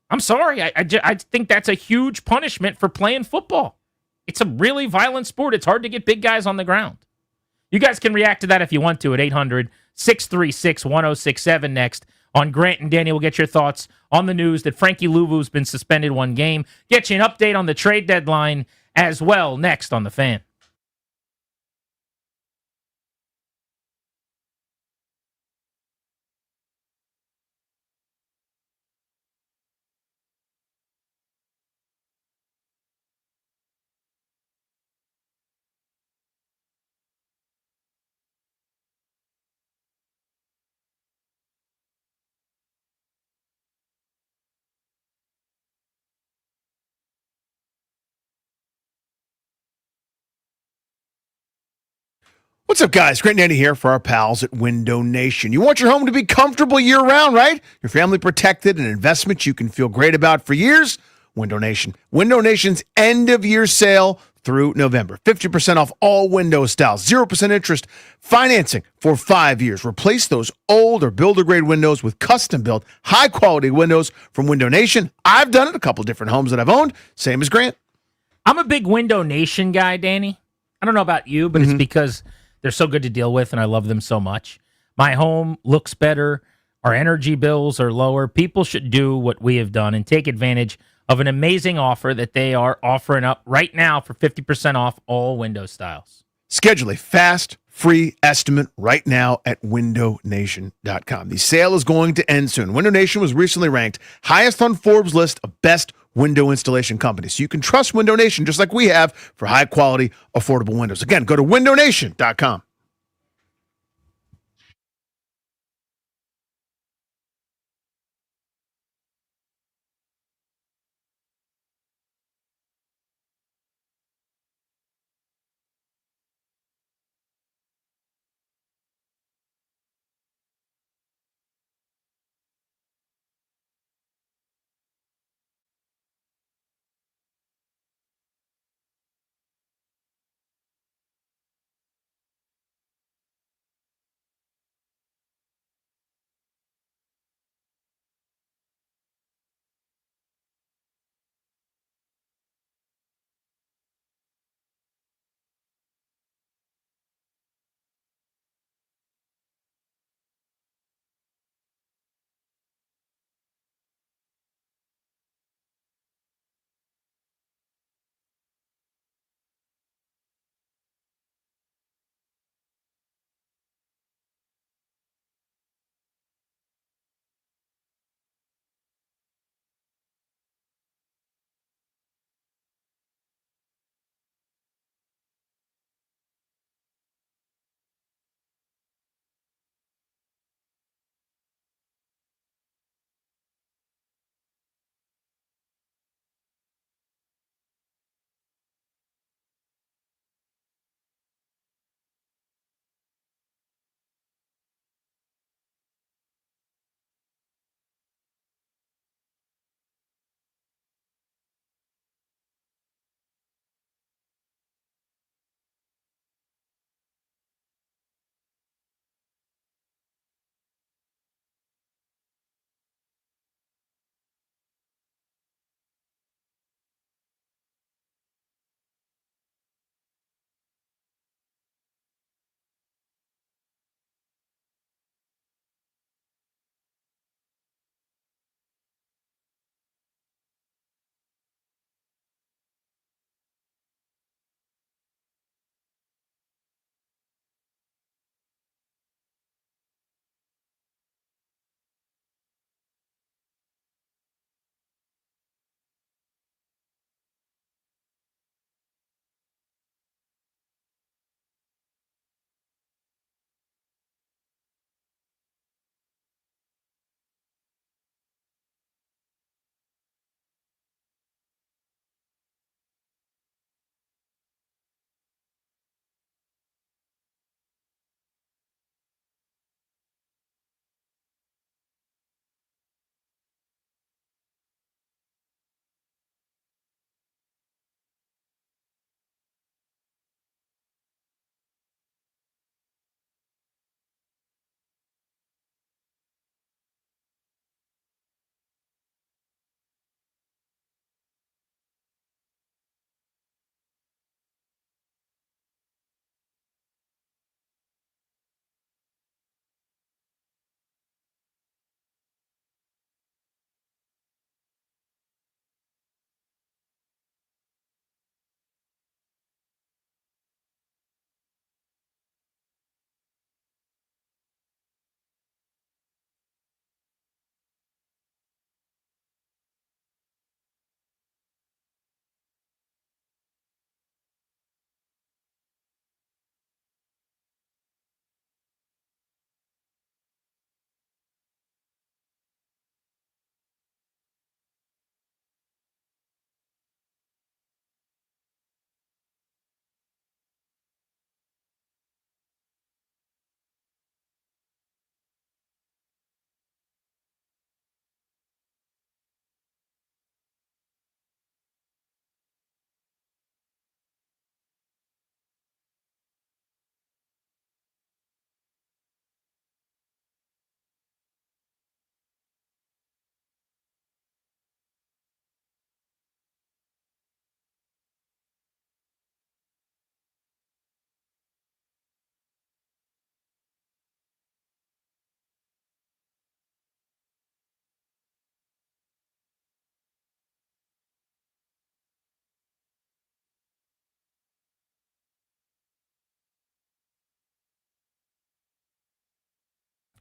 I'm sorry. I think that's a huge punishment for playing football. It's a really violent sport. It's hard to get big guys on the ground. You guys can react to that if you want to at 800-636-1067 next. On Grant and Danny, we'll get your thoughts on the news that Frankie Luvu's been suspended 1 game. Get you an update on the trade deadline as well next on The Fan. What's up, guys? Grant and Danny here for our pals at Window Nation. You want your home to be comfortable year-round, right? Your family protected, an investment you can feel great about for years? Window Nation. Window Nation's end-of-year sale through November. 50% off all window styles. 0% interest financing for 5 years. Replace those old or builder-grade windows with custom-built, high-quality windows from Window Nation. I've done it. A couple different homes that I've owned. Same as Grant. I'm a big Window Nation guy, Danny. I don't know about you, but it's because they're so good to deal with, and I love them so much. My home looks better. Our energy bills are lower. People should do what we have done and take advantage of an amazing offer that they are offering up right now for 50% off all window styles. Schedule a fast, free estimate right now at windownation.com. The sale is going to end soon. Window Nation was recently ranked highest on Forbes' list of best window installation companies. So you can trust Window Nation just like we have for high-quality, affordable windows. Again, go to windownation.com.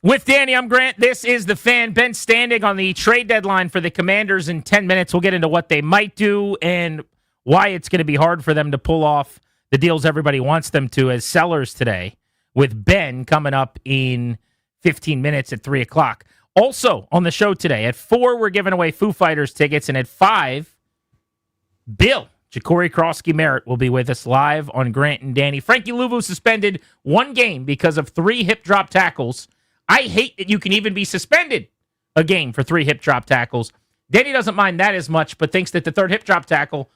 With Danny, I'm Grant. This is The Fan. Ben Standing on the trade deadline for the Commanders in 10 minutes. We'll get into what they might do and why it's going to be hard for them to pull off the deals everybody wants them to as sellers today, with Ben coming up in 15 minutes at 3 o'clock. Also on the show today, at 4, we're giving away Foo Fighters tickets, and at 5, Bill Ja'Cory Krosky-Merritt will be with us live on Grant and Danny. Frankie Louvu suspended 1 game because of 3 hip drop tackles. I hate that you can even be suspended a game for 3 hip drop tackles. Danny doesn't mind that as much, but thinks that the 3rd hip drop tackle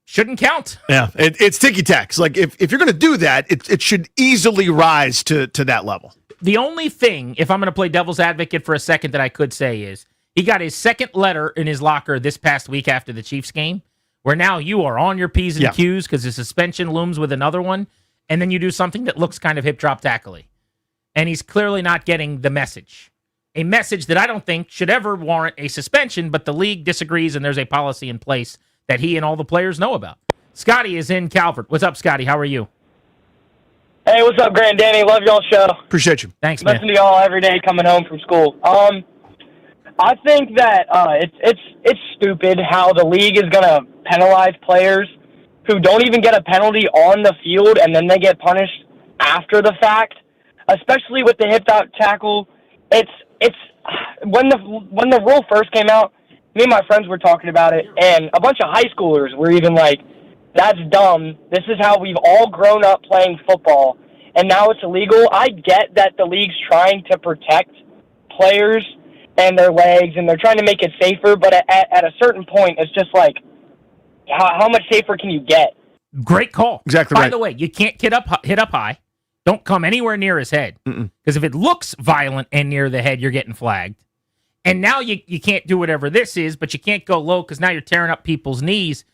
shouldn't count. Yeah, it's ticky-tacks. Like, if you're going to do that, it should easily rise to that level. The only thing, if I'm going to play devil's advocate for a second, that I could say is he got his 2nd letter in his locker this past week after the Chiefs game, where now you are on your P's and Q's because the suspension looms with another one, and then you do something that looks kind of hip drop tackle-y. And he's clearly not getting the message. A message that I don't think should ever warrant a suspension, but the league disagrees, and there's a policy in place that he and all the players know about. Scotty is in Calvert. What's up, Scotty? How are you? Hey, what's up, Grant Danny? Love y'all's show. Appreciate you. Thanks, man. Listen to y'all every day coming home from school. I think that it's stupid how the league is going to penalize players who don't even get a penalty on the field, and then they get punished after the fact. Especially with the hip drop tackle, it's when the rule first came out, me and my friends were talking about it, and a bunch of high schoolers were even like, "That's dumb. This is how we've all grown up playing football, and now it's illegal." I get that the league's trying to protect players and their legs, and they're trying to make it safer, but at a certain point, it's just like, how much safer can you get? Great call. Exactly By right. the way, you can't hit up high. Don't come anywhere near his head. Because if it looks violent and near the head, you're getting flagged. And now you can't do whatever this is, but you can't go low because now you're tearing up people's knees.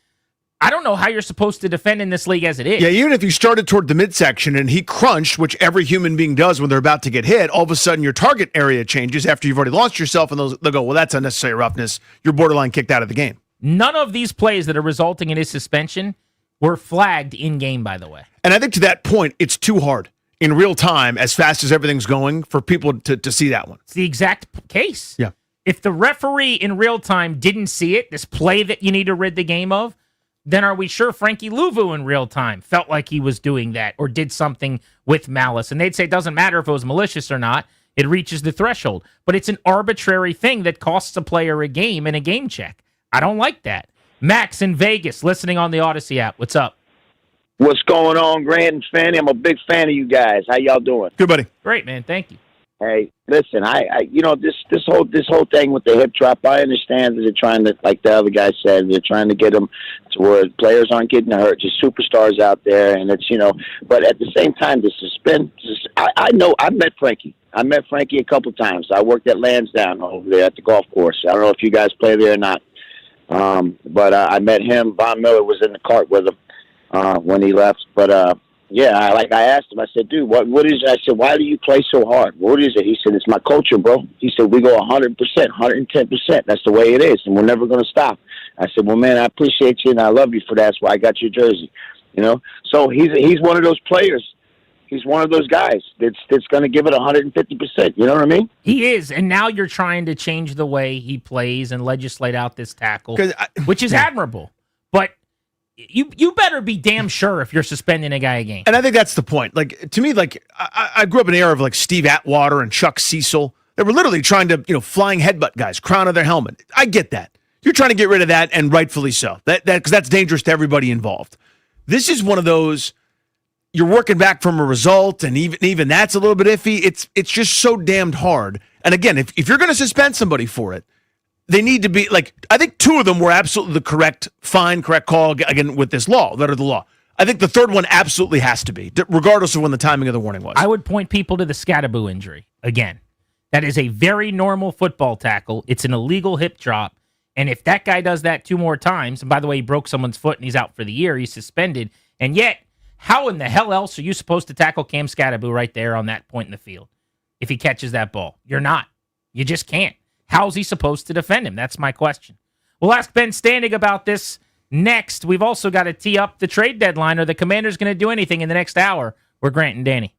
I don't know how you're supposed to defend in this league as it is. Yeah, even if you started toward the midsection and he crunched, which every human being does when they're about to get hit, all of a sudden your target area changes after you've already launched yourself, and they'll go, well, that's unnecessary roughness. You're borderline kicked out of the game. None of these plays that are resulting in his suspension were flagged in-game, by the way. And I think to that point, it's too hard in real time, as fast as everything's going, for people to see that one. It's the exact case. Yeah. If the referee in real time didn't see it, this play that you need to rid the game of, then are we sure Frankie Louvu in real time felt like he was doing that or did something with malice? And they'd say it doesn't matter if it was malicious or not. It reaches the threshold. But it's an arbitrary thing that costs a player a game in a game check. I don't like that. Max in Vegas, listening on the Odyssey app. What's up? What's going on, Grant and Fanny? I'm a big fan of you guys. How y'all doing? Good, buddy. Great, man. Thank you. Hey, listen, I this whole thing with the hip drop, I understand that they're trying to, like the other guy said, they're trying to get them to where players aren't getting hurt, just superstars out there, and it's, but at the same time, I know, I met Frankie a couple times. I worked at Lansdowne over there at the golf course. I don't know if you guys play there or not, but I met him. Von Miller was in the cart with him when he left, but I asked him, I said, dude, what is it? I said, why do you play so hard? What is it? He said, it's my culture, bro. He said, we go 100%, 110%. That's the way it is, and we're never going to stop. I said, well, man, I appreciate you, and I love you for that. That's why I got your jersey, So he's one of those players. He's one of those guys that's going to give it 150%. You know what I mean? He is, and now you're trying to change the way he plays and legislate out this tackle, which is admirable. But you better be damn sure if you're suspending a guy a game. And I think that's the point. Like, to me, like, I grew up in an era of like Steve Atwater and Chuck Cecil. They were literally trying to, flying headbutt guys, crown of their helmet. I get that. You're trying to get rid of that, and rightfully so. Because that's dangerous to everybody involved. This is one of those, you're working back from a result, and even that's a little bit iffy. It's just so damned hard. And again, if you're going to suspend somebody for it, they need to be, like, I think 2 of them were absolutely the correct call, again, with this law, letter of the law. I think the 3rd one absolutely has to be, regardless of when the timing of the warning was. I would point people to the Scadaboo injury. Again, that is a very normal football tackle. It's an illegal hip drop. And if that guy does that 2 more times, and by the way, he broke someone's foot and he's out for the year, he's suspended. And yet, how in the hell else are you supposed to tackle Cam Scadaboo right there on that point in the field if he catches that ball? You're not. You just can't. How's he supposed to defend him? That's my question. We'll ask Ben Standing about this next. We've also got to tee up the trade deadline. Are the Commanders going to do anything in the next hour? We're Grant and Danny.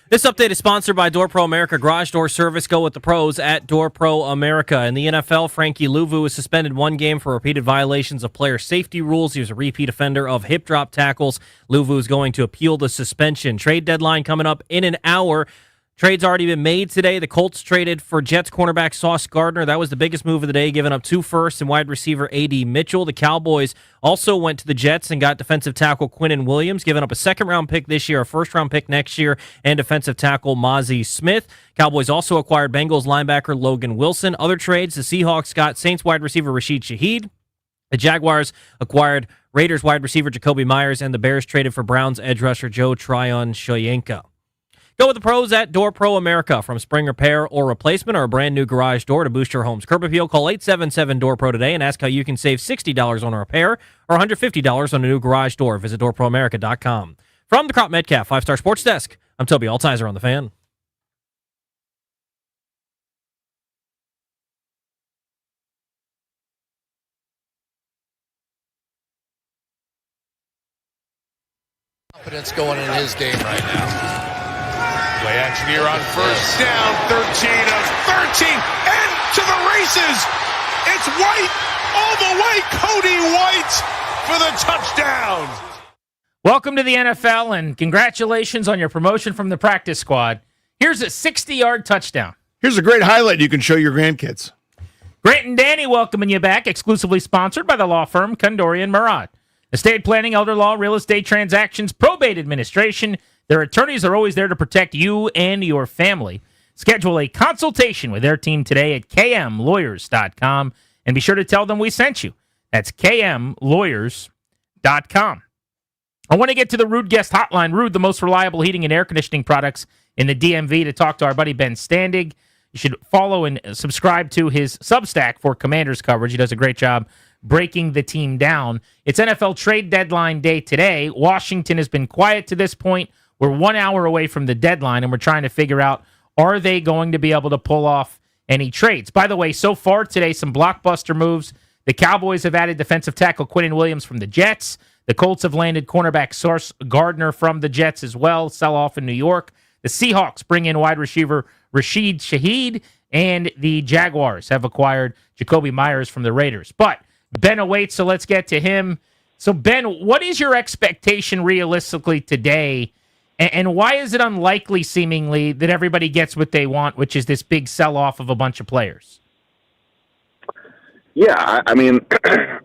This update is sponsored by Door Pro America. Garage door service. Go with the pros at Door Pro America. In the NFL, Frankie Louvu was suspended 1 game for repeated violations of player safety rules. He was a repeat offender of hip drop tackles. Louvu is going to appeal the suspension. Trade deadline coming up in an hour. Trade's already been made today. The Colts traded for Jets cornerback Sauce Gardner. That was the biggest move of the day, giving up 2 firsts and wide receiver A.D. Mitchell. The Cowboys also went to the Jets and got defensive tackle Quinnen Williams, giving up a second-round pick this year, a first-round pick next year, and defensive tackle Mozzie Smith. Cowboys also acquired Bengals linebacker Logan Wilson. Other trades, the Seahawks got Saints wide receiver Rashid Shaheed. The Jaguars acquired Raiders wide receiver Jacoby Myers, and the Bears traded for Browns edge rusher Joe Tryon-Shoyinka. Go with the pros at Door Pro America. From spring repair or replacement or a brand new garage door to boost your home's curb appeal, call 877-DOOR-PRO today and ask how you can save $60 on a repair or $150 on a new garage door. Visit DoorProAmerica.com. From the Crop Metcalf 5-Star Sports Desk, I'm Toby Altizer on The Fan. Confidence going in his game right now. Play action here on first down, 13 of 13, and to the races. It's White all the way, Cody White for the touchdown. Welcome to the NFL, and congratulations on your promotion from the practice squad. Here's a 60-yard touchdown. Here's a great highlight you can show your grandkids. Grant and Danny welcoming you back, exclusively sponsored by the law firm Kondorian Murad. Estate planning, elder law, real estate transactions, probate administration. Their attorneys are always there to protect you and your family. Schedule a consultation with their team today at kmlawyers.com and be sure to tell them we sent you. That's kmlawyers.com. I want to get to the Rude Guest Hotline. Rude, the most reliable heating and air conditioning products in the DMV, to talk to our buddy Ben Standig. You should follow and subscribe to his Substack for Commanders coverage. He does a great job breaking the team down. It's NFL trade deadline day today. Washington has been quiet to this point. We're 1 hour away from the deadline, and we're trying to figure out, are they going to be able to pull off any trades? By the way, so far today, some blockbuster moves. The Cowboys have added defensive tackle Quinnen Williams from the Jets. The Colts have landed cornerback Sauce Gardner from the Jets as well, sell-off in New York. The Seahawks bring in wide receiver Rashid Shaheed, and the Jaguars have acquired Jacoby Myers from the Raiders. But Ben awaits, so let's get to him. So, Ben, what is your expectation realistically today, and why is it unlikely, seemingly, that everybody gets what they want, which is this big sell-off of a bunch of players? Yeah, I mean,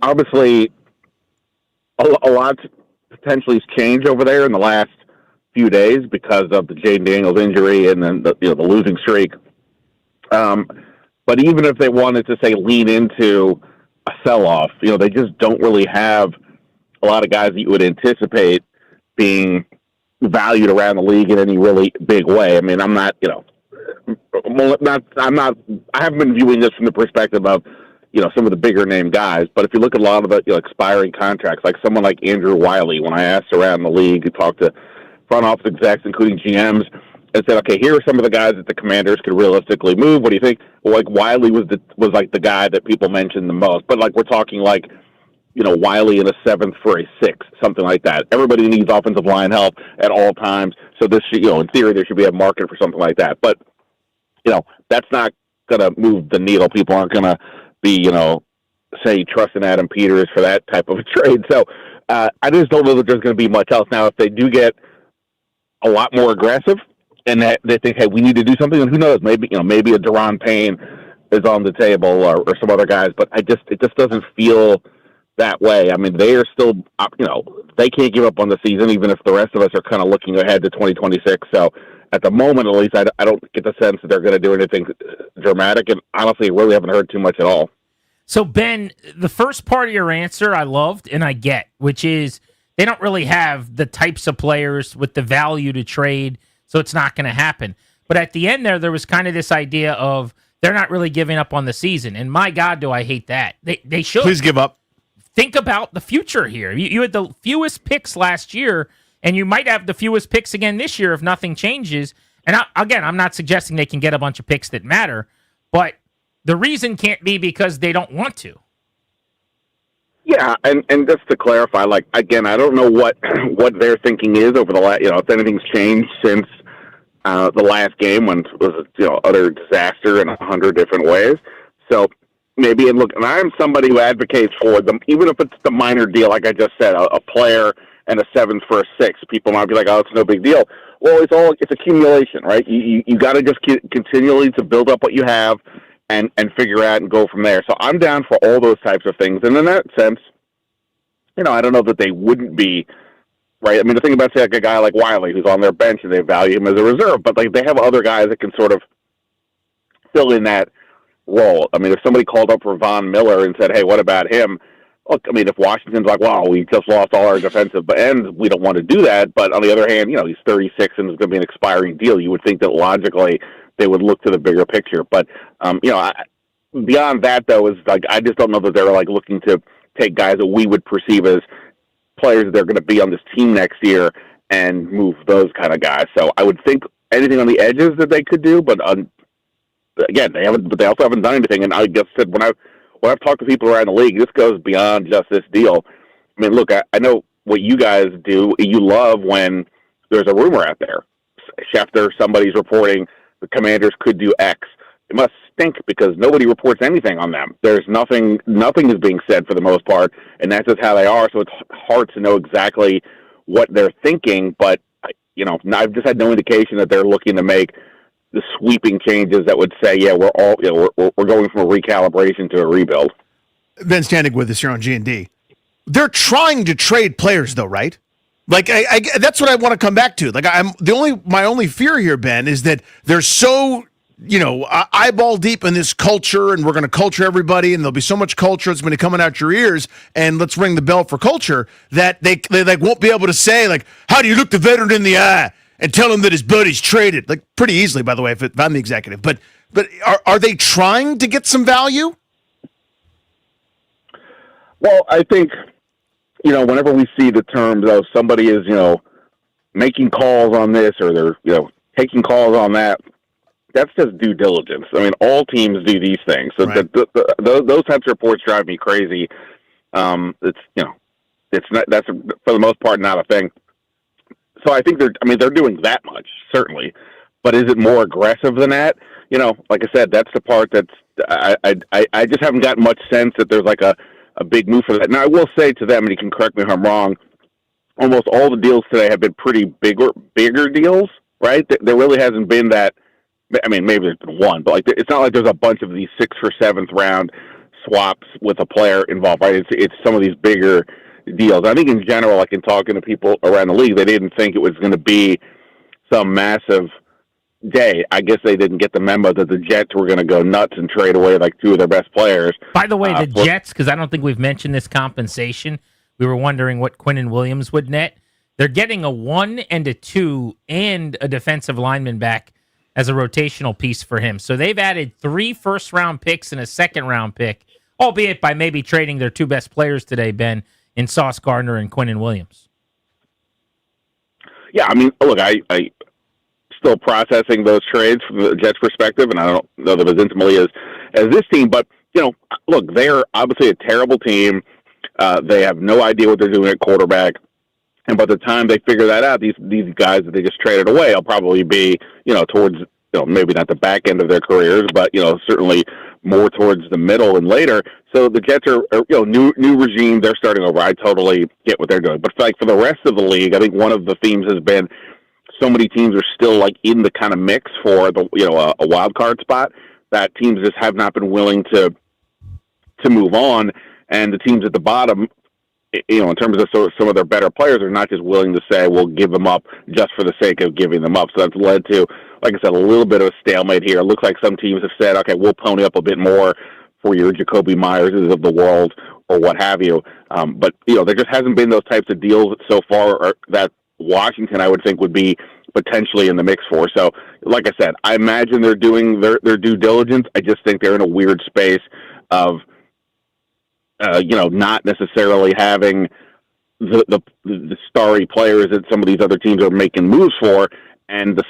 obviously, a lot potentially has changed over there in the last few days because of the Jaden Daniels injury and then the losing streak. But even if they wanted to, say, lean into a sell-off, they just don't really have a lot of guys that you would anticipate being valued around the league in any really big way. I mean, I haven't been viewing this from the perspective of, some of the bigger name guys, but if you look at a lot of the expiring contracts, like someone like Andrew Wiley, when I asked around the league and talked to front office execs, including GMs, and said, okay, here are some of the guys that the Commanders could realistically move. What do you think? Well, like Wiley was like the guy that people mentioned the most, but like we're talking like, Wiley in a 7th for a 6th, something like that. Everybody needs offensive line help at all times. So this should, in theory, there should be a market for something like that. But, that's not going to move the needle. People aren't going to be, say, trusting Adam Peters for that type of a trade. So I just don't know that there's going to be much else. Now, if they do get a lot more aggressive and they think, hey, we need to do something, and who knows, maybe a Daron Payne is on the table or some other guys. But it just doesn't feel that way. I mean, they are still, they can't give up on the season, even if the rest of us are kind of looking ahead to 2026. So at the moment, at least, I don't get the sense that they're going to do anything dramatic. And honestly, really haven't heard too much at all. So, Ben, the first part of your answer I loved and I get, which is they don't really have the types of players with the value to trade, so it's not going to happen. But at the end there was kind of this idea of they're not really giving up on the season. And my God, do I hate that. They should. Please give up. Think about the future here. You had the fewest picks last year, and you might have the fewest picks again this year if nothing changes. And I'm not suggesting they can get a bunch of picks that matter, but the reason can't be because they don't want to. Yeah, and just to clarify, I don't know what their thinking is over the last, if anything's changed since the last game when it was utter disaster in 100 different ways. So maybe, and I'm somebody who advocates for them, even if it's the minor deal, like I just said, a player and a 7th for a 6. People might be like, oh, it's no big deal. Well, it's accumulation, right? You got to just continually to build up what you have and figure out and go from there. So I'm down for all those types of things. And in that sense, I don't know that they wouldn't be, right? I mean, the thing about, say, like a guy like Wiley, who's on their bench, and they value him as a reserve, but like they have other guys that can sort of fill in that role. I mean, if somebody called up for Von Miller and said, hey, what about him? Look, I mean, if Washington's like, wow, we just lost all our defensive ends, we don't want to do that. But on the other hand, he's 36 and it's going to be an expiring deal. You would think that logically they would look to the bigger picture. But, beyond that, though, is like, I just don't know that they're like looking to take guys that we would perceive as players that are going to be on this team next year and move those kind of guys. So I would think anything on the edges that they could do, but again, they haven't. But they also haven't done anything. And I guess when I've talked to people around the league, this goes beyond just this deal. I mean, look, I know what you guys do. You love when there's a rumor out there. Schefter, somebody's reporting the Commanders could do X. It must stink because nobody reports anything on them. There's nothing is being said for the most part, and that's just how they are. So it's hard to know exactly what they're thinking. But I've just had no indication that they're looking to make the sweeping changes that would say, yeah, we're all we're going from a recalibration to a rebuild. Ben Standing with us here on G&D. They're trying to trade players, though, right? Like I that's what I want to come back to. Like my only fear here, Ben, is that they're so eyeball deep in this culture, and we're going to culture everybody, and there'll be so much culture that's going to be coming out your ears, and let's ring the bell for culture, that they like won't be able to say, like, how do you look the veteran in the eye and tell him that his buddy's traded? Like, pretty easily, by the way, if I'm the executive. But are they trying to get some value? Well, I think, whenever we see the terms of somebody is, making calls on this or they're, taking calls on that, that's just due diligence. I mean, all teams do these things. So right. Those types of reports drive me crazy. It's not, that's for the most part not a thing. So I think they're doing that much, certainly. But is it more aggressive than that? Like I said, that's the part that's, I just haven't gotten much sense that there's like a big move for that. Now, I will say to them, and you can correct me if I'm wrong, almost all the deals today have been pretty bigger deals, right? There really hasn't been that. I mean, maybe there's been one, but like it's not like there's a bunch of these 6th or 7th round swaps with a player involved, right? It's some of these bigger deals. I think in general, like in talking to people around the league, they didn't think it was going to be some massive day. I guess they didn't get the memo that the Jets were going to go nuts and trade away like 2 of their best players. By the way, the Jets, because I don't think we've mentioned this compensation, we were wondering what Quinnen Williams would net. They're getting a 1 and a 2 and a defensive lineman back as a rotational piece for him. So they've added 3 first-round picks and a second-round pick, albeit by maybe trading their 2 best players today, Ben, in Sauce Gardner and Quinnen Williams. Yeah, I mean, look, I still processing those trades from the Jets' perspective, and I don't know them as intimately as this team, but, look, they're obviously a terrible team. They have no idea what they're doing at quarterback. And by the time they figure that out, these guys that they just traded away will probably be, towards, maybe not the back end of their careers, but, certainly more towards the middle and later. So the Jets are new regime. They're starting over. I totally get what they're doing. But like for the rest of the league, I think one of the themes has been so many teams are still like in the kind of mix for the, a wild card spot that teams just have not been willing to move on. And the teams at the bottom, in terms of some of their better players, are not just willing to say, we'll give them up just for the sake of giving them up. So that's led to, like I said, a little bit of a stalemate here. It looks like some teams have said, okay, we'll pony up a bit more for your Jacoby Myerses of the world or what have you. But, there just hasn't been those types of deals so far that Washington, I would think, would be potentially in the mix for. So, like I said, I imagine they're doing their due diligence. I just think they're in a weird space of, not necessarily having the starry players that some of these other teams are making moves for, and the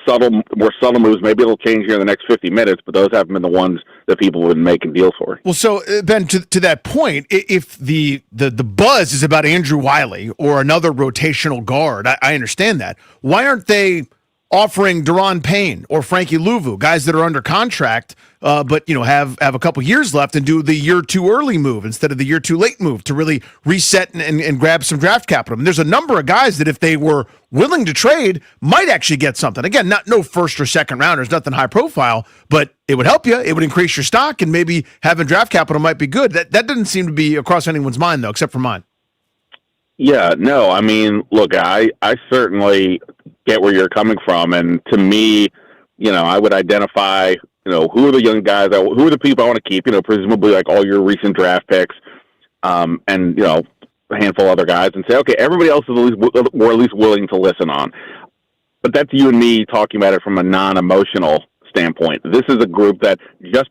more subtle moves, maybe it'll change here in the next 50 minutes, but those haven't been the ones that people have been making deals for. Well, so, Ben, to that point, if the buzz is about Andrew Wiley or another rotational guard, I understand that. Why aren't they offering Deron Payne or Frankie Louvu, guys that are under contract, but have a couple years left, and do the year too early move instead of the year too late move to really reset and grab some draft capital. And there's a number of guys that if they were willing to trade might actually get something. Again, no first or second rounders, nothing high profile, but it would help you. It would increase your stock, and maybe having draft capital might be good. That doesn't seem to be across anyone's mind, though, except for mine. Yeah, no, I mean, look, I certainly get where you're coming from. And to me, I would identify, who are the young guys, who are the people I want to keep, presumably like all your recent draft picks, and, a handful of other guys, and say, okay, everybody else is we're at least willing to listen on. But that's you and me talking about it from a non-emotional standpoint. This is a group that just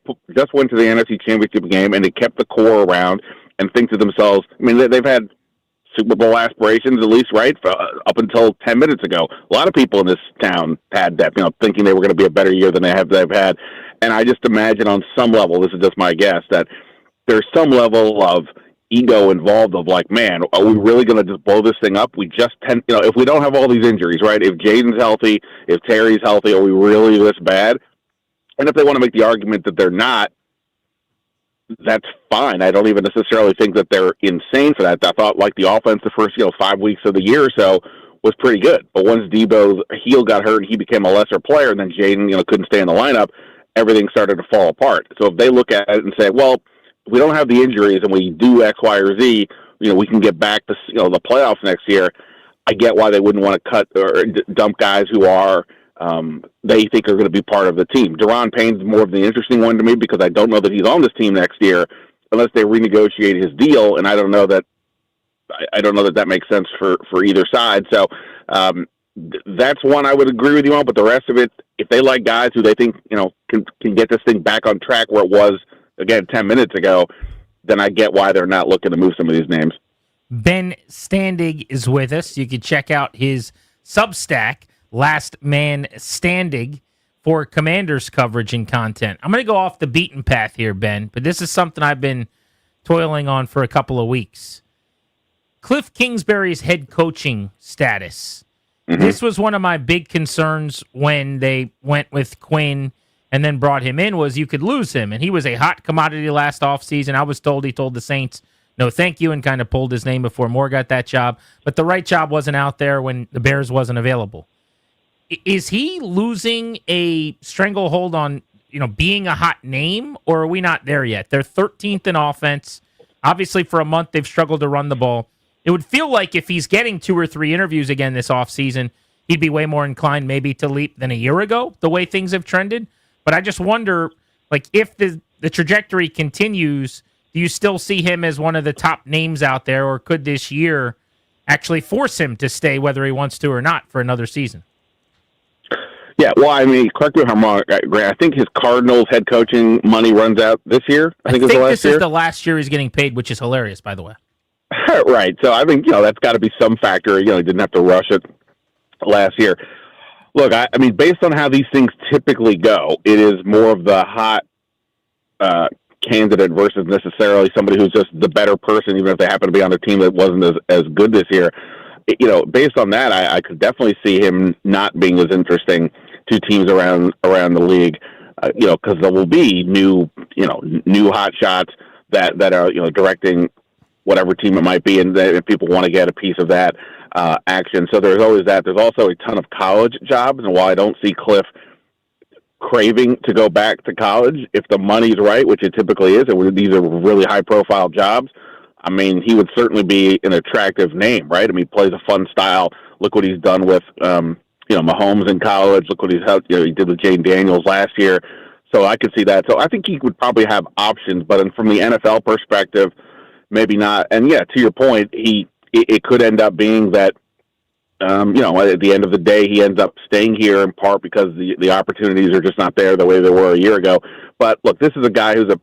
went to the NFC Championship game, and they kept the core around and think to themselves, I mean, they've had Super Bowl aspirations, at least, right, up until 10 minutes ago. A lot of people in this town had that, thinking they were going to be a better year than they've had. And I just imagine on some level, this is just my guess, that there's some level of ego involved of like, man, are we really going to just blow this thing up? We just if we don't have all these injuries, right, if Jaden's healthy, if Terry's healthy, are we really this bad? And if they want to make the argument that they're not, that's fine. I don't even necessarily think that they're insane for that. I thought like the offense the first 5 weeks of the year or so was pretty good. But once Debo's heel got hurt and he became a lesser player, and then Jaden couldn't stay in the lineup, everything started to fall apart. So if they look at it and say, well, if we don't have the injuries and we do X, Y, or Z, we can get back to the playoffs next year, I get why they wouldn't want to cut or dump guys who are they think are going to be part of the team. Deron Payne's more of the interesting one to me because I don't know that he's on this team next year unless they renegotiate his deal, and I don't know that that makes sense for either side. So that's one I would agree with you on. But the rest of it, if they like guys who they think can get this thing back on track where it was again 10 minutes ago, then I get why they're not looking to move some of these names. Ben Standig is with us. You can check out his Substack, Last Man Standing, for Commanders coverage and content. I'm going to go off the beaten path here, Ben, but this is something I've been toiling on for a couple of weeks. Cliff Kingsbury's head coaching status. Mm-hmm. This was one of my big concerns when they went with Quinn and then brought him in, was you could lose him. And he was a hot commodity last offseason. I was told he told the Saints, no thank you, and kind of pulled his name before Moore got that job. But the right job wasn't out there when the Bears wasn't available. Is he losing a stranglehold on, being a hot name, or are we not there yet? They're 13th in offense. Obviously, for a month, they've struggled to run the ball. It would feel like if he's getting 2 or 3 interviews again this offseason, he'd be way more inclined maybe to leap than a year ago, the way things have trended. But I just wonder, if the trajectory continues, do you still see him as one of the top names out there, or could this year actually force him to stay whether he wants to or not for another season? Yeah, well, I mean, correct me if I'm wrong, Grant. I think his Cardinals head coaching money runs out this year. I think it's the last this year. Is the last year he's getting paid, which is hilarious, by the way. Right. So I think that's got to be some factor. He didn't have to rush it last year. Look, I mean, based on how these things typically go, it is more of the hot candidate versus necessarily somebody who's just the better person, even if they happen to be on a team that wasn't as good this year. Based on that, I could definitely see him not being as interesting to teams around the league, because there will be new hot shots that are directing whatever team it might be, and people want to get a piece of that action. So there's always that. There's also a ton of college jobs, and while I don't see Cliff craving to go back to college, if the money's right, which it typically is, and these are really high-profile jobs, I mean, he would certainly be an attractive name, right? I mean, he plays a fun style. Look what he's done with, Mahomes in college. Look what he did with Jaden Daniels last year. So I could see that. So I think he would probably have options, but from the NFL perspective, maybe not. And yeah, to your point, it could end up being that, at the end of the day, he ends up staying here in part because the opportunities are just not there the way they were a year ago. But look, this is a guy who's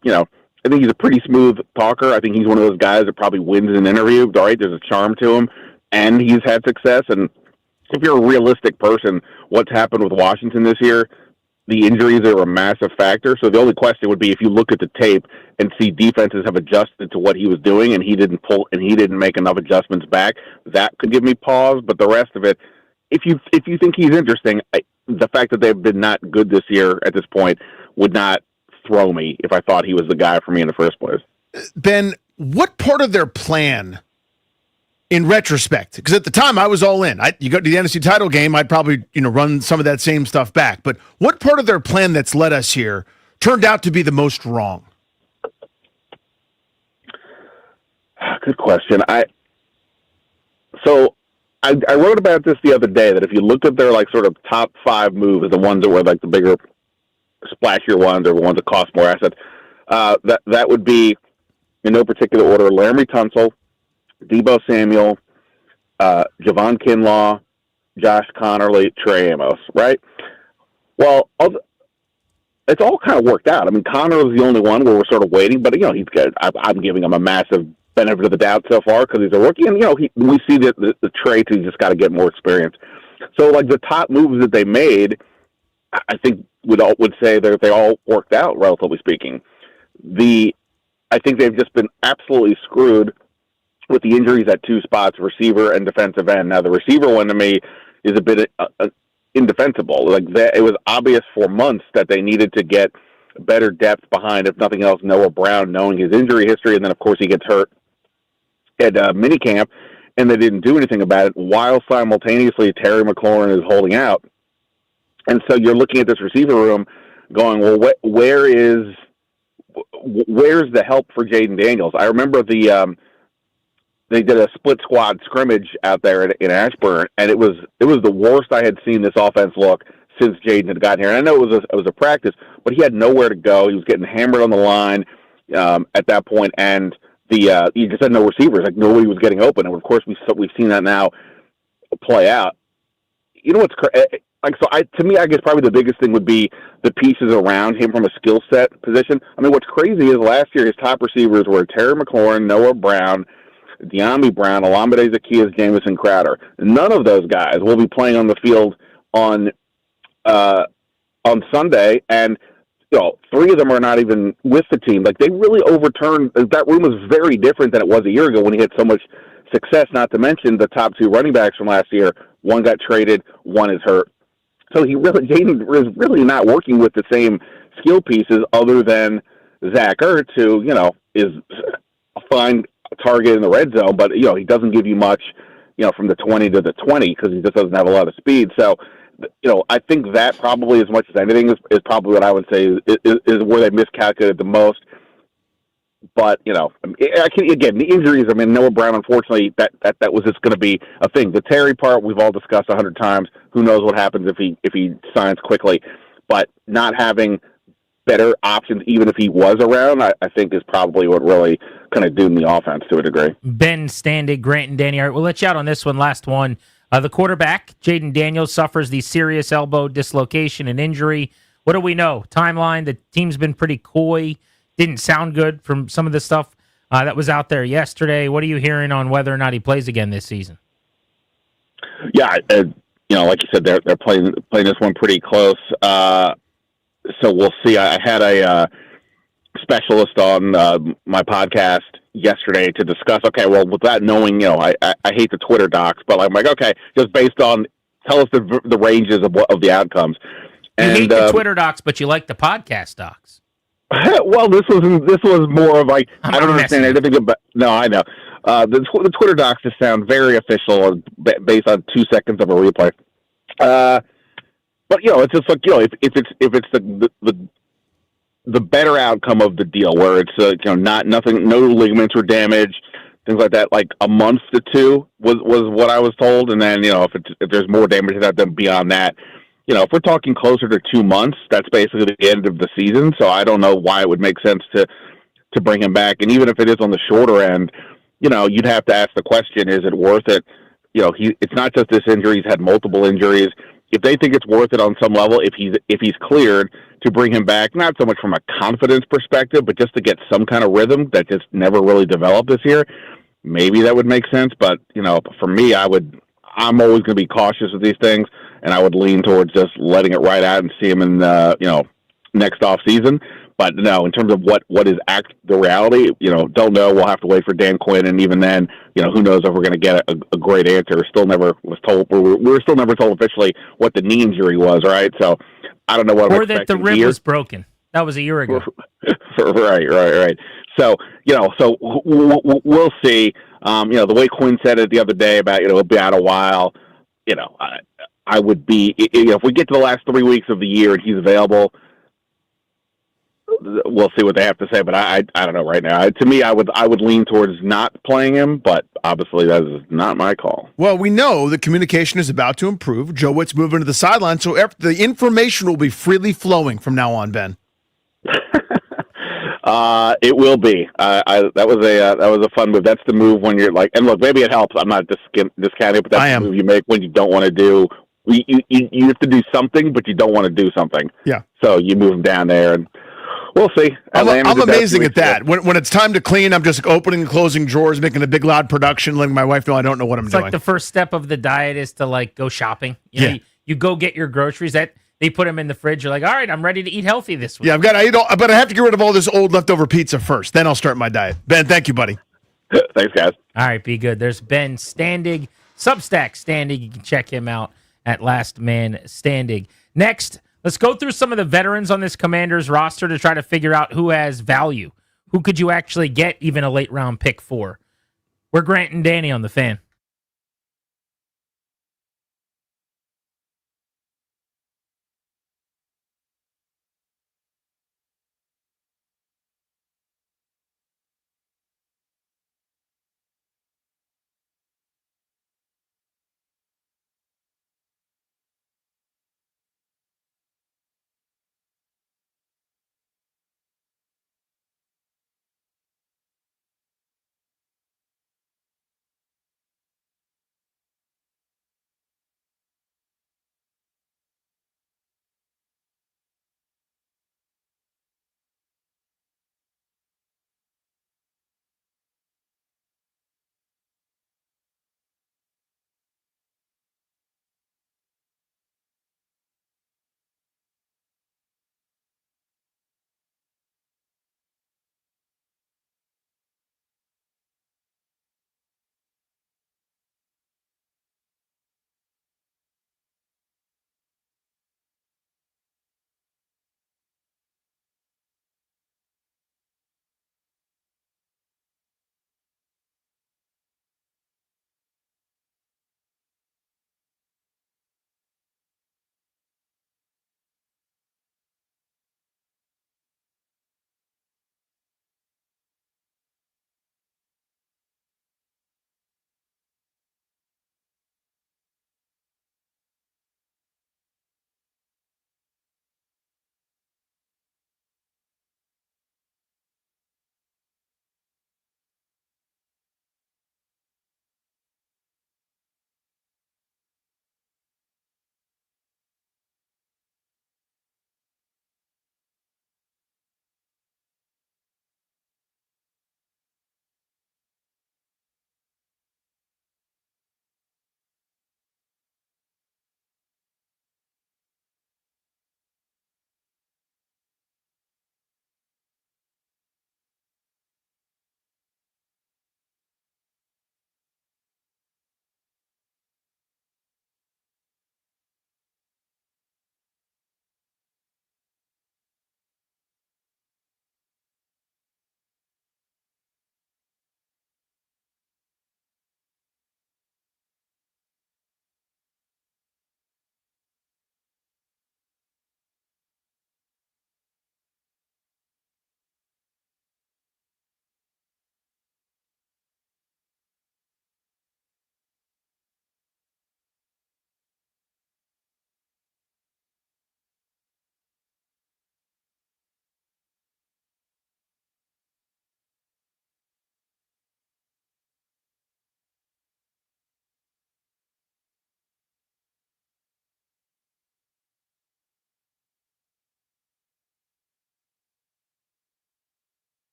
I think he's a pretty smooth talker. I think he's one of those guys that probably wins an interview. All right, there's a charm to him, and he's had success. And if you're a realistic person, what's happened with Washington this year, the injuries are a massive factor. So the only question would be if you look at the tape and see defenses have adjusted to what he was doing, and he didn't make enough adjustments back. That could give me pause. But the rest of it, if you think he's interesting, the fact that they've been not good this year at this point would not throw me if I thought he was the guy for me in the first place. Ben, what part of their plan, in retrospect, because at the time I was all in. You go to the NFC title game, I'd probably run some of that same stuff back. But what part of their plan that's led us here turned out to be the most wrong? Good question. I wrote about this the other day, that if you looked at their sort of top 5 moves, the ones that were the bigger, splashier ones, or the ones that cost more assets, that would be, in no particular order, Laramie Tunsil, Deebo Samuel, Javon Kinlaw, Josh Connerly, Trey Amos, right? Well, it's all kind of worked out. I mean, Connor was the only one where we're sort of waiting, but he's good. I'm giving him a massive benefit of the doubt so far because he's a rookie, and we see the traits. He's just got to get more experience. So, the top moves that they made, I think would say that they all worked out, relatively speaking. I think they've just been absolutely screwed with the injuries at 2 spots, receiver and defensive end. Now, the receiver one to me is a bit indefensible. It was obvious for months that they needed to get better depth behind, if nothing else, Noah Brown, knowing his injury history, and then, of course, he gets hurt at minicamp, and they didn't do anything about it, while simultaneously Terry McLaurin is holding out. And so you're looking at this receiver room going, well, where's the help for Jaden Daniels? I remember they did a split squad scrimmage out there in Ashburn, and it was the worst I had seen this offense look since Jaden had gotten here. And I know it was a practice, but he had nowhere to go. He was getting hammered on the line at that point, and he just had no receivers. Nobody was getting open. And of course, we've seen that now play out. You know what's to me, I guess probably the biggest thing would be the pieces around him from a skill set position. I mean, what's crazy is last year his top receivers were Terry McLaurin, Noah Brown, De'Ami Brown, Olamide Zaccheaus, Jamison Crowder. None of those guys will be playing on the field on Sunday, and 3 of them are not even with the team. They really overturned. That room was very different than it was a year ago when he had so much success. Not to mention the top 2 running backs from last year. One got traded, one is hurt. So Jaden is really not working with the same skill pieces other than Zach Ertz, who is a fine target in the red zone, but he doesn't give you much, from the 20 to the 20 because he just doesn't have a lot of speed. So, I think that probably, as much as anything, is probably what I would say is where they miscalculated the most. But again, the injuries. I mean, Noah Brown, unfortunately, that was just going to be a thing. The Terry part we've all discussed 100 times. Who knows what happens if he signs quickly? But not having better options, even if he was around, I think is probably what really kind of doomed the offense to a degree. Ben Standig, Grant, and Danny. All right, we'll let you out on this one. Last one. The quarterback, Jaden Daniels, suffers the serious elbow dislocation and injury. What do we know? Timeline, the team's been pretty coy. Didn't sound good from some of the stuff that was out there yesterday. What are you hearing on whether or not he plays again this season? Yeah, like you said, they're playing this one pretty close. So we'll see. I had a specialist on my podcast yesterday to discuss. Okay, well, without knowing, I hate the Twitter docs, but I'm like, okay, just based on, tell us the ranges of the outcomes. You hate the Twitter docs, but you like the podcast docs. Well, this was more of I don't understand anything about. No, I know. The Twitter docs just sound very official based on 2 seconds of a replay. But it's just if it's the better outcome of the deal, where it's no ligaments were damaged, things like that. Like a month to 2 was what I was told, and then if there's more damage to that, then beyond that. If we're talking closer to 2 months, that's basically the end of the season. So I don't know why it would make sense to bring him back. And even if it is on the shorter end, you'd have to ask the question: is it worth it? It's not just this injury; he's had multiple injuries. If they think it's worth it on some level, if he's cleared, to bring him back, not so much from a confidence perspective, but just to get some kind of rhythm that just never really developed this year, maybe that would make sense. But for me, I'm always going to be cautious with these things. And I would lean towards just letting it ride out and see him in next off season. But no, in terms of what is the reality, don't know. We'll have to wait for Dan Quinn, and even then, who knows if we're going to get a great answer. Still never was told. We were still never told officially what the knee injury was, right? So I don't know what. Or that the rib was broken. That was a year ago. Right. So so we'll see. The way Quinn said it the other day about it'll be out a while. I would be if we get to the last 3 weeks of the year and he's available. We'll see what they have to say, but I don't know right now. To me, I would lean towards not playing him, but obviously that is not my call. Well, we know the communication is about to improve. Joe Witt's moving to the sideline, so the information will be freely flowing from now on, Ben. It will be. That was a fun move. That's the move when you're like, and look, maybe it helps. I'm not discounting, but that's the move you make when you don't want to do. You have to do something, but you don't want to do something. Yeah. So you move him down there and. We'll see. I'm amazing at that. When it's time to clean, I'm just opening and closing drawers, making a big loud production, letting my wife know I don't know what I'm doing. It's like the first step of the diet is to go shopping. You go get your groceries. That they put them in the fridge. You're like, all right, I'm ready to eat healthy this week. Yeah, but I have to get rid of all this old leftover pizza first. Then I'll start my diet. Ben, thank you, buddy. Thanks, guys. All right, be good. There's Ben Standig, Substack Standig. You can check him out at Last Man Standing. Next. Let's go through some of the veterans on this Commanders roster to try to figure out who has value. Who could you actually get even a late round pick for? We're Grant and Danny on the Fan.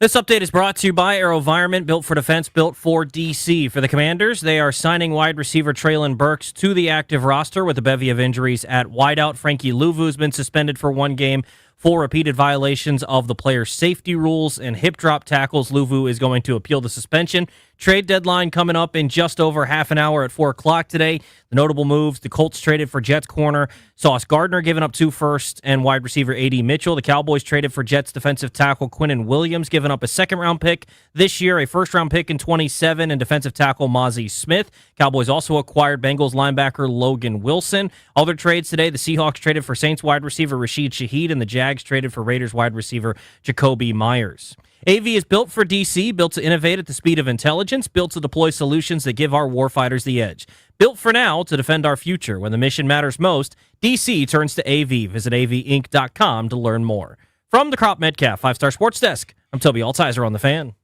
This update is brought to you by AeroVironment, built for defense, built for DC. For the Commanders, they are signing wide receiver Treylon Burks to the active roster with a bevy of injuries at wideout. Frankie Louvu has been suspended for 1 game for repeated violations of the player's safety rules and hip drop tackles. Louvu is going to appeal the suspension. Trade deadline coming up in just over half an hour at 4 o'clock today. The notable moves: the Colts traded for Jets corner Sauce Gardner, giving up 2 firsts, and wide receiver A.D. Mitchell. The Cowboys traded for Jets defensive tackle Quinnen Williams, giving up a second-round pick this year, a first-round pick in 27, and defensive tackle Mozzie Smith. Cowboys also acquired Bengals linebacker Logan Wilson. Other trades today: the Seahawks traded for Saints wide receiver Rashid Shaheed, and the Jags traded for Raiders wide receiver Jacoby Myers. AV is built for DC, built to innovate at the speed of intelligence, built to deploy solutions that give our warfighters the edge. Built for now to defend our future. When the mission matters most, DC turns to AV. Visit avinc.com to learn more. From the Crop Metcalf 5-Star Sports Desk, I'm Toby Altizer on The Fan.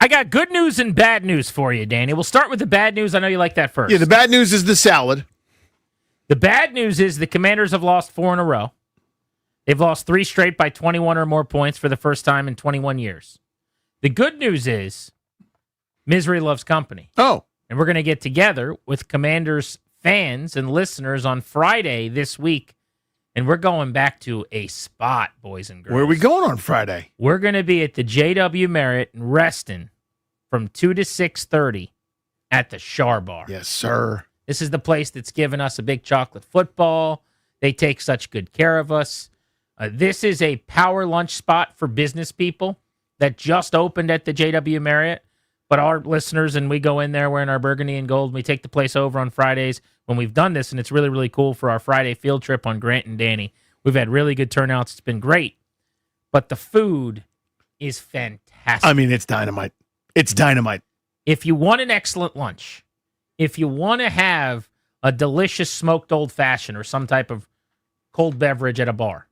I got good news and bad news for you, Danny. We'll start with the bad news. I know you like that first. Yeah, the bad news is the salad. The bad news is the Commanders have lost 4 in a row. They've lost 3 straight by 21 or more points for the first time in 21 years. The good news is misery loves company. Oh. And we're going to get together with Commanders fans and listeners on Friday this week. And we're going back to a spot, boys and girls. Where are we going on Friday? We're going to be at the JW Marriott in Reston from 2 to 6:30 at the Char Bar. Yes, sir. This is the place that's given us a big chocolate football. They take such good care of us. This is a power lunch spot for business people that just opened at the JW Marriott. But our listeners, and we go in there wearing our burgundy and gold, and we take the place over on Fridays when we've done this, and it's really, really cool for our Friday field trip on Grant and Danny. We've had really good turnouts. It's been great. But the food is fantastic. I mean, it's dynamite. It's dynamite. If you want an excellent lunch, if you want to have a delicious smoked old-fashioned or some type of cold beverage at a bar,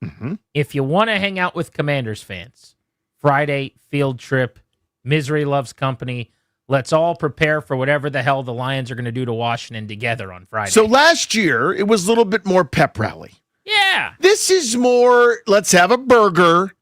if you want to hang out with Commanders fans, Friday field trip, misery loves company. Let's all prepare for whatever the hell the Lions are going to do to Washington together on Friday. So last year, it was a little bit more pep rally. Yeah. This is more, let's have a burger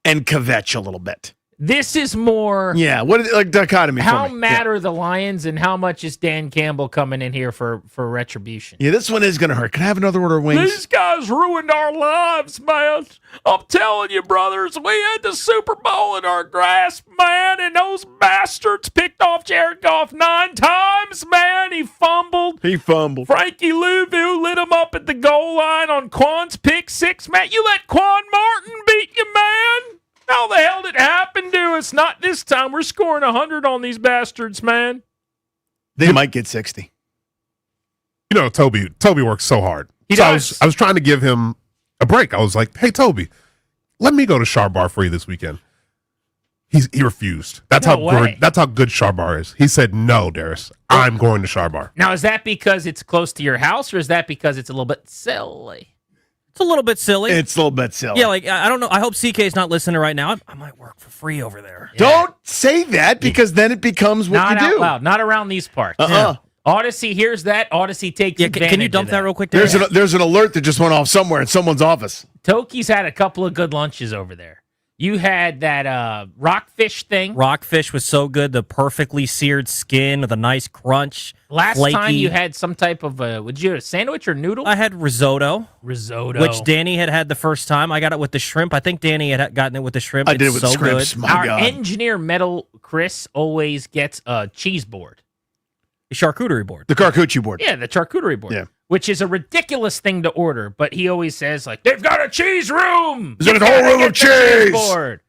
and kvetch a little bit. This is more... Yeah, what like dichotomy how for me. mad are the Lions and how much is Dan Campbell coming in here for retribution? Yeah, this one is going to hurt. Can I have another order of wings? These guys ruined our lives, man. I'm telling you, brothers, we had the Super Bowl in our grasp, man, and those bastards picked off Jared Goff 9 times, man. He fumbled. Frankie Louvu lit him up at the goal line on Quan's pick 6, man. You let Quan Martin beat you, man. How the hell did it happen to us? Not this time. We're scoring 100 on these bastards, man. They might get 60. You know, Toby works so hard. He so does. I was trying to give him a break. I was like, hey, Toby, let me go to Char Bar for you this weekend. He refused. That's No how way. good, that's how good Char Bar is. He said, no, Darius, I'm going to Char Bar. Now, is that because it's close to your house, or is that because it's a little bit silly? It's a little bit silly. It's a little bit silly. Yeah, like, I don't know. I hope CK's not listening right now. I might work for free over there. Don't say that because then it becomes what Not you out do. loud. Not around these parts. Odyssey hears that. Odyssey takes advantage Can you dump of that real quick? There's an alert that just went off somewhere in someone's office. Toki's had a couple of good lunches over there. You had that rockfish thing. Rockfish was so good. The perfectly seared skin with a nice crunch. Last flaky. time you had some type of would you have a sandwich or noodle? I had risotto. Risotto. Which Danny had the first time. I got it with the shrimp. I think Danny had gotten it with the shrimp. I did it It's with so shrimps. good. My Our God. engineer Metal Chris always gets a cheese board. The charcuterie board. The charcuterie board. Yeah, the charcuterie board. Yeah. Which is a ridiculous thing to order, but he always says, like, they've got a cheese room. There's a You whole gotta room get of the cheese. board.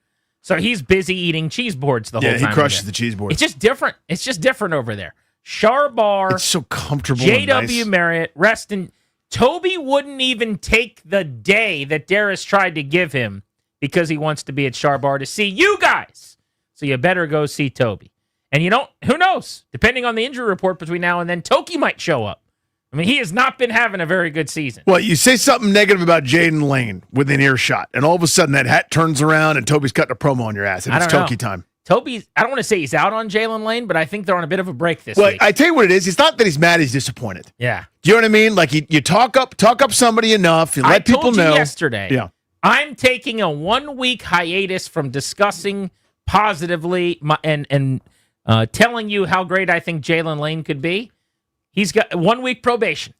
So he's busy eating cheese boards the whole Yeah, time. he crushes there. the cheese board. It's just different. It's just different over there. Char Bar, It's so comfortable and JW nice. Marriott, Reston. Toby wouldn't even take the day that Darius tried to give him because he wants to be at Char Bar to see you guys. So you better go see Toby. And you don't, who knows? Depending on the injury report between now and then, Toki might show up. I mean, he has not been having a very good season. Well, you say something negative about Jaden Lane within earshot, and all of a sudden that hat turns around and Toby's cutting a promo on your ass, and it's Toki time. Toby, I don't want to say he's out on Jalen Lane, but I think they're on a bit of a break this Well, week. I tell you what it is. It's not that he's mad; he's disappointed. Yeah. Do you know what I mean? Like you talk up somebody enough, you let people told you know. yesterday. Yeah. I'm taking a 1 week hiatus from discussing positively and telling you how great I think Jalen Lane could be. He's got 1 week probation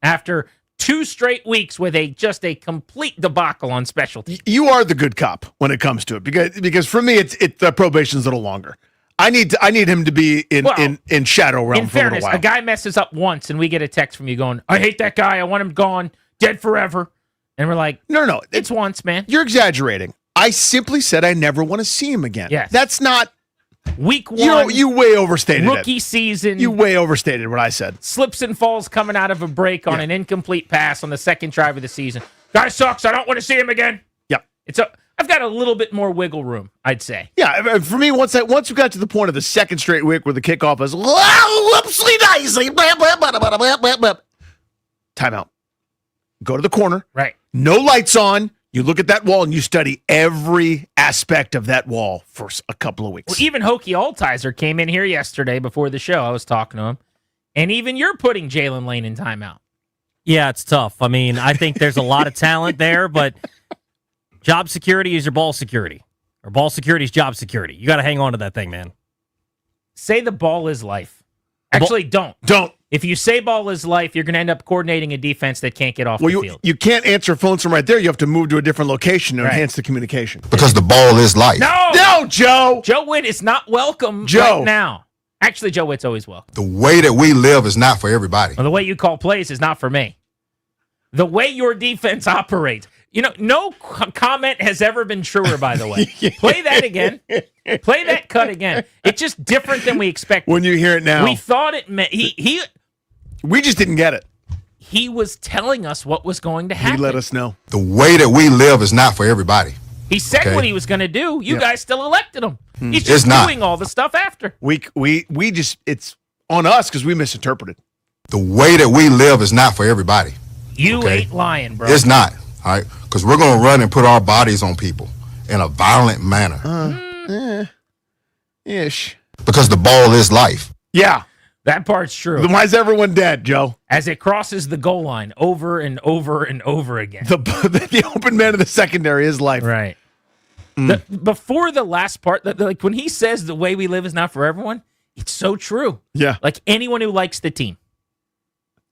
after 2 straight weeks with just a complete debacle on special teams. You are the good cop when it comes to it because for me the probation's a little longer. I need him to be in shadow realm In for a little fairness, while. a guy messes up once and we get a text from you going, I hate that guy. I want him gone, dead forever. And we're like, no. It's once, man. You're exaggerating. I simply said I never want to see him again. Yes. That's not week 1. You way overstated rookie it. season. You way overstated what I said. Slips and falls coming out of a break on an incomplete pass on the second drive of the season. Guy sucks. I don't want to see him again. Yep. I've got a little bit more wiggle room, I'd say. Yeah, for me, once we got to the point of the second straight week where the kickoff was whoopsie daisy, timeout. Go to the corner. Right. No lights on. You look at that wall and you study every aspect of that wall for a couple of weeks. Well, even Hokie Altizer came in here yesterday before the show. I was talking to him. And even you're putting Jalen Lane in timeout. Yeah, it's tough. I mean, I think there's a lot of talent there, but job security is your ball security. Or ball security is job security. You got to hang on to that thing, man. Say the ball is life. Actually, don't. Don't. If you say ball is life, you're going to end up coordinating a defense that can't get off the field. You can't answer phones from right there. You have to move to a different location to enhance the communication. Because the ball is life. No, Joe. Joe Witt is not welcome Joe. right now. Actually, Joe Witt's always welcome. The way that we live is not for everybody. Well, the way you call plays is not for me. The way your defense operates. No comment has ever been truer, by the way. Play that again. Play that cut again. It's just different than we expected. When you hear it now. We thought it meant we just didn't get it. He was telling us what was going to happen. He let us know. The way that we live is not for everybody. He said Okay. what he was going to do. You guys still elected him. He's It's just not. doing all the stuff after. We just it's on us because we misinterpreted. The way that we live is not for everybody. You ain't lying, bro. It's not. All right. Because we're going to run and put our bodies on people in a violent manner. Ish. Because the ball is life. Yeah. That part's true. Then why is everyone dead, Joe? As it crosses the goal line over and over and over again. The open man of the secondary is life. Right. Before the last part, like when he says the way we live is not for everyone, it's so true. Yeah. Like anyone who likes the team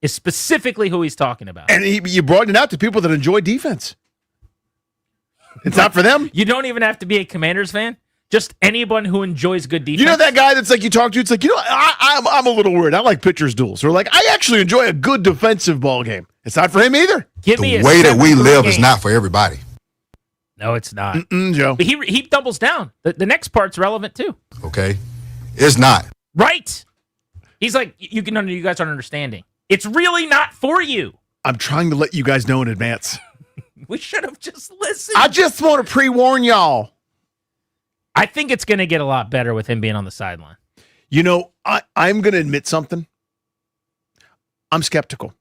is specifically who he's talking about. And you broaden it out to people that enjoy defense. It's not for them. You don't even have to be a Commanders fan. Just anyone who enjoys good defense. You know that guy that's like you talk to? It's like, I'm a little weird. I like pitchers' duels. Or like, I actually enjoy a good defensive ball game. It's not for him either. Give me The a way that we 7-3 live is game. not for everybody. No, it's not. Joe. But he doubles down. The next part's relevant too. Okay? It's not. Right. He's like, you guys aren't understanding. It's really not for you. I'm trying to let you guys know in advance. We should have just listened. I just want to pre-warn y'all. I think it's going to get a lot better with him being on the sideline. You know, I'm going to admit something. I'm skeptical.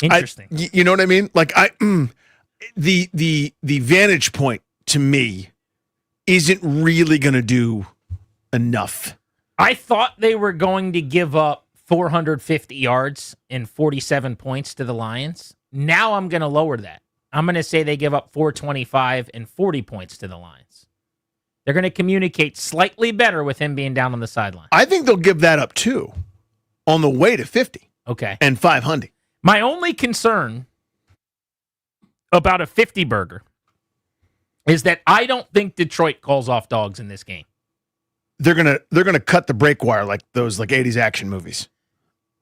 Interesting. You know what I mean? Like the vantage point to me isn't really going to do enough. I thought they were going to give up 450 yards and 47 points to the Lions. Now I'm going to lower that. I'm going to say they give up 425 and 40 points to the Lions. They're going to communicate slightly better with him being down on the sideline. I think they'll give that up too on the way to 50. Okay. And 500. My only concern about a 50 burger is that I don't think Detroit calls off dogs in this game. They're gonna cut the brake wire like those 80s action movies.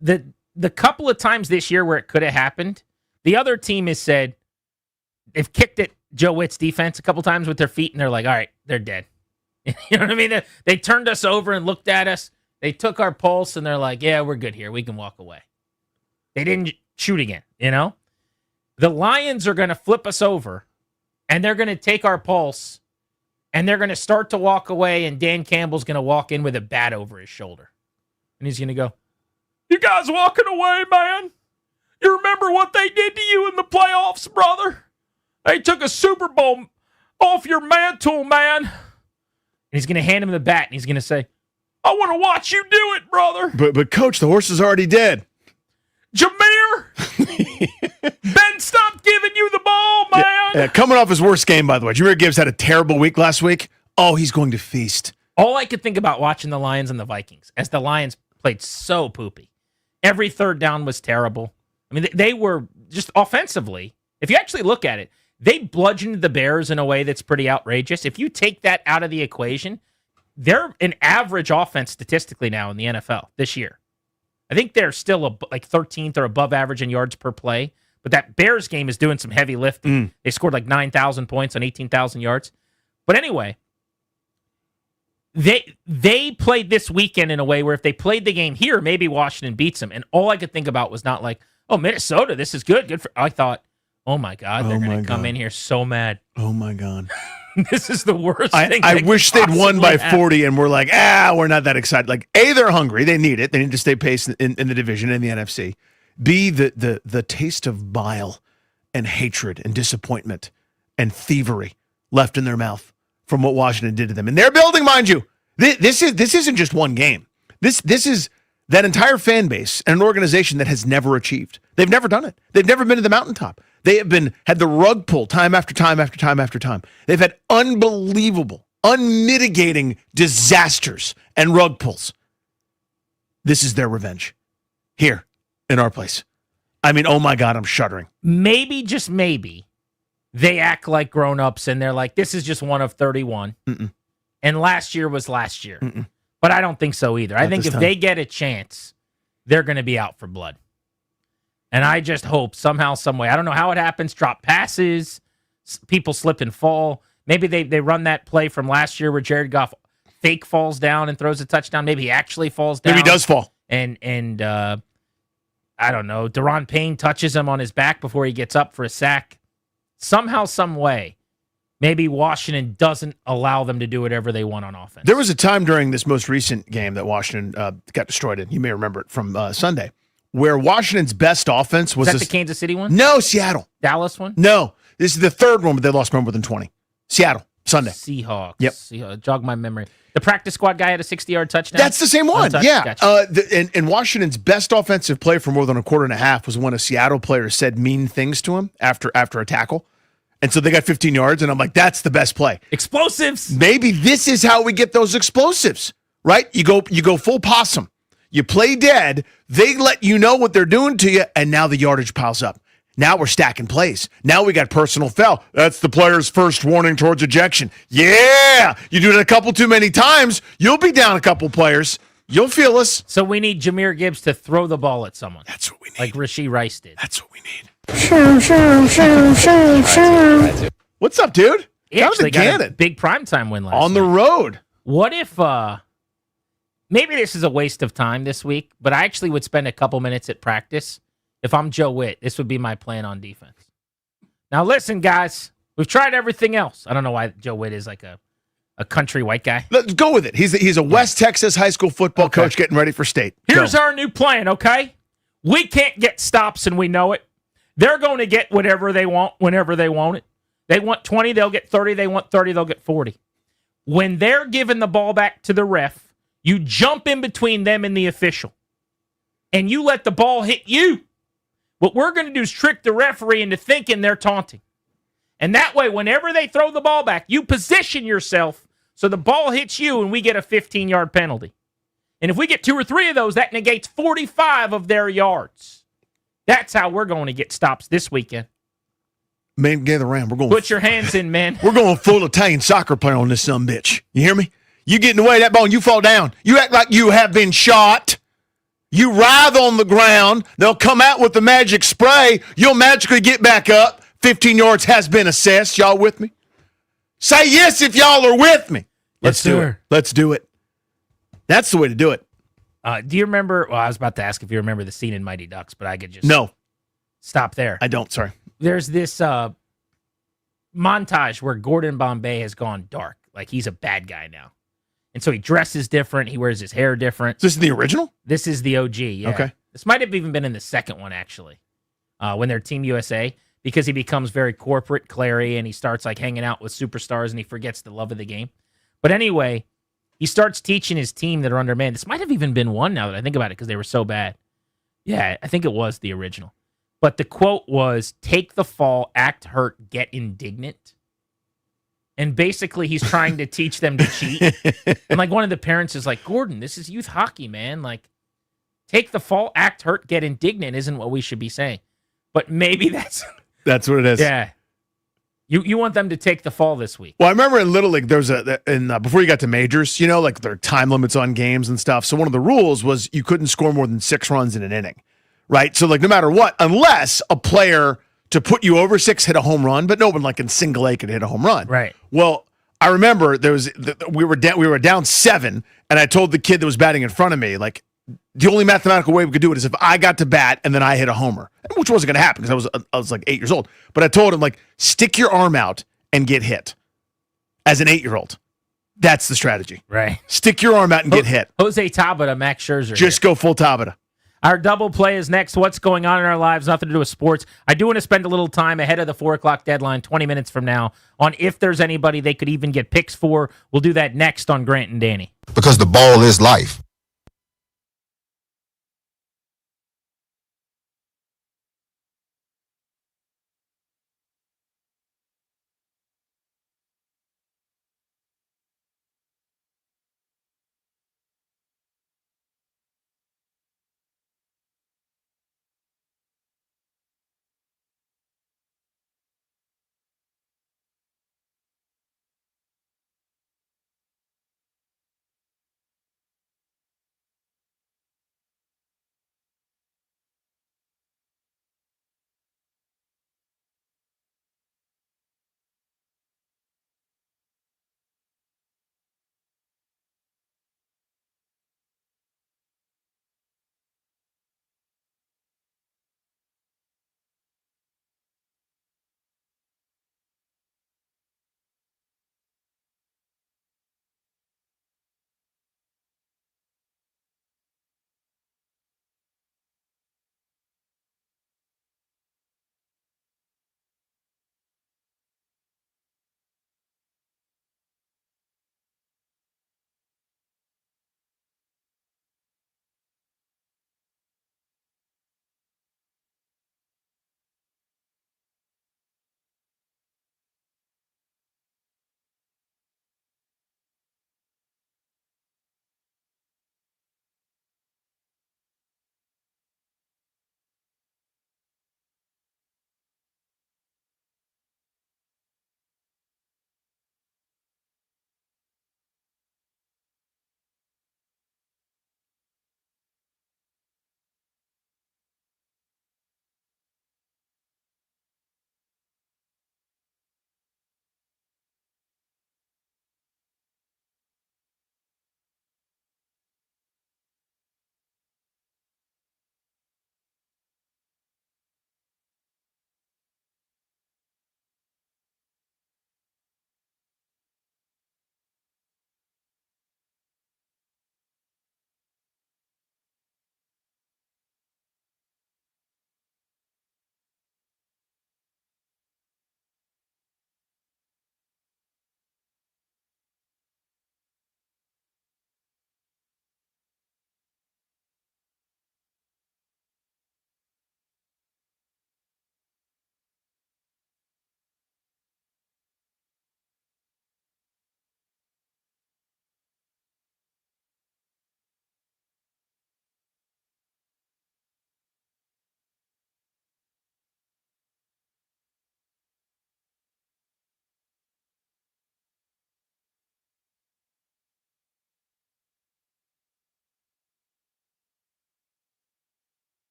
The couple of times this year where it could have happened, the other team has said they've kicked at Joe Witt's defense a couple times with their feet, and they're like, all right, they're dead. You know what I mean? They turned us over and looked at us. They took our pulse, and they're like, yeah, we're good here. We can walk away. They didn't shoot again, you know? The Lions are going to flip us over, and they're going to take our pulse, and they're going to start to walk away, and Dan Campbell's going to walk in with a bat over his shoulder. And he's going to go, You guys walking away, man? You remember what they did to you in the playoffs, brother? They took a Super Bowl off your mantle, man. And he's going to hand him the bat, and he's going to say, I want to watch you do it, brother. But Coach, the horse is already dead. Jameer, Ben stopped giving you the ball, man. Yeah, coming off his worst game, by the way. Jameer Gibbs had a terrible week last week. Oh, he's going to feast. All I could think about watching the Lions and the Vikings, as the Lions played so poopy. Every third down was terrible. I mean, they were just offensively, if you actually look at it, they bludgeoned the Bears in a way that's pretty outrageous. If you take that out of the equation, they're an average offense statistically now in the NFL this year. I think they're still like 13th or above average in yards per play, but that Bears game is doing some heavy lifting. They scored like 9,000 points on 18,000 yards. But anyway, they played this weekend in a way where if they played the game here, maybe Washington beats them. And all I could think about was not like, oh, Minnesota, this is good. Good for. I thought, oh my God, they're going to come in here so mad. Oh my God. This is the worst thing. I wish they'd won by happen. 40 and we're like, we're not that excited. Like, A, they're hungry. They need it. They need to stay pace in the division, in the NFC. B, the taste of bile and hatred and disappointment and thievery left in their mouth from what Washington did to them. And they're building, mind you. This isn't just one game. This is that entire fan base and an organization that has never achieved. They've never done it. They've never been to the mountaintop. They have had the rug pulled time after time after time after time. They've had unbelievable, unmitigating disasters and rug pulls. This is their revenge here in our place. I mean, oh my God, I'm shuddering. Maybe, just maybe, they act like grown-ups and they're like, this is just one of 31. And last year was last year. But I don't think so either. I think if they get a chance, they're going to be out for blood. And I just hope somehow, some way, I don't know how it happens, drop passes, people slip and fall. Maybe they run that play from last year where Jared Goff fake falls down and throws a touchdown. Maybe he actually falls down. Maybe he does fall. And I don't know, Daron Payne touches him on his back before he gets up for a sack. Somehow, some way, maybe Washington doesn't allow them to do whatever they want on offense. There was a time during this most recent game that Washington got destroyed in. You may remember it from Sunday, where Washington's best offense was... Is that the Kansas City one? No, Seattle. Dallas one? No. This is the third one, but they lost by more than 20. Seattle, Sunday. Seahawks. Yep. Seahawks. Jog my memory. The practice squad guy had a 60-yard touchdown? That's the same one. Untouched? Yeah. Gotcha. And Washington's best offensive play for more than a quarter and a half was when a Seattle player said mean things to him after a tackle. And so they got 15 yards, and I'm like, that's the best play. Explosives. Maybe this is how we get those explosives, right? You go full possum. You play dead. They let you know what they're doing to you, and now the yardage piles up. Now we're stacking plays. Now we got personal foul. That's the player's first warning towards ejection. Yeah! You do it a couple too many times, you'll be down a couple players. You'll feel us. So we need Jameer Gibbs to throw the ball at someone. That's what we need. Like Rashee Rice did. That's what we need. Shoo. What's up, dude? He actually got a big primetime win last on the night. road. What if maybe this is a waste of time this week, but I actually would spend a couple minutes at practice. If I'm Joe Witt, this would be my plan on defense. Now listen, guys, we've tried everything else. I don't know why Joe Witt is like a country white guy. Let's go with it. He's a West Texas high school football coach getting ready for state. Here's our new plan, okay? We can't get stops, and we know it. They're going to get whatever they want whenever they want it. They want 20, they'll get 30. They want 30, they'll get 40. When they're giving the ball back to the ref, you jump in between them and the official, and you let the ball hit you. What we're going to do is trick the referee into thinking they're taunting. And that way, whenever they throw the ball back, you position yourself so the ball hits you and we get a 15-yard penalty. And if we get 2 or 3 of those, that negates 45 of their yards. That's how we're going to get stops this weekend. Man, gather around. We're going. Put your hands in, man. We're going full Italian soccer player on this sumbitch. You hear me? You get in the way of that ball and you fall down. You act like you have been shot. You writhe on the ground. They'll come out with the magic spray. You'll magically get back up. 15 yards has been assessed. Y'all with me? Say yes if y'all are with me. Let's do it. Let's do it. That's the way to do it. Do you remember? Well, I was about to ask if you remember the scene in Mighty Ducks, but I could just stop there. I don't. Sorry. There's this montage where Gordon Bombay has gone dark, like he's a bad guy now, And so he dresses different. He wears his hair different. This is the original? This is the OG, yeah. Okay. This might have even been in the second one, actually, when they're Team USA, because he becomes very corporate, Clary, and he starts like hanging out with superstars and he forgets the love of the game. But anyway, he starts teaching his team that are undermanned. This might have even been one now that I think about it because they were so bad. Yeah, I think it was the original. But the quote was, take the fall, act hurt, get indignant. And basically, he's trying to teach them to cheat. And like one of the parents is like, Gordon, this is youth hockey, man. Like, take the fall, act hurt, get indignant isn't what we should be saying. But maybe that's what it is. Yeah. You want them to take the fall this week. Well, I remember in Little League, there was before you got to majors, like there are time limits on games and stuff. So one of the rules was you couldn't score more than 6 runs in an inning, right? So like no matter what, unless a player to put you over 6 hit a home run, but no one like in single A could hit a home run. Right. Well, I remember we were down 7, and I told the kid that was batting in front of me, like, the only mathematical way we could do it is if I got to bat and then I hit a homer, which wasn't going to happen because I was like 8 years old. But I told him, like, stick your arm out and get hit as an 8-year-old. That's the strategy. Right. Stick your arm out and get hit. Jose Tabata, Max Scherzer. Just go full Tabata. Our double play is next. What's going on in our lives? Nothing to do with sports. I do want to spend a little time ahead of the 4 o'clock deadline, 20 minutes from now, on if there's anybody they could even get picks for. We'll do that next on Grant and Danny. Because the ball is life.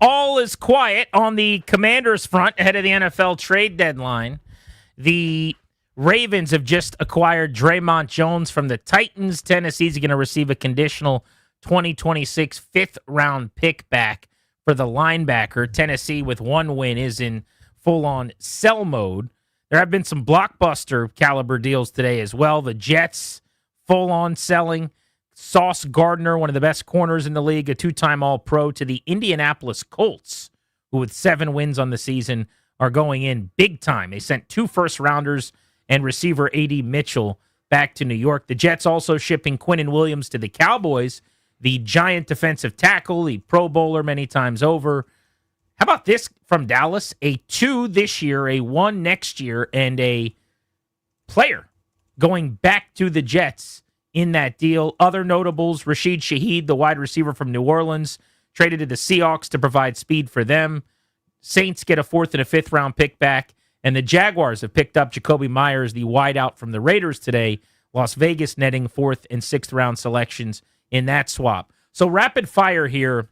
all is quiet on the Commanders front ahead of the NFL trade deadline. The Ravens have just acquired Draymond Jones from the Titans. Tennessee's going to receive a conditional 2026 fifth-round pick back for the linebacker. Tennessee, with one win, is in full-on sell mode. There have been some blockbuster caliber deals today as well. The Jets, full-on selling. Sauce Gardner, one of the best corners in the league, a two-time All-Pro, to the Indianapolis Colts, who with 7 wins on the season are going in big time. They sent 2 first-rounders and receiver A.D. Mitchell back to New York. The Jets also shipping Quinnen Williams to the Cowboys, the giant defensive tackle, the Pro Bowler many times over. How about this from Dallas? A 2 this year, a 1 next year, and a player going back to the Jets in that deal. Other notables, Rashid Shaheed, the wide receiver from New Orleans, traded to the Seahawks to provide speed for them. Saints get a 4th and a 5th round pick back, and the Jaguars have picked up Jacoby Myers, the wideout from the Raiders today. Las Vegas netting 4th and 6th round selections in that swap. So rapid fire here,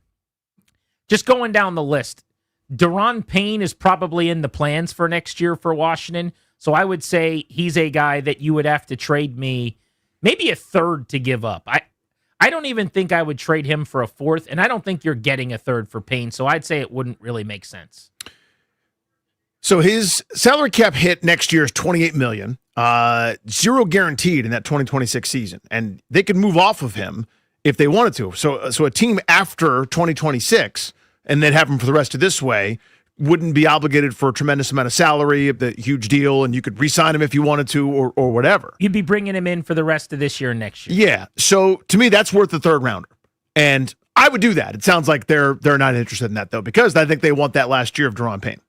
just going down the list. Daron Payne is probably in the plans for next year for Washington, so I would say he's a guy that you would have to trade me maybe a 3rd to give up. I don't even think I would trade him for a 4th, and I don't think you're getting a 3rd for Payne, so I'd say it wouldn't really make sense. So his salary cap hit next year is $28 million, 0 guaranteed in that 2026 season, and they could move off of him if they wanted to. So a team after 2026, and they'd have him for the rest of this way, wouldn't be obligated for a tremendous amount of salary, the huge deal, and you could re-sign him if you wanted to or whatever. You'd be bringing him in for the rest of this year and next year. Yeah. So to me, that's worth the 3rd rounder. And I would do that. It sounds like they're not interested in that, though, because I think they want that last year of Daron Payne.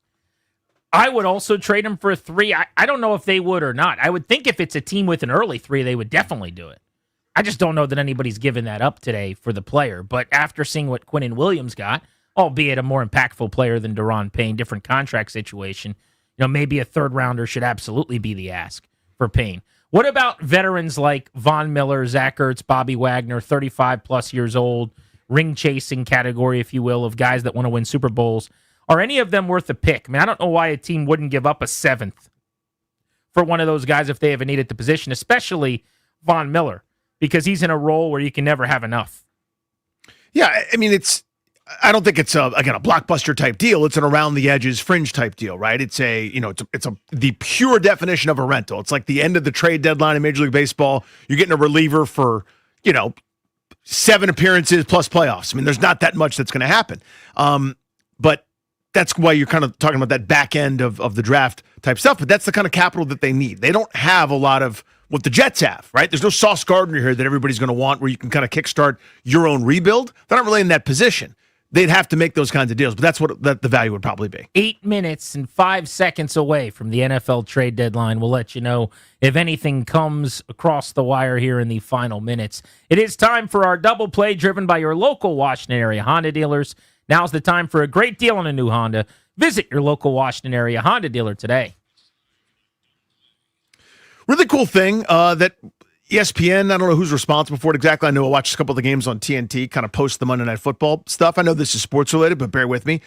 I would also trade him for a 3. I don't know if they would or not. I would think if it's a team with an early 3, they would definitely do it. I just don't know that anybody's given that up today for the player. But after seeing what Quinnen Williams got, albeit a more impactful player than Daron Payne, different contract situation, maybe a 3rd rounder should absolutely be the ask for Payne. What about veterans like Von Miller, Zach Ertz, Bobby Wagner, 35-plus years old, ring-chasing category, if you will, of guys that want to win Super Bowls? Are any of them worth a pick? I mean, I don't know why a team wouldn't give up a 7th for one of those guys if they ever needed the position, especially Von Miller, because he's in a role where you can never have enough. Yeah, I mean, I don't think it's a blockbuster type deal. It's an around the edges fringe type deal, right? It's the pure definition of a rental. It's like the end of the trade deadline in Major League Baseball. You're getting a reliever for, 7 appearances plus playoffs. I mean, there's not that much that's going to happen. But that's why you're kind of talking about that back end of the draft type stuff. But that's the kind of capital that they need. They don't have a lot of what the Jets have, right? There's no Sauce Gardner here that everybody's going to want where you can kind of kickstart your own rebuild. They're not really in that position. They'd have to make those kinds of deals, but that's what the value would probably be. 8 minutes and 5 seconds away from the NFL trade deadline. We'll let you know if anything comes across the wire here in the final minutes. It is time for our double play driven by your local Washington area Honda dealers. Now's the time for a great deal on a new Honda. Visit your local Washington area Honda dealer today. Really cool thing that ESPN, I don't know who's responsible for it exactly. I know I watched a couple of the games on TNT, kind of post the Monday Night Football stuff. I know this is sports related, but bear with me.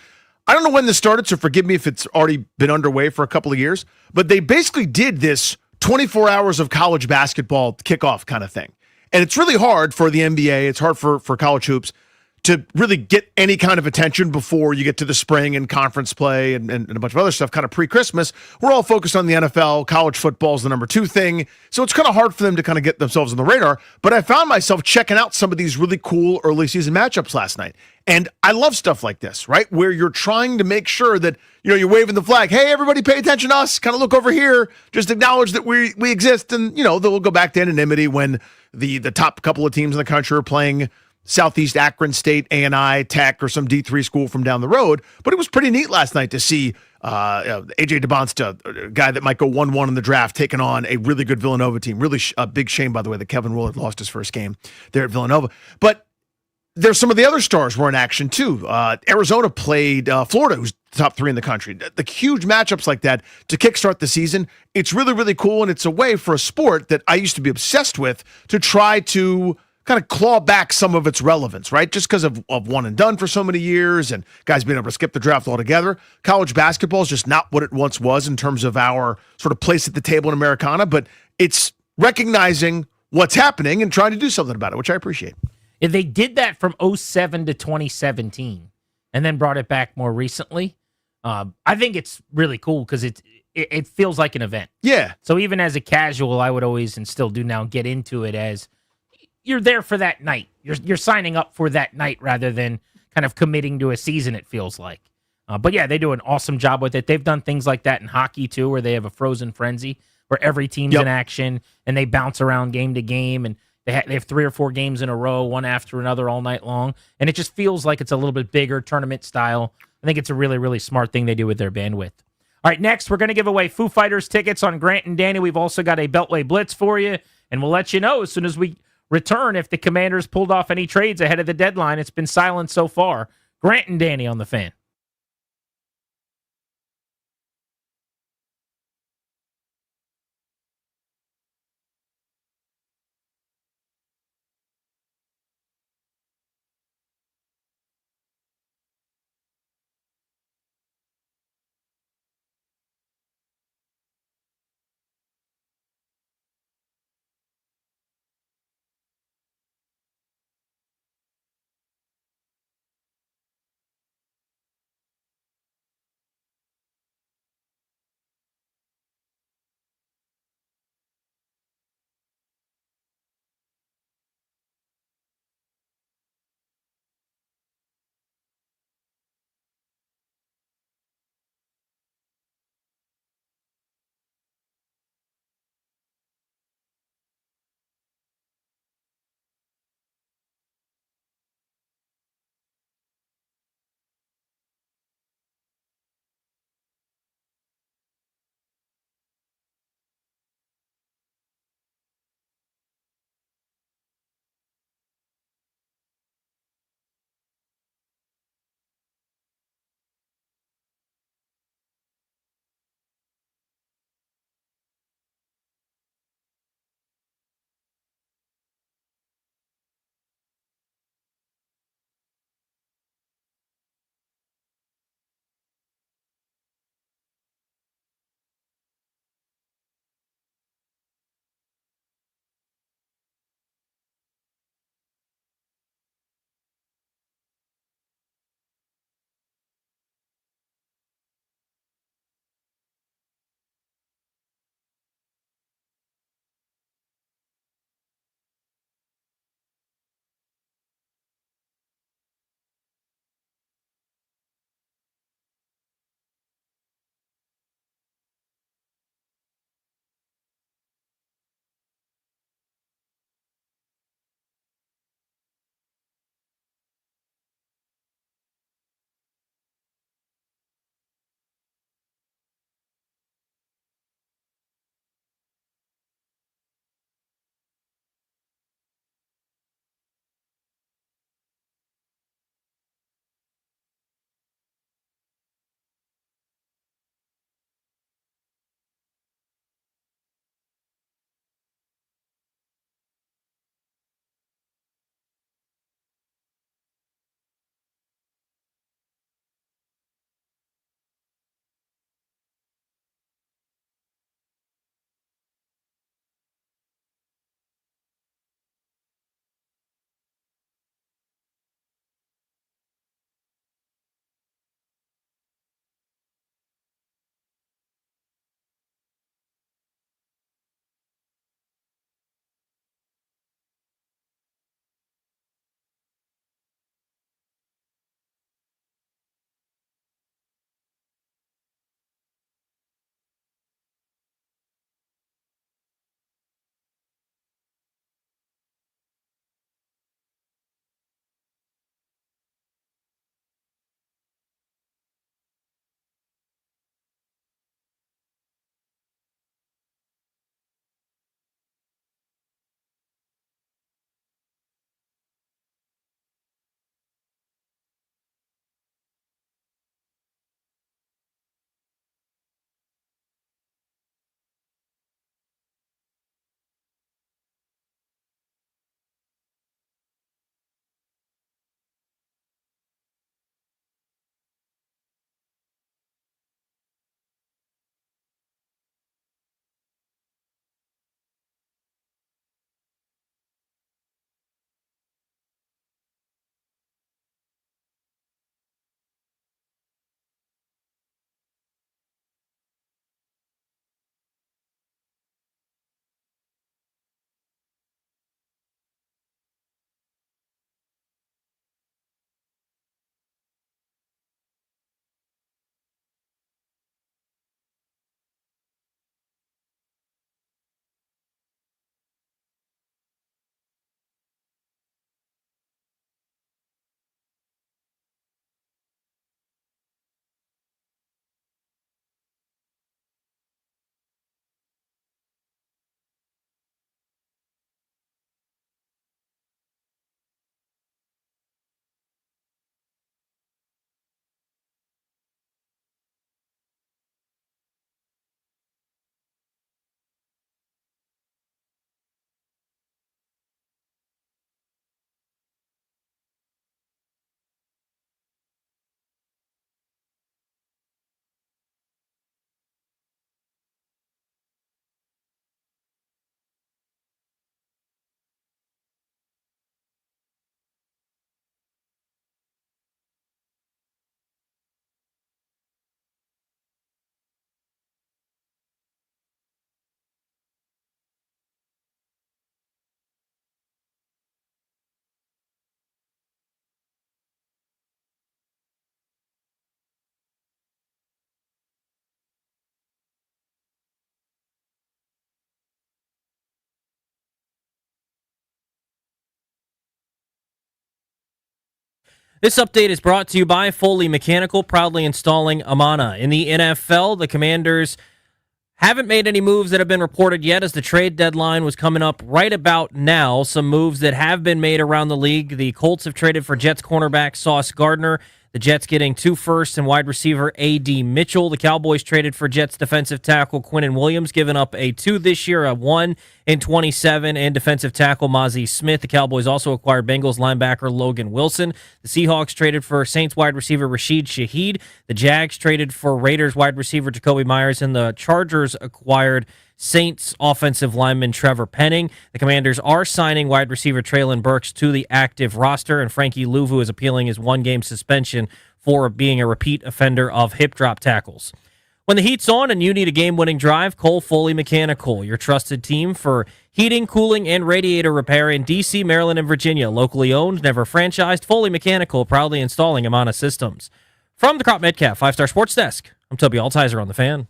I don't know when this started, so forgive me if it's already been underway for a couple of years, but they basically did this 24 hours of college basketball kickoff kind of thing. And it's really hard for the NBA. It's hard for college hoops to really get any kind of attention before you get to the spring and conference play and a bunch of other stuff kind of pre-Christmas. We're all focused on the NFL. College football is the number 2 thing. So it's kind of hard for them to kind of get themselves on the radar. But I found myself checking out some of these really cool early season matchups last night. And I love stuff like this, right? Where you're trying to make sure that, you're waving the flag. Hey, everybody pay attention to us. Kind of look over here. Just acknowledge that we exist. And, they'll go back to anonymity when the top couple of teams in the country are playing Southeast Akron State, A&I, Tech, or some D3 school from down the road. But it was pretty neat last night to see A.J. DeBonsta, a guy that might go 1-1 in the draft, taking on a really good Villanova team. Really a big shame, by the way, that Kevin Willard lost his first game there at Villanova. But there's some of the other stars were in action, too. Arizona played Florida, who's top 3 in the country. The huge matchups like that to kickstart the season, it's really, really cool, and it's a way for a sport that I used to be obsessed with to try to kind of claw back some of its relevance, right? Just because of one and done for so many years and guys being able to skip the draft altogether. College basketball is just not what it once was in terms of our sort of place at the table in Americana, but it's recognizing what's happening and trying to do something about it, which I appreciate. If they did that from 2007 to 2017 and then brought it back more recently, I think it's really cool because it feels like an event. Yeah. So even as a casual, I would always and still do now get into it as you're there for that night. You're signing up for that night rather than kind of committing to a season, it feels like. But yeah, they do an awesome job with it. They've done things like that in hockey too, where they have a frozen frenzy where every team's in action and they bounce around game to game, and they have 3 or 4 games in a row, one after another all night long. And it just feels like it's a little bit bigger tournament style. I think it's a really, really smart thing they do with their bandwidth. All right, next, we're going to give away Foo Fighters tickets on Grant and Danny. We've also got a Beltway Blitz for you, and we'll let you know as soon as we return if the Commanders pulled off any trades ahead of the deadline. It's been silent so far. Grant and Danny on the Fan. This update is brought to you by Foley Mechanical, proudly installing Amana. In the NFL, the Commanders haven't made any moves that have been reported yet, as the trade deadline was coming up right about now. Some moves that have been made around the league. The Colts have traded for Jets cornerback Sauce Gardner. The Jets getting 2 firsts and wide receiver A.D. Mitchell. The Cowboys traded for Jets defensive tackle Quinnen Williams, giving up a 2 this year, a 1 in 27, and defensive tackle Mozzie Smith. The Cowboys also acquired Bengals linebacker Logan Wilson. The Seahawks traded for Saints wide receiver Rashid Shaheed. The Jags traded for Raiders wide receiver Jacoby Myers, and the Chargers acquired Saints offensive lineman Trevor Penning. The Commanders are signing wide receiver Treylon Burks to the active roster, and Frankie Louvu is appealing his 1-game suspension for being a repeat offender of hip drop tackles. When the heat's on and you need a game-winning drive, call Foley Mechanical, your trusted team for heating, cooling, and radiator repair in D.C., Maryland, and Virginia. Locally owned, never franchised, Foley Mechanical, proudly installing Amana systems. From the Crop Metcalf 5-Star Sports Desk, I'm Toby Altizer on The Fan.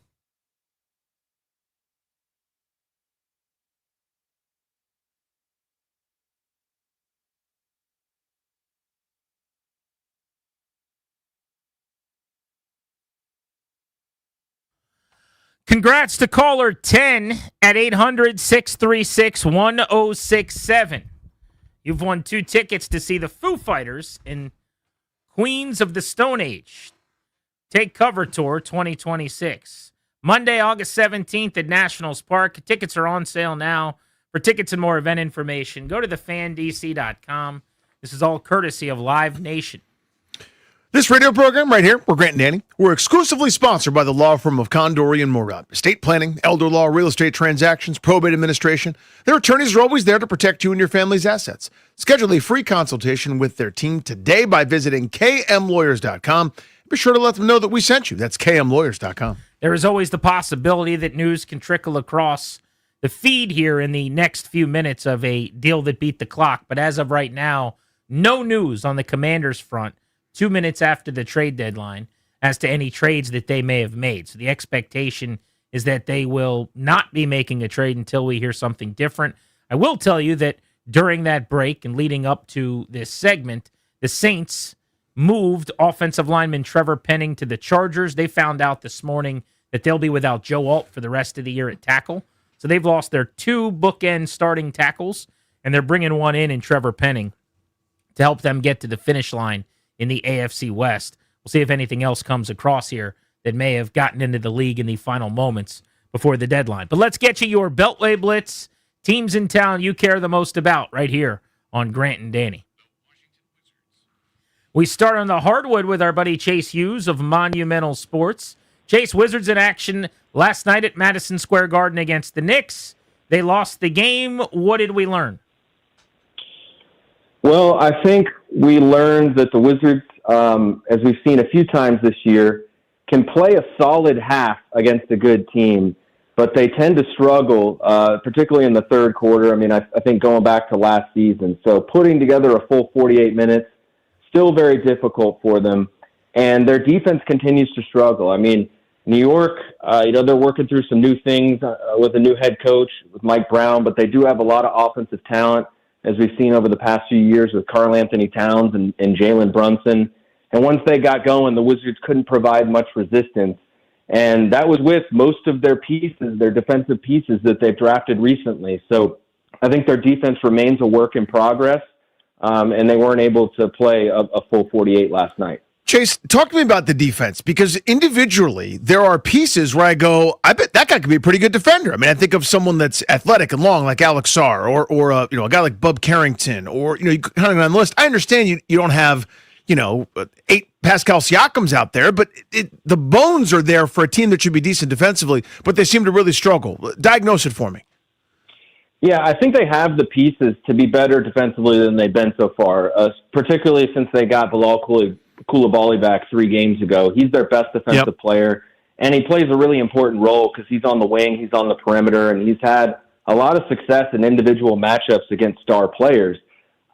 Congrats to caller 10 at 800-636-1067. You've won 2 tickets to see the Foo Fighters in Queens of the Stone Age. Take Cover Tour 2026. Monday, August 17th at Nationals Park. Tickets are on sale now. For tickets and more event information, go to thefandc.com. This is all courtesy of Live Nation. This radio program right here, we're Grant and Danny. We're exclusively sponsored by the law firm of Condori and Murad. Estate planning, elder law, real estate transactions, probate administration. Their attorneys are always there to protect you and your family's assets. Schedule a free consultation with their team today by visiting kmlawyers.com. Be sure to let them know that we sent you. That's kmlawyers.com. There is always the possibility that news can trickle across the feed here in the next few minutes of a deal that beat the clock. But as of right now, no news on the Commanders front 2 minutes after the trade deadline as to any trades that they may have made. So the expectation is that they will not be making a trade until we hear something different. I will tell you that during that break and leading up to this segment, the Saints moved offensive lineman Trevor Penning to the Chargers. They found out this morning that they'll be without Joe Alt for the rest of the year at tackle. So they've lost their 2 bookend starting tackles, and they're bringing one in Trevor Penning to help them get to the finish line in the AFC West. We'll see if anything else comes across here that may have gotten into the league in the final moments before the deadline. But let's get you your Beltway Blitz, teams in town you care the most about, right here on Grant and Danny. We start on the hardwood with our buddy Chase Hughes of Monumental Sports. Chase, Wizards in action last night at Madison Square Garden against the Knicks. They lost the game. What did we learn? Well, I think we learned that the Wizards, as we've seen a few times this year, can play a solid half against a good team, but they tend to struggle, particularly in the third quarter. I mean, I think going back to last season. So putting together a full 48 minutes, still very difficult for them. And their defense continues to struggle. I mean, New York, they're working through some new things with a new head coach, with Mike Brown, but they do have a lot of offensive talent, as we've seen over the past few years with Karl Anthony Towns and Jalen Brunson. And once they got going, the Wizards couldn't provide much resistance. And that was with most of their pieces, their defensive pieces that they've drafted recently. So I think their defense remains a work in progress, and they weren't able to play a full 48 last night. Chase, talk to me about the defense, because individually there are pieces where I go, I bet that guy could be a pretty good defender. I mean, I think of someone that's athletic and long like Alex Sarr, or a guy like Bub Carrington, or you kind of on the list. I understand you don't have 8 Pascal Siakams out there, but the bones are there for a team that should be decent defensively, but they seem to really struggle. Diagnose it for me. Yeah, I think they have the pieces to be better defensively than they've been so far, particularly since they got Bilal Coulibaly back 3 games ago. He's their best defensive player, and he plays a really important role because he's on the wing, he's on the perimeter, and he's had a lot of success in individual matchups against star players.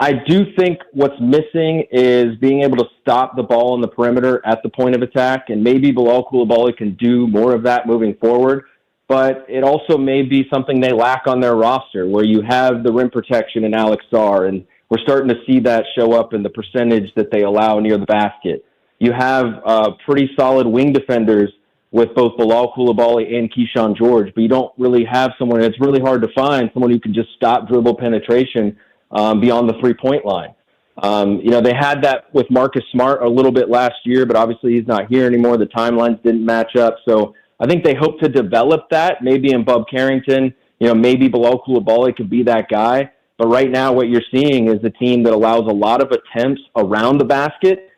I do think what's missing is being able to stop the ball on the perimeter at the point of attack, and maybe Bilal Coulibaly can do more of that moving forward, but it also may be something they lack on their roster, where you have the rim protection in Alex Sarr and we're starting to see that show up in the percentage that they allow near the basket. You have pretty solid wing defenders with both Bilal Coulibaly and Keyshawn George, but you don't really have someone, it's really hard to find someone who can just stop dribble penetration beyond the three-point line. They had that with Marcus Smart a little bit last year, but obviously he's not here anymore. The timelines didn't match up. So I think they hope to develop that, maybe in Bub Carrington. Maybe Bilal Coulibaly could be that guy. But right now what you're seeing is a team that allows a lot of attempts around the basket.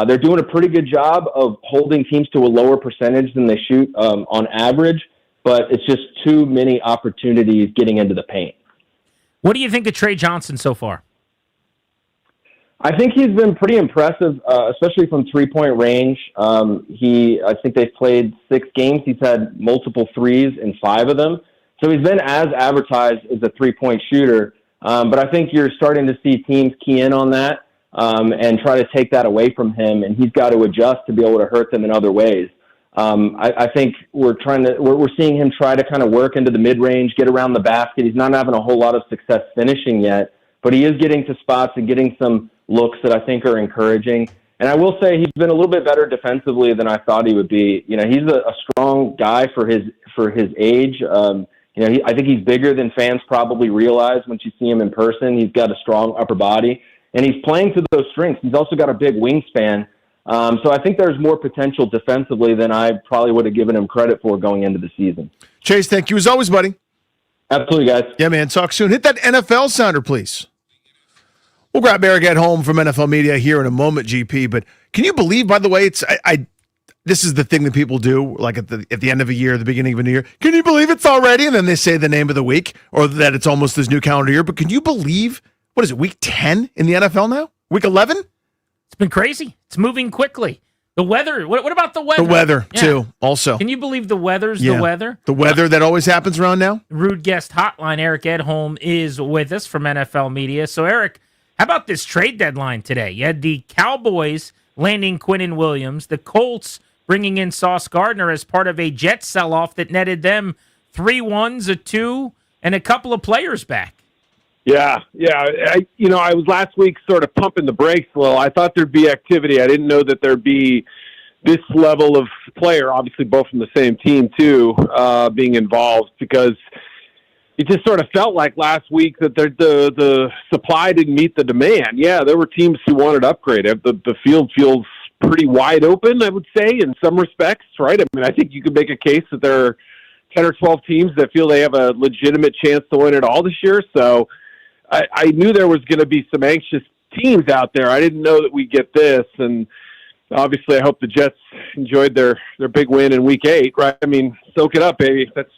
They're doing a pretty good job of holding teams to a lower percentage than they shoot on average, but it's just too many opportunities getting into the paint. What do you think of Trey Johnson so far? I think he's been pretty impressive, especially from three-point range. I think they've played 6 games. He's had multiple threes in 5 of them. So he's been as advertised as a three-point shooter. But I think you're starting to see teams key in on that and try to take that away from him, and he's got to adjust to be able to hurt them in other ways. I think we're seeing him try to kind of work into the mid-range, get around the basket. He's not having a whole lot of success finishing yet, but he is getting to spots and getting some looks that I think are encouraging. And I will say he's been a little bit better defensively than I thought he would be. He's a strong guy for his age. I think he's bigger than fans probably realize once you see him in person. He's got a strong upper body, and he's playing to those strengths. He's also got a big wingspan. So I think there's more potential defensively than I probably would have given him credit for going into the season. Chase, thank you as always, buddy. Absolutely, guys. Yeah, man. Talk soon. Hit that NFL sounder, please. We'll grab Eric at home from NFL Media here in a moment, GP. But can you believe, by the way, this is the thing that people do, like at the end of a year, the beginning of a new year. Can you believe it's already? And then they say the name of the week, or that it's almost this new calendar year. But can you believe, what is it, week 10 in the NFL now? Week 11? It's been crazy. It's moving quickly. The weather. What about the weather? The weather, too, also. Can you believe the weather's the weather? The weather that always happens around now? Rude Guest Hotline, Eric Edholm, is with us from NFL Media. So, Eric, how about this trade deadline today? You had the Cowboys landing Quinnen Williams, the Colts bringing in Sauce Gardner as part of a Jets sell-off that netted them 3 1s, a 2, and a couple of players back. Yeah. I was last week sort of pumping the brakes a little. I thought there'd be activity. I didn't know that there'd be this level of player, obviously both from the same team too, being involved, because it just sort of felt like last week that the supply didn't meet the demand. Yeah, there were teams who wanted to upgrade. The field feels pretty wide open, I would say, in some respects, right? I mean, I think you could make a case that there are 10 or 12 teams that feel they have a legitimate chance to win it all this year. So I knew there was going to be some anxious teams out there. I didn't know that we'd get this. And obviously, I hope the Jets enjoyed their big win in Week 8, right? I mean, soak it up, baby. That's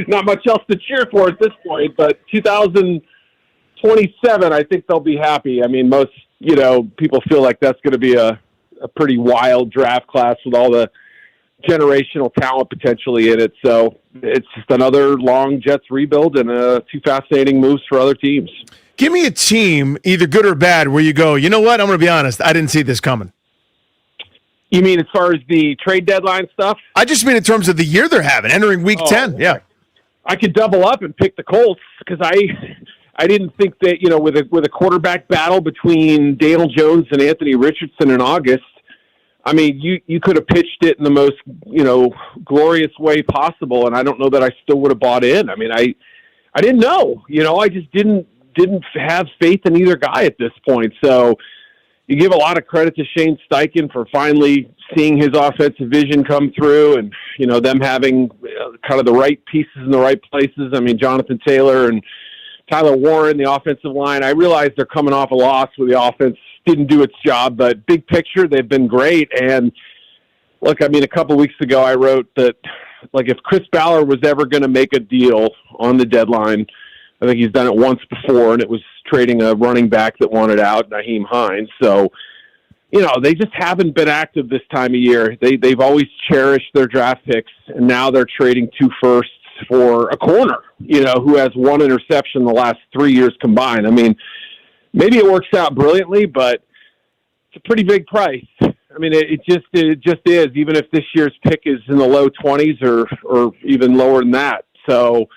not much else to cheer for at this point. But 2027, I think they'll be happy. I mean, most people feel like that's going to be a pretty wild draft class with all the generational talent potentially in it. So it's just another long Jets rebuild and 2 fascinating moves for other teams. Give me a team, either good or bad, where you go, you know what? I'm going to be honest. I didn't see this coming. You mean as far as the trade deadline stuff? I just mean in terms of the year they're having, entering Week 10. Yeah. I could double up and pick the Colts because I didn't think that, with a quarterback battle between Daniel Jones and Anthony Richardson in August, I mean, you could have pitched it in the most, glorious way possible, and I don't know that I still would have bought in. I mean, I didn't know. I just didn't have faith in either guy at this point. So you give a lot of credit to Shane Steichen for finally seeing his offensive vision come through and, them having kind of the right pieces in the right places. I mean, Jonathan Taylor and Tyler Warren, the offensive line, I realize they're coming off a loss where the offense didn't do its job, but big picture, they've been great. And look, I mean, a couple weeks ago, I wrote that, like, if Chris Ballard was ever going to make a deal on the deadline, I think he's done it once before, and it was trading a running back that wanted out, Nyheim Hines. So, they just haven't been active this time of year. They've always cherished their draft picks, and now they're trading 2 firsts for a corner, who has 1 interception the last 3 years combined. I mean, maybe it works out brilliantly, but it's a pretty big price. I mean, it just is, even if this year's pick is in the low 20s or even lower than that. So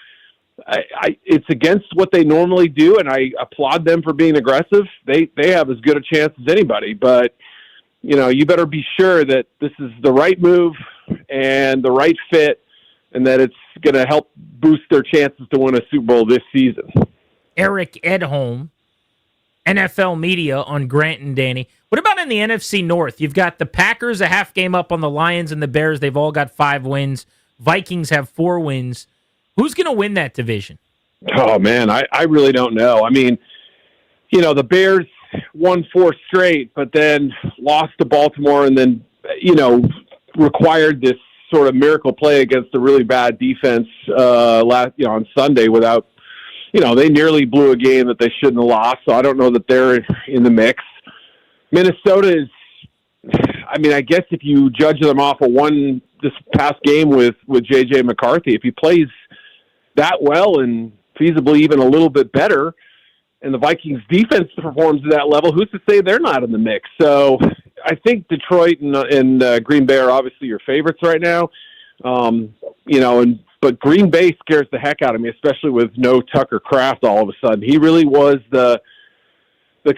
it's against what they normally do, and I applaud them for being aggressive. They have as good a chance as anybody, but you better be sure that this is the right move and the right fit, and that it's going to help boost their chances to win a Super Bowl this season. Eric Edholm, NFL Media on Grant and Danny. What about in the NFC North? You've got the Packers a half game up on the Lions and the Bears. They've all got 5 wins. Vikings have 4 wins. Who's going to win that division? Oh, man, I really don't know. I mean, the Bears won 4 straight, but then lost to Baltimore and then, required this sort of miracle play against a really bad defense on Sunday without, they nearly blew a game that they shouldn't have lost. So I don't know that they're in the mix. Minnesota is, I guess if you judge them off of this past game with J.J. McCarthy, if he plays that well and feasibly even a little bit better, and the Vikings defense performs at that level, who's to say they're not in the mix? So I think Detroit and Green Bay are obviously your favorites right now. But Green Bay scares the heck out of me, especially with no Tucker Kraft all of a sudden. He really was the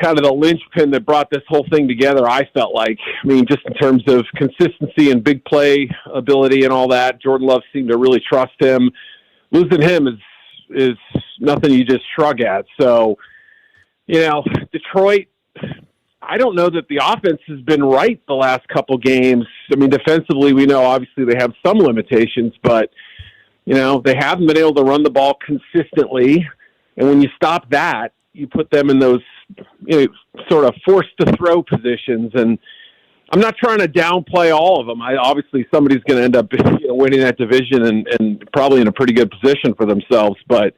kind of the linchpin that brought this whole thing together, I felt like. I mean, just in terms of consistency and big play ability and all that, Jordan Love seemed to really trust him. Losing him is nothing you just shrug at. So, Detroit, I don't know that the offense has been right the last couple games. I mean, defensively, we know obviously they have some limitations, but, they haven't been able to run the ball consistently. And when you stop that, you put them in those sort of forced to throw positions. And I'm not trying to downplay all of them. Obviously somebody's going to end up winning that division and probably in a pretty good position for themselves, but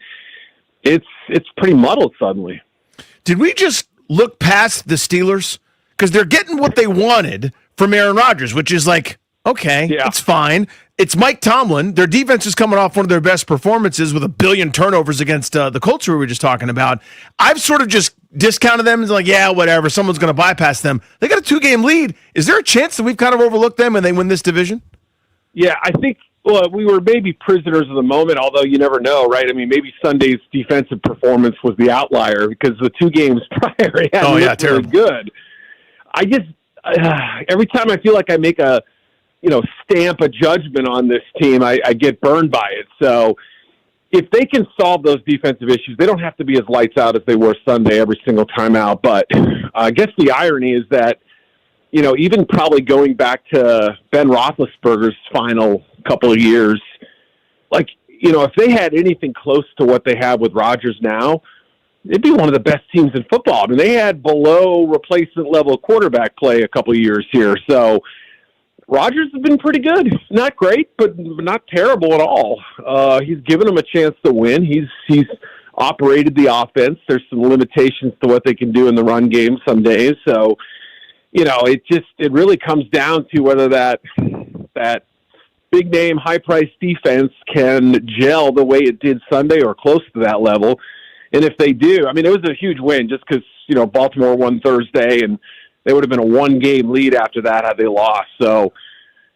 it's pretty muddled suddenly. Did we just look past the Steelers? Because they're getting what they wanted from Aaron Rodgers, which is like, okay, it's fine. It's Mike Tomlin. Their defense is coming off one of their best performances with 1 billion turnovers against the Colts we were just talking about. I've sort of just discounted them and like, yeah, whatever. Someone's going to bypass them. They got a 2-game lead. Is there a chance that we've kind of overlooked them and they win this division? Yeah, I think we were maybe prisoners of the moment, although you never know, right? I mean, maybe Sunday's defensive performance was the outlier because the 2 games prior had really good. I just every time I feel like I make a stamp a judgment on this team, I get burned by it. So if they can solve those defensive issues, they don't have to be as lights out as they were Sunday every single time out. But I guess the irony is that, even probably going back to Ben Roethlisberger's final couple of years, if they had anything close to what they have with Rodgers now, it'd be one of the best teams in football. I mean, they had below replacement level quarterback play a couple of years here. So Rodgers has been pretty good. Not great, but not terrible at all. He's given them a chance to win. He's operated the offense. There's some limitations to what they can do in the run game some days. So, it really comes down to whether that big name, high price defense can gel the way it did Sunday or close to that level. And if they do, I mean, it was a huge win just because, Baltimore won Thursday and they would have been a 1-game lead after that had they lost. So,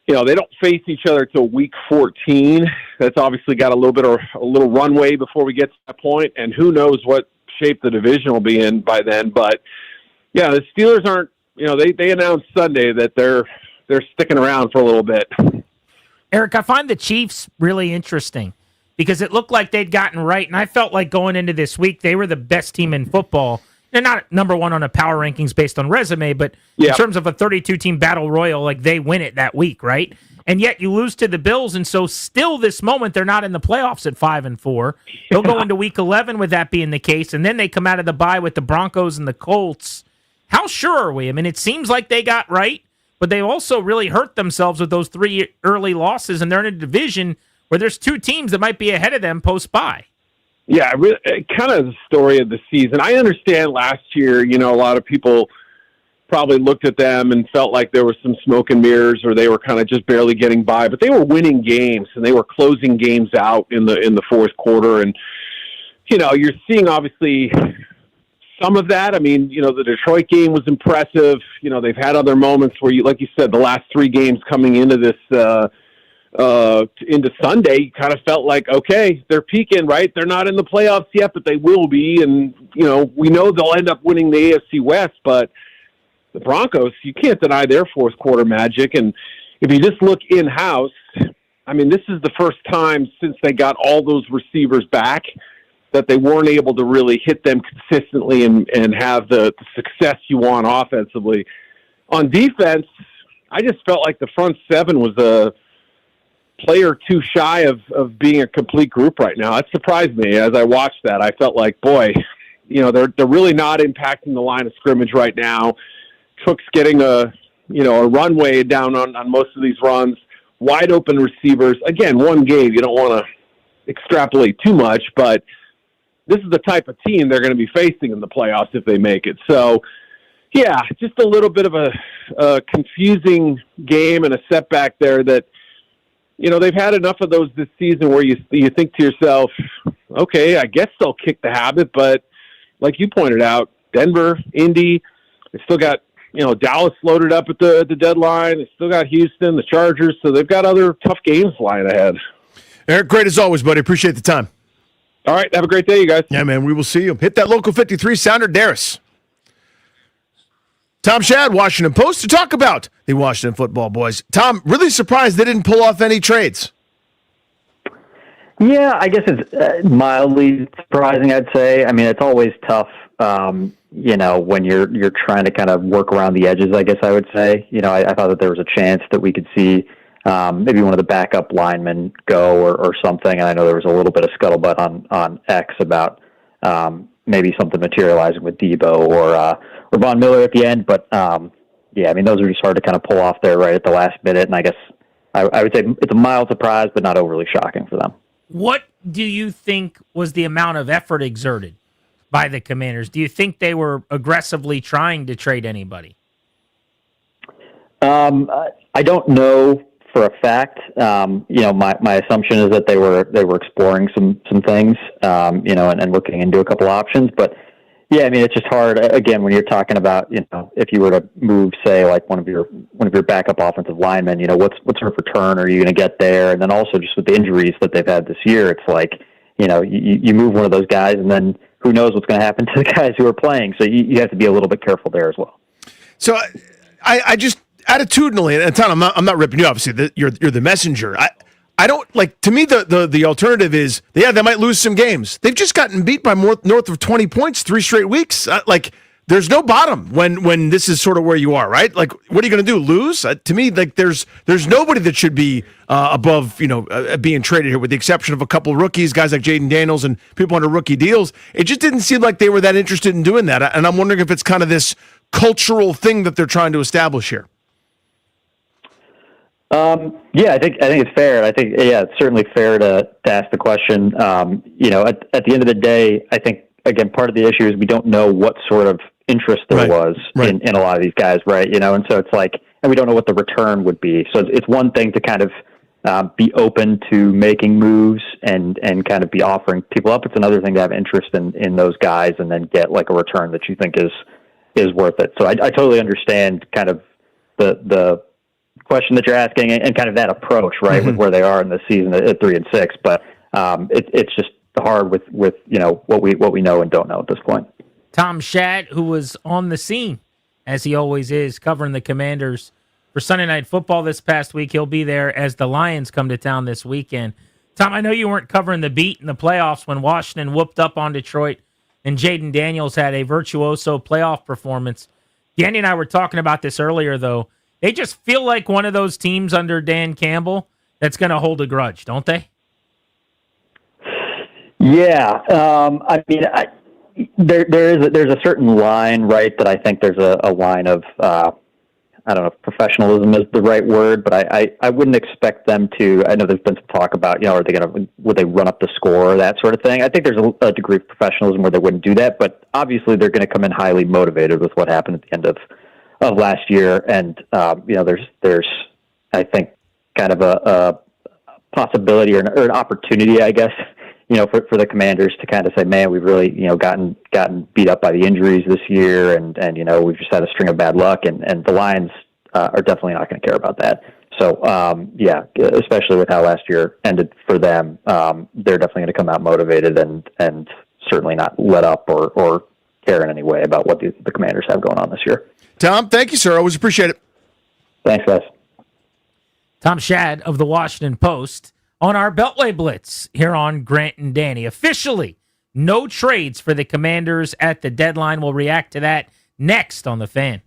they don't face each other till week 14. That's obviously got a little runway before we get to that point, and who knows what shape the division will be in by then. But yeah, the Steelers aren't. They announced Sunday that they're sticking around for a little bit. Eric, I find the Chiefs really interesting because it looked like they'd gotten right, and I felt like going into this week they were the best team in football. They're not number one on a power rankings based on resume, but in terms of a 32-team battle royal, they win it that week, right? And yet you lose to the Bills, and so still this moment they're not in the playoffs at 5-4. They'll go into week 11 with that being the case, and then they come out of the bye with the Broncos and the Colts. How sure are we? I mean, it seems like they got right, but they also really hurt themselves with those 3 early losses, and they're in a division where there's 2 teams that might be ahead of them post-bye. Yeah, kind of the story of the season. I understand last year, a lot of people probably looked at them and felt like there was some smoke and mirrors or they were kind of just barely getting by, but they were winning games and they were closing games out in the fourth quarter. And, you're seeing obviously some of that. I mean, the Detroit game was impressive. They've had other moments where like you said, the last 3 games coming into this into Sunday, you kind of felt like, okay, they're peaking, right? They're not in the playoffs yet, but they will be. And, we know they'll end up winning the AFC West, but the Broncos, you can't deny their fourth quarter magic. And if you just look in-house, I mean, this is the first time since they got all those receivers back that they weren't able to really hit them consistently and have the success you want offensively. On defense, I just felt like the front seven was a player too shy of being a complete group right now. It surprised me as I watched that. I felt like, boy, they're really not impacting the line of scrimmage right now. Cook's getting a runway down on most of these runs, wide open receivers. Again, one game, you don't want to extrapolate too much, but this is the type of team they're going to be facing in the playoffs if they make it. So, yeah, just a little bit of a confusing game and a setback there that, they've had enough of those this season where you think to yourself, okay, I guess they'll kick the habit, but like you pointed out, Denver, Indy, they still got, Dallas loaded up at the deadline. They still got Houston, the Chargers, so they've got other tough games lying ahead. Eric, great as always, buddy. Appreciate the time. All right, have a great day, you guys. Yeah, man, we will see you. Hit that Local 53 sounder, Darius. Tom Shad, Washington Post, to talk about the Washington football boys. Tom, really surprised they didn't pull off any trades. Yeah, I guess it's mildly surprising, I'd say. I mean, it's always tough, when you're trying to kind of work around the edges, I guess I would say. I thought that there was a chance that we could see maybe one of the backup linemen go or something. And I know there was a little bit of scuttlebutt on X about maybe something materializing with Debo or Von Miller at the end. But, yeah, I mean, those are just hard to kind of pull off there right at the last minute. And I guess I would say it's a mild surprise, but not overly shocking for them. What do you think was the amount of effort exerted by the Commanders? Do you think they were aggressively trying to trade anybody? I don't know for a fact. My assumption is that they were exploring some things, and looking into a couple options. But yeah, I mean, it's just hard again when you're talking about, if you were to move, say, like one of your backup offensive linemen, what sort of return are you going to get there? And then also just with the injuries that they've had this year, it's like, you move one of those guys, and then who knows what's going to happen to the guys who are playing. So you have to be a little bit careful there as well. So I just attitudinally, and Tom, I'm not ripping you. Obviously, you're the messenger. I don't like. To me, the alternative is, they might lose some games. They've just gotten beat by north of 20 points 3 straight weeks. There's no bottom when this is sort of where you are, right? Like, what are you going to do? Lose? To me, like there's nobody that should be above being traded here, with the exception of a couple rookies, guys like Jaden Daniels and people under rookie deals. It just didn't seem like they were that interested in doing that, and I'm wondering if it's kind of this cultural thing that they're trying to establish here. Yeah, I think it's fair. I think, it's certainly fair to ask the question. At the end of the day, I think, again, part of the issue is we don't know what sort of interest there was in a lot of these guys, right? And so it's like, and we don't know what the return would be. So it's one thing to kind of be open to making moves and kind of be offering people up. It's another thing to have interest in those guys and then get like a return that you think is worth it. So I totally understand kind of the question that you're asking and kind of that approach, right, with where they are in the season at 3-6. But it's just hard with what we know and don't know at this point. Tom Shad, who was on the scene, as he always is, covering the Commanders for Sunday Night Football this past week. He'll be there as the Lions come to town this weekend. Tom, I know you weren't covering the beat in the playoffs when Washington whooped up on Detroit and Jaden Daniels had a virtuoso playoff performance. Danny and I were talking about this earlier, though. They just feel like one of those teams under Dan Campbell that's going to hold a grudge, don't they? Yeah. I mean, there's a certain line, right, that I think there's a line of, I don't know if professionalism is the right word, but I wouldn't expect them to. I know there's been some talk about, would they run up the score or that sort of thing. I think there's a degree of professionalism where they wouldn't do that, but obviously they're going to come in highly motivated with what happened at the end of last year. And, there's, I think, kind of a possibility or an opportunity, I guess, for the Commanders to kind of say, man, we've really, gotten beat up by the injuries this year. And we've just had a string of bad luck, and the Lions are definitely not going to care about that. So, yeah, especially with how last year ended for them, they're definitely going to come out motivated and certainly not let up or care in any way about what the Commanders have going on this year. Tom, thank you, sir. Always appreciate it. Thanks, guys. Tom Shad of the Washington Post on our Beltway Blitz here on Grant and Danny. Officially, no trades for the Commanders at the deadline. We'll react to that next on The Fan.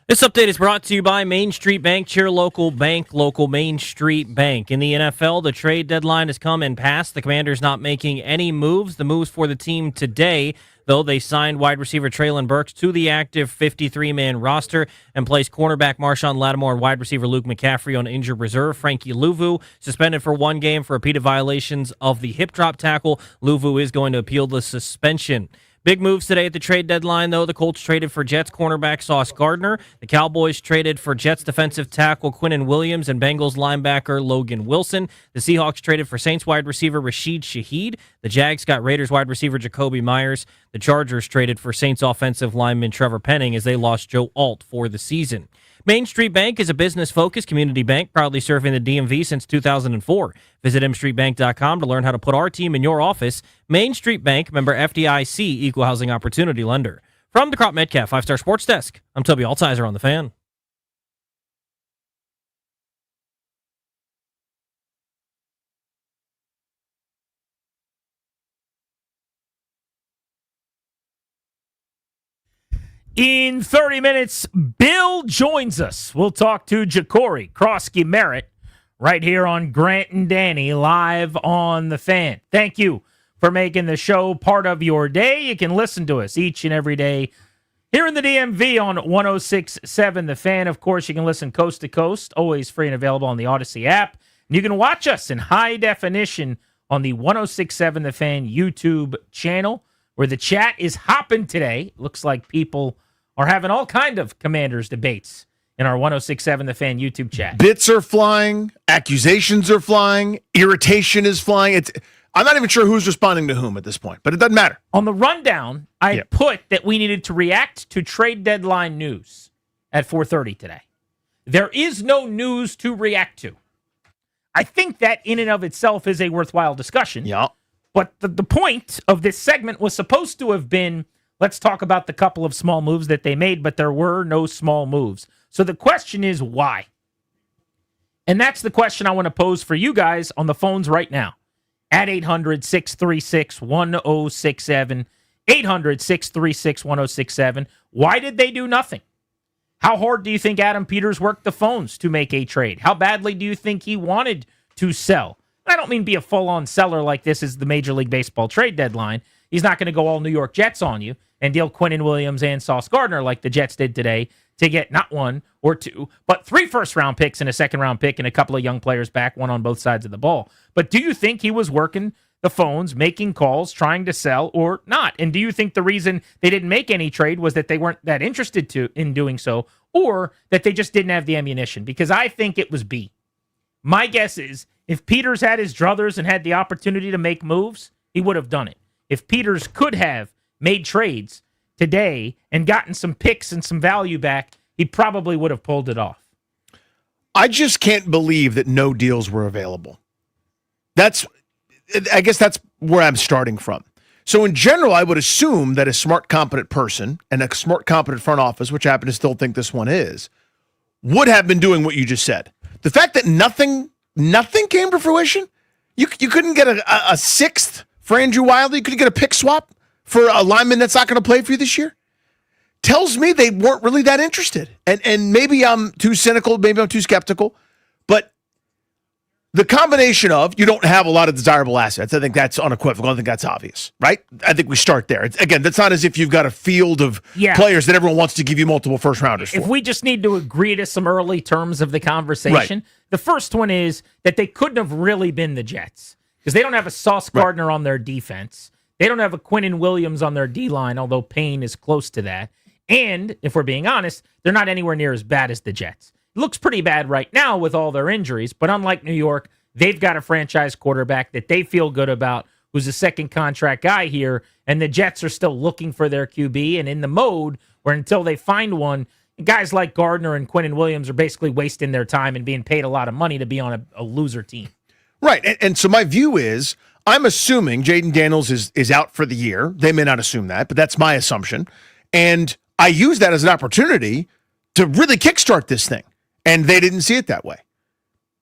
This update is brought to you by Main Street Bank. Cheer local, bank local, Main Street Bank. In the NFL, the trade deadline has come and passed. The Commanders not making any moves. The moves for the team today, though, they signed wide receiver Treylon Burks to the active 53-man roster and placed cornerback Marshawn Lattimore and wide receiver Luke McCaffrey on injured reserve. Frankie Louvu suspended for 1 game for repeated violations of the hip drop tackle. Louvu is going to appeal the suspension. Big moves today at the trade deadline, though. The Colts traded for Jets cornerback Sauce Gardner. The Cowboys traded for Jets defensive tackle Quinnen Williams and Bengals linebacker Logan Wilson. The Seahawks traded for Saints wide receiver Rashid Shaheed. The Jags got Raiders wide receiver Jacoby Myers. The Chargers traded for Saints offensive lineman Trevor Penning as they lost Joe Alt for the season. Main Street Bank is a business-focused community bank proudly serving the DMV since 2004. Visit mstreetbank.com to learn how to put our team in your office. Main Street Bank, member FDIC, equal housing opportunity lender. From the Crop Metcalf 5-Star Sports Desk, I'm Toby Altizer on The Fan. In 30 minutes, Bill joins us. We'll talk to Ja'Cory Krosky-Merritt right here on Grant and Danny live on The Fan. Thank you for making the show part of your day. You can listen to us each and every day here in the DMV on 106.7 The Fan. Of course, you can listen coast to coast, always free and available on the Odyssey app. And you can watch us in high definition on the 106.7 The Fan YouTube channel, where the chat is hopping today. Looks like people are having all kind of Commanders debates in our 106.7 The Fan YouTube chat. Bits are flying, accusations are flying, irritation is flying. I'm not even sure who's responding to whom at this point, but it doesn't matter. On the rundown, I put that we needed to react to trade deadline news at 4:30 today. There is no news to react to. I think that in and of itself is a worthwhile discussion. Yeah. But the point of this segment was supposed to have been, let's talk about the couple of small moves that they made, but there were no small moves. So the question is why? And that's the question I want to pose for you guys on the phones right now. At 800-636-1067, 800-636-1067. Why did they do nothing? How hard do you think Adam Peters worked the phones to make a trade? How badly do you think he wanted to sell? I don't mean be a full-on seller like this is the Major League Baseball trade deadline. He's not going to go all New York Jets on you and deal Quinnen Williams and Sauce Gardner like the Jets did today to get not 1 or 2, but 3 first-round picks and a second-round pick and a couple of young players back, one on both sides of the ball. But do you think he was working the phones, making calls, trying to sell, or not? And do you think the reason they didn't make any trade was that they weren't that interested in doing so, or that they just didn't have the ammunition? Because I think it was B. My guess is if Peters had his druthers and had the opportunity to make moves, he would have done it. If Peters could have made trades today and gotten some picks and some value back, he probably would have pulled it off. I just can't believe that no deals were available. I guess that's where I'm starting from. So in general, I would assume that a smart, competent person and a smart, competent front office, which I happen to still think this one is, would have been doing what you just said. The fact that nothing came to fruition, you couldn't get a sixth for Andrew Wilder, you couldn't get a pick swap for a lineman that's not going to play for you this year, tells me they weren't really that interested. And maybe I'm too cynical, maybe I'm too skeptical, but the combination of you don't have a lot of desirable assets, I think that's unequivocal. I think that's obvious, right? I think we start there. Again, that's not as if you've got a field of players that everyone wants to give you multiple first-rounders for. If we just need to agree to some early terms of the conversation, the first one is that they couldn't have really been the Jets because they don't have a Sauce Gardner on their defense. They don't have a Quinnen Williams on their D-line, although Payne is close to that. And, if we're being honest, they're not anywhere near as bad as the Jets. It looks pretty bad right now with all their injuries, but unlike New York, they've got a franchise quarterback that they feel good about, who's a second contract guy here, and the Jets are still looking for their QB and in the mode where until they find one, guys like Gardner and Quinnen Williams are basically wasting their time and being paid a lot of money to be on a loser team. Right, and so my view is, I'm assuming Jaden Daniels is out for the year. They may not assume that, but that's my assumption. And I use that as an opportunity to really kickstart this thing. And they didn't see it that way.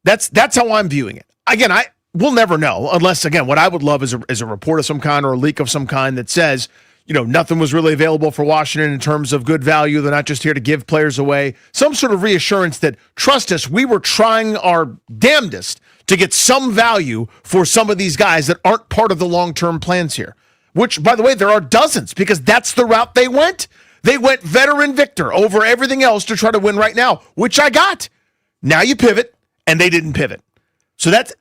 That's how I'm viewing it. Again, we'll never know unless, again, what I would love is a report of some kind or a leak of some kind that says, nothing was really available for Washington in terms of good value. They're not just here to give players away. Some sort of reassurance that, trust us, we were trying our damnedest to get some value for some of these guys that aren't part of the long-term plans here. Which, by the way, there are dozens, because that's the route they went. They went veteran Victor over everything else to try to win right now, which I got. Now you pivot, and they didn't pivot. So that's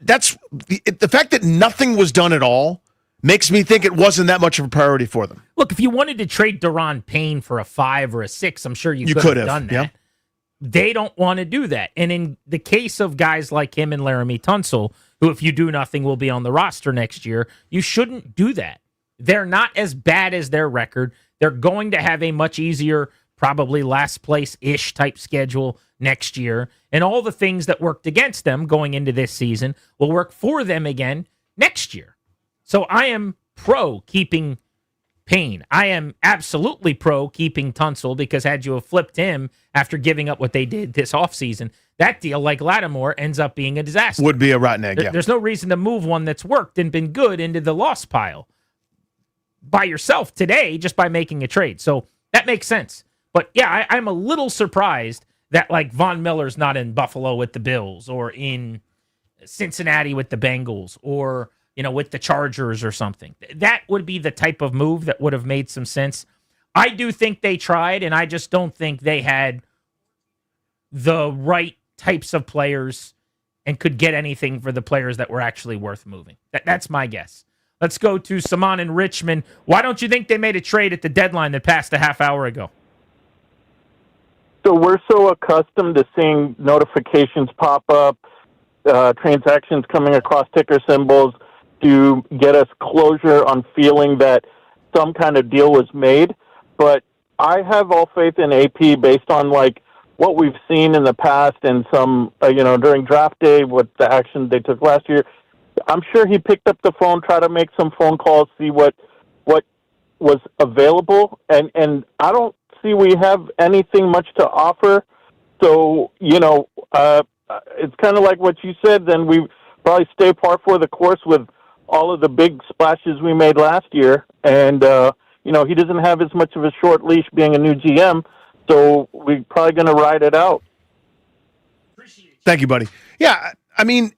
the fact that nothing was done at all makes me think it wasn't that much of a priority for them. Look, if you wanted to trade Daron Payne for a 5 or a 6, I'm sure you could have done that. Yeah. They don't want to do that. And in the case of guys like him and Laramie Tunsil, who, if you do nothing, will be on the roster next year, you shouldn't do that. They're not as bad as their record. They're going to have a much easier, probably last place-ish type schedule next year. And all the things that worked against them going into this season will work for them again next year. So I am pro keeping Payne. I am absolutely pro keeping Tunsil, because had you have flipped him after giving up what they did this offseason, that deal, like Lattimore, ends up being a disaster. Would be a rotten egg, yeah. There's no reason to move one that's worked and been good into the loss pile by yourself today just by making a trade. So that makes sense. But yeah, I'm a little surprised that like Von Miller's not in Buffalo with the Bills, or in Cincinnati with the Bengals, or with the Chargers or something. That would be the type of move that would have made some sense. I do think they tried, and I just don't think they had the right types of players and could get anything for the players that were actually worth moving. That's my guess. Let's go to Saman in Richmond. Why don't you think they made a trade at the deadline that passed a half hour ago? So we're so accustomed to seeing notifications pop up, transactions coming across ticker symbols to get us closure on feeling that some kind of deal was made. But I have all faith in AP based on what we've seen in the past and some, during draft day, what the action they took last year. I'm sure he picked up the phone, tried to make some phone calls, see what was available. And I don't see we have anything much to offer. So, it's kind of like what you said, then we probably stay par for the course with all of the big splashes we made last year. And, he doesn't have as much of a short leash being a new GM, so we're probably going to ride it out. Thank you, buddy. Yeah, I mean,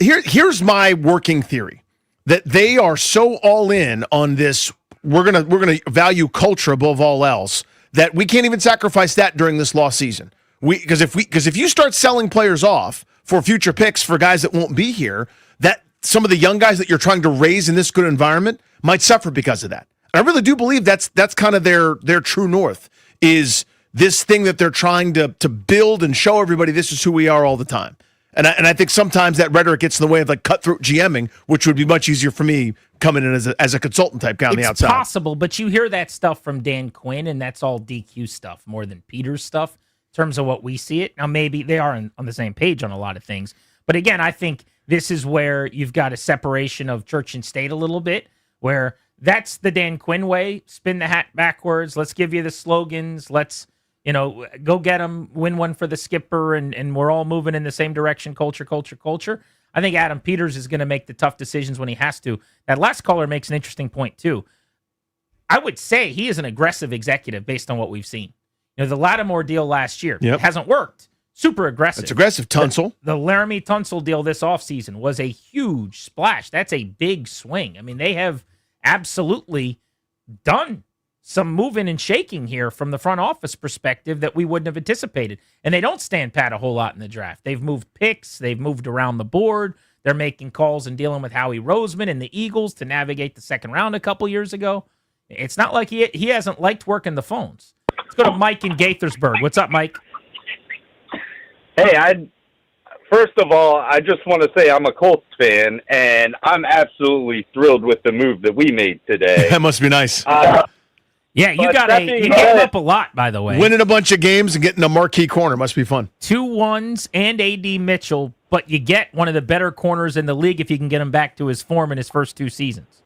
here's my working theory, that they are so all in on this, we're gonna value culture above all else, that we can't even sacrifice that during this lost season. Because if you start selling players off for future picks for guys that won't be here, that some of the young guys that you're trying to raise in this good environment might suffer because of that. And I really do believe that's kind of their true north, is this thing that they're trying to build and show everybody this is who we are all the time. And I think sometimes that rhetoric gets in the way of cutthroat GMing, which would be much easier for me coming in as a consultant type guy on the outside. It's possible, but you hear that stuff from Dan Quinn, and that's all DQ stuff more than Peter's stuff in terms of what we see it. Now, maybe they are on the same page on a lot of things. But again, I think this is where you've got a separation of church and state a little bit, where that's the Dan Quinn way. Spin the hat backwards. Let's give you the slogans. Let's go get them, win one for the skipper, and we're all moving in the same direction, culture. I think Adam Peters is going to make the tough decisions when he has to. That last caller makes an interesting point, too. I would say he is an aggressive executive based on what we've seen. The Lattimore deal last year hasn't worked. Super aggressive. It's aggressive, Tunsil. The Laramie Tunsil deal this offseason was a huge splash. That's a big swing. I mean, they have absolutely done some moving and shaking here from the front office perspective that we wouldn't have anticipated. And they don't stand pat a whole lot in the draft. They've moved picks. They've moved around the board. They're making calls and dealing with Howie Roseman and the Eagles to navigate the second round a couple years ago. It's not like he hasn't liked working the phones. Let's go to Mike in Gaithersburg. What's up, Mike? Hey, first of all, I just want to say I'm a Colts fan, and I'm absolutely thrilled with the move that we made today. That must be nice. Yeah, you gave up a lot, by the way. Winning a bunch of games and getting a marquee corner must be fun. 2 1s and A.D. Mitchell, but you get one of the better corners in the league if you can get him back to his form in his first 2 seasons.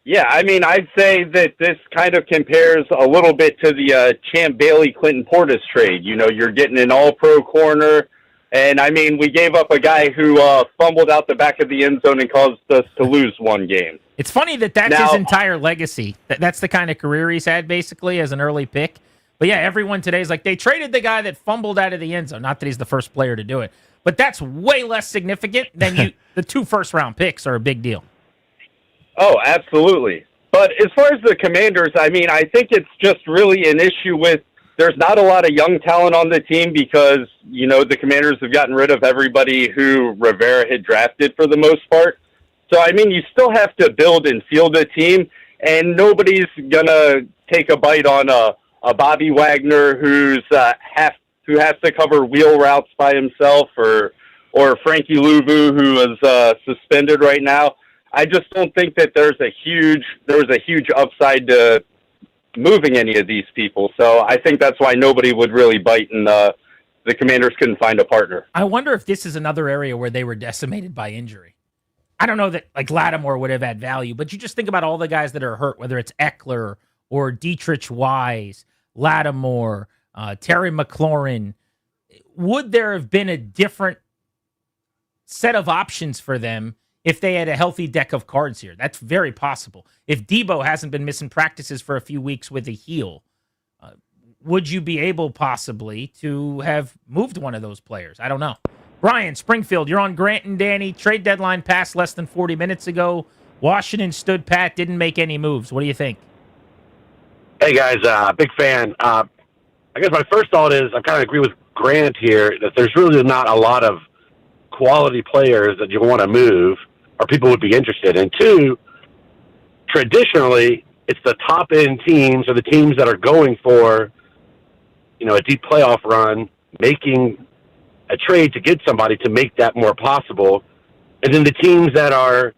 Yeah, I mean, I'd say that this kind of compares a little bit to the Champ Bailey-Clinton Portis trade. You're getting an all-pro corner, and, I mean, we gave up a guy who fumbled out the back of the end zone and caused us to lose 1 game. It's funny that that's Now- his entire legacy. That's the kind of career he's had, basically, as an early pick. But yeah, everyone today is like, they traded the guy that fumbled out of the end zone. Not that he's the first player to do it, but that's way less significant than the 2 first-round picks are a big deal. Oh, absolutely. But as far as the Commanders, I mean, I think it's just really an issue with there's not a lot of young talent on the team because, you know, the Commanders have gotten rid of everybody who Rivera had drafted for the most part. So, I mean, you still have to build and field a team, and nobody's going to take a bite on a Bobby Wagner who has to cover wheel routes by himself, or Frankie Louvu, who is suspended right now. I just don't think that there's a huge upside to moving any of these people. So I think that's why nobody would really bite, and the Commanders couldn't find a partner. I wonder if this is another area where they were decimated by injury. I don't know that like Lattimore would have had value, but you just think about all the guys that are hurt, whether it's Eckler or Dietrich Wise, Lattimore, Terry McLaurin. Would there have been a different set of options for them if they had a healthy deck of cards here? That's very possible. If Debo hasn't been missing practices for a few weeks with a heel, would you be able possibly to have moved one of those players? I don't know. Brian, Springfield, you're on Grant and Danny. Trade deadline passed less than 40 minutes ago. Washington stood pat, didn't make any moves. What do you think? Hey, guys, big fan. I guess my first thought is I kind of agree with Grant here that there's really not a lot of quality players that you want to move or people would be interested in. Two, traditionally, it's the top-end teams or the teams that are going for, you know, a deep playoff run, making a trade to get somebody to make that more possible. And then the teams that are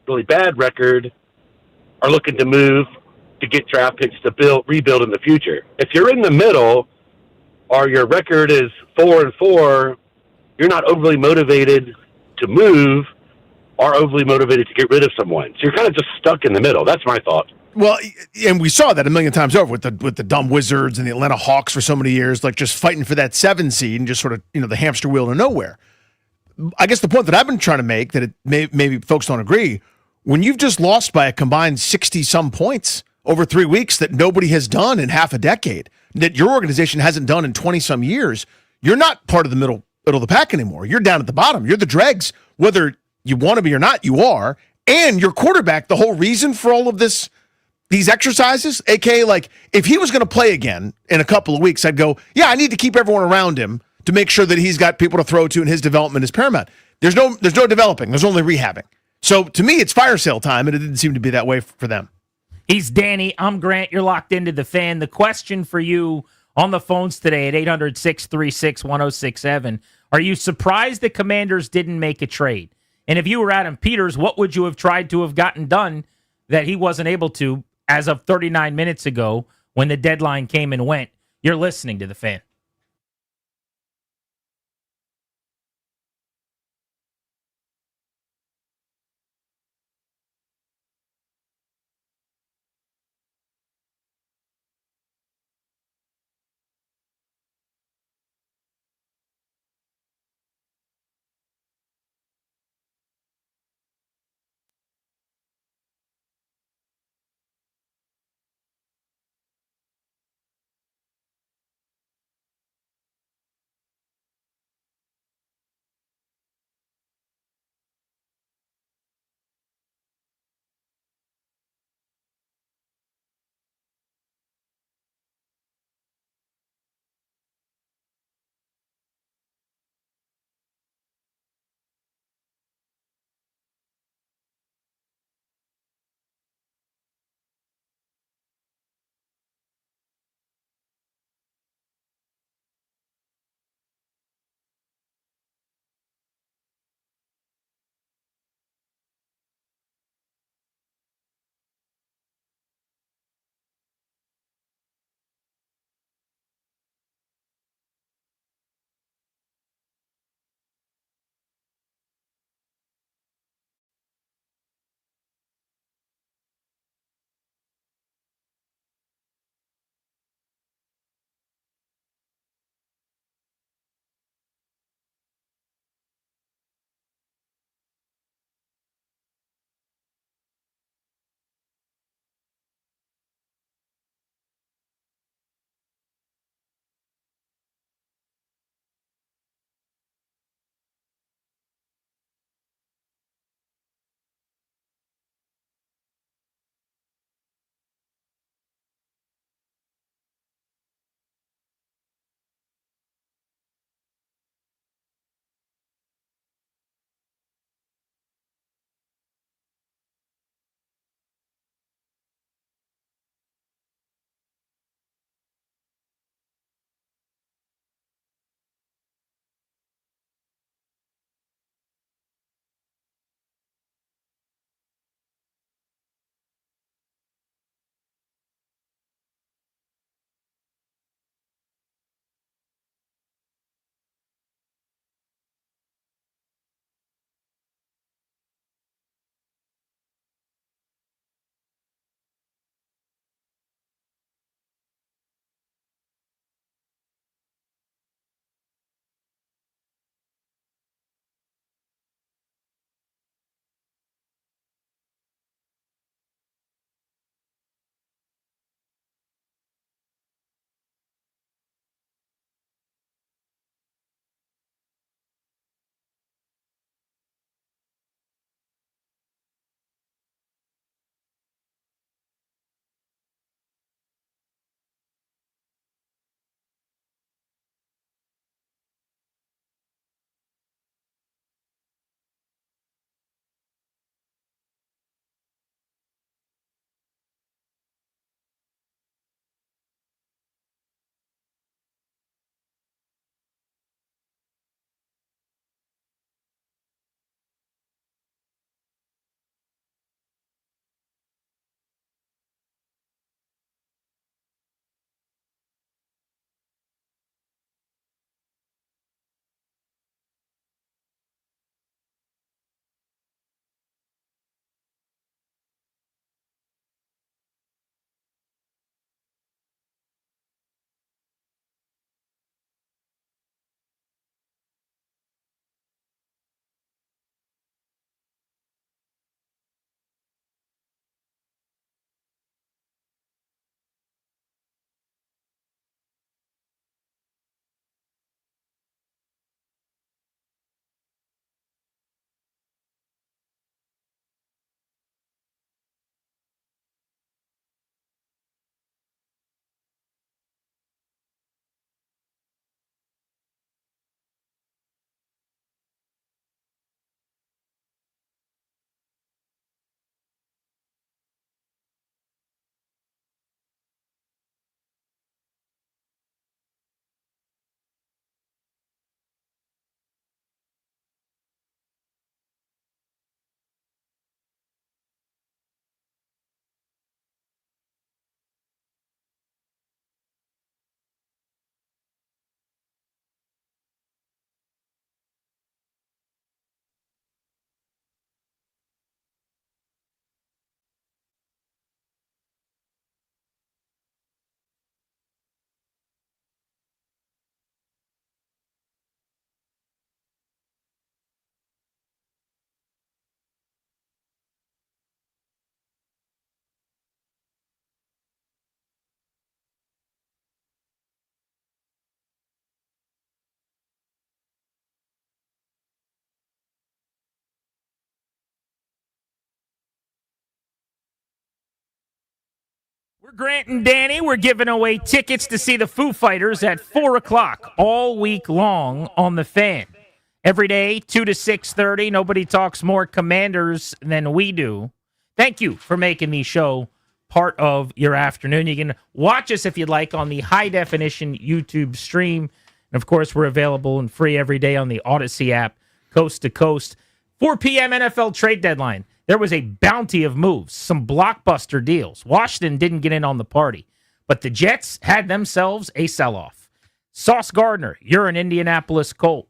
really bad record are looking to move to get draft picks to rebuild in the future. If you're in the middle or your record is 4-4, you're not overly motivated to move or overly motivated to get rid of someone. So you're kind of just stuck in the middle. That's my thought. Well, and we saw that a million times over with the dumb Wizards and the Atlanta Hawks for so many years, like just fighting for that 7 seed and just sort of, you know, the hamster wheel to nowhere. I guess the point that I've been trying to make that maybe folks don't agree, when you've just lost by a combined 60-some points over 3 weeks that nobody has done in half a decade, that your organization hasn't done in 20-some years, you're not part of the middle of the pack anymore. You're down at the bottom. You're the dregs. Whether you want to be or not, you are. And your quarterback, the whole reason for all of these exercises, aka like if he was going to play again in a couple of weeks, I'd go, yeah, I need to keep everyone around him to make sure that he's got people to throw to and his development is paramount. There's no developing. There's only rehabbing. So to me, it's fire sale time, and it didn't seem to be that way for them. He's Danny. I'm Grant. You're locked into the Fan. The question for you on the phones today at 800-636-1067, are you surprised the Commanders didn't make a trade? And if you were Adam Peters, what would you have tried to have gotten done that he wasn't able to as of 39 minutes ago when the deadline came and went? You're listening to the Fan. Grant and Danny, we're giving away tickets to see the Foo Fighters at 4 o'clock all week long on The Fan. Every day, 2 to 6:30. Nobody talks more Commanders than we do. Thank you for making the show part of your afternoon. You can watch us if you'd like on the high-definition YouTube stream. And, of course, we're available and free every day on the Odyssey app, coast to coast. 4 p.m. NFL trade deadline. There was a bounty of moves, some blockbuster deals. Washington didn't get in on the party, but the Jets had themselves a sell-off. Sauce Gardner, you're an Indianapolis Colt.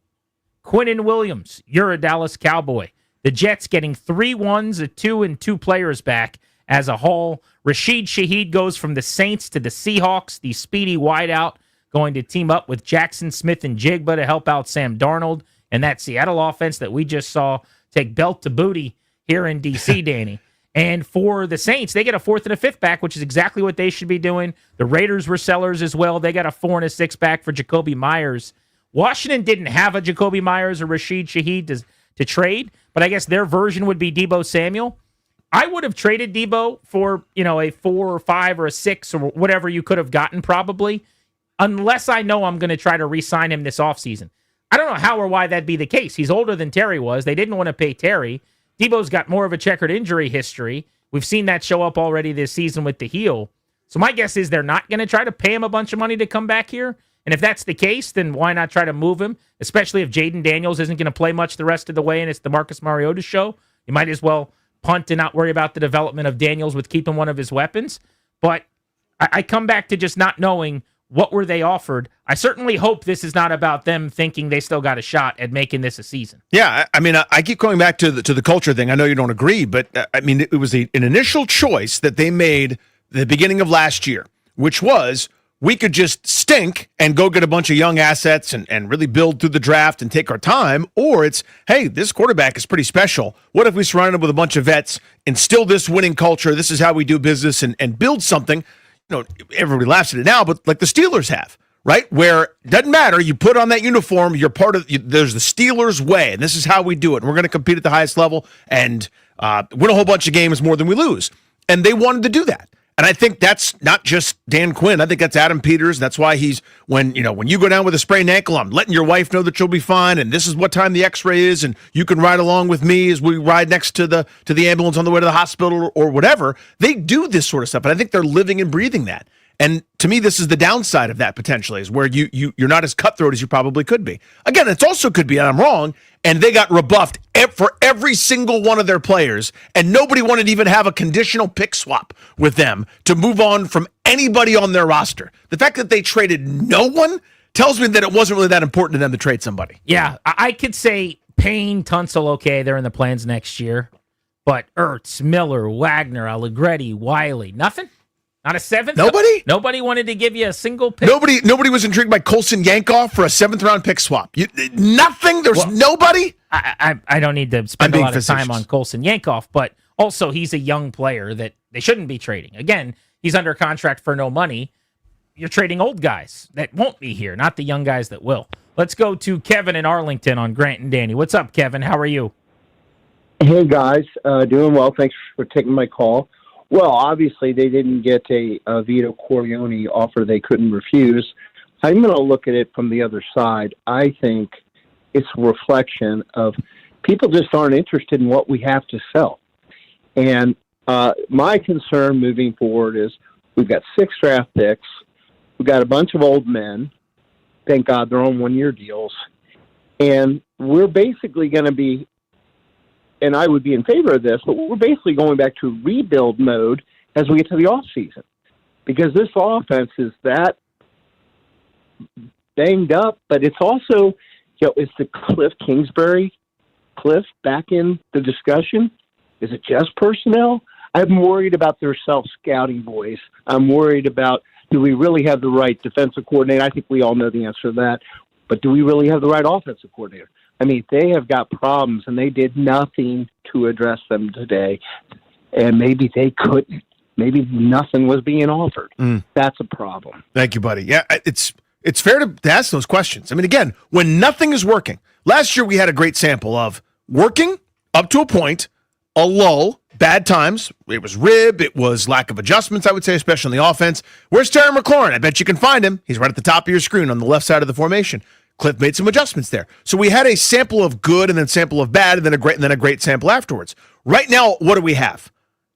Quinnen Williams, you're a Dallas Cowboy. The Jets getting 3 ones, a 2, and 2 players back as a whole. Rashid Shaheed goes from the Saints to the Seahawks, the speedy wideout, going to team up with Jackson Smith and Jigba to help out Sam Darnold and that Seattle offense that we just saw take belt to booty here in D.C., Danny. And for the Saints, they get a 4th and a 5th back, which is exactly what they should be doing. The Raiders were sellers as well. They got a 4 and a 6 back for Jacoby Myers. Washington didn't have a Jacoby Myers or Rashid Shaheed to trade, but I guess their version would be Deebo Samuel. I would have traded Deebo for, a 4 or 5 or a 6 or whatever you could have gotten probably, unless I know I'm going to try to re-sign him this offseason. I don't know how or why that'd be the case. He's older than Terry was. They didn't want to pay Terry. Deebo's got more of a checkered injury history. We've seen that show up already this season with the heel. So my guess is they're not going to try to pay him a bunch of money to come back here. And if that's the case, then why not try to move him, especially if Jaden Daniels isn't going to play much the rest of the way and it's the Marcus Mariota show. You might as well punt and not worry about the development of Daniels with keeping one of his weapons. But I come back to just not knowing what were they offered. I certainly hope this is not about them thinking they still got a shot at making this a season. Yeah, I mean, I keep going back to the culture thing. I know you don't agree, but I mean, it was an initial choice that they made the beginning of last year, which was we could just stink and go get a bunch of young assets and really build through the draft and take our time, or it's, hey, this quarterback is pretty special. What if we surround him with a bunch of vets, instill this winning culture, this is how we do business, and build something? Everybody laughs at it now, but like the Steelers have, right? Where it doesn't matter. You put on that uniform, you're part of, there's the Steelers way, and this is how we do it. And we're going to compete at the highest level and win a whole bunch of games more than we lose. And they wanted to do that. And I think that's not just Dan Quinn. I think that's Adam Peters. That's why he's, when you go down with a sprained ankle, I'm letting your wife know that you'll be fine. And this is what time the x-ray is. And you can ride along with me as we ride next to the ambulance on the way to the hospital or whatever. They do this sort of stuff. And I think they're living and breathing that. And to me, this is the downside of that potentially, is where you're not as cutthroat as you probably could be. Again, it also could be, and I'm wrong, and they got rebuffed for every single one of their players, and nobody wanted to even have a conditional pick swap with them to move on from anybody on their roster. The fact that they traded no one tells me that it wasn't really that important to them to trade somebody. Yeah, I could say Payne, Tunsil, okay, they're in the plans next year, but Ertz, Miller, Wagner, Allegretti, Wiley, nothing? Not a 7th? Nobody? Nobody wanted to give you a single pick? Nobody was intrigued by Colson Yankoff for a 7th-round pick swap. Nothing? There's nobody? I don't need to spend a lot of time on Colson Yankoff, but also he's a young player that they shouldn't be trading. Again, he's under contract for no money. You're trading old guys that won't be here, not the young guys that will. Let's go to Kevin in Arlington on Grant and Danny. What's up, Kevin? How are you? Hey, guys. Doing well. Thanks for taking my call. Well, obviously, they didn't get a Vito Corleone offer they couldn't refuse. I'm going to look at it from the other side. I think it's a reflection of people just aren't interested in what we have to sell. And my concern moving forward is we've got 6 draft picks. We've got a bunch of old men. Thank God they're on one-year deals. And we're basically going to be, and I would be in favor of this, but we're basically going back to rebuild mode as we get to the offseason. Because this offense is that banged up, but it's also, is the Cliff Kingsbury back in the discussion? Is it just personnel? I'm worried about their self-scouting boys. I'm worried about, do we really have the right defensive coordinator? I think we all know the answer to that. But do we really have the right offensive coordinator? I mean, they have got problems, and they did nothing to address them today. And maybe they couldn't. Maybe nothing was being offered. That's a problem. Thank you, buddy. Yeah, it's fair to ask those questions. I mean, again, when nothing is working. Last year we had a great sample of working up to a point, a lull, bad times. It was rib. It was lack of adjustments, I would say, especially in the offense. Where's Terry McLaurin? I bet you can find him. He's right at the top of your screen on the left side of the formation. Cliff made some adjustments there. So we had a sample of good and then sample of bad and then a great sample afterwards. Right now, what do we have?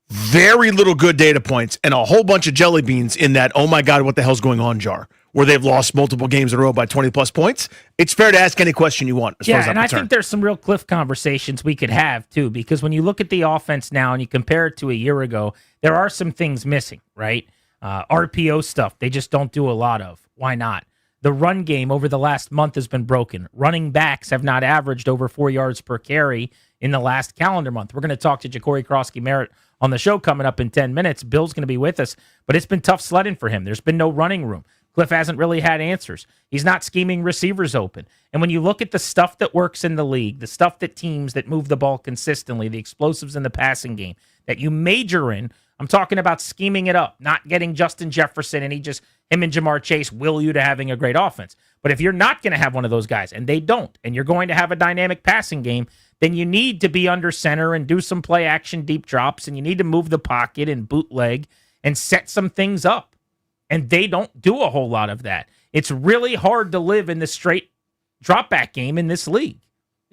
Very little good data points and a whole bunch of jelly beans in that, oh my God, what the hell's going on jar, where they've lost multiple games in a row by 20-plus points. It's fair to ask any question you want as far as I'm I concerned. think there's some real Cliff conversations we could have, too, because when you look at the offense now and you compare it to a year ago, there are some things missing, right? RPO stuff, they just don't do a lot of. Why not? The run game over the last month has been broken. Running backs have not averaged over 4 yards per carry in the last calendar month. We're going to talk to Ja'Cory Krosky-Merritt on the show coming up in 10 minutes. Bill's going to be with us, but it's been tough sledding for him. There's been no running room. Cliff hasn't really had answers. He's not scheming receivers open. And when you look at the stuff that works in the league, the stuff that teams that move the ball consistently, the explosives in the passing game, that you major in, I'm talking about scheming it up, not getting Justin Jefferson and him and Jamar Chase will you to having a great offense. But if you're not going to have one of those guys, and they don't, and you're going to have a dynamic passing game, then you need to be under center and do some play action deep drops, and you need to move the pocket and bootleg and set some things up. And they don't do a whole lot of that. It's really hard to live in the straight drop back game in this league.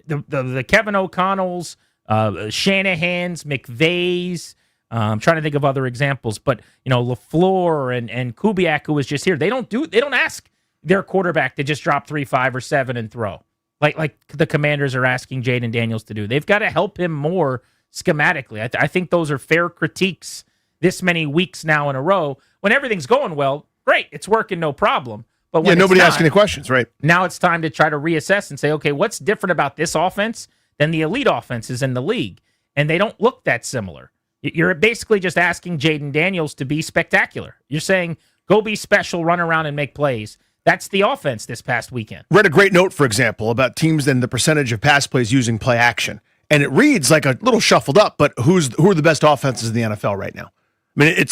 The Kevin O'Connells, Shanahan's, McVay's, I'm trying to think of other examples, but LaFleur and Kubiak, who was just here, they don't ask their quarterback to just drop 3, 5, or 7 and throw like the Commanders are asking Jaden Daniels to do. They've got to help him more schematically. I think those are fair critiques this many weeks now in a row. When everything's going well, great, it's working, no problem. But when nobody asking any questions, right? Now it's time to try to reassess and say, okay, what's different about this offense than the elite offenses in the league? And they don't look that similar. You're basically just asking Jaden Daniels to be spectacular. You're saying, go be special, run around and make plays. That's the offense this past weekend. Read a great note, for example, about teams and the percentage of pass plays using play action. And it reads like a little shuffled up, but who are the best offenses in the NFL right now? I mean,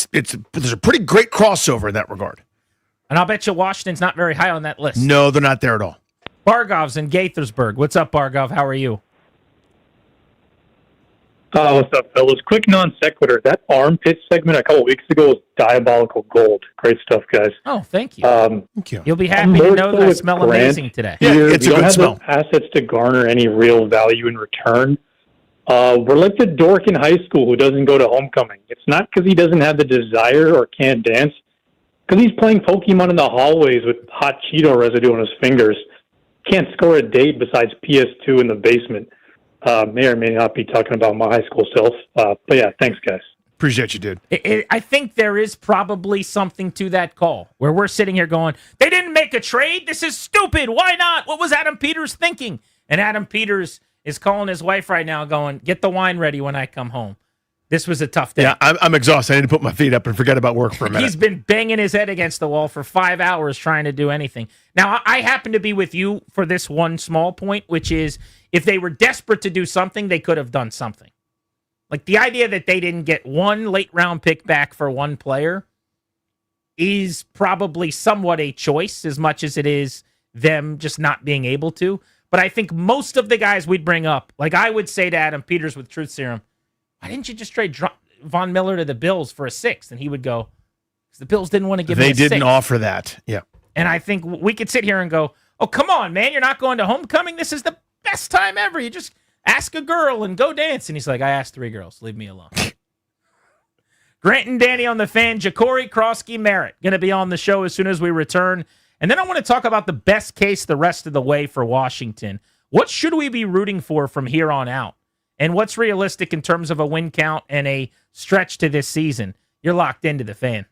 there's a pretty great crossover in that regard. And I'll bet you Washington's not very high on that list. No, they're not there at all. Bargov's in Gaithersburg. What's up, Bargov? How are you? What's up, fellas? Quick non sequitur. That armpit segment a couple weeks ago was diabolical gold. Great stuff, guys. Oh, thank you. Thank you. You'll be happy to know that I smell amazing today. Yeah, it's a good smell. Assets to garner any real value in return. We're like the dork in high school who doesn't go to homecoming. It's not because he doesn't have the desire or can't dance, because he's playing Pokemon in the hallways with hot Cheeto residue on his fingers. Can't score a date besides PS2 in the basement. May or may not be talking about my high school self. But yeah, thanks, guys. Appreciate you, dude. I think there is probably something to that call where we're sitting here going, they didn't make a trade. This is stupid. Why not? What was Adam Peters thinking? And Adam Peters is calling his wife right now going, get the wine ready when I come home. This was a tough day. Yeah, I'm exhausted. I need to put my feet up and forget about work for a minute. He's been banging his head against the wall for 5 hours trying to do anything. Now, I happen to be with you for this one small point, which is if they were desperate to do something, they could have done something. Like the idea that they didn't get one late round pick back for one player is probably somewhat a choice as much as it is them just not being able to. But I think most of the guys we'd bring up, like I would say to Adam Peters with Truth Serum, why didn't you just trade Von Miller to the Bills for a 6th? And he would go, because the Bills didn't want to give him a 6th. They didn't offer that. Yeah. And I think we could sit here and go, oh, come on, man. You're not going to homecoming? This is the best time ever. You just ask a girl and go dance. And he's like, I asked 3 girls. Leave me alone. Grant and Danny on the Fan. Ja'Cory Krosky-Merritt going to be on the show as soon as we return. And then I want to talk about the best case the rest of the way for Washington. What should we be rooting for from here on out? And what's realistic in terms of a win count and a stretch to this season? You're locked into the Fan.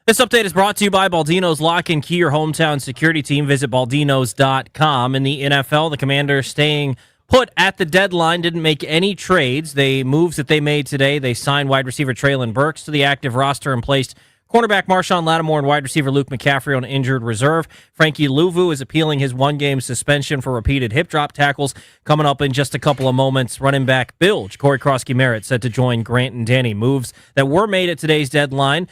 This update is brought to you by Baldino's Lock and Key, your hometown security team. Visit baldinos.com. In the NFL, the Commanders staying put at the deadline, didn't make any trades. The moves that they made today, they signed wide receiver Treylon Burks to the active roster and placed cornerback Marshawn Lattimore and wide receiver Luke McCaffrey on injured reserve. Frankie Louvu is appealing his one-game suspension for repeated hip drop tackles. Coming up in just a couple of moments, running back Bill Corey Krosky-Merritt set to join Grant and Danny. Moves that were made at today's deadline.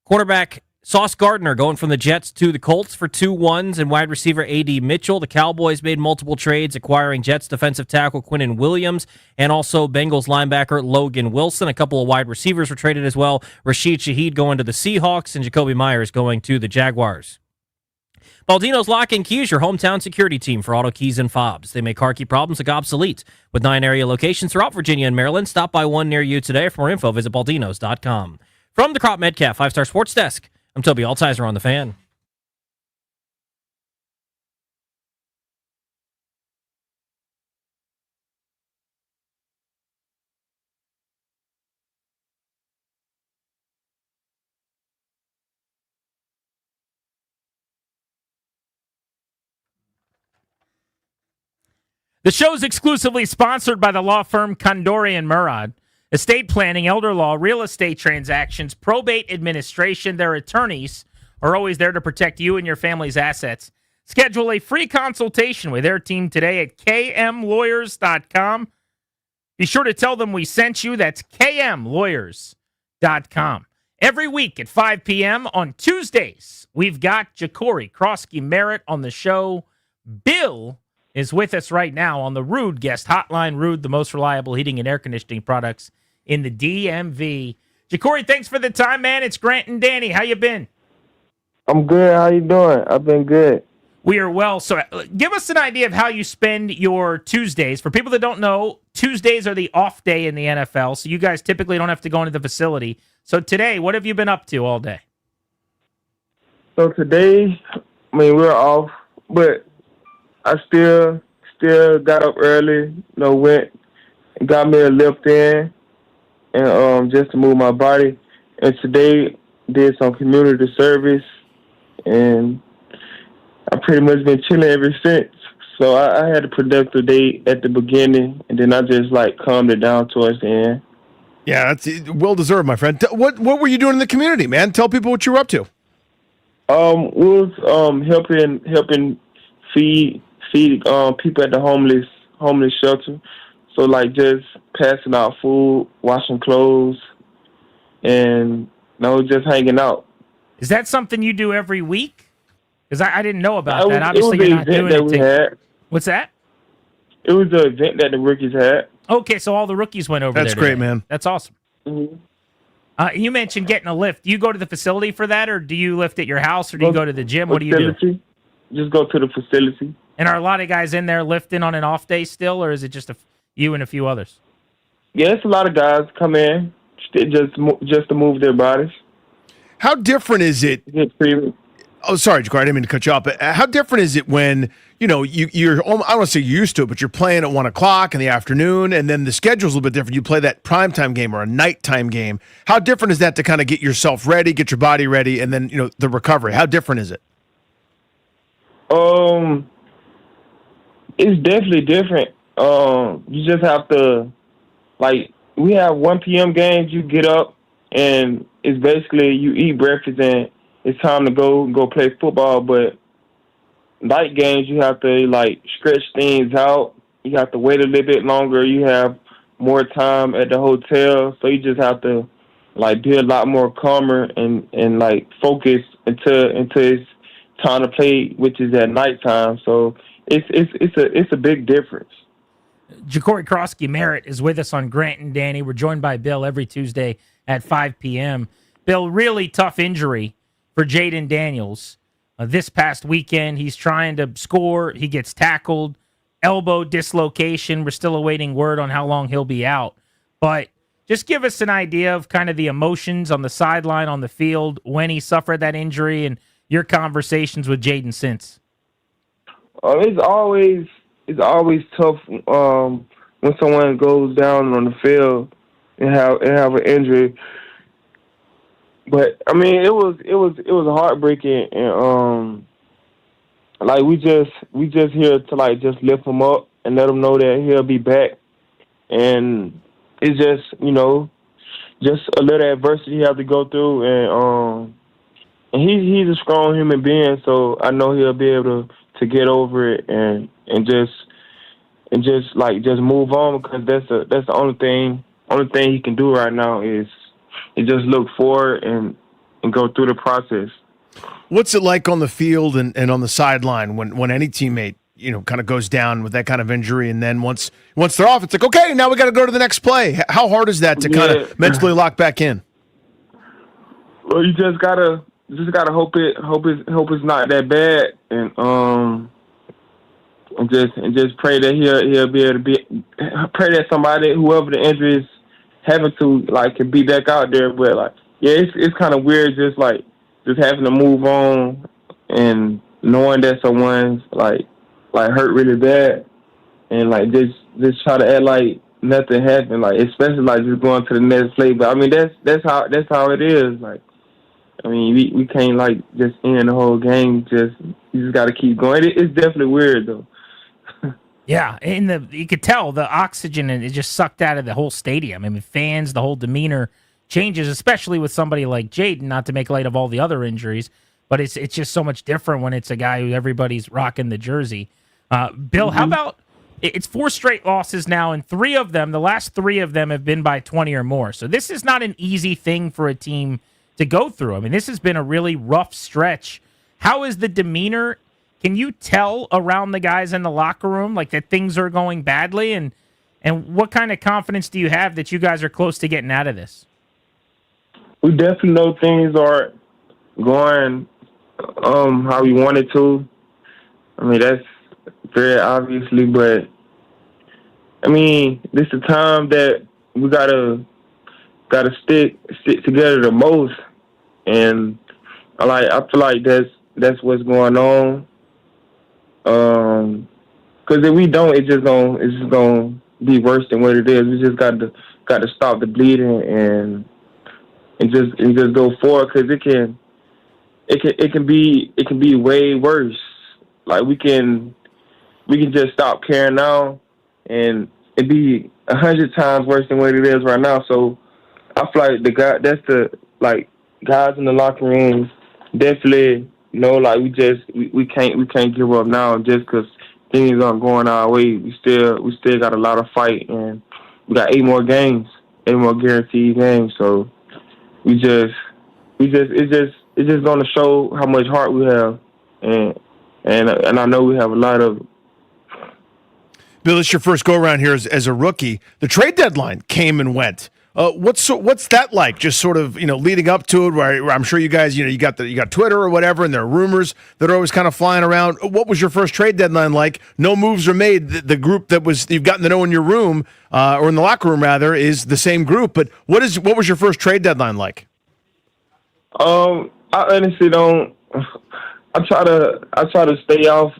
Cornerback Sauce Gardner going from the Jets to the Colts for 2 ones, and wide receiver A.D. Mitchell. The Cowboys made multiple trades, acquiring Jets defensive tackle Quinnen Williams and also Bengals linebacker Logan Wilson. A couple of wide receivers were traded as well. Rashid Shaheed going to the Seahawks and Jacoby Myers going to the Jaguars. Baldino's Lock and Key is your hometown security team for auto keys and fobs. They make car key problems look obsolete. With 9 area locations throughout Virginia and Maryland, stop by one near you today. For more info, visit baldinos.com. From the Crop Metcalf 5-Star Sports Desk, I'm Toby Altizer on The Fan. The show is exclusively sponsored by the law firm Condori and Murad. Estate planning, elder law, real estate transactions, probate administration. Their attorneys are always there to protect you and your family's assets. Schedule a free consultation with their team today at kmlawyers.com. Be sure to tell them we sent you. That's kmlawyers.com. Every week at 5 p.m. on Tuesdays, we've got Ja'Cory Krosky-Merritt on the show. Bill is with us right now on the Rude Guest Hotline. Rude, the most reliable heating and air conditioning products in the DMV. Ja'Cory, thanks for the time, man. It's Grant and Danny. How you been? I'm good. How you doing? I've been good. We are well. So give us an idea of how you spend your Tuesdays. For people that don't know, Tuesdays are the off day in the NFL, so you guys typically don't have to go into the facility. So today, what have you been up to all day? So today, we're off, but I still got up early, went and got me a lift in, and just to move my body. And today did some community service, and I've pretty much been chilling ever since. So I had a productive day at the beginning, and then I just calmed it down towards the end. Yeah, that's well deserved, my friend. What were you doing in the community, man? Tell people what you were up to. We was helping feed people at the homeless shelter. So just passing out food, washing clothes, and just hanging out. Is that something you do every week? Because I didn't know about that. Obviously, you're not doing it. What's that? It was the event that the rookies had. Okay, so all the rookies went over there. That's great, man. That's awesome. Mm-hmm. You mentioned getting a lift. Do you go to the facility for that, or do you lift at your house, or do you go to the gym? What do you do? Just go to the facility. And are a lot of guys in there lifting on an off day still, or is it just you and a few others? Yeah, it's a lot of guys come in just to move their bodies. How different is it? Oh, sorry, Ja'Cory, I didn't mean to cut you off. But how different is it when you're I don't want to say you're used to it, but you're playing at 1 o'clock in the afternoon, and then the schedule's a little bit different. You play that primetime game or a nighttime game. How different is that to kind of get yourself ready, get your body ready, and then the recovery? How different is it? It's definitely different. You just have to, we have 1 p.m. games. You get up, and it's basically you eat breakfast, and it's time to go play football. But night games, you have to, stretch things out. You have to wait a little bit longer. You have more time at the hotel, so you just have to, be a lot more calmer and focus until it's time to play, which is at nighttime. So it's a big difference. Ja'Cory Krosky-Merritt is with us on Grant and Danny. We're joined by Bill every Tuesday at 5 p.m. Bill, really tough injury for Jayden Daniels. This past weekend, he's trying to score. He gets tackled, elbow dislocation. We're still awaiting word on how long he'll be out. But just give us an idea of kind of the emotions on the sideline, on the field, when he suffered that injury, and your conversations with Jayden since. It's always tough when someone goes down on the field and have an injury. But I mean, it was heartbreaking, and like we just here to like just lift him up and let him know that he'll be back, and it's just just a little adversity you have to go through, and he's a strong human being, so I know he'll be able to get over it and just move on, because that's the only thing he can do right now is just look forward and go through the process. What's it like on the field and on the sideline when any teammate, kind of goes down with that kind of injury, and then once they're off, it's like, okay, now we got to go to the next play. How hard is that to kind of mentally lock back in? Well, you just gotta hope it's not that bad, and just pray that he'll be able to pray that somebody, whoever the injury is having to, like, can be back out there. But like, yeah, it's kind of weird just having to move on and knowing that someone's like hurt really bad, and like just try to act like nothing happened, like especially like just going to the next play. But I mean that's how it is. Like, I mean we can't like just end the whole game. You just got to keep going. It's definitely weird though. Yeah, you could tell the oxygen and it just sucked out of the whole stadium. I mean, fans, the whole demeanor changes, especially with somebody like Jaden. Not to make light of all the other injuries, but it's just so much different when it's a guy who everybody's rocking the jersey. Bill, how about it's 4 straight losses now, and the last three of them have been by 20 or more. So this is not an easy thing for a team to go through. I mean, this has been a really rough stretch. How is the demeanor? Can you tell around the guys in the locker room like that things are going badly, and what kind of confidence do you have that you guys are close to getting out of this? We definitely know things are going how we wanted to. I mean, that's very obviously, but I mean, this is the time that we gotta stick together the most, and I feel like that's what's going on. Because if we don't, it's just gonna be worse than what it is. We just got to stop the bleeding and just go forward, because it can be way worse. Like we can just stop caring now, and it'd be 100 times worse than what it is right now. So I feel like guys in the locker rooms definitely know, like we can't give up now just because things aren't going our way. We still got a lot of fight, and we got 8 more guaranteed games. So it's just going to show how much heart we have, and I know we have a lot of it. Bill, it's your first go around here as a rookie. The trade deadline came and went. What's that like? Just sort of leading up to it, where I'm sure you guys you got Twitter or whatever, and there are rumors that are always kind of flying around. What was your first trade deadline like? No moves are made. The group that you've gotten to know in your room or in the locker room rather is the same group. But what was your first trade deadline like? I honestly don't. I try to stay off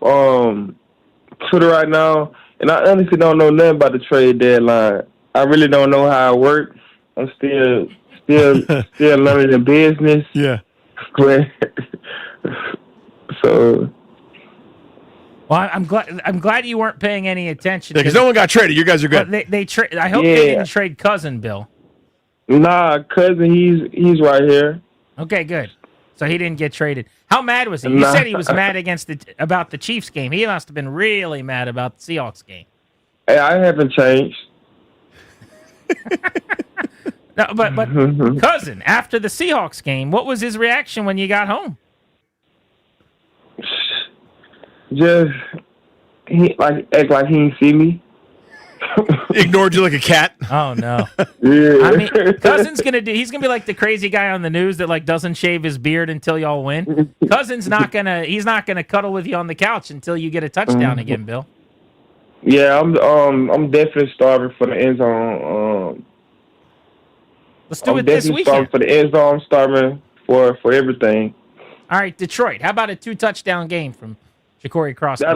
Twitter right now, and I honestly don't know nothing about the trade deadline. I really don't know how it works. I'm still learning the business. Yeah. So. Well, I'm glad you weren't paying any attention. Because no one got traded. You guys are good. I hope they didn't trade Cousin, Bill. Nah, Cousin, he's right here. Okay, good. So he didn't get traded. How mad was he? You said he was mad about the Chiefs game. He must have been really mad about the Seahawks game. Hey, I haven't changed. No, but Cousin, after the Seahawks game, what was his reaction when you got home? Just act like he didn't see me. Ignored you like a cat. Oh no! Yeah. I mean, Cousin's he's gonna be like the crazy guy on the news that like doesn't shave his beard until y'all win. Cousin's not gonna cuddle with you on the couch until you get a touchdown again, Bill. Yeah, I'm definitely starving for the end zone. Let's do it this weekend. Starving for the end zone. I'm starving for everything. All right, Detroit. How about a 2-touchdown game from Ja'Cory Cross? A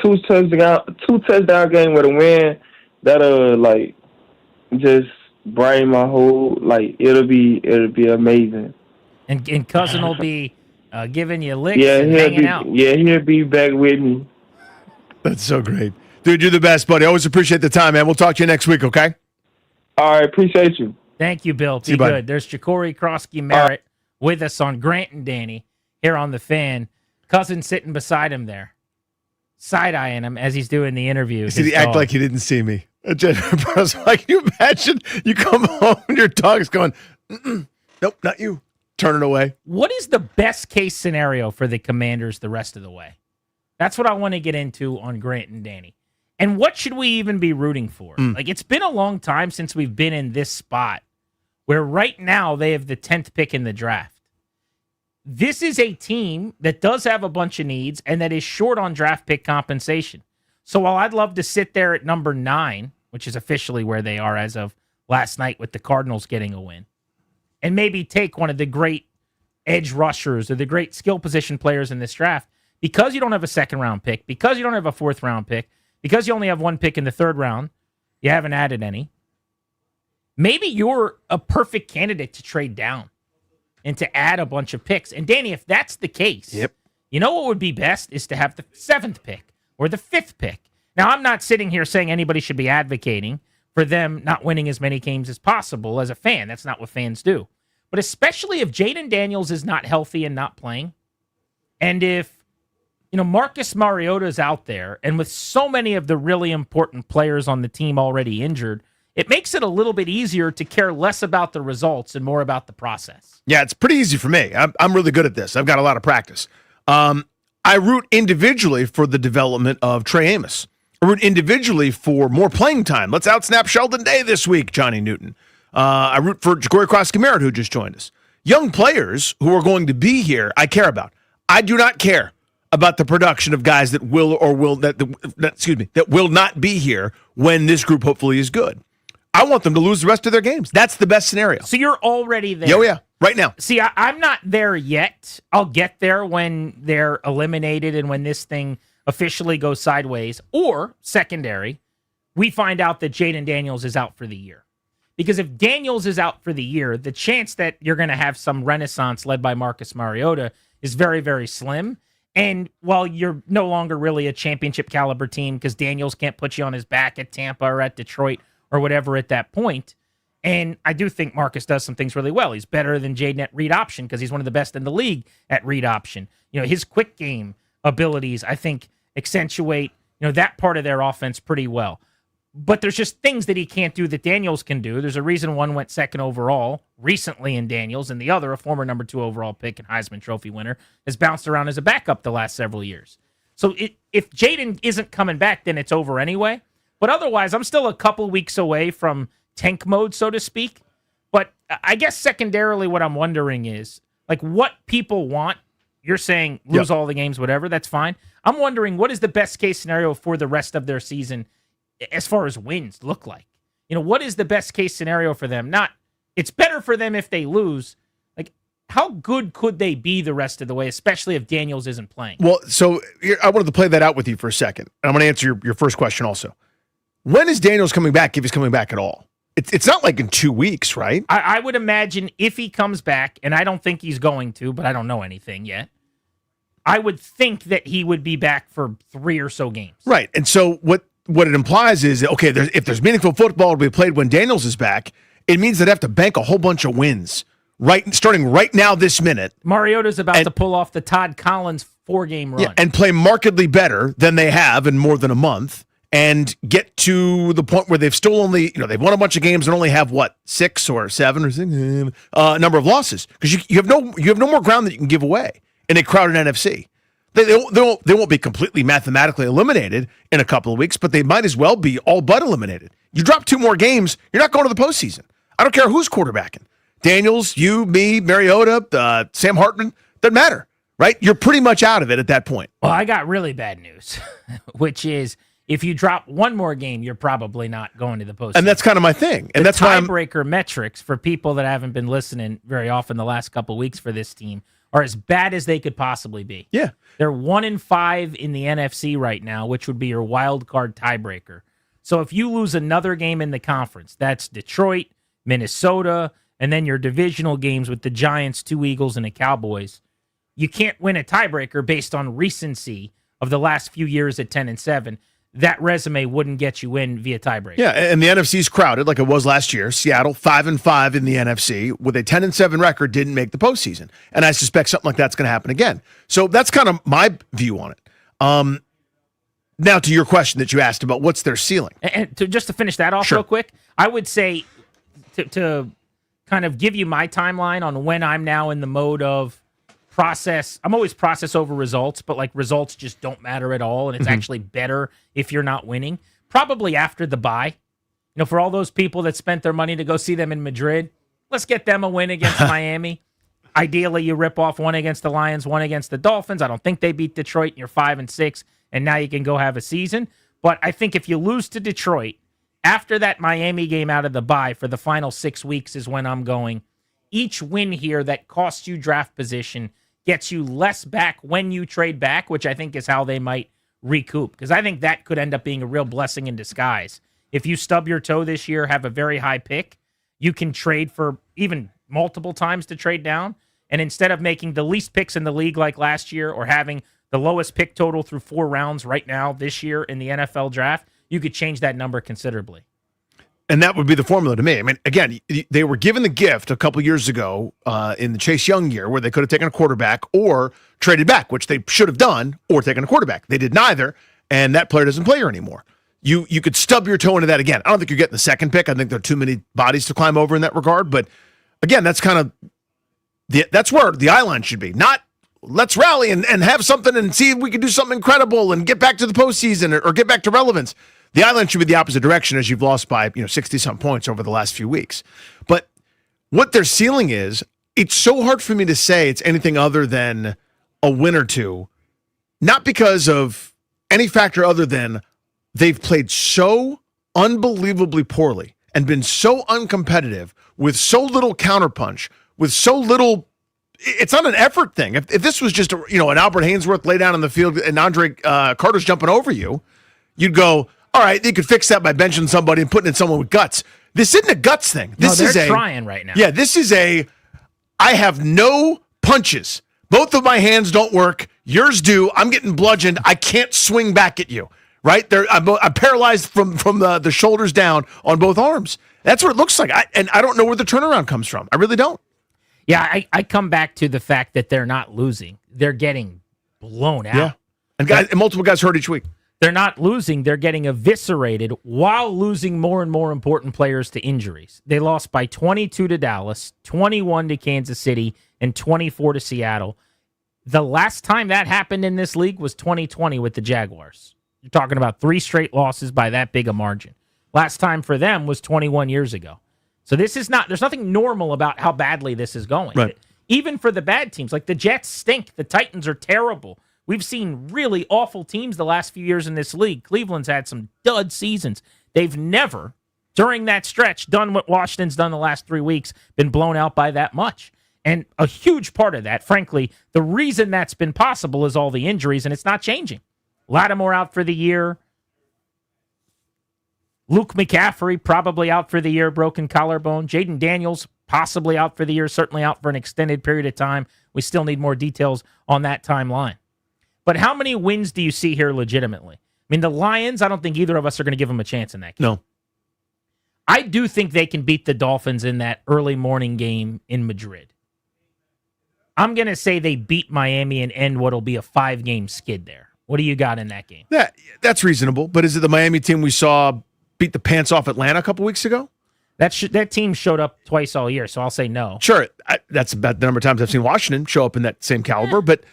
2-touchdown game with a win. Just brighten my whole it'll be amazing. And cousin will be giving you licks Yeah, and hanging out. he'll be back with me. That's so great. Dude, you're the best, buddy. Always appreciate the time, man. We'll talk to you next week, okay? All right, appreciate you. Thank you, Bill. See Be you, bud. good. There's Ja'Cory Krosky Merritt with us on Grant and Danny here on The Fan. Cousin sitting beside him there, side-eyeing him as he's doing the interview. See, he act like he didn't see me. I was like, can you imagine you come home and your dog's going, nope, not you. Turn it away. What is the best case scenario for the Commanders the rest of the way? That's what I want to get into on Grant and Danny. And what should we even be rooting for? It's been a long time since we've been in this spot where right now they have the 10th pick in the draft. This is a team that does have a bunch of needs and that is short on draft pick compensation. So while I'd love to sit there at number 9, which is officially where they are as of last night with the Cardinals getting a win, and maybe take one of the great edge rushers or the great skill position players in this draft, because you don't have a second-round pick, because you don't have a fourth-round pick, because you only have one pick in the third round, you haven't added any, maybe you're a perfect candidate to trade down and to add a bunch of picks. And Danny, if that's the case, you know what would be best is to have the 7th pick or the 5th pick. Now, I'm not sitting here saying anybody should be advocating for them not winning as many games as possible as a fan. That's not what fans do. But especially if Jaden Daniels is not healthy and not playing, and if Marcus Mariota is out there, and with so many of the really important players on the team already injured, it makes it a little bit easier to care less about the results and more about the process. Yeah, it's pretty easy for me. I'm really good at this. I've got a lot of practice. I root individually for the development of Trey Amos. I root individually for more playing time. Let's outsnap Sheldon Day this week, Johnny Newton. I root for Ja'Cory Krosky Merritt, who just joined us. Young players who are going to be here, I care about. I do not care about the production of guys that will or will that will not be here when this group hopefully is good. I want them to lose the rest of their games. That's the best scenario. So you're already there. Oh, yeah, right now. See, I'm not there yet. I'll get there when they're eliminated and when this thing officially goes sideways. Or, secondary, we find out that Jaden Daniels is out for the year. Because if Daniels is out for the year, the chance that you're going to have some renaissance led by Marcus Mariota is very, very slim. And while you're no longer really a championship caliber team because Daniels can't put you on his back at Tampa or at Detroit or whatever at that point, and I do think Marcus does some things really well. He's better than Jaden at read option because he's one of the best in the league at read option. His quick game abilities, I think, accentuate that part of their offense pretty well. But there's just things that he can't do that Daniels can do. There's a reason one went 2nd overall recently in Daniels, and the other, a former number 2 overall pick and Heisman Trophy winner, has bounced around as a backup the last several years. So if Jaden isn't coming back, then it's over anyway. But otherwise, I'm still a couple weeks away from tank mode, so to speak. But I guess secondarily what I'm wondering is, what people want. You're saying lose all the games, whatever, that's fine. I'm wondering what is the best case scenario for the rest of their season as far as wins look like. What is the best case scenario for them? Not, it's better for them if they lose. How good could they be the rest of the way, especially if Daniels isn't playing? Well, so I wanted to play that out with you for a second. And I'm going to answer your first question also. When is Daniels coming back, if he's coming back at all? It's not like in 2 weeks, right? I would imagine if he comes back, and I don't think he's going to, but I don't know anything yet, I would think that he would be back for 3 or so games. Right. And so what it implies is, okay, if there's meaningful football to be played when Daniels is back, it means they'd have to bank a whole bunch of wins starting right now this minute. Mariota's about to pull off the Todd Collins 4-game run. Yeah, and play markedly better than they have in more than a month and get to the point where they've still only, they've won a bunch of games and only have, 6 or 7 or 6 number of losses. Because you have no more ground that you can give away in a crowded NFC. They won't be completely mathematically eliminated in a couple of weeks, but they might as well be all but eliminated. You drop 2 more games, you're not going to the postseason. I don't care who's quarterbacking. Daniels, you, me, Mariota, Sam Hartman, doesn't matter, right? You're pretty much out of it at that point. Well, I got really bad news, which is if you drop 1 more game, you're probably not going to the postseason. And that's kind of my thing. And that's why tiebreaker metrics for people that haven't been listening very often the last couple of weeks for this team are as bad as they could possibly be. Yeah. They're 1-5 in the NFC right now, which would be your wild card tiebreaker. So if you lose another game in the conference, that's Detroit, Minnesota, and then your divisional games with the Giants, 2 Eagles, and the Cowboys. You can't win a tiebreaker based on recency of the last few years at 10-7. That resume wouldn't get you in via tiebreaker. Yeah, and the NFC's crowded like it was last year. Seattle 5-5 in the NFC with a 10-7 record didn't make the postseason, and I suspect something like that's going to happen again. So that's kind of my view on it. Now to your question that you asked about what's their ceiling, and just to finish that off real quick, I would say to kind of give you my timeline on when I'm now in the mode of process. I'm always process over results, but like results just don't matter at all, and it's actually better if you're not winning. Probably after the bye. For all those people that spent their money to go see them in Madrid, let's get them a win against Miami. Ideally, you rip off one against the Lions, one against the Dolphins. I don't think they beat Detroit, and you're 5-6, and now you can go have a season. But I think if you lose to Detroit, after that Miami game out of the bye for the final 6 weeks is when I'm going. Each win here that costs you draft position gets you less back when you trade back, which I think is how they might recoup. Because I think that could end up being a real blessing in disguise. If you stub your toe this year, have a very high pick, you can trade for even multiple times to trade down. And instead of making the least picks in the league like last year or having the lowest pick total through 4 rounds right now this year in the NFL draft, you could change that number considerably. and that would be the formula to me. I mean, again, they were given the gift a couple years ago in the Chase Young year where they could have taken a quarterback or traded back, which they should have done, or taken a quarterback. They did neither, and that player doesn't play here anymore. You could stub your toe into that again. I don't think you're getting the second pick. I think there are too many bodies to climb over in that regard. But again, that's kind of that's where the eye line should be. Not let's rally and have something and see if we can do something incredible and get back to the postseason or get back to relevance. The eye line should be the opposite direction as you've lost by 60-some points over the last few weeks. But what their ceiling is, it's so hard for me to say it's anything other than a win or two, not because of any factor other than they've played so unbelievably poorly and been so uncompetitive with so little counterpunch, with so little. It's not an effort thing. If this was just an Albert Haynesworth lay down in the field and Andre Carter's jumping over you, you'd go, all right, they could fix that by benching somebody and putting in someone with guts. This isn't a guts thing. This is trying right now. Yeah, this is I have no punches. Both of my hands don't work. Yours do. I'm getting bludgeoned. I can't swing back at you. Right? I'm paralyzed from the shoulders down on both arms. That's what it looks like. I don't know where the turnaround comes from. I really don't. Yeah, I come back to the fact that they're not losing. They're getting blown out. Yeah. And multiple guys hurt each week. They're not losing. They're getting eviscerated while losing more and more important players to injuries. They lost by 22 to Dallas, 21 to Kansas City, and 24 to Seattle. The last time that happened in this league was 2020 with the Jaguars. You're talking about 3 straight losses by that big a margin. Last time for them was 21 years ago. So this is not, there's nothing normal about how badly this is going. Right. Even for the bad teams, like the Jets stink. The Titans are terrible. We've seen really awful teams the last few years in this league. Cleveland's had some dud seasons. They've never, during that stretch, done what Washington's done the last 3 weeks, been blown out by that much. And a huge part of that, frankly, the reason that's been possible is all the injuries, and it's not changing. Lattimore out for the year. Luke McCaffrey probably out for the year, broken collarbone. Jaden Daniels possibly out for the year, certainly out for an extended period of time. We still need more details on that timeline. But how many wins do you see here legitimately? I mean, the Lions, I don't think either of us are going to give them a chance in that game. No. I do think they can beat the Dolphins in that early morning game in Madrid. I'm going to say they beat Miami and end what'll be a 5-game skid there. What do you got in that game? That's reasonable, but is it the Miami team we saw beat the pants off Atlanta a couple weeks ago? That team showed up twice all year, so I'll say no. Sure, that's about the number of times I've seen Washington show up in that same caliber, but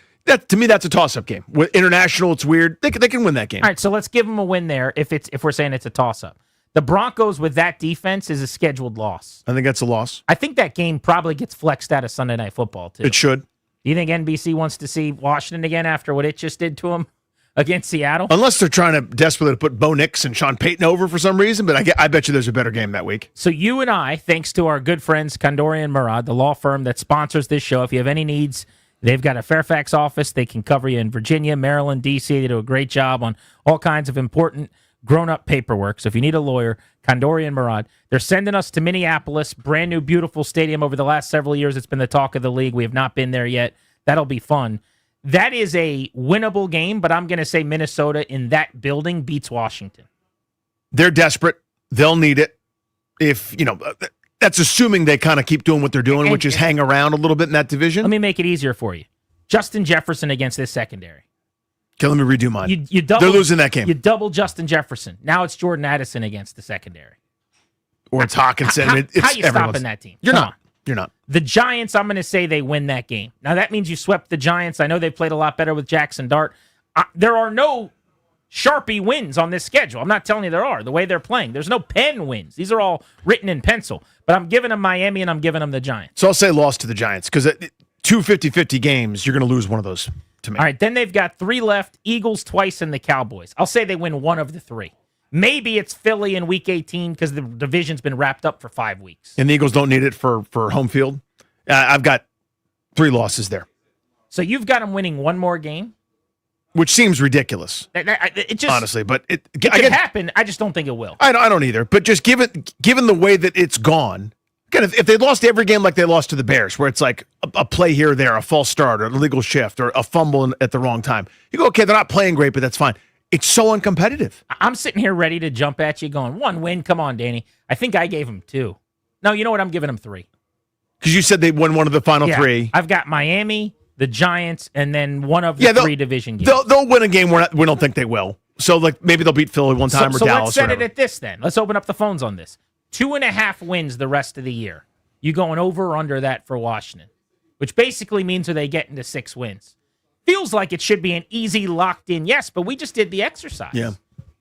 to me, that's a toss-up game. With international, it's weird. They can win that game. All right, so let's give them a win there if we're saying it's a toss-up. The Broncos with that defense is a scheduled loss. I think that's a loss. I think that game probably gets flexed out of Sunday Night Football, too. It should. Do you think NBC wants to see Washington again after what it just did to them against Seattle? Unless they're trying to desperately put Bo Nix and Sean Payton over for some reason, but I bet you there's a better game that week. So you and I, thanks to our good friends Kandori and Murad, the law firm that sponsors this show, if you have any needs, they've got a Fairfax office. They can cover you in Virginia, Maryland, D.C. They do a great job on all kinds of important grown-up paperwork. So if you need a lawyer, Condori and Murad. They're sending us to Minneapolis, brand new, beautiful stadium. Over the last several years, it's been the talk of the league. We have not been there yet. That'll be fun. That is a winnable game, but I'm going to say Minnesota in that building beats Washington. They're desperate. They'll need it. If, that's assuming they kind of keep doing what they're doing, which is hang around a little bit in that division. Let me make it easier for you. Justin Jefferson against this secondary. Okay, let me redo mine. You double, they're losing that game. You double Justin Jefferson. Now it's Jordan Addison against the secondary. Or it's Hawkinson. How you stopping that team? You're Come not. on. You're not. The Giants, I'm going to say they win that game. Now, that means you swept the Giants. I know they played a lot better with Jackson Dart. There are no Sharpie wins on this schedule. I'm not telling you there are. The way they're playing, there's no pen wins. These are all written in pencil. But I'm giving them Miami and I'm giving them the Giants. So I'll say loss to the Giants because 2 50-50 games, you're going to lose one of those to me. All right, then they've got 3 left, Eagles twice and the Cowboys. I'll say they win one of the 3. Maybe it's Philly in Week 18 because the division's been wrapped up for 5 weeks. And the Eagles don't need it for home field. I've got 3 losses there. So you've got them winning one more game? Which seems ridiculous. It just, honestly, but it could happen. I just don't think it will. I don't either. But just given the way that it's gone, again, if they lost every game like they lost to the Bears, where it's like a play here or there, a false start, or an illegal shift, or a fumble at the wrong time, you go, okay, they're not playing great, but that's fine. It's so uncompetitive. I'm sitting here ready to jump at you going, 1 win, come on, Danny. I think I gave them 2. No, you know what? I'm giving them 3. Because you said they won one of the final 3. I've got Miami, the Giants, and then one of the 3 division games. They'll win a game we don't think they will. So like maybe they'll beat Philly one time or so Dallas. Let's set it at this then. Let's open up the phones on this. 2.5 wins the rest of the year. You going over or under that for Washington? Which basically means are they getting to 6 wins? Feels like it should be an easy locked in yes, but we just did the exercise. Yeah.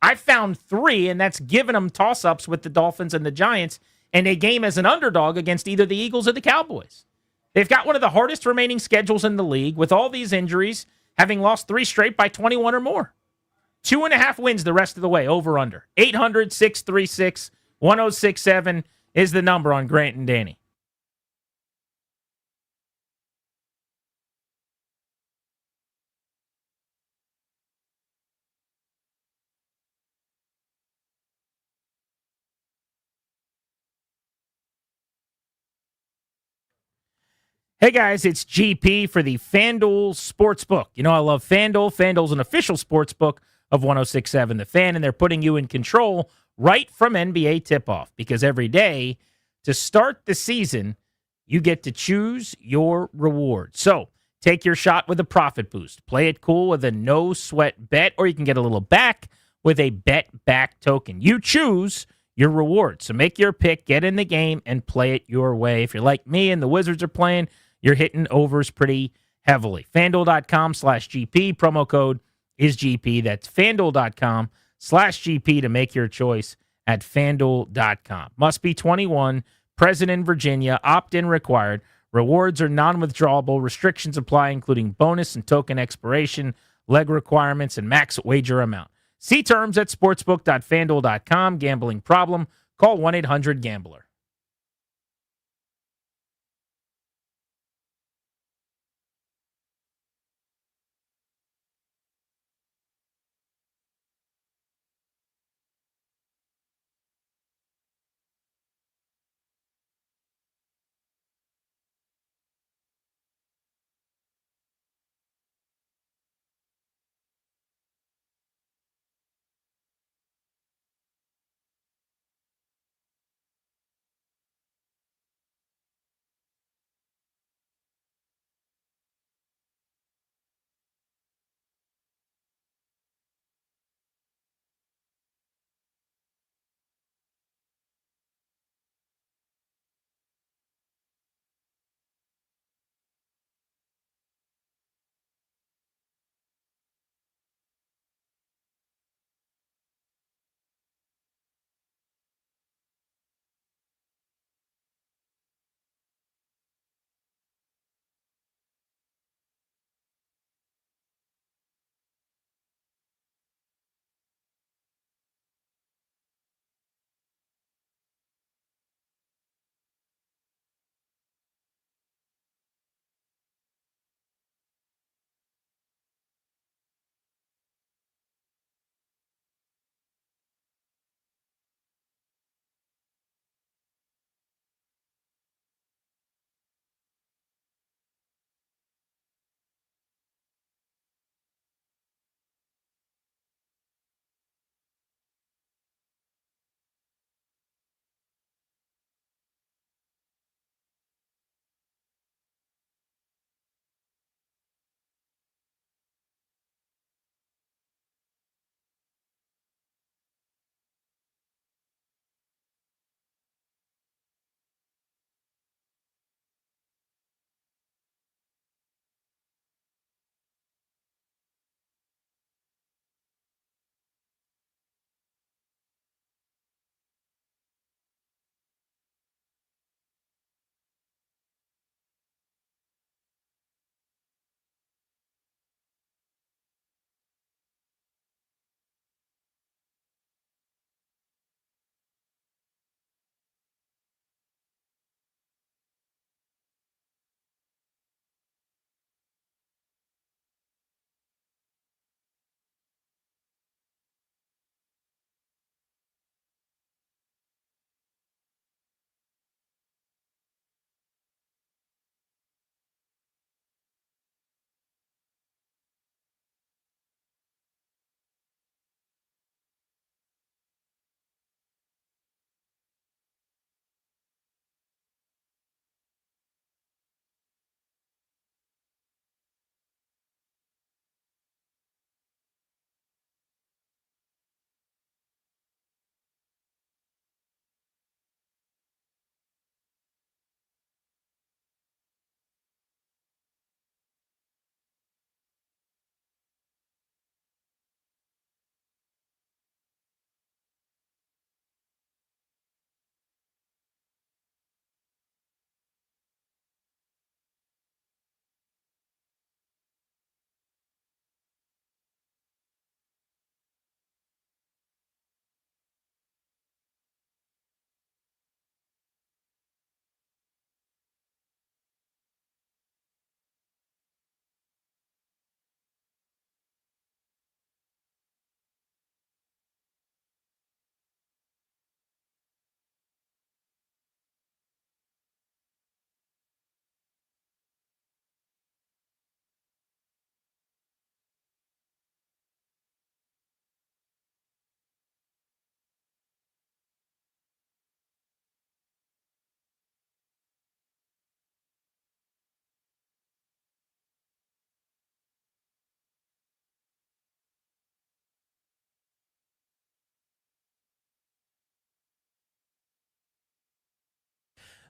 I found 3, and that's giving them toss-ups with the Dolphins and the Giants, and a game as an underdog against either the Eagles or the Cowboys. They've got one of the hardest remaining schedules in the league with all these injuries, having lost 3 straight by 21 or more. 2.5 wins the rest of the way, over under. 800-636-1067 is the number on Grant and Danny. Hey guys, it's GP for the FanDuel Sportsbook. You know I love FanDuel. FanDuel's an official sportsbook of 1067 The Fan, and they're putting you in control right from NBA tip-off because every day to start the season, you get to choose your reward. So take your shot with a profit boost. Play it cool with a no-sweat bet, or you can get a little back with a bet-back token. You choose your reward. So make your pick, get in the game, and play it your way. If you're like me and the Wizards are playing, you're hitting overs pretty heavily. FanDuel.com/GP. Promo code is GP. That's FanDuel.com/GP to make your choice at FanDuel.com. Must be 21, present in Virginia, opt-in required. Rewards are non-withdrawable. Restrictions apply, including bonus and token expiration, leg requirements, and max wager amount. See terms at sportsbook.fanduel.com. Gambling problem? Call 1-800-GAMBLER.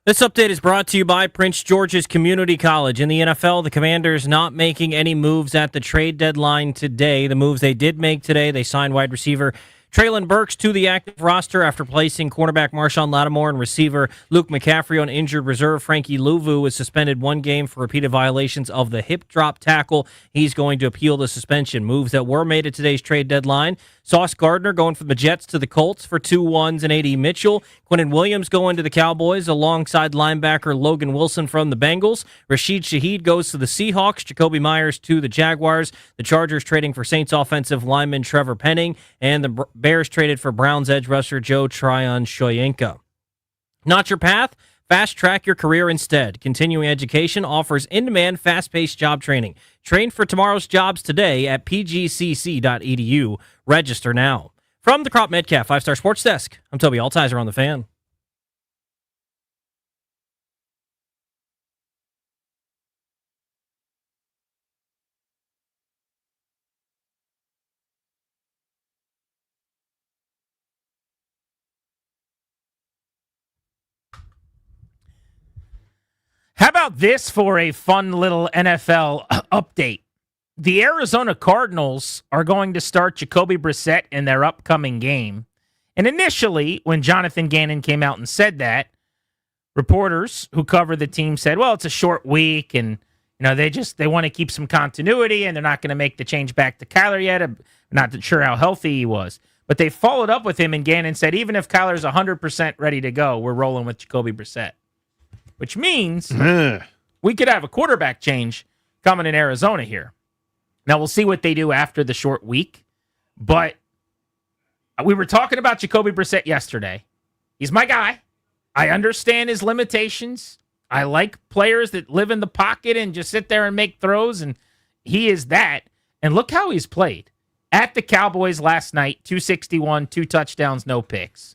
This update is brought to you by Prince George's Community College. In the NFL, the Commanders not making any moves at the trade deadline today. The moves they did make today, they signed wide receiver Treylon Burks to the active roster after placing cornerback Marshawn Lattimore and receiver Luke McCaffrey on injured reserve. Frankie Louvu was suspended 1 game for repeated violations of the hip drop tackle. He's going to appeal the suspension. Moves that were made at today's trade deadline. Sauce Gardner going from the Jets to the Colts for 2 1s and A.D. Mitchell. Quinnen Williams going to the Cowboys alongside linebacker Logan Wilson from the Bengals. Rashid Shaheed goes to the Seahawks. Jacoby Myers to the Jaguars. The Chargers trading for Saints offensive lineman Trevor Penning. And the Bears traded for Browns edge rusher Joe Tryon-Shoyinka. Not your path? Fast track your career instead. Continuing Education offers in-demand, fast-paced job training. Train for tomorrow's jobs today at pgcc.edu. Register now. From the Crop Metcalf 5-Star Sports Desk, I'm Toby Altizer on The Fan. How about this for a fun little NFL update? The Arizona Cardinals are going to start Jacoby Brissett in their upcoming game. And initially, when Jonathan Gannon came out and said that, reporters who cover the team said, well, it's a short week and they want to keep some continuity and they're not going to make the change back to Kyler yet. I'm not sure how healthy he was. But they followed up with him and Gannon said, even if Kyler's 100% ready to go, we're rolling with Jacoby Brissett. Which means we could have a quarterback change coming in Arizona here. Now, we'll see what they do after the short week. But we were talking about Jacoby Brissett yesterday. He's my guy. I understand his limitations. I like players that live in the pocket and just sit there and make throws, and he is that. And look how he's played. At the Cowboys last night, 261, 2 touchdowns, no picks.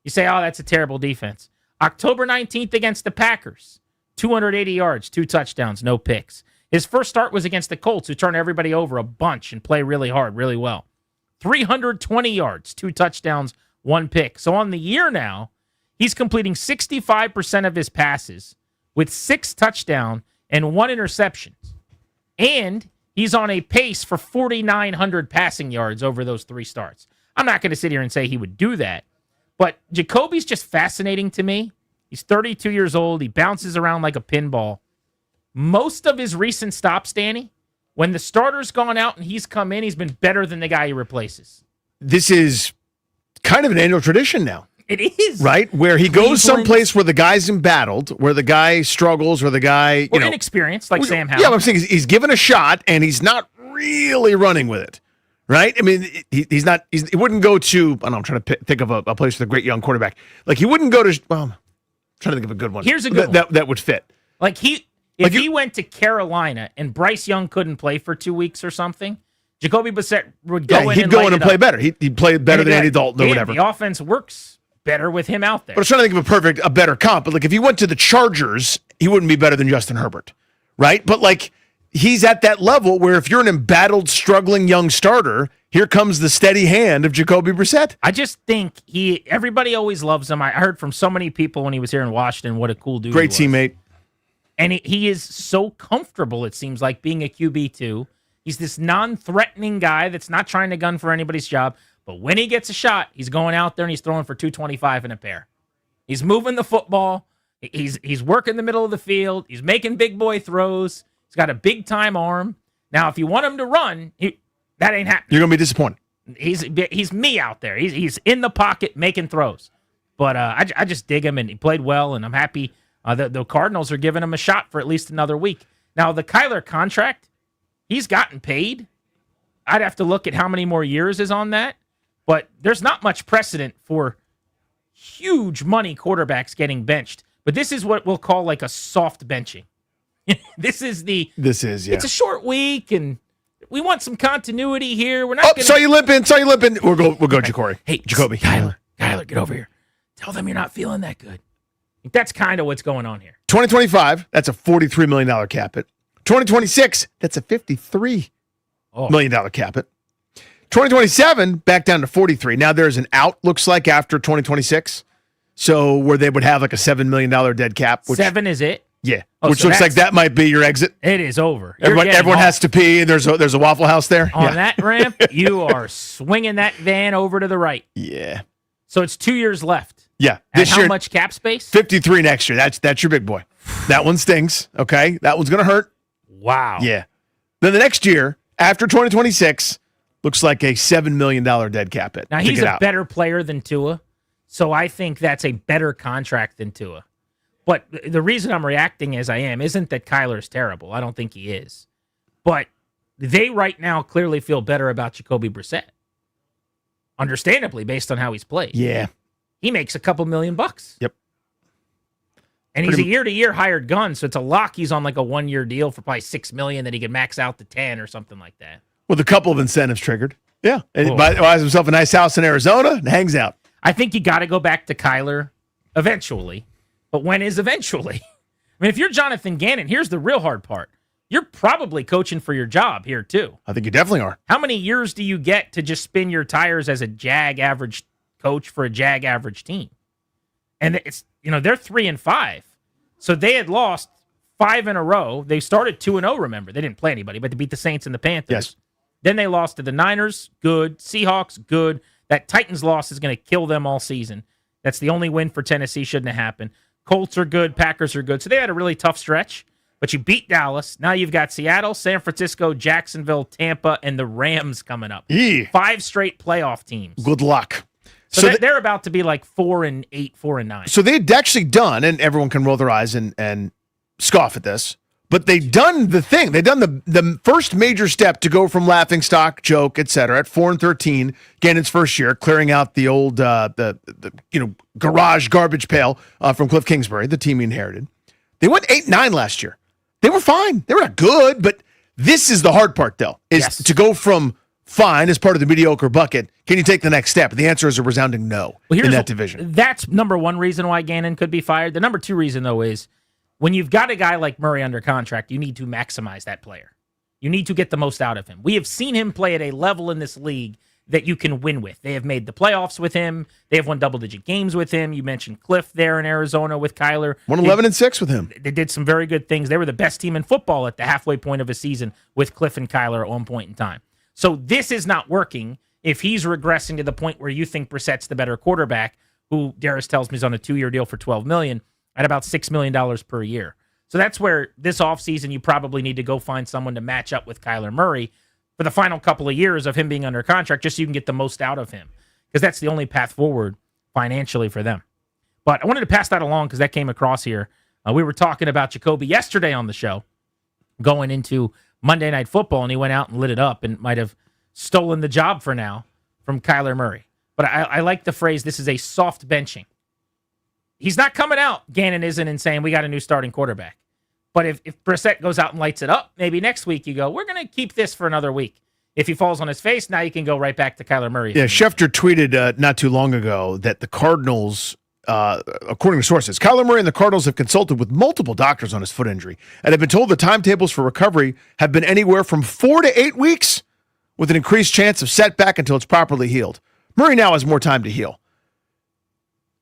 You say, oh, that's a terrible defense. October 19th against the Packers, 280 yards, 2 touchdowns, no picks. His first start was against the Colts, who turn everybody over a bunch and play really hard, really well. 320 yards, 2 touchdowns, 1 pick. So on the year now, he's completing 65% of his passes with 6 touchdowns and 1 interception. And he's on a pace for 4,900 passing yards over those 3 starts. I'm not going to sit here and say he would do that. But Jacoby's just fascinating to me. He's 32 years old. He bounces around like a pinball. Most of his recent stops, Danny, when the starter's gone out and he's come in, he's been better than the guy he replaces. This is kind of an annual tradition now. It is. Right? Where he goes someplace where the guy's embattled, where the guy struggles, where the guy, or inexperienced, like Sam Howell. Yeah, I'm saying he's given a shot and he's not really running with it. Right? I mean, he wouldn't go to, I don't know, I'm trying to think of a place with a great young quarterback. Like, he wouldn't go to, well, I'm trying to think of a good one. Here's a good one. That would fit. Like, if he went to Carolina and Bryce Young couldn't play for 2 weeks or something, Jacoby Brissett would go in he'd go in and play better. He'd play better than Andy Dalton or whatever. The offense works better with him out there. But I was trying to think of a better comp. But, like, if he went to the Chargers, he wouldn't be better than Justin Herbert. Right? But, like, he's at that level where if you're an embattled, struggling young starter, here comes the steady hand of Jacoby Brissett. I just think everybody always loves him. I heard from so many people when he was here in Washington what a cool dude Great he was. teammate. And he is so comfortable, it seems like, being a QB2. He's this non-threatening guy that's not trying to gun for anybody's job. But when he gets a shot, he's going out there and he's throwing for 225 in a pair. He's moving the football. He's working the middle of the field. He's making big boy throws. He's got a big-time arm. Now, if you want him to run, that ain't happening. You're going to be disappointed. He's me out there. He's in the pocket making throws. But I just dig him, and he played well, and I'm happy the Cardinals are giving him a shot for at least another week. Now, the Kyler contract, he's gotten paid. I'd have to look at how many more years is on that. But there's not much precedent for huge money quarterbacks getting benched. But this is what we'll call like a soft benching. This is, yeah. It's a short week, and we want some continuity here. We're not saw you limping. We'll go, Jacory. Hey, Jacoby. Kyler, get over here. Tell them you're not feeling that good. That's kind of what's going on here. 2025, that's a $43 million cap hit. 2026, that's a $53 million cap hit. 2027, back down to 43. Now there's an out, looks like, after 2026. So where they would have like a $7 million dead cap. Which, 7 is it? Yeah. Oh, Which so looks like that might be your exit. It is over. Everyone has to pee. There's a Waffle House there. On that ramp, you are swinging that van over to the right. Yeah. So it's 2 years left. Yeah. And how much cap space? 53 next year. That's your big boy. That one stings. Okay. That one's going to hurt. Wow. Yeah. Then the next year, after 2026, looks like a $7 million dead cap hit. Now, he's a better player than Tua, so I think that's a better contract than Tua. But the reason I'm reacting as I am isn't that Kyler's terrible. I don't think he is. But they right now clearly feel better about Jacoby Brissett. Understandably, based on how he's played. Yeah. He makes a couple $1 million. Yep. And he's a year-to-year hired gun, so it's a lock he's on like a 1-year deal for probably $6 million that he could max out to 10 or something like that. With a couple of incentives triggered. Yeah. And he buys himself a nice house in Arizona and hangs out. I think you got to go back to Kyler eventually. But when is eventually? I mean, if you're Jonathan Gannon, here's the real hard part. You're probably coaching for your job here, too. I think you definitely are. How many years do you get to just spin your tires as a Jag average coach for a Jag average team? And it's, they're 3-5. So they had lost 5 in a row. They started 2-0, remember. They didn't play anybody, but they beat the Saints and the Panthers. Yes. Then they lost to the Niners, good. Seahawks, good. That Titans loss is going to kill them all season. That's the only win for Tennessee. Shouldn't have happened. Colts are good. Packers are good. So they had a really tough stretch, but you beat Dallas. Now you've got Seattle, San Francisco, Jacksonville, Tampa, and the Rams coming up. 5 straight playoff teams. Good luck. So they're about to be like 4-8, 4-9. So they'd actually done, and everyone can roll their eyes and scoff at this, but they've done the thing. They've done the first major step to go from laughingstock, joke, etc. at 4-13, Gannon's first year, clearing out the old garage garbage pail from Cliff Kingsbury, the team he inherited. They went 8-9 last year. They were fine. They were not good, but this is the hard part, though, is to go from fine as part of the mediocre bucket. Can you take the next step? The answer is a resounding no in that division. That's number one reason why Gannon could be fired. The number two reason, though, is when you've got a guy like Murray under contract, you need to maximize that player. You need to get the most out of him. We have seen him play at a level in this league that you can win with. They have made the playoffs with him. They have won double-digit games with him. You mentioned Cliff there in Arizona with Kyler. Won 11-6 with him. They did some very good things. They were the best team in football at the halfway point of a season with Cliff and Kyler at one point in time. So this is not working if he's regressing to the point where you think Brissett's the better quarterback, who Darius tells me is on a 2-year deal for $12 million at about $6 million per year. So that's where this offseason you probably need to go find someone to match up with Kyler Murray for the final couple of years of him being under contract, just so you can get the most out of him, because that's the only path forward financially for them. But I wanted to pass that along because that came across here. We were talking about Jacoby yesterday on the show going into Monday Night Football, and he went out and lit it up and might have stolen the job for now from Kyler Murray. But I like the phrase, this is a soft benching. He's not coming out, Gannon isn't, and saying we got a new starting quarterback. But if Brissett goes out and lights it up, maybe next week you go, we're going to keep this for another week. If he falls on his face, now you can go right back to Kyler Murray. Yeah, Schefter tweeted not too long ago that the Cardinals, according to sources, Kyler Murray and the Cardinals have consulted with multiple doctors on his foot injury and have been told the timetables for recovery have been anywhere from 4 to 8 weeks, with an increased chance of setback until it's properly healed. Murray now has more time to heal.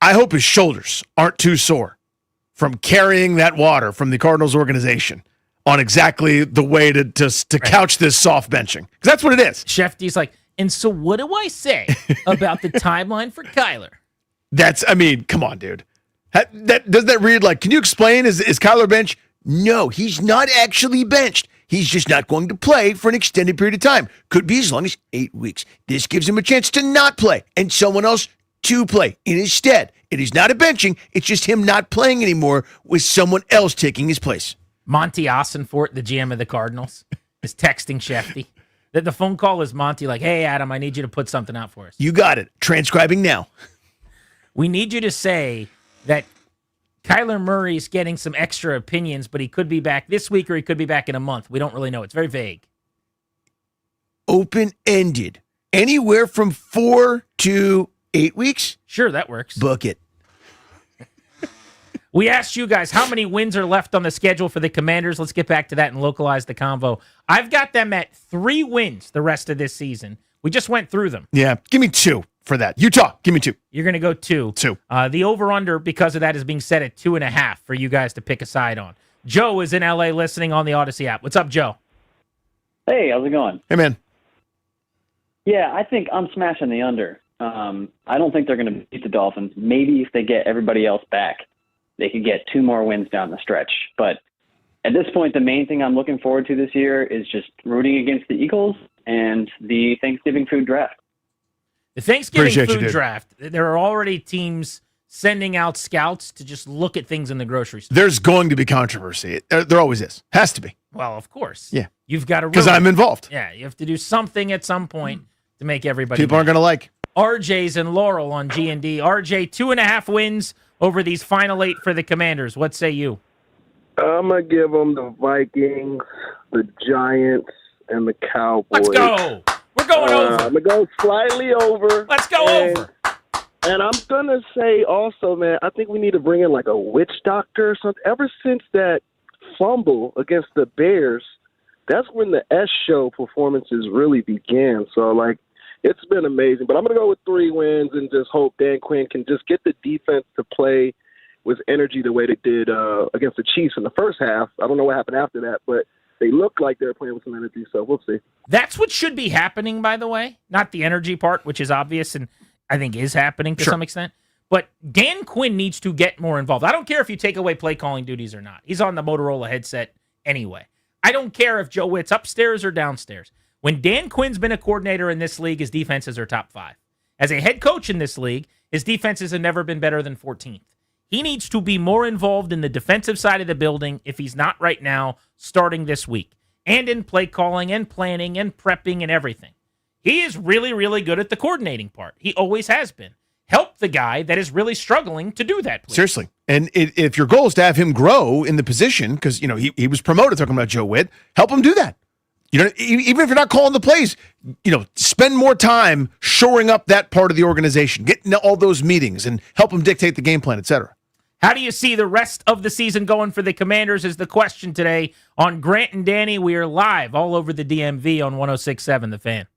I hope his shoulders aren't too sore from carrying that water from the Cardinals organization on exactly the way to couch this soft benching. Because that's what it is. Shefty's like, and so what do I say about the timeline for Kyler? Come on, dude. Does that read like, can you explain, is Kyler benched? No, he's not actually benched. He's just not going to play for an extended period of time. Could be as long as 8 weeks. This gives him a chance to not play and someone else to play in his stead. It is not a benching. It's just him not playing anymore with someone else taking his place. Monty Ossenfort, the GM of the Cardinals, is texting Shefty. The phone call is Monty like, hey, Adam, I need you to put something out for us. You got it. Transcribing now. We need you to say that Kyler Murray's getting some extra opinions, but he could be back this week or he could be back in a month. We don't really know. It's very vague. Open-ended. Anywhere from 4 to 8 weeks? Sure, that works. Book it. We asked you guys how many wins are left on the schedule for the Commanders. Let's get back to that and localize the convo. I've got them at 3 wins the rest of this season. We just went through them. Yeah, give me 2. for that. Utah, give me 2. You're going to go 2. 2. The over-under, because of that, is being set at 2.5 for you guys to pick a side on. Joe is in L.A. listening on the Odyssey app. What's up, Joe? Hey, how's it going? Hey, man. Yeah, I think I'm smashing the under. I don't think they're going to beat the Dolphins. Maybe if they get everybody else back, they could get 2 more wins down the stretch. But at this point, the main thing I'm looking forward to this year is just rooting against the Eagles and the Thanksgiving food draft. The Thanksgiving Appreciate you, food dude. draft, there are already teams sending out scouts to just look at things in the grocery store. There's going to be controversy. There always is. Has to be. Well, of course. Yeah. You've got to Because I'm involved. Yeah, you have to do something at some point to make everybody People aren't going to like. RJ's and Laurel on G&D. RJ, 2.5 wins over these final 8 for the Commanders. What say you? I'm going to give them the Vikings, the Giants, and the Cowboys. Let's go. We're going over. I'm going to go slightly over. Let's go over. And I'm going to say also, man, I think we need to bring in like a witch doctor or something. Ever since that fumble against the Bears, that's when the S show performances really began. So, like, it's been amazing. But I'm going to go with 3 wins and just hope Dan Quinn can just get the defense to play with energy the way they did against the Chiefs in the first half. I don't know what happened after that, but they looked like they were playing with some energy, so we'll see. That's what should be happening, by the way. Not the energy part, which is obvious and I think is happening to some extent. But Dan Quinn needs to get more involved. I don't care if you take away play calling duties or not. He's on the Motorola headset anyway. I don't care if Joe Witt's upstairs or downstairs. When Dan Quinn's been a coordinator in this league, his defenses are top 5. As a head coach in this league, his defenses have never been better than 14th. He needs to be more involved in the defensive side of the building if he's not right now, starting this week, and in play calling and planning and prepping and everything. He is really, really good at the coordinating part. He always has been. Help the guy that is really struggling to do that, please. Seriously. And if your goal is to have him grow in the position, because, you know, he was promoted, talking about Joe Witt, help him do that. You know, even if you're not calling the plays, you know, spend more time shoring up that part of the organization, get into all those meetings and help him dictate the game plan, et cetera. How do you see the rest of the season going for the Commanders is the question today on Grant and Danny. We are live all over the DMV on 106.7 The Fan.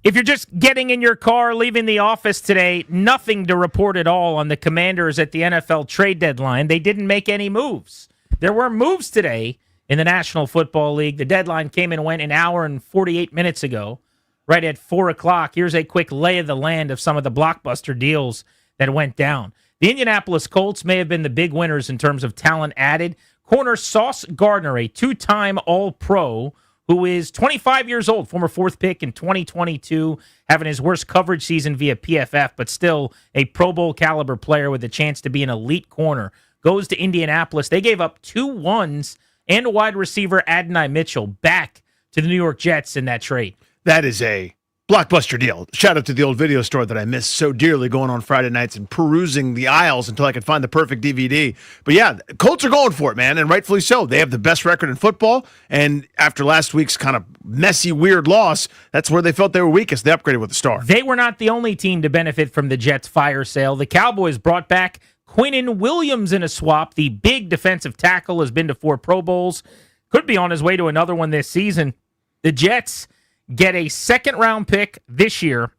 If you're just getting in your car, leaving the office today, nothing to report at all on the Commanders at the NFL trade deadline. They didn't make any moves. There were moves today in the National Football League. The deadline came and went an hour and 48 minutes ago, right at 4 o'clock. Here's a quick lay of the land of some of the blockbuster deals that went down. The Indianapolis Colts may have been the big winners in terms of talent added. Corner Sauce Gardner, a two-time All-Pro, who is 25 years old, former fourth pick in 2022, having his worst coverage season via PFF, but still a Pro Bowl caliber player with a chance to be an elite corner, goes to Indianapolis. They gave up 2 ones and a wide receiver, Adonai Mitchell, back to the New York Jets in that trade. That is a blockbuster deal. Shout out to the old video store that I miss so dearly, going on Friday nights and perusing the aisles until I could find the perfect DVD. But yeah, Colts are going for it, man, and rightfully so. They have the best record in football, and after last week's kind of messy, weird loss, that's where they felt they were weakest. They upgraded with a star. They were not the only team to benefit from the Jets' fire sale. The Cowboys brought back Quinnen Williams in a swap. The big defensive tackle has been to 4 Pro Bowls. Could be on his way to another one this season. The Jets get a second-round pick this year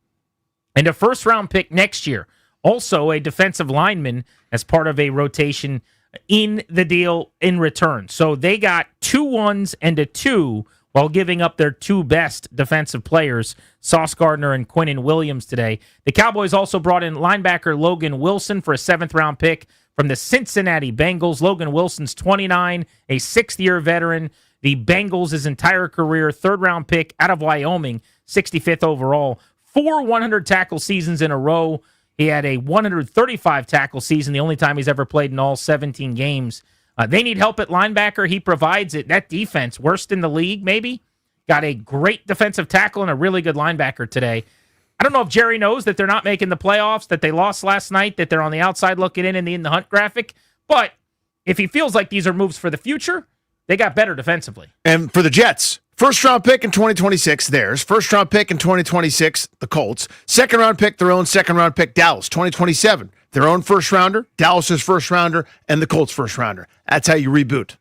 and a first-round pick next year. Also, a defensive lineman as part of a rotation in the deal in return. So they got 2 ones and a 2 while giving up their 2 best defensive players, Sauce Gardner and Quinnen Williams today. The Cowboys also brought in linebacker Logan Wilson for a 7th-round pick from the Cincinnati Bengals. Logan Wilson's 29, a 6th-year veteran. The Bengals, his entire career, 3rd-round pick out of Wyoming, 65th overall. 4 100-tackle seasons in a row. He had a 135-tackle season, the only time he's ever played in all 17 games. They need help at linebacker. He provides it. That defense, worst in the league, maybe. Got a great defensive tackle and a really good linebacker today. I don't know if Jerry knows that they're not making the playoffs, that they lost last night, that they're on the outside looking in the hunt graphic. But if he feels like these are moves for the future, they got better defensively. And for the Jets, 1st-round pick in 2026, theirs. 1st-round pick in 2026, the Colts. 2nd-round pick, their own 2nd-round pick, Dallas. 2027, their own 1st-rounder, Dallas's 1st-rounder, and the Colts' 1st-rounder. That's how you reboot.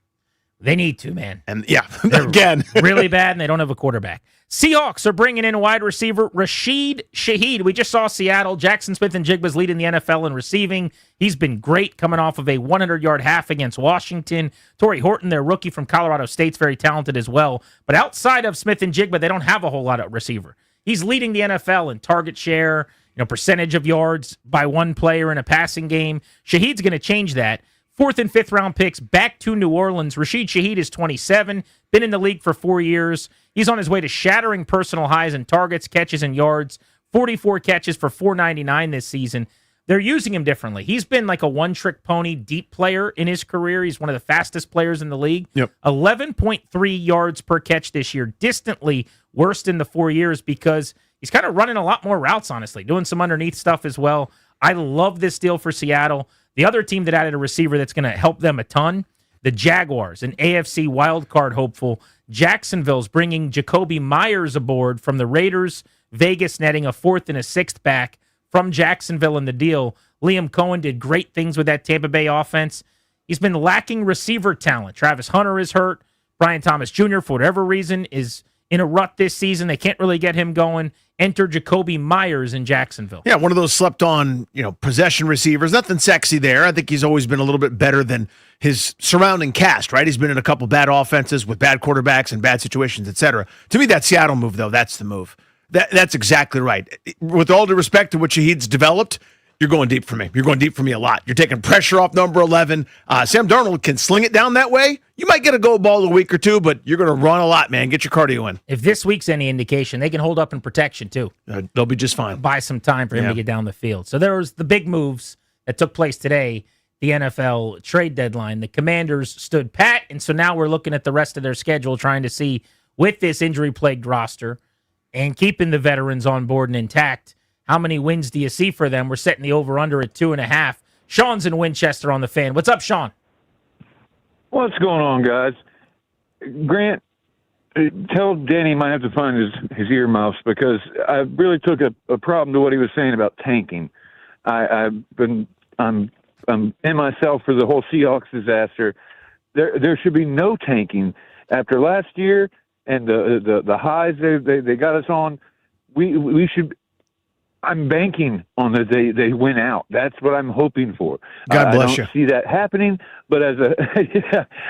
They need to, man. And yeah, again. really bad, and they don't have a quarterback. Seahawks are bringing in wide receiver Rashid Shaheed. We just saw Seattle. Jackson Smith-Njigba's leading the NFL in receiving. He's been great coming off of a 100-yard half against Washington. Torrey Horton, their rookie from Colorado State's very talented as well. But outside of Smith-Njigba, they don't have a whole lot of receiver. He's leading the NFL in target share, percentage of yards by one player in a passing game. Shaheed's going to change that. 4th and 5th round picks back to New Orleans. Rashid Shaheed is 27, been in the league for 4 years. He's on his way to shattering personal highs in targets, catches, and yards. 44 catches for $499 this season. They're using him differently. He's been like a one-trick pony deep player in his career. He's one of the fastest players in the league. Yep. 11.3 yards per catch this year, distantly worst in the 4 years because he's kind of running a lot more routes, honestly, doing some underneath stuff as well. I love this deal for Seattle. The other team that added a receiver that's going to help them a ton, the Jaguars, an AFC wildcard hopeful. Jacksonville's bringing Jacoby Myers aboard from the Raiders. Vegas netting a 4th and a 6th back from Jacksonville in the deal. Liam Cohen did great things with that Tampa Bay offense. He's been lacking receiver talent. Travis Hunter is hurt. Brian Thomas Jr., for whatever reason, is in a rut this season. They can't really get him going. Enter Jacoby Myers in Jacksonville. Yeah, one of those slept-on, possession receivers. Nothing sexy there. I think he's always been a little bit better than his surrounding cast, right? He's been in a couple bad offenses with bad quarterbacks and bad situations, etc. To me, that Seattle move, though, that's the move. That's exactly right. With all due respect to what Shaheed's developed, you're going deep for me. You're going deep for me a lot. You're taking pressure off number 11. Sam Darnold can sling it down that way. You might get a go ball a week or two, but you're going to run a lot, man. Get your cardio in. If this week's any indication, they can hold up in protection, too. They'll be just fine. Buy some time for him to get down the field. So there was the big moves that took place today, the NFL trade deadline. The Commanders stood pat, and so now we're looking at the rest of their schedule, trying to see, with this injury-plagued roster and keeping the veterans on board and intact, how many wins do you see for them? We're setting the over-under at 2.5. Sean's in Winchester on the Fan. What's up, Sean? What's going on, guys? Grant, tell Danny he might have to find his earmuffs because I really took a problem to what he was saying about tanking. I'm in myself for the whole Seahawks disaster. There should be no tanking after last year and the highs they got us on. we should. I'm banking on that they win out. That's what I'm hoping for. God bless I don't see that happening, but as a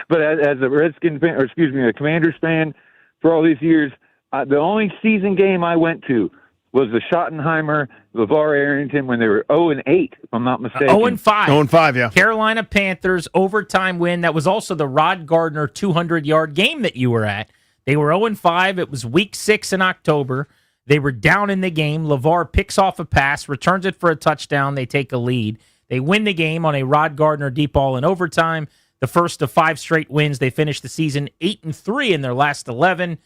as a Redskins fan, or excuse me, a Commanders fan, for all these years, the only season game I went to was the Schottenheimer LeVar Arrington when they were 0-8, if I'm not mistaken. 0-5. 0-5, yeah. Carolina Panthers overtime win. That was also the Rod Gardner 200-yard game that you were at. They were 0-5. It was week 6 in October. They were down in the game. LeVar picks off a pass, returns it for a touchdown. They take a lead. They win the game on a Rod Gardner deep ball in overtime. The first of 5 straight wins. They finished the season 8-3 in their last 11.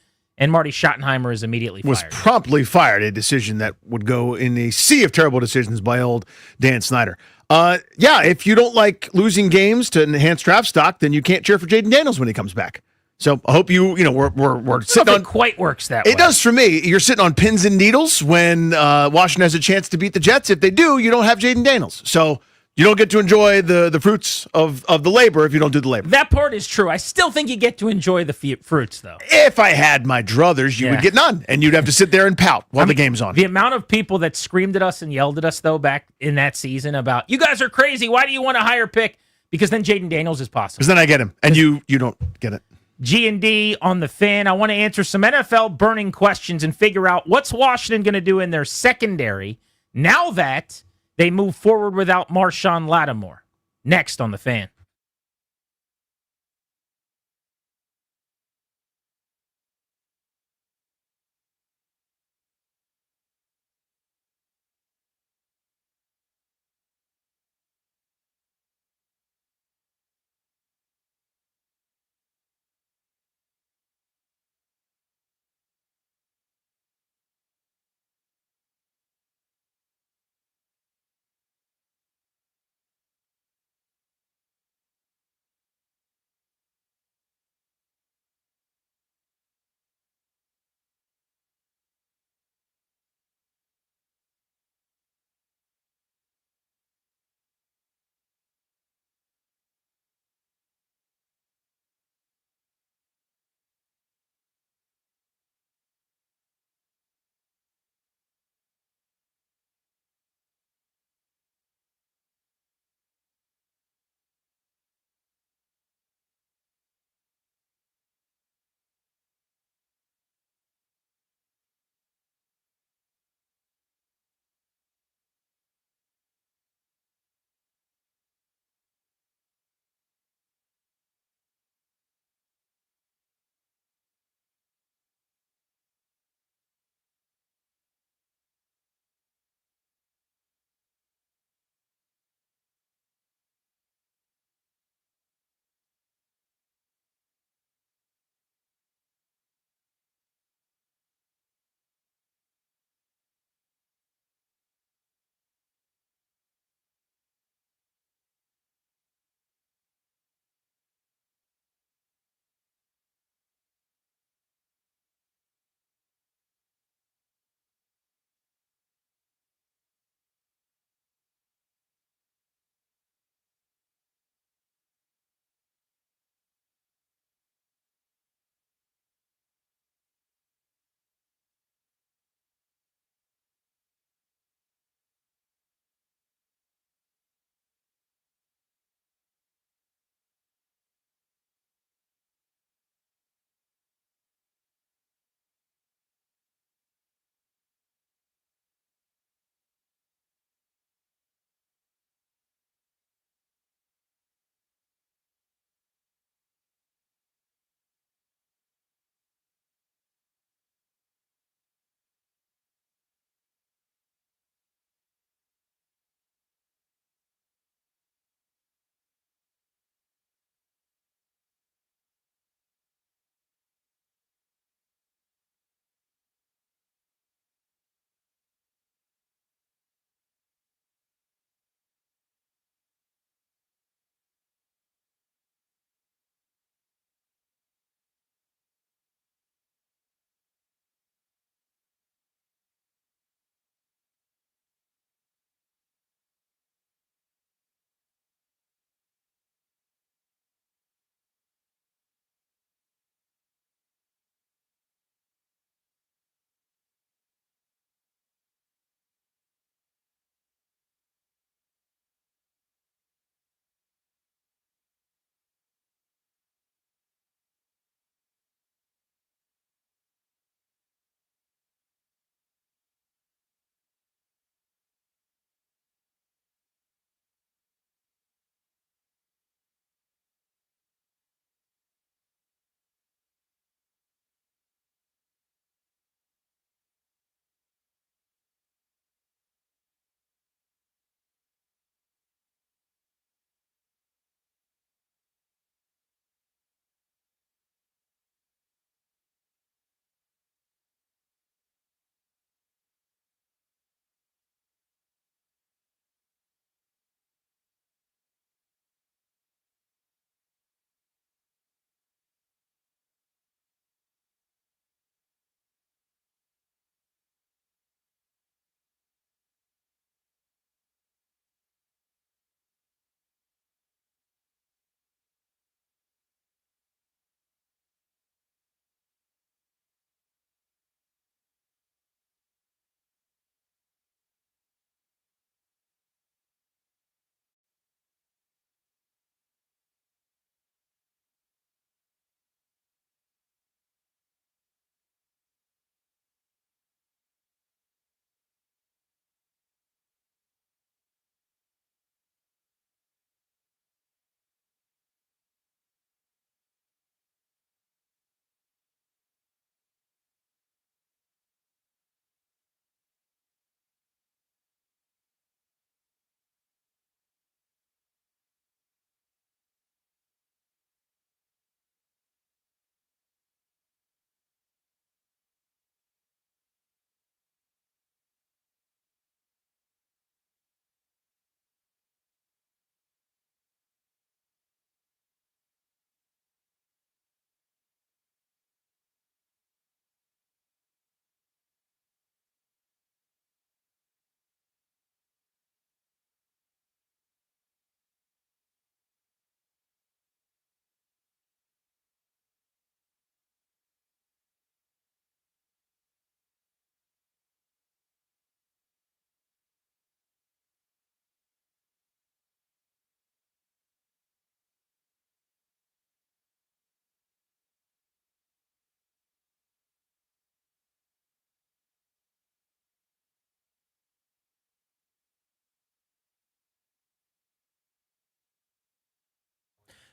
And Marty Schottenheimer is immediately fired. Was promptly fired, a decision that would go in a sea of terrible decisions by old Dan Snyder. Yeah, if you don't like losing games to enhance draft stock, then you can't cheer for Jaden Daniels when he comes back. So I hope we're sitting on. It quite works that way. It does for me. You're sitting on pins and needles when Washington has a chance to beat the Jets. If they do, you don't have Jaden Daniels. So you don't get to enjoy the fruits of the labor if you don't do the labor. That part is true. I still think you get to enjoy the fruits, though. If I had my druthers, you would get none, and you'd have to sit there and pout while the game's on. The amount of people that screamed at us and yelled at us, though, back in that season about, you guys are crazy. Why do you want a higher pick? Because then Jaden Daniels is possible. Because then I get him, and you don't get it. G&D on the Fan. I want to answer some NFL burning questions and figure out what's Washington going to do in their secondary now that they move forward without Marshawn Lattimore. Next on the Fan.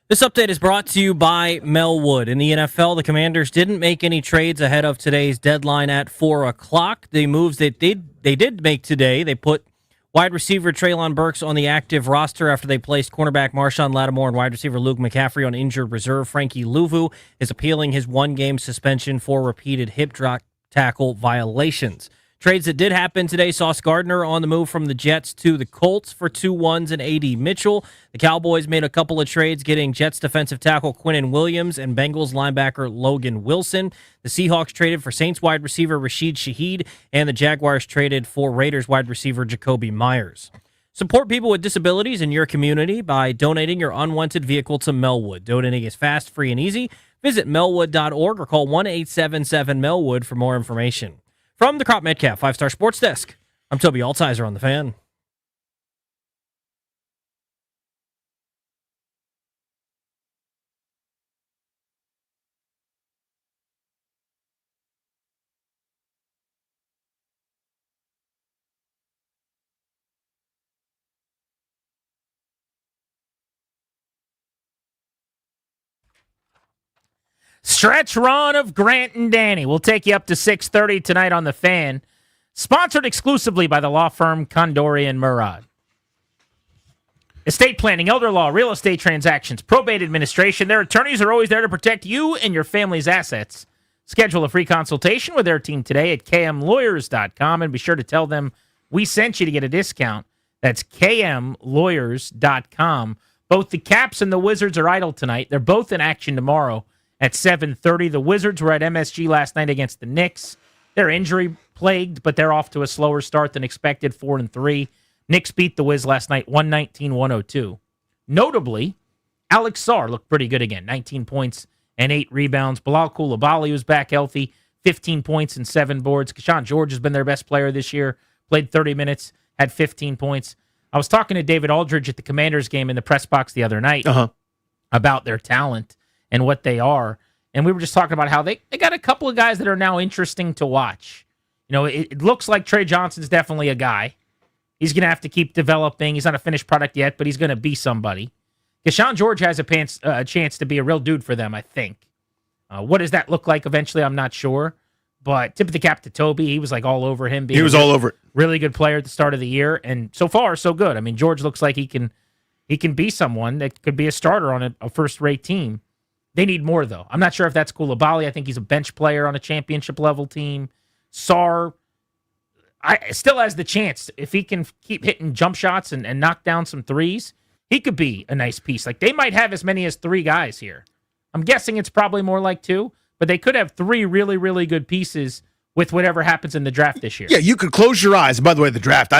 This update is brought to you by Melwood. In the NFL, the Commanders didn't make any trades ahead of today's deadline at 4 o'clock. The moves that they did make today, they put wide receiver Treylon Burks on the active roster after they placed cornerback Marshawn Lattimore and wide receiver Luke McCaffrey on injured reserve. Frankie Louvu is appealing his one-game suspension for repeated hip drop tackle violations. Trades that did happen today, Sauce Gardner on the move from the Jets to the Colts for 2 1s and A.D. Mitchell. The Cowboys made a couple of trades, getting Jets defensive tackle Quinnen Williams and Bengals linebacker Logan Wilson. The Seahawks traded for Saints wide receiver Rashid Shaheed, and the Jaguars traded for Raiders wide receiver Jacoby Myers. Support people with disabilities in your community by donating your unwanted vehicle to Melwood. Donating is fast, free, and easy. Visit melwood.org or call 1-877-MELWOOD for more information. From the Crop Metcalf 5-Star Sports Desk, I'm Toby Altizer on The Fan. Stretch run of Grant and Danny. We'll take you up to 6:30 tonight on The Fan. Sponsored exclusively by the law firm Condori and Murad. Estate planning, elder law, real estate transactions, probate administration. Their attorneys are always there to protect you and your family's assets. Schedule a free consultation with their team today at kmlawyers.com and be sure to tell them we sent you to get a discount. That's kmlawyers.com. Both the Caps and the Wizards are idle tonight. They're both in action tomorrow at 7:30. The Wizards were at MSG last night against the Knicks. They're injury-plagued, but they're off to a slower start than expected, 4-3. Knicks beat the Wiz last night, 119-102. Notably, Alex Sarr looked pretty good again, 19 points and 8 rebounds. Bilal Coulibaly was back healthy, 15 points and 7 boards. Keshawn George has been their best player this year, played 30 minutes, had 15 points. I was talking to David Aldridge at the Commanders game in the press box the other night about their talent and what they are. And we were just talking about how they got a couple of guys that are now interesting to watch. You know, it looks like Trey Johnson's definitely a guy. He's going to have to keep developing. He's not a finished product yet, but he's going to be somebody. Keshawn George has a chance to be a real dude for them, I think. What does that look like eventually? I'm not sure. But tip of the cap to Toby. He was like all over him. He was all over it. Really good player at the start of the year. And so far, so good. I mean, George looks like he can be someone that could be a starter on a first-rate team. They need more, though. I'm not sure if that's Coulibaly. I think he's a bench player on a championship-level team. Sarr still has the chance. If he can keep hitting jump shots and knock down some threes, he could be a nice piece. Like, they might have as many as 3 guys here. I'm guessing it's probably more like 2, but they could have 3 really, really good pieces with whatever happens in the draft this year. Yeah, you could close your eyes. And by the way, the draft,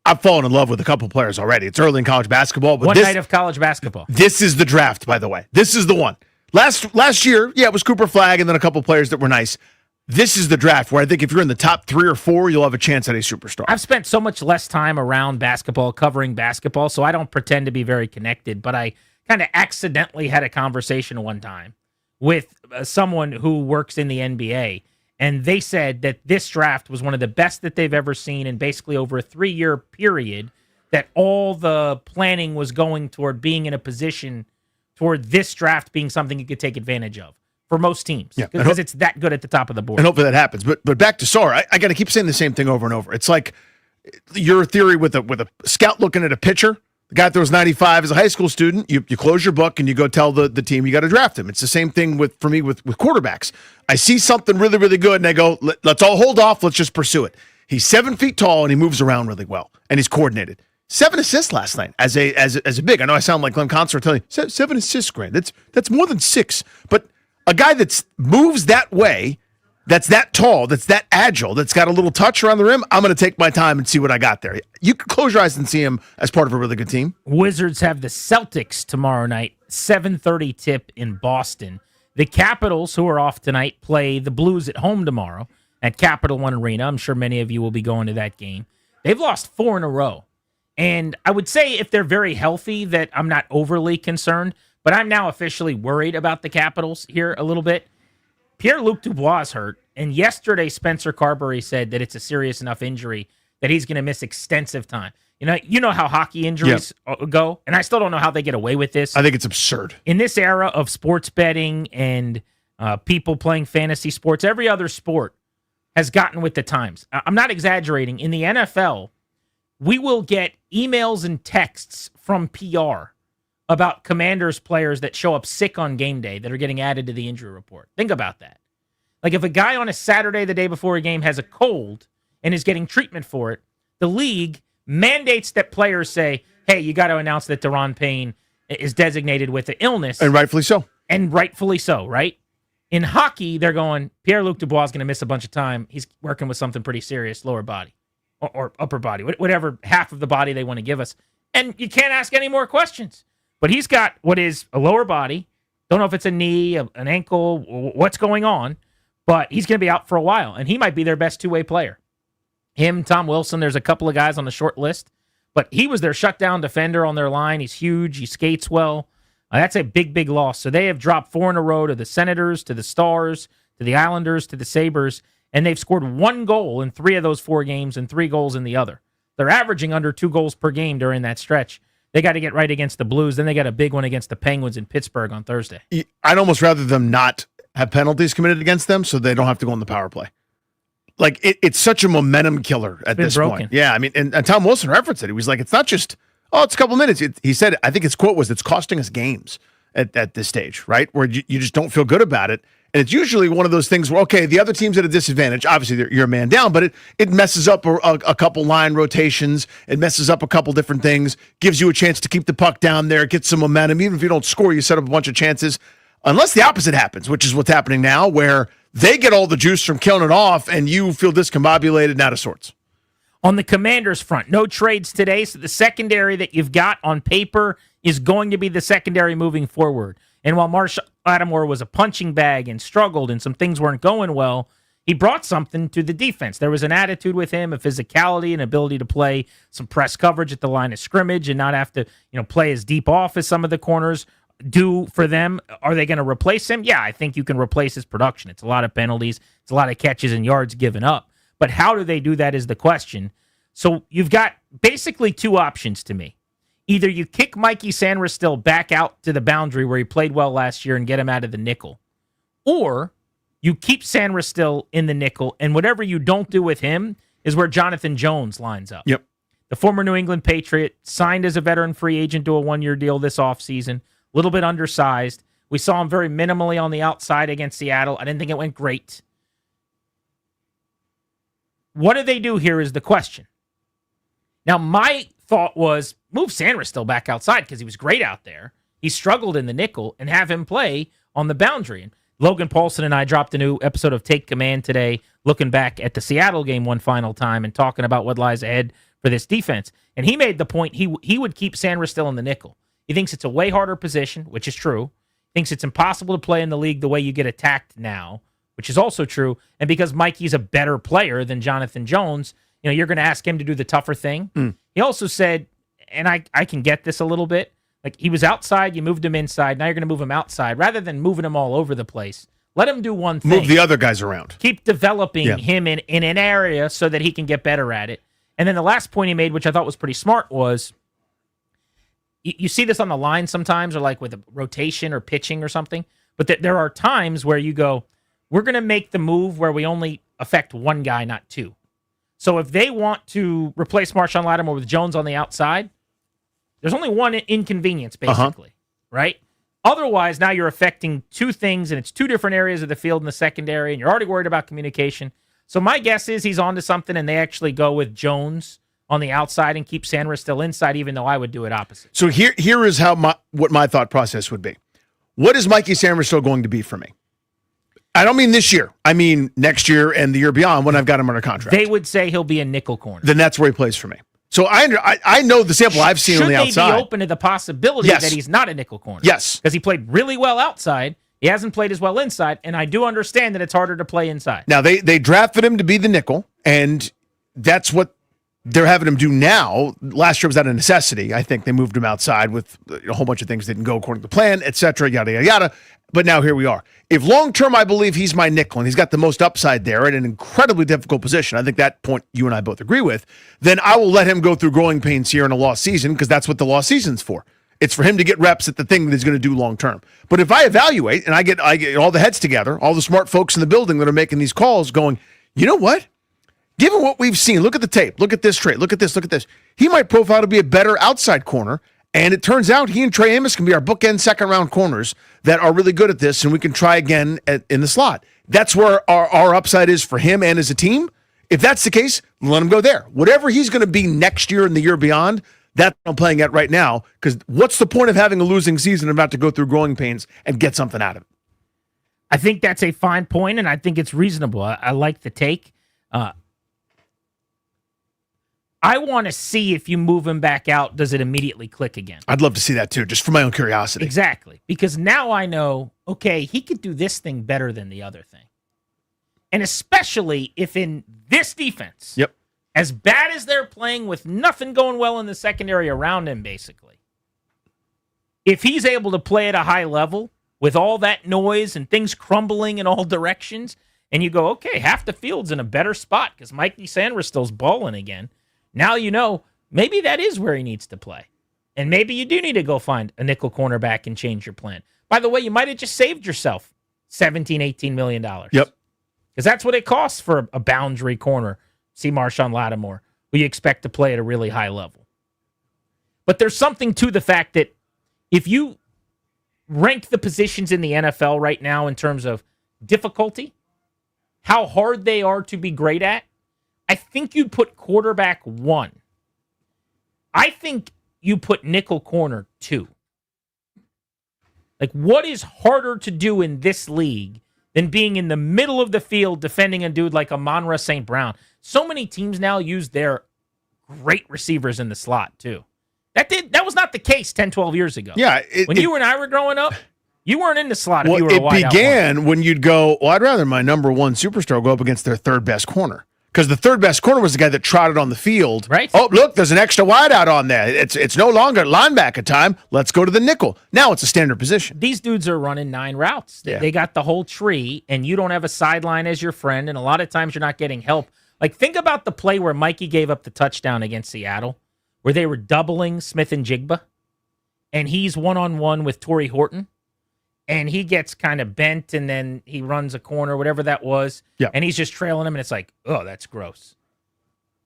I've fallen in love with a couple players already. It's early in college basketball. But One night of college basketball. This is the draft, by the way. This is the one. Last year, yeah, it was Cooper Flagg and then a couple players that were nice. This is the draft where I think if you're in the top 3 or 4, you'll have a chance at a superstar. I've spent so much less time around basketball, covering basketball, so I don't pretend to be very connected, but I kind of accidentally had a conversation one time with someone who works in the NBA, and they said that this draft was one of the best that they've ever seen, and basically over a 3-year period, that all the planning was going toward being in a position toward this draft being something you could take advantage of for most teams, because it's that good at the top of the board. And hopefully that happens. But back to Sarr, I got to keep saying the same thing over and over. It's like your theory with a scout looking at a pitcher. The guy that throws 95 as a high school student. You close your book and you go tell the team you got to draft him. It's the same thing for me with quarterbacks. I see something really, really good and I go, let's all hold off. Let's just pursue it. He's 7 feet tall and he moves around really well and he's coordinated. 7 assists last night as a big. I know I sound like Glenn Consor telling you 7 assists, Grant. That's more than 6. But a guy that moves that way, that's that tall, that's that agile, that's got a little touch around the rim, I'm going to take my time and see what I got there. You can close your eyes and see him as part of a really good team. Wizards have the Celtics tomorrow night, 7:30 tip in Boston. The Capitals, who are off tonight, play the Blues at home tomorrow at Capital One Arena. I'm sure many of you will be going to that game. They've lost 4 in a row. And I would say if they're very healthy that I'm not overly concerned, but I'm now officially worried about the Capitals here a little bit. Pierre-Luc Dubois is hurt, and yesterday Spencer Carberry said that it's a serious enough injury that he's going to miss extensive time. You know how hockey injuries go, and I still don't know how they get away with this. I think it's absurd. In this era of sports betting and people playing fantasy sports, every other sport has gotten with the times. I'm not exaggerating. In the NFL, we will get emails and texts from PR about Commanders players that show up sick on game day that are getting added to the injury report. Think about that. Like if a guy on a Saturday, the day before a game, has a cold and is getting treatment for it, the league mandates that players say, hey, you got to announce that Daron Payne is designated with the illness. And rightfully so. And rightfully so, right? In hockey, they're going, Pierre-Luc Dubois is going to miss a bunch of time. He's working with something pretty serious, lower body or upper body, whatever half of the body they want to give us. And you can't ask any more questions. But he's got what is a lower body. Don't know if it's a knee, an ankle, what's going on. But he's going to be out for a while. And he might be their best two-way player. Him, Tom Wilson, there's a couple of guys on the short list, but he was their shutdown defender on their line. He's huge. He skates well. That's a big, big loss. So they have dropped 4 in a row to the Senators, to the Stars, to the Islanders, to the Sabres, and they've scored 1 goal in 3 of those 4 games and 3 goals in the other. They're averaging under 2 goals per game during that stretch. They got to get right against the Blues. Then they got a big one against the Penguins in Pittsburgh on Thursday. I'd almost rather them not have penalties committed against them so they don't have to go on the power play. Like, it's such a momentum killer at this point. Yeah, I mean, and Tom Wilson referenced it. He was like, it's not just, it's a couple minutes. He said, I think his quote was, it's costing us games at this stage, right? Where you just don't feel good about it. And it's usually one of those things where, okay, the other team's at a disadvantage. Obviously, you're a man down, but it messes up a couple line rotations. It messes up a couple different things, gives you a chance to keep the puck down there, get some momentum. Even if you don't score, you set up a bunch of chances. Unless the opposite happens, which is what's happening now, where they get all the juice from killing it off, and you feel discombobulated and out of sorts. On the Commanders front, no trades today, so the secondary that you've got on paper is going to be the secondary moving forward. And while Marshall Lattimore was a punching bag and struggled and some things weren't going well, he brought something to the defense. There was an attitude with him, a physicality, an ability to play some press coverage at the line of scrimmage and not have to, play as deep off as some of the corners do for them. Are they going to replace him? Yeah, I think you can replace his production. It's a lot of penalties. It's a lot of catches and yards given up. But how do they do that is the question. So you've got basically 2 options to me. Either you kick Mikey Sanderstill back out to the boundary where he played well last year and get him out of the nickel. Or you keep Sanderstill in the nickel, and whatever you don't do with him is where Jonathan Jones lines up. Yep. The former New England Patriot, signed as a veteran free agent to a 1-year deal this offseason. A little bit undersized. We saw him very minimally on the outside against Seattle. I didn't think it went great. What do they do here is the question. Now, my thought was move Sanderstill back outside because he was great out there. He struggled in the nickel and have him play on the boundary. And Logan Paulson and I dropped a new episode of Take Command today, looking back at the Seattle game one final time and talking about what lies ahead for this defense. And he made the point he would keep Sanderstill in the nickel. He thinks it's a way harder position, which is true. He thinks it's impossible to play in the league the way you get attacked now, which is also true. And because Mikey's a better player than Jonathan Jones, you're going to ask him to do the tougher thing. He also said, and I can get this a little bit, like he was outside, you moved him inside, now you're going to move him outside. Rather than moving him all over the place, let him do one thing. Move the other guys around. Keep developing him in an area so that he can get better at it. And then the last point he made, which I thought was pretty smart, was you see this on the line sometimes, or like with a rotation or pitching or something, but there are times where you go, we're going to make the move where we only affect one guy, not 2. So if they want to replace Marshall Lattimore with Jones on the outside, there's only one inconvenience, basically, right? Otherwise, now you're affecting 2 things, and it's 2 different areas of the field in the secondary, and you're already worried about communication. So my guess is he's onto something, and they actually go with Jones on the outside and keep Sanderstill inside, even though I would do it opposite. So here is what my thought process would be. What is Mikey Sanderstill going to be for me? I don't mean this year. I mean next year and the year beyond when I've got him under contract. They would say he'll be a nickel corner. Then that's where he plays for me. So I know the sample I've seen on the outside. Should they be open to the possibility that he's not a nickel corner? Yes. Because he played really well outside. He hasn't played as well inside, and I do understand that it's harder to play inside. Now, they drafted him to be the nickel, and that's what they're having him do now. Last year was out of necessity. I think they moved him outside with a whole bunch of things didn't go according to plan, et cetera, yada, yada, yada. But now here we are. If long-term, I believe he's my nickel, and he's got the most upside there at an incredibly difficult position, I think that point you and I both agree with, then I will let him go through growing pains here in a lost season because that's what the lost season's for. It's for him to get reps at the thing that he's going to do long-term. But if I evaluate and I get all the heads together, all the smart folks in the building that are making these calls going, you know what? Given what we've seen, look at the tape, look at this trait, look at this, he might profile to be a better outside corner. And it turns out he and Trey Amos can be our bookend second-round corners that are really good at this, and we can try again in the slot. That's where our upside is for him and as a team. If that's the case, let him go there. Whatever he's going to be next year and the year beyond, that's what I'm playing at right now, because what's the point of having a losing season and about to go through growing pains and get something out of it? I think that's a fine point, and I think it's reasonable. I like the take. I want to see if you move him back out, does it immediately click again? I'd love to see that too, just for my own curiosity. Exactly. Because now I know, okay, he could do this thing better than the other thing. And especially if in this defense, as bad as they're playing with nothing going well in the secondary around him, basically, if he's able to play at a high level with all that noise and things crumbling in all directions, and you go, okay, half the field's in a better spot because Mikey Sandristil's balling again. Now you know maybe that is where he needs to play. And maybe you do need to go find a nickel cornerback and change your plan. By the way, you might have just saved yourself $17, $18 million. Yep. Because that's what it costs for a boundary corner. See Marshawn Lattimore, who you expect to play at a really high level. But there's something to the fact that if you rank the positions in the NFL right now in terms of difficulty, how hard they are to be great at, I think you'd put quarterback 1. I think you put nickel corner 2. Like, what is harder to do in this league than being in the middle of the field defending a dude like Amon-Ra St. Brown? So many teams now use their great receivers in the slot, too. That was not the case 10, 12 years ago. Yeah. When you and I were growing up, you weren't in the slot if you were a wide it began when you'd go, well, I'd rather my number one superstar go up against their third best corner. Because the third best corner was the guy that trotted on the field. Right. Oh, look, there's an extra wideout on there. It's no longer linebacker time. Let's go to the nickel. Now it's a standard position. These dudes are running 9 routes. Yeah. They got the whole tree, and you don't have a sideline as your friend, and a lot of times you're not getting help. Like, think about the play where Mikey gave up the touchdown against Seattle, where they were doubling Smith and Jigba, and he's one-on-one with Torrey Horton. And he gets kind of bent, and then he runs a corner, whatever that was. Yeah. And he's just trailing him, and it's like, oh, that's gross.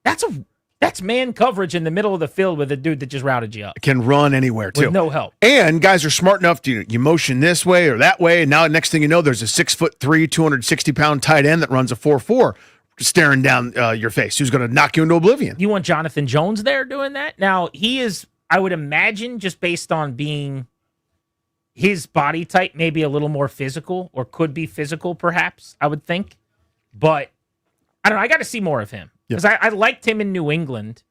That's man coverage in the middle of the field with a dude that just routed you up. Can run anywhere, too. With no help. And guys are smart enough to you motion this way or that way, and now next thing you know, there's a 6'3", 260-pound tight end that runs a 4.4 staring down your face, who's going to knock you into oblivion. You want Jonathan Jones there doing that? Now, he is, I would imagine, just based on being his body type, maybe a little more physical, or could be physical, perhaps, I would think. But I don't know. I got to see more of him. Because I liked him in New England,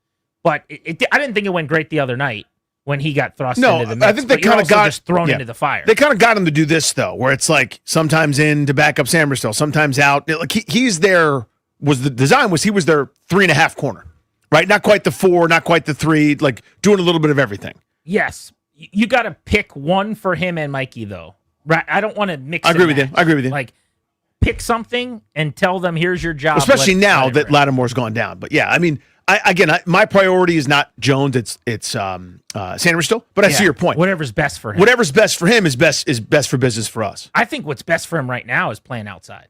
but I didn't think it went great the other night when he got thrust into the mix. I think they kind of got just thrown into the fire. They kind of got him to do this, though, where it's like sometimes in to back up Sandristil, sometimes out. Like he's there, the design was he was their 3.5 corner, right? Not quite the 4, not quite the 3, like doing a little bit of everything. Yes. You got to pick one for him and Mikey, though. Right? I don't want to mix. I agree with you. Like, pick something and tell them, here's your job. Especially now that Lattimore's gone down. But yeah, I mean, my priority is not Jones. It's Sandristil. But I see your point. Whatever's best for him. Whatever's best for him is best for business for us. I think what's best for him right now is playing outside.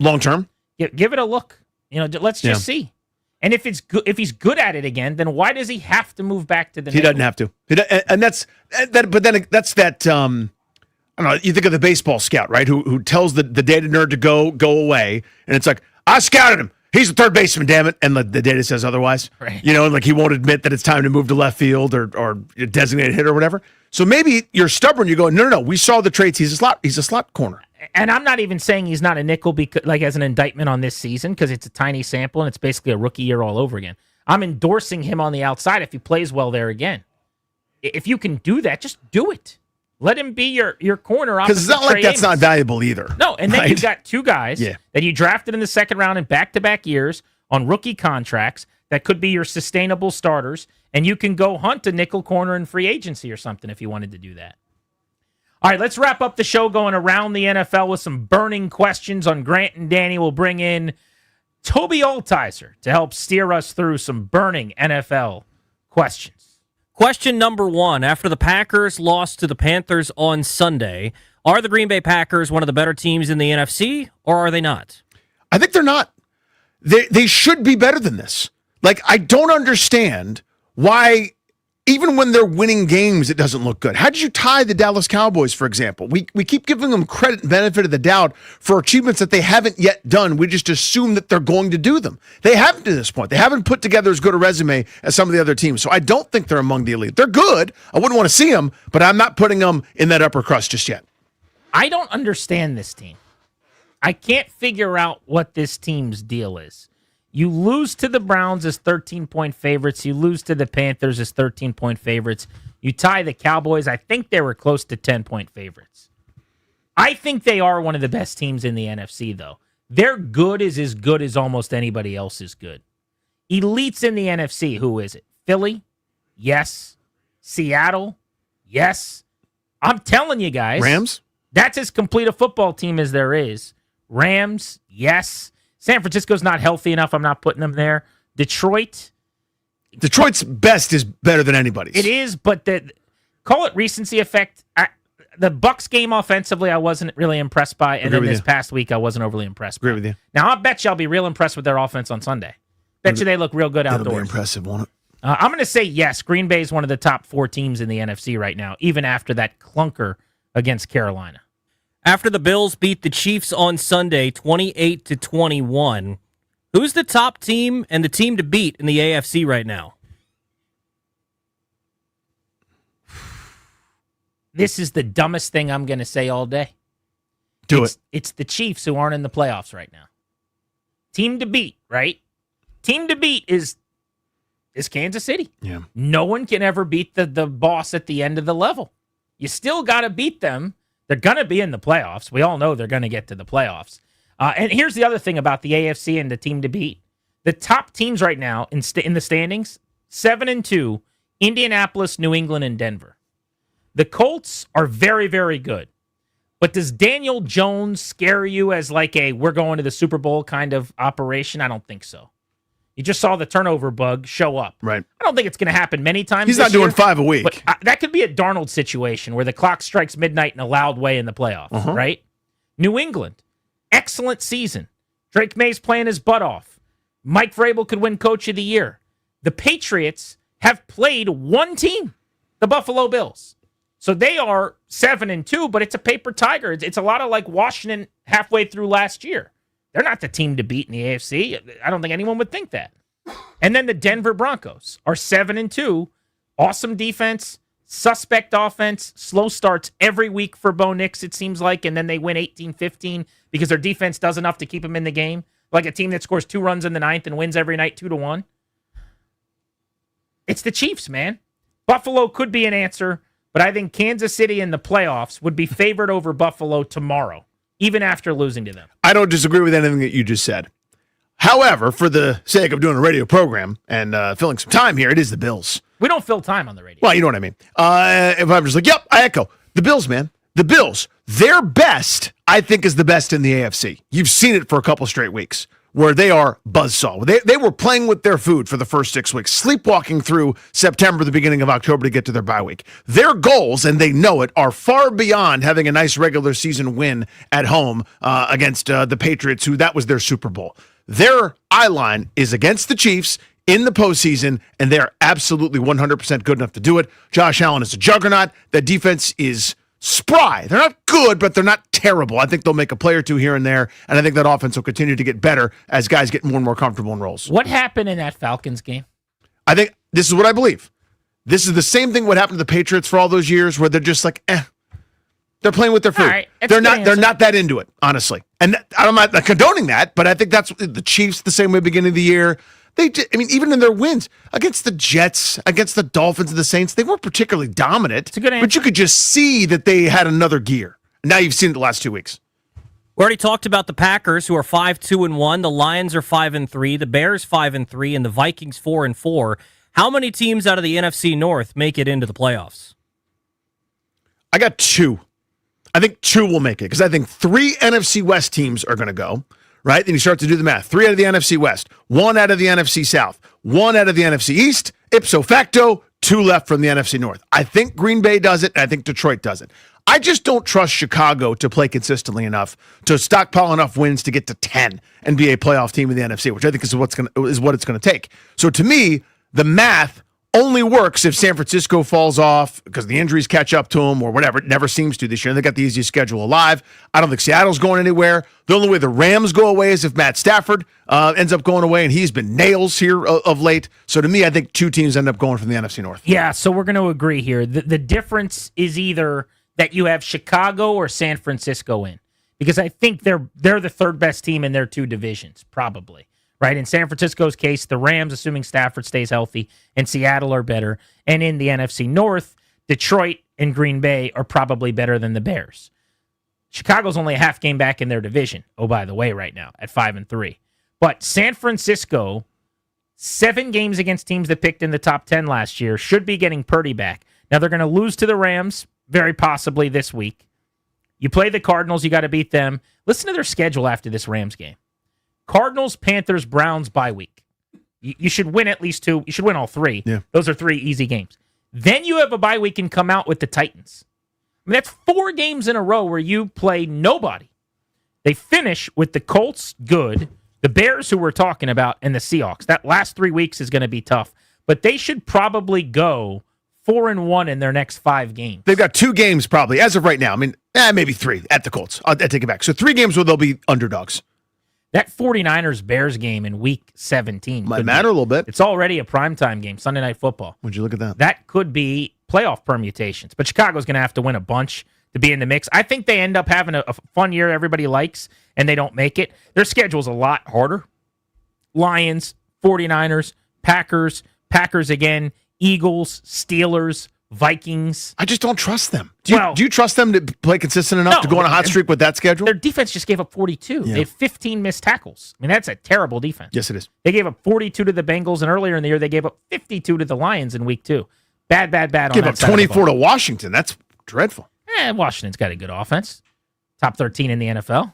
Long term? Give it a look. Let's just see. And if he's good at it again, then why does he have to move back to the He doesn't have to. And that's that. But then that's that. I don't know. You think of the baseball scout, right? Who tells the data nerd to go away, and it's like, I scouted him. He's the third baseman, damn it. And the data says otherwise. Right. Like he won't admit that it's time to move to left field or designated hitter or whatever. So maybe you're stubborn. You go, no. We saw the traits. He's a slot corner. And I'm not even saying he's not a nickel because, like, as an indictment on this season, because it's a tiny sample and it's basically a rookie year all over again. I'm endorsing him on the outside if he plays well there again. If you can do that, just do it. Let him be your corner. Because it's not like that's not valuable either. No, and then you've got 2 guys that you drafted in the second round in back-to-back years on rookie contracts that could be your sustainable starters, and you can go hunt a nickel corner in free agency or something if you wanted to do that. All right, let's wrap up the show going around the NFL with some burning questions on Grant and Danny. We'll bring in Toby Altizer to help steer us through some burning NFL questions. Question number 1. After the Packers lost to the Panthers on Sunday, are the Green Bay Packers one of the better teams in the NFC, or are they not? I think they're not. They should be better than this. Like, I don't understand why, even when they're winning games, it doesn't look good. How did you tie the Dallas Cowboys, for example? We keep giving them credit and benefit of the doubt for achievements that they haven't yet done. We just assume that they're going to do them. They haven't to this point. They haven't put together as good a resume as some of the other teams. So I don't think they're among the elite. They're good. I wouldn't want to see them, but I'm not putting them in that upper crust just yet. I don't understand this team. I can't figure out what this team's deal is. You lose to the Browns as 13-point favorites. You lose to the Panthers as 13-point favorites. You tie the Cowboys. I think they were close to 10-point favorites. I think they are one of the best teams in the NFC, though. Their good is as good as almost anybody else is good. Elites in the NFC, who is it? Philly? Yes. Seattle? Yes. I'm telling you guys. Rams? That's as complete a football team as there is. Rams? Yes. San Francisco's not healthy enough. I'm not putting them there. Detroit's best is better than anybody's. It is, but call it recency effect. The Bucs game offensively, I wasn't really impressed by, and then this past week, I wasn't overly impressed by. Agree with you. Now, I bet you I'll be real impressed with their offense on Sunday. Bet you they look real good outdoors. It'll be impressive, won't it? I'm going to say yes. Green Bay is one of the top 4 teams in the NFC right now, even after that clunker against Carolina. After the Bills beat the Chiefs on Sunday 28-21, who's the top team and the team to beat in the AFC right now? This is the dumbest thing I'm going to say all day. It's the Chiefs who aren't in the playoffs right now. Team to beat, right? Team to beat is Kansas City. Yeah. No one can ever beat the boss at the end of the level. You still got to beat them. They're going to be in the playoffs. We all know they're going to get to the playoffs. And here's the other thing about the AFC and the team to beat. The top teams right now in the standings, 7-2, Indianapolis, New England, and Denver. The Colts are very, very good. But does Daniel Jones scare you as like a we're going to the Super Bowl kind of operation? I don't think so. You just saw the turnover bug show up. Right. I don't think it's going to happen many times. He's not doing 5 a week. But that could be a Darnold situation where the clock strikes midnight in a loud way in the playoffs, right? New England, excellent season. Drake May's playing his butt off. Mike Vrabel could win Coach of the Year. The Patriots have played one team, the Buffalo Bills. So they are 7-2, but it's a paper tiger. It's a lot of like Washington halfway through last year. They're not the team to beat in the AFC. I don't think anyone would think that. And then the Denver Broncos are 7-2. Awesome defense, suspect offense, slow starts every week for Bo Nix, it seems like, and then they win 18-15 because their defense does enough to keep them in the game. Like a team that scores 2 runs in the 9th and wins every night 2-1. It's the Chiefs, man. Buffalo could be an answer, but I think Kansas City in the playoffs would be favored over Buffalo tomorrow, even after losing to them. I don't disagree with anything that you just said. However, for the sake of doing a radio program and filling some time here, it is the Bills. We don't fill time on the radio. Well, you know what I mean. If I'm just like, yep, I echo. The Bills, man. The Bills. Their best, I think, is the best in the AFC. You've seen it for a couple straight weeks where they are buzzsaw. They were playing with their food for the first 6 weeks, sleepwalking through September, the beginning of October to get to their bye week. Their goals, and they know it, are far beyond having a nice regular season win at home against the Patriots, who that was their Super Bowl. Their eye line is against the Chiefs in the postseason, and they're absolutely 100% good enough to do it. Josh Allen is a juggernaut. The defense is spry. They're not good, but they're not terrible. I think they'll make a play or two here and there, and I think that offense will continue to get better as guys get more and more comfortable in roles. What happened in that Falcons game? I think this is what I believe. This is the same thing what happened to the Patriots for all those years where they're just like, they're playing with their food. Right, they're not that into it, honestly. And I'm not condoning that, but I think that's the Chiefs the same way beginning of the year. Even in their wins against the Jets, against the Dolphins and the Saints, they weren't particularly dominant. It's a good answer. But you could just see that they had another gear. Now you've seen it the last 2 weeks. We already talked about the Packers, who are 5-2-1. The Lions are 5-3. The Bears 5-3, and the Vikings 4-4. How many teams out of the NFC North make it into the playoffs? I got 2. I think 2 will make it because I think 3 NFC West teams are going to go, right? Then you start to do the math. 3 out of the NFC West, 1 out of the NFC South, 1 out of the NFC East. Ipso facto, 2 left from the NFC North. I think Green Bay does it, and I think Detroit does it. I just don't trust Chicago to play consistently enough to stockpile enough wins to get to 10 and be a playoff team in the NFC, which I think is what it's going to take. So to me, the math only works if San Francisco falls off because the injuries catch up to them or whatever. It never seems to this year. They got the easiest schedule alive. I don't think Seattle's going anywhere. The only way the Rams go away is if Matt Stafford ends up going away, and he's been nails here of late. So to me, I think 2 teams end up going from the NFC North. Yeah, so we're going to agree here. The difference is either that you have Chicago or San Francisco in, because I think they're the third best team in their 2 divisions, probably. Right? In San Francisco's case, the Rams, assuming Stafford stays healthy, and Seattle are better. And in the NFC North, Detroit and Green Bay are probably better than the Bears. Chicago's only a half game back in their division, oh, by the way, right now, at 5-3. But San Francisco, 7 games against teams that picked in the top 10 last year, should be getting Purdy back. Now, they're going to lose to the Rams, very possibly this week. You play the Cardinals, you got to beat them. Listen to their schedule after this Rams game. Cardinals, Panthers, Browns bye week. You should win at least 2. You should win all 3. Yeah. Those are 3 easy games. Then you have a bye week and come out with the Titans. I mean, that's 4 games in a row where you play nobody. They finish with the Colts, good, the Bears, who we're talking about, and the Seahawks. That last 3 weeks is going to be tough. But they should probably go 4-1 in their next 5 games. They've got 2 games probably, as of right now. I mean, maybe 3 at the Colts. I'll take it back. So 3 games where they'll be underdogs. That 49ers-Bears game in Week 17 might matter a little bit. It's already a primetime game, Sunday Night Football. Would you look at that? That could be playoff permutations. But Chicago's going to have to win a bunch to be in the mix. I think they end up having a fun year everybody likes, and they don't make it. Their schedule's a lot harder. Lions, 49ers, Packers again, Eagles, Steelers, Vikings. I just don't trust them. Do you trust them to play consistent enough to go on a hot streak with that schedule? Their defense just gave up 42. Yeah. They had 15 missed tackles. I mean, that's a terrible defense. Yes, it is. They gave up 42 to the Bengals, and earlier in the year, they gave up 52 to the Lions in Week 2. Bad on that Give up 24 to Washington. That's dreadful. Washington's got a good offense. Top 13 in the NFL.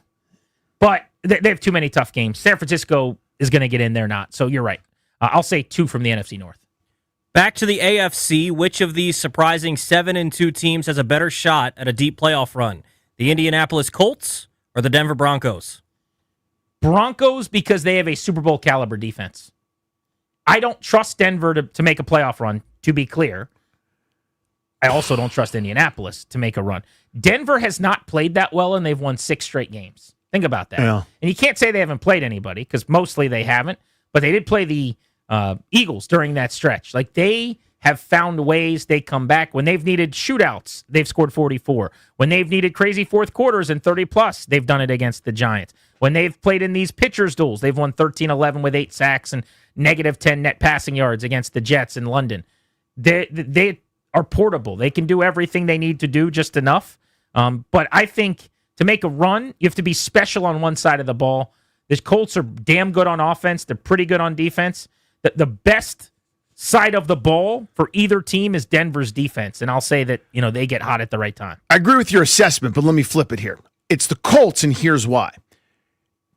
But they have too many tough games. San Francisco is going to get in there, not. So you're right. I'll say 2 from the NFC North. Back to the AFC, which of these surprising 7-2 teams has a better shot at a deep playoff run? The Indianapolis Colts or the Denver Broncos? Broncos, because they have a Super Bowl caliber defense. I don't trust Denver to make a playoff run, to be clear. I also don't trust Indianapolis to make a run. Denver has not played that well, and they've won 6 straight games. Think about that. Yeah. And you can't say they haven't played anybody, because mostly they haven't, but they did play the Eagles during that stretch. Like, they have found ways they come back. When they've needed shootouts, they've scored 44. When they've needed crazy fourth quarters and 30-plus, they've done it against the Giants. When they've played in these pitchers' duels, they've won 13-11 with 8 sacks and negative 10 net passing yards against the Jets in London. They are portable. They can do everything they need to do, just enough. But I think to make a run, you have to be special on one side of the ball. The Colts are damn good on offense. They're pretty good on defense. The best side of the ball for either team is Denver's defense, and I'll say that they get hot at the right time. I agree with your assessment, but let me flip it here. It's the Colts, and here's why.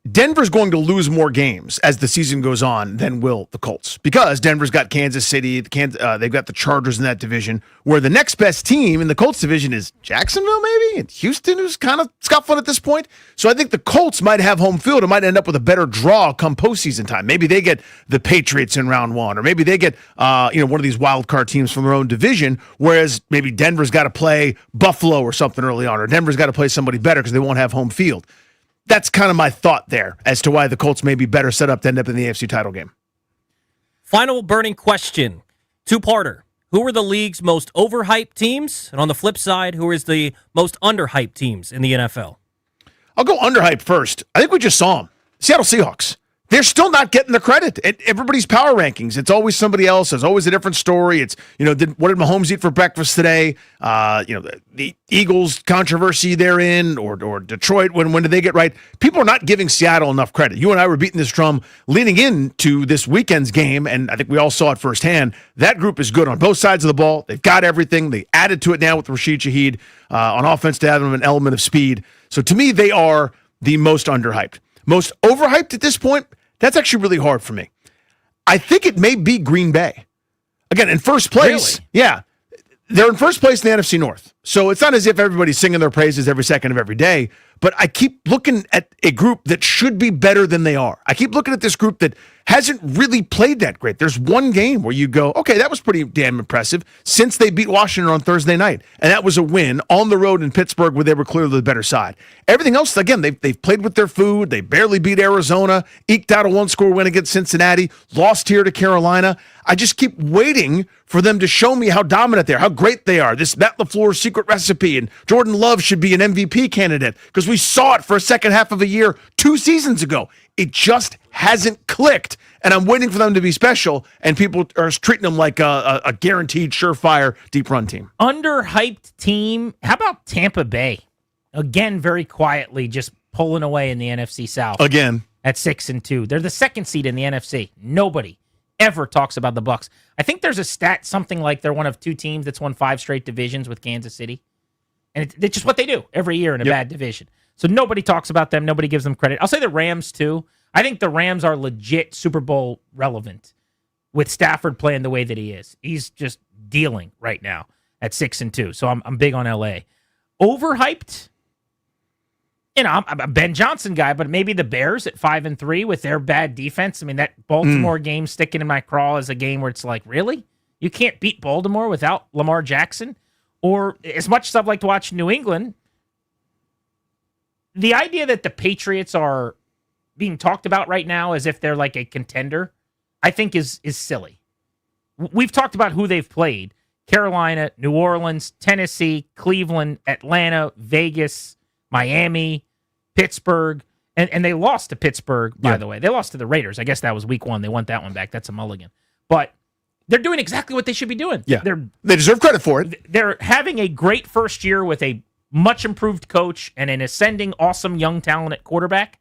Denver's going to lose more games as the season goes on than will the Colts, because Denver's got Kansas City, they've got the Chargers in that division, where the next best team in the Colts division is Jacksonville, maybe, and Houston, who's kind of scuffling at this point. So I think the Colts might have home field and might end up with a better draw come postseason time. Maybe they get the Patriots in round 1, or maybe they get one of these wild card teams from their own division, whereas maybe Denver's got to play Buffalo or something early on, or Denver's got to play somebody better because they won't have home field. That's kind of my thought there as to why the Colts may be better set up to end up in the AFC title game. Final burning question, 2-parter. Who are the league's most overhyped teams? And on the flip side, who is the most underhyped teams in the NFL? I'll go underhyped first. I think we just saw them. Seattle Seahawks. they're still not getting the credit. Everybody's power rankings, it's always somebody else. There's always a different story. It's, what did Mahomes eat for breakfast today? The Eagles controversy they're in, or Detroit, when did they get right? People are not giving Seattle enough credit. You and I were beating this drum leading into this weekend's game, and I think we all saw it firsthand. That group is good on both sides of the ball. They've got everything. They added to it now with Rashid Shaheed on offense to add them an element of speed. So to me, they are the most underhyped. Most overhyped at this point, that's actually really hard for me. I think it may be Green Bay. Again, in first place. Really? Yeah. They're in first place in the NFC North. So it's not as if everybody's singing their praises every second of every day, but I keep looking at a group that should be better than they are. I keep looking at this group that hasn't really played that great. There's one game where you go, okay, that was pretty damn impressive since they beat Washington on Thursday night. And that was a win on the road in Pittsburgh where they were clearly the better side. Everything else, again, they've played with their food. They barely beat Arizona, eked out a one-score win against Cincinnati, lost here to Carolina. I just keep waiting for them to show me how dominant they are, how great they are. This Matt LaFleur's secret recipe, and Jordan Love should be an MVP candidate because we saw it for a second half of a year 2 seasons ago. It just hasn't clicked, and I'm waiting for them to be special, and people are treating them like a guaranteed surefire deep run team. Underhyped team. How about Tampa Bay? Again, very quietly just pulling away in the NFC South. Again. At 6-2. They're the second seed in the NFC. Nobody ever talks about the Bucs. I think there's a stat, something like they're one of 2 teams that's won 5 straight divisions with Kansas City. And it's just what they do every year in a bad division. So nobody talks about them. Nobody gives them credit. I'll say the Rams, too. I think the Rams are legit Super Bowl relevant with Stafford playing the way that he is. He's just dealing right now at 6-2. So I'm big on LA. Overhyped? I'm a Ben Johnson guy, but maybe the Bears at 5-3 with their bad defense. I mean, that Baltimore game sticking in my craw is a game where it's like, really? You can't beat Baltimore without Lamar Jackson? Or as much as I'd like to watch New England, the idea that the Patriots are being talked about right now as if they're like a contender, I think is silly. We've talked about who they've played. Carolina, New Orleans, Tennessee, Cleveland, Atlanta, Vegas, Miami, Pittsburgh, and they lost to Pittsburgh, by the way. They lost to the Raiders. I guess that was week 1. They want that one back. That's a mulligan. But they're doing exactly what they should be doing. Yeah, they deserve credit for it. They're having a great first year with a much improved coach and an ascending, awesome young talent at quarterback.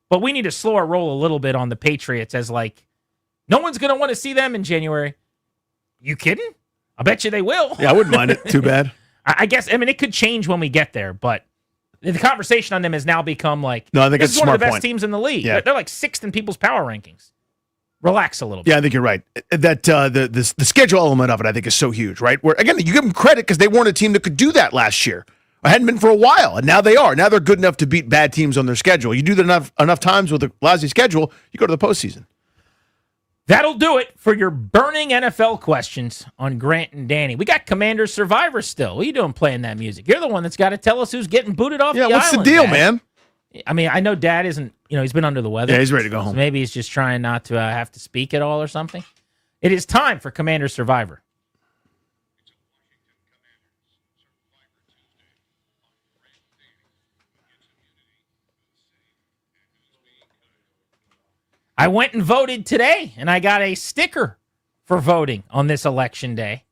But we need to slow our roll a little bit on the Patriots as like, no one's going to want to see them in January. You kidding? I bet you they will. Yeah, I wouldn't mind it. Too bad. I guess, it could change when we get there, but the conversation on them has now become like, no, I think this it's is one of the smart best point. teams in the league. Yeah. They're like 6th in people's power rankings. Relax a little bit. Yeah, I think you're right. That the schedule element of it, I think, is so huge, right? Where, again, you give them credit because they weren't a team that could do that last year. I hadn't been for a while, and now they are. Now they're good enough to beat bad teams on their schedule. You do that enough times with a lousy schedule, you go to the postseason. That'll do it for your burning NFL questions on Grant and Danny. We got Commander Survivor still. What are you doing playing that music? You're the one that's got to tell us who's getting booted off the island. Yeah, what's the deal, Dad. man? I mean, I know Dad isn't, he's been under the weather. Yeah, he's ready to go home. So maybe he's just trying not to have to speak at all or something. It is time for Commander Survivor. I went and voted today, and I got a sticker for voting on this election day.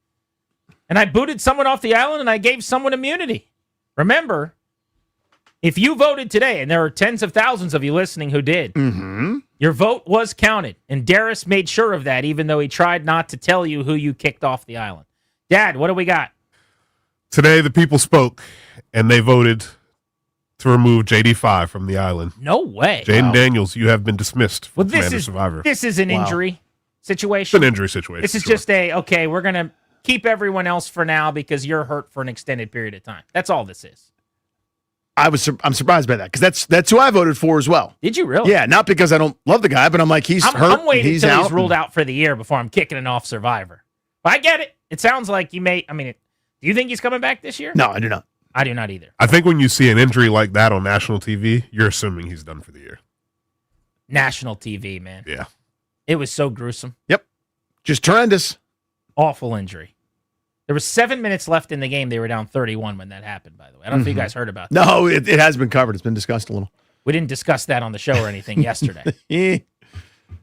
And I booted someone off the island, and I gave someone immunity. Remember, if you voted today, and there are tens of thousands of you listening who did, your vote was counted. And Darius made sure of that, even though he tried not to tell you who you kicked off the island. Dad, what do we got? Today, the people spoke, and they voted to remove JD5 from the island. No way. Jaden Daniels, you have been dismissed from Commander Survivor. This is an injury situation. It's an injury situation. This is just okay, we're going to keep everyone else for now because you're hurt for an extended period of time. That's all this is. I'm surprised by that because that's who I voted for as well. Did you really? Yeah, not because I don't love the guy, but I'm like, he's hurt. I'm waiting until he's ruled and out for the year before I'm kicking it off Survivor. But I get it. It sounds like you may. Do you think he's coming back this year? No, I do not. I do not either. I think when you see an injury like that on national TV, you're assuming he's done for the year. National TV, man. Yeah. It was so gruesome. Yep. Just horrendous. Awful injury. There was 7 minutes left in the game. They were down 31 when that happened, by the way. I don't know if you guys heard about that. No, it has been covered. It's been discussed a little. We didn't discuss that on the show or anything yesterday.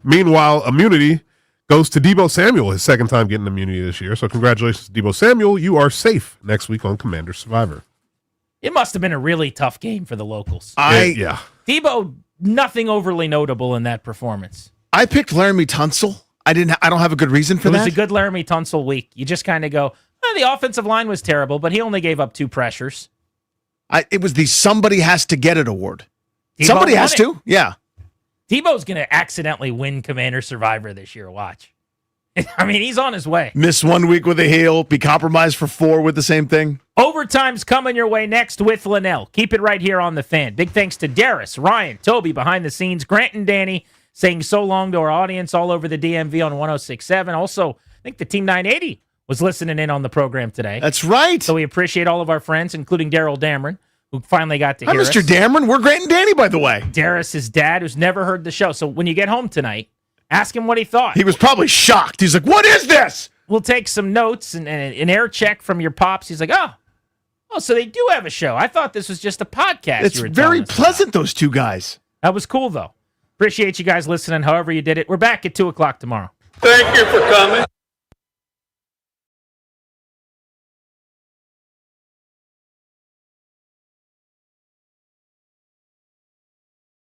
Meanwhile, immunity goes to Deebo Samuel, his second time getting immunity this year. So congratulations to Deebo Samuel. You are safe next week on Commander Survivor. It must have been a really tough game for the locals. Yeah. Deebo, nothing overly notable in that performance. I picked Laramie Tunsil. I don't have a good reason for that. It was a good Laramie Tunsil week. You just kind of go, the offensive line was terrible, but he only gave up 2 pressures. It was the somebody has to get it award. Deebo Somebody has won to. it. Yeah. Deebo's going to accidentally win Commander Survivor this year. Watch. I mean, he's on his way. Miss 1 week with a heel, be compromised for 4 with the same thing. Overtime's coming your way next with Linnell. Keep it right here on The Fan. Big thanks to Darius, Ryan, Toby behind the scenes, Grant and Danny saying so long to our audience all over the DMV on 106.7. Also, I think the Team 980 was listening in on the program today. That's right. So we appreciate all of our friends, including Daryl Dameron, who finally got to Hi, hear Mr. us. Dameron. We're Grant and Danny, by the way. Darius' dad, who's never heard the show. So when you get home tonight, ask him what he thought. He was probably shocked. He's like, what is this? We'll take some notes and an air check from your pops. He's like, oh, so they do have a show. I thought this was just a podcast. It's very pleasant, those two guys. That was cool, though. Appreciate you guys listening, however you did it. We're back at 2 o'clock tomorrow. Thank you for coming.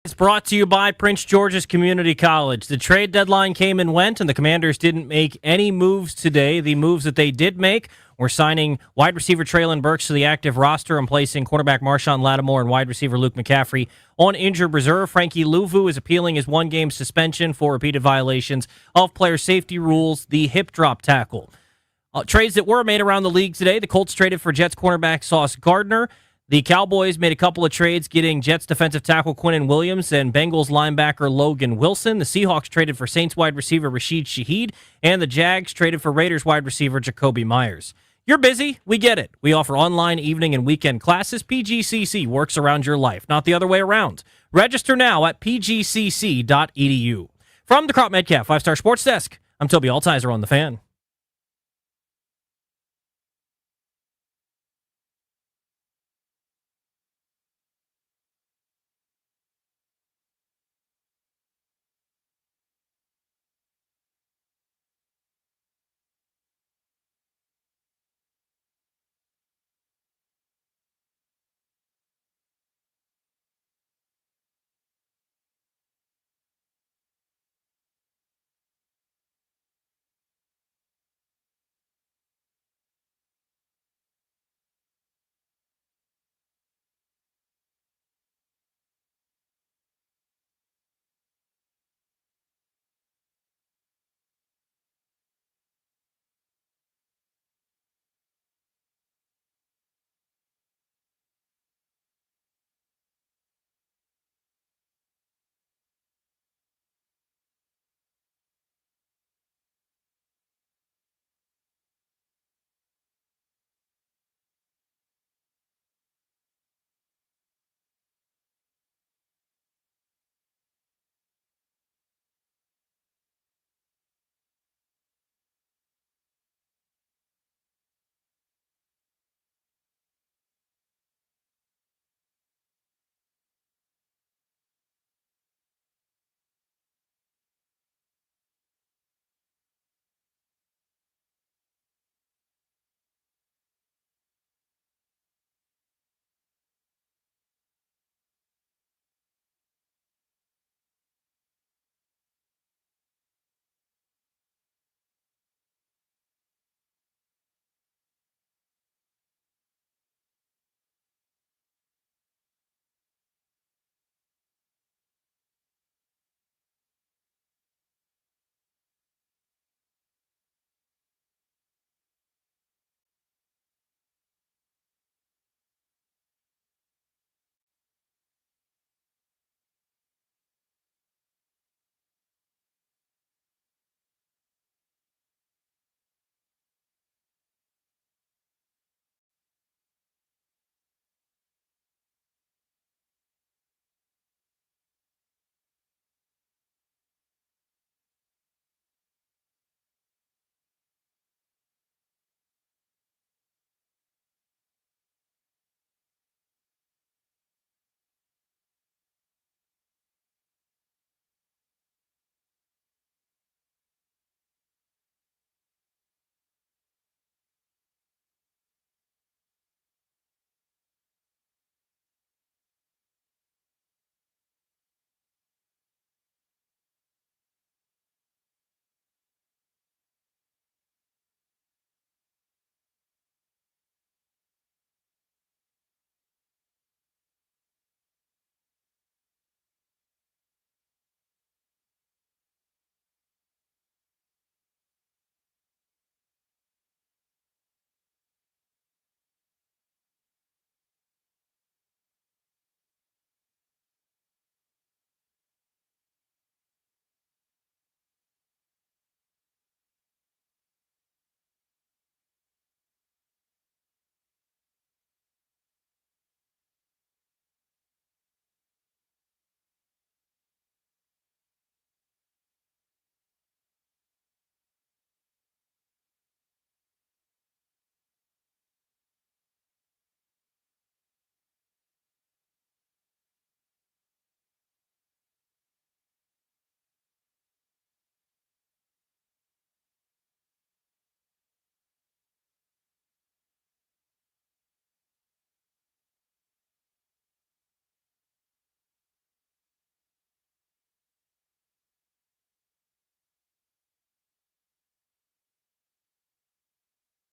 It's brought to you by Prince George's Community College. The trade deadline came and went, and the Commanders didn't make any moves today. The moves that they did make were signing wide receiver Treylon Burks to the active roster and placing cornerback Marshawn Lattimore and wide receiver Luke McCaffrey on injured reserve. Frankie Louvu is appealing his 1-game suspension for repeated violations of player safety rules, the hip drop tackle. Trades that were made around the league today. The Colts traded for Jets cornerback Sauce Gardner. The Cowboys made a couple of trades, getting Jets defensive tackle Quinnen Williams and Bengals linebacker Logan Wilson. The Seahawks traded for Saints wide receiver Rashid Shaheed, and the Jags traded for Raiders wide receiver Jacoby Myers. You're busy. We get it. We offer online, evening, and weekend classes. PGCC works around your life, not the other way around. Register now at pgcc.edu. From the Crop Metcalf 5-Star Sports Desk, I'm Toby Altizer on The Fan.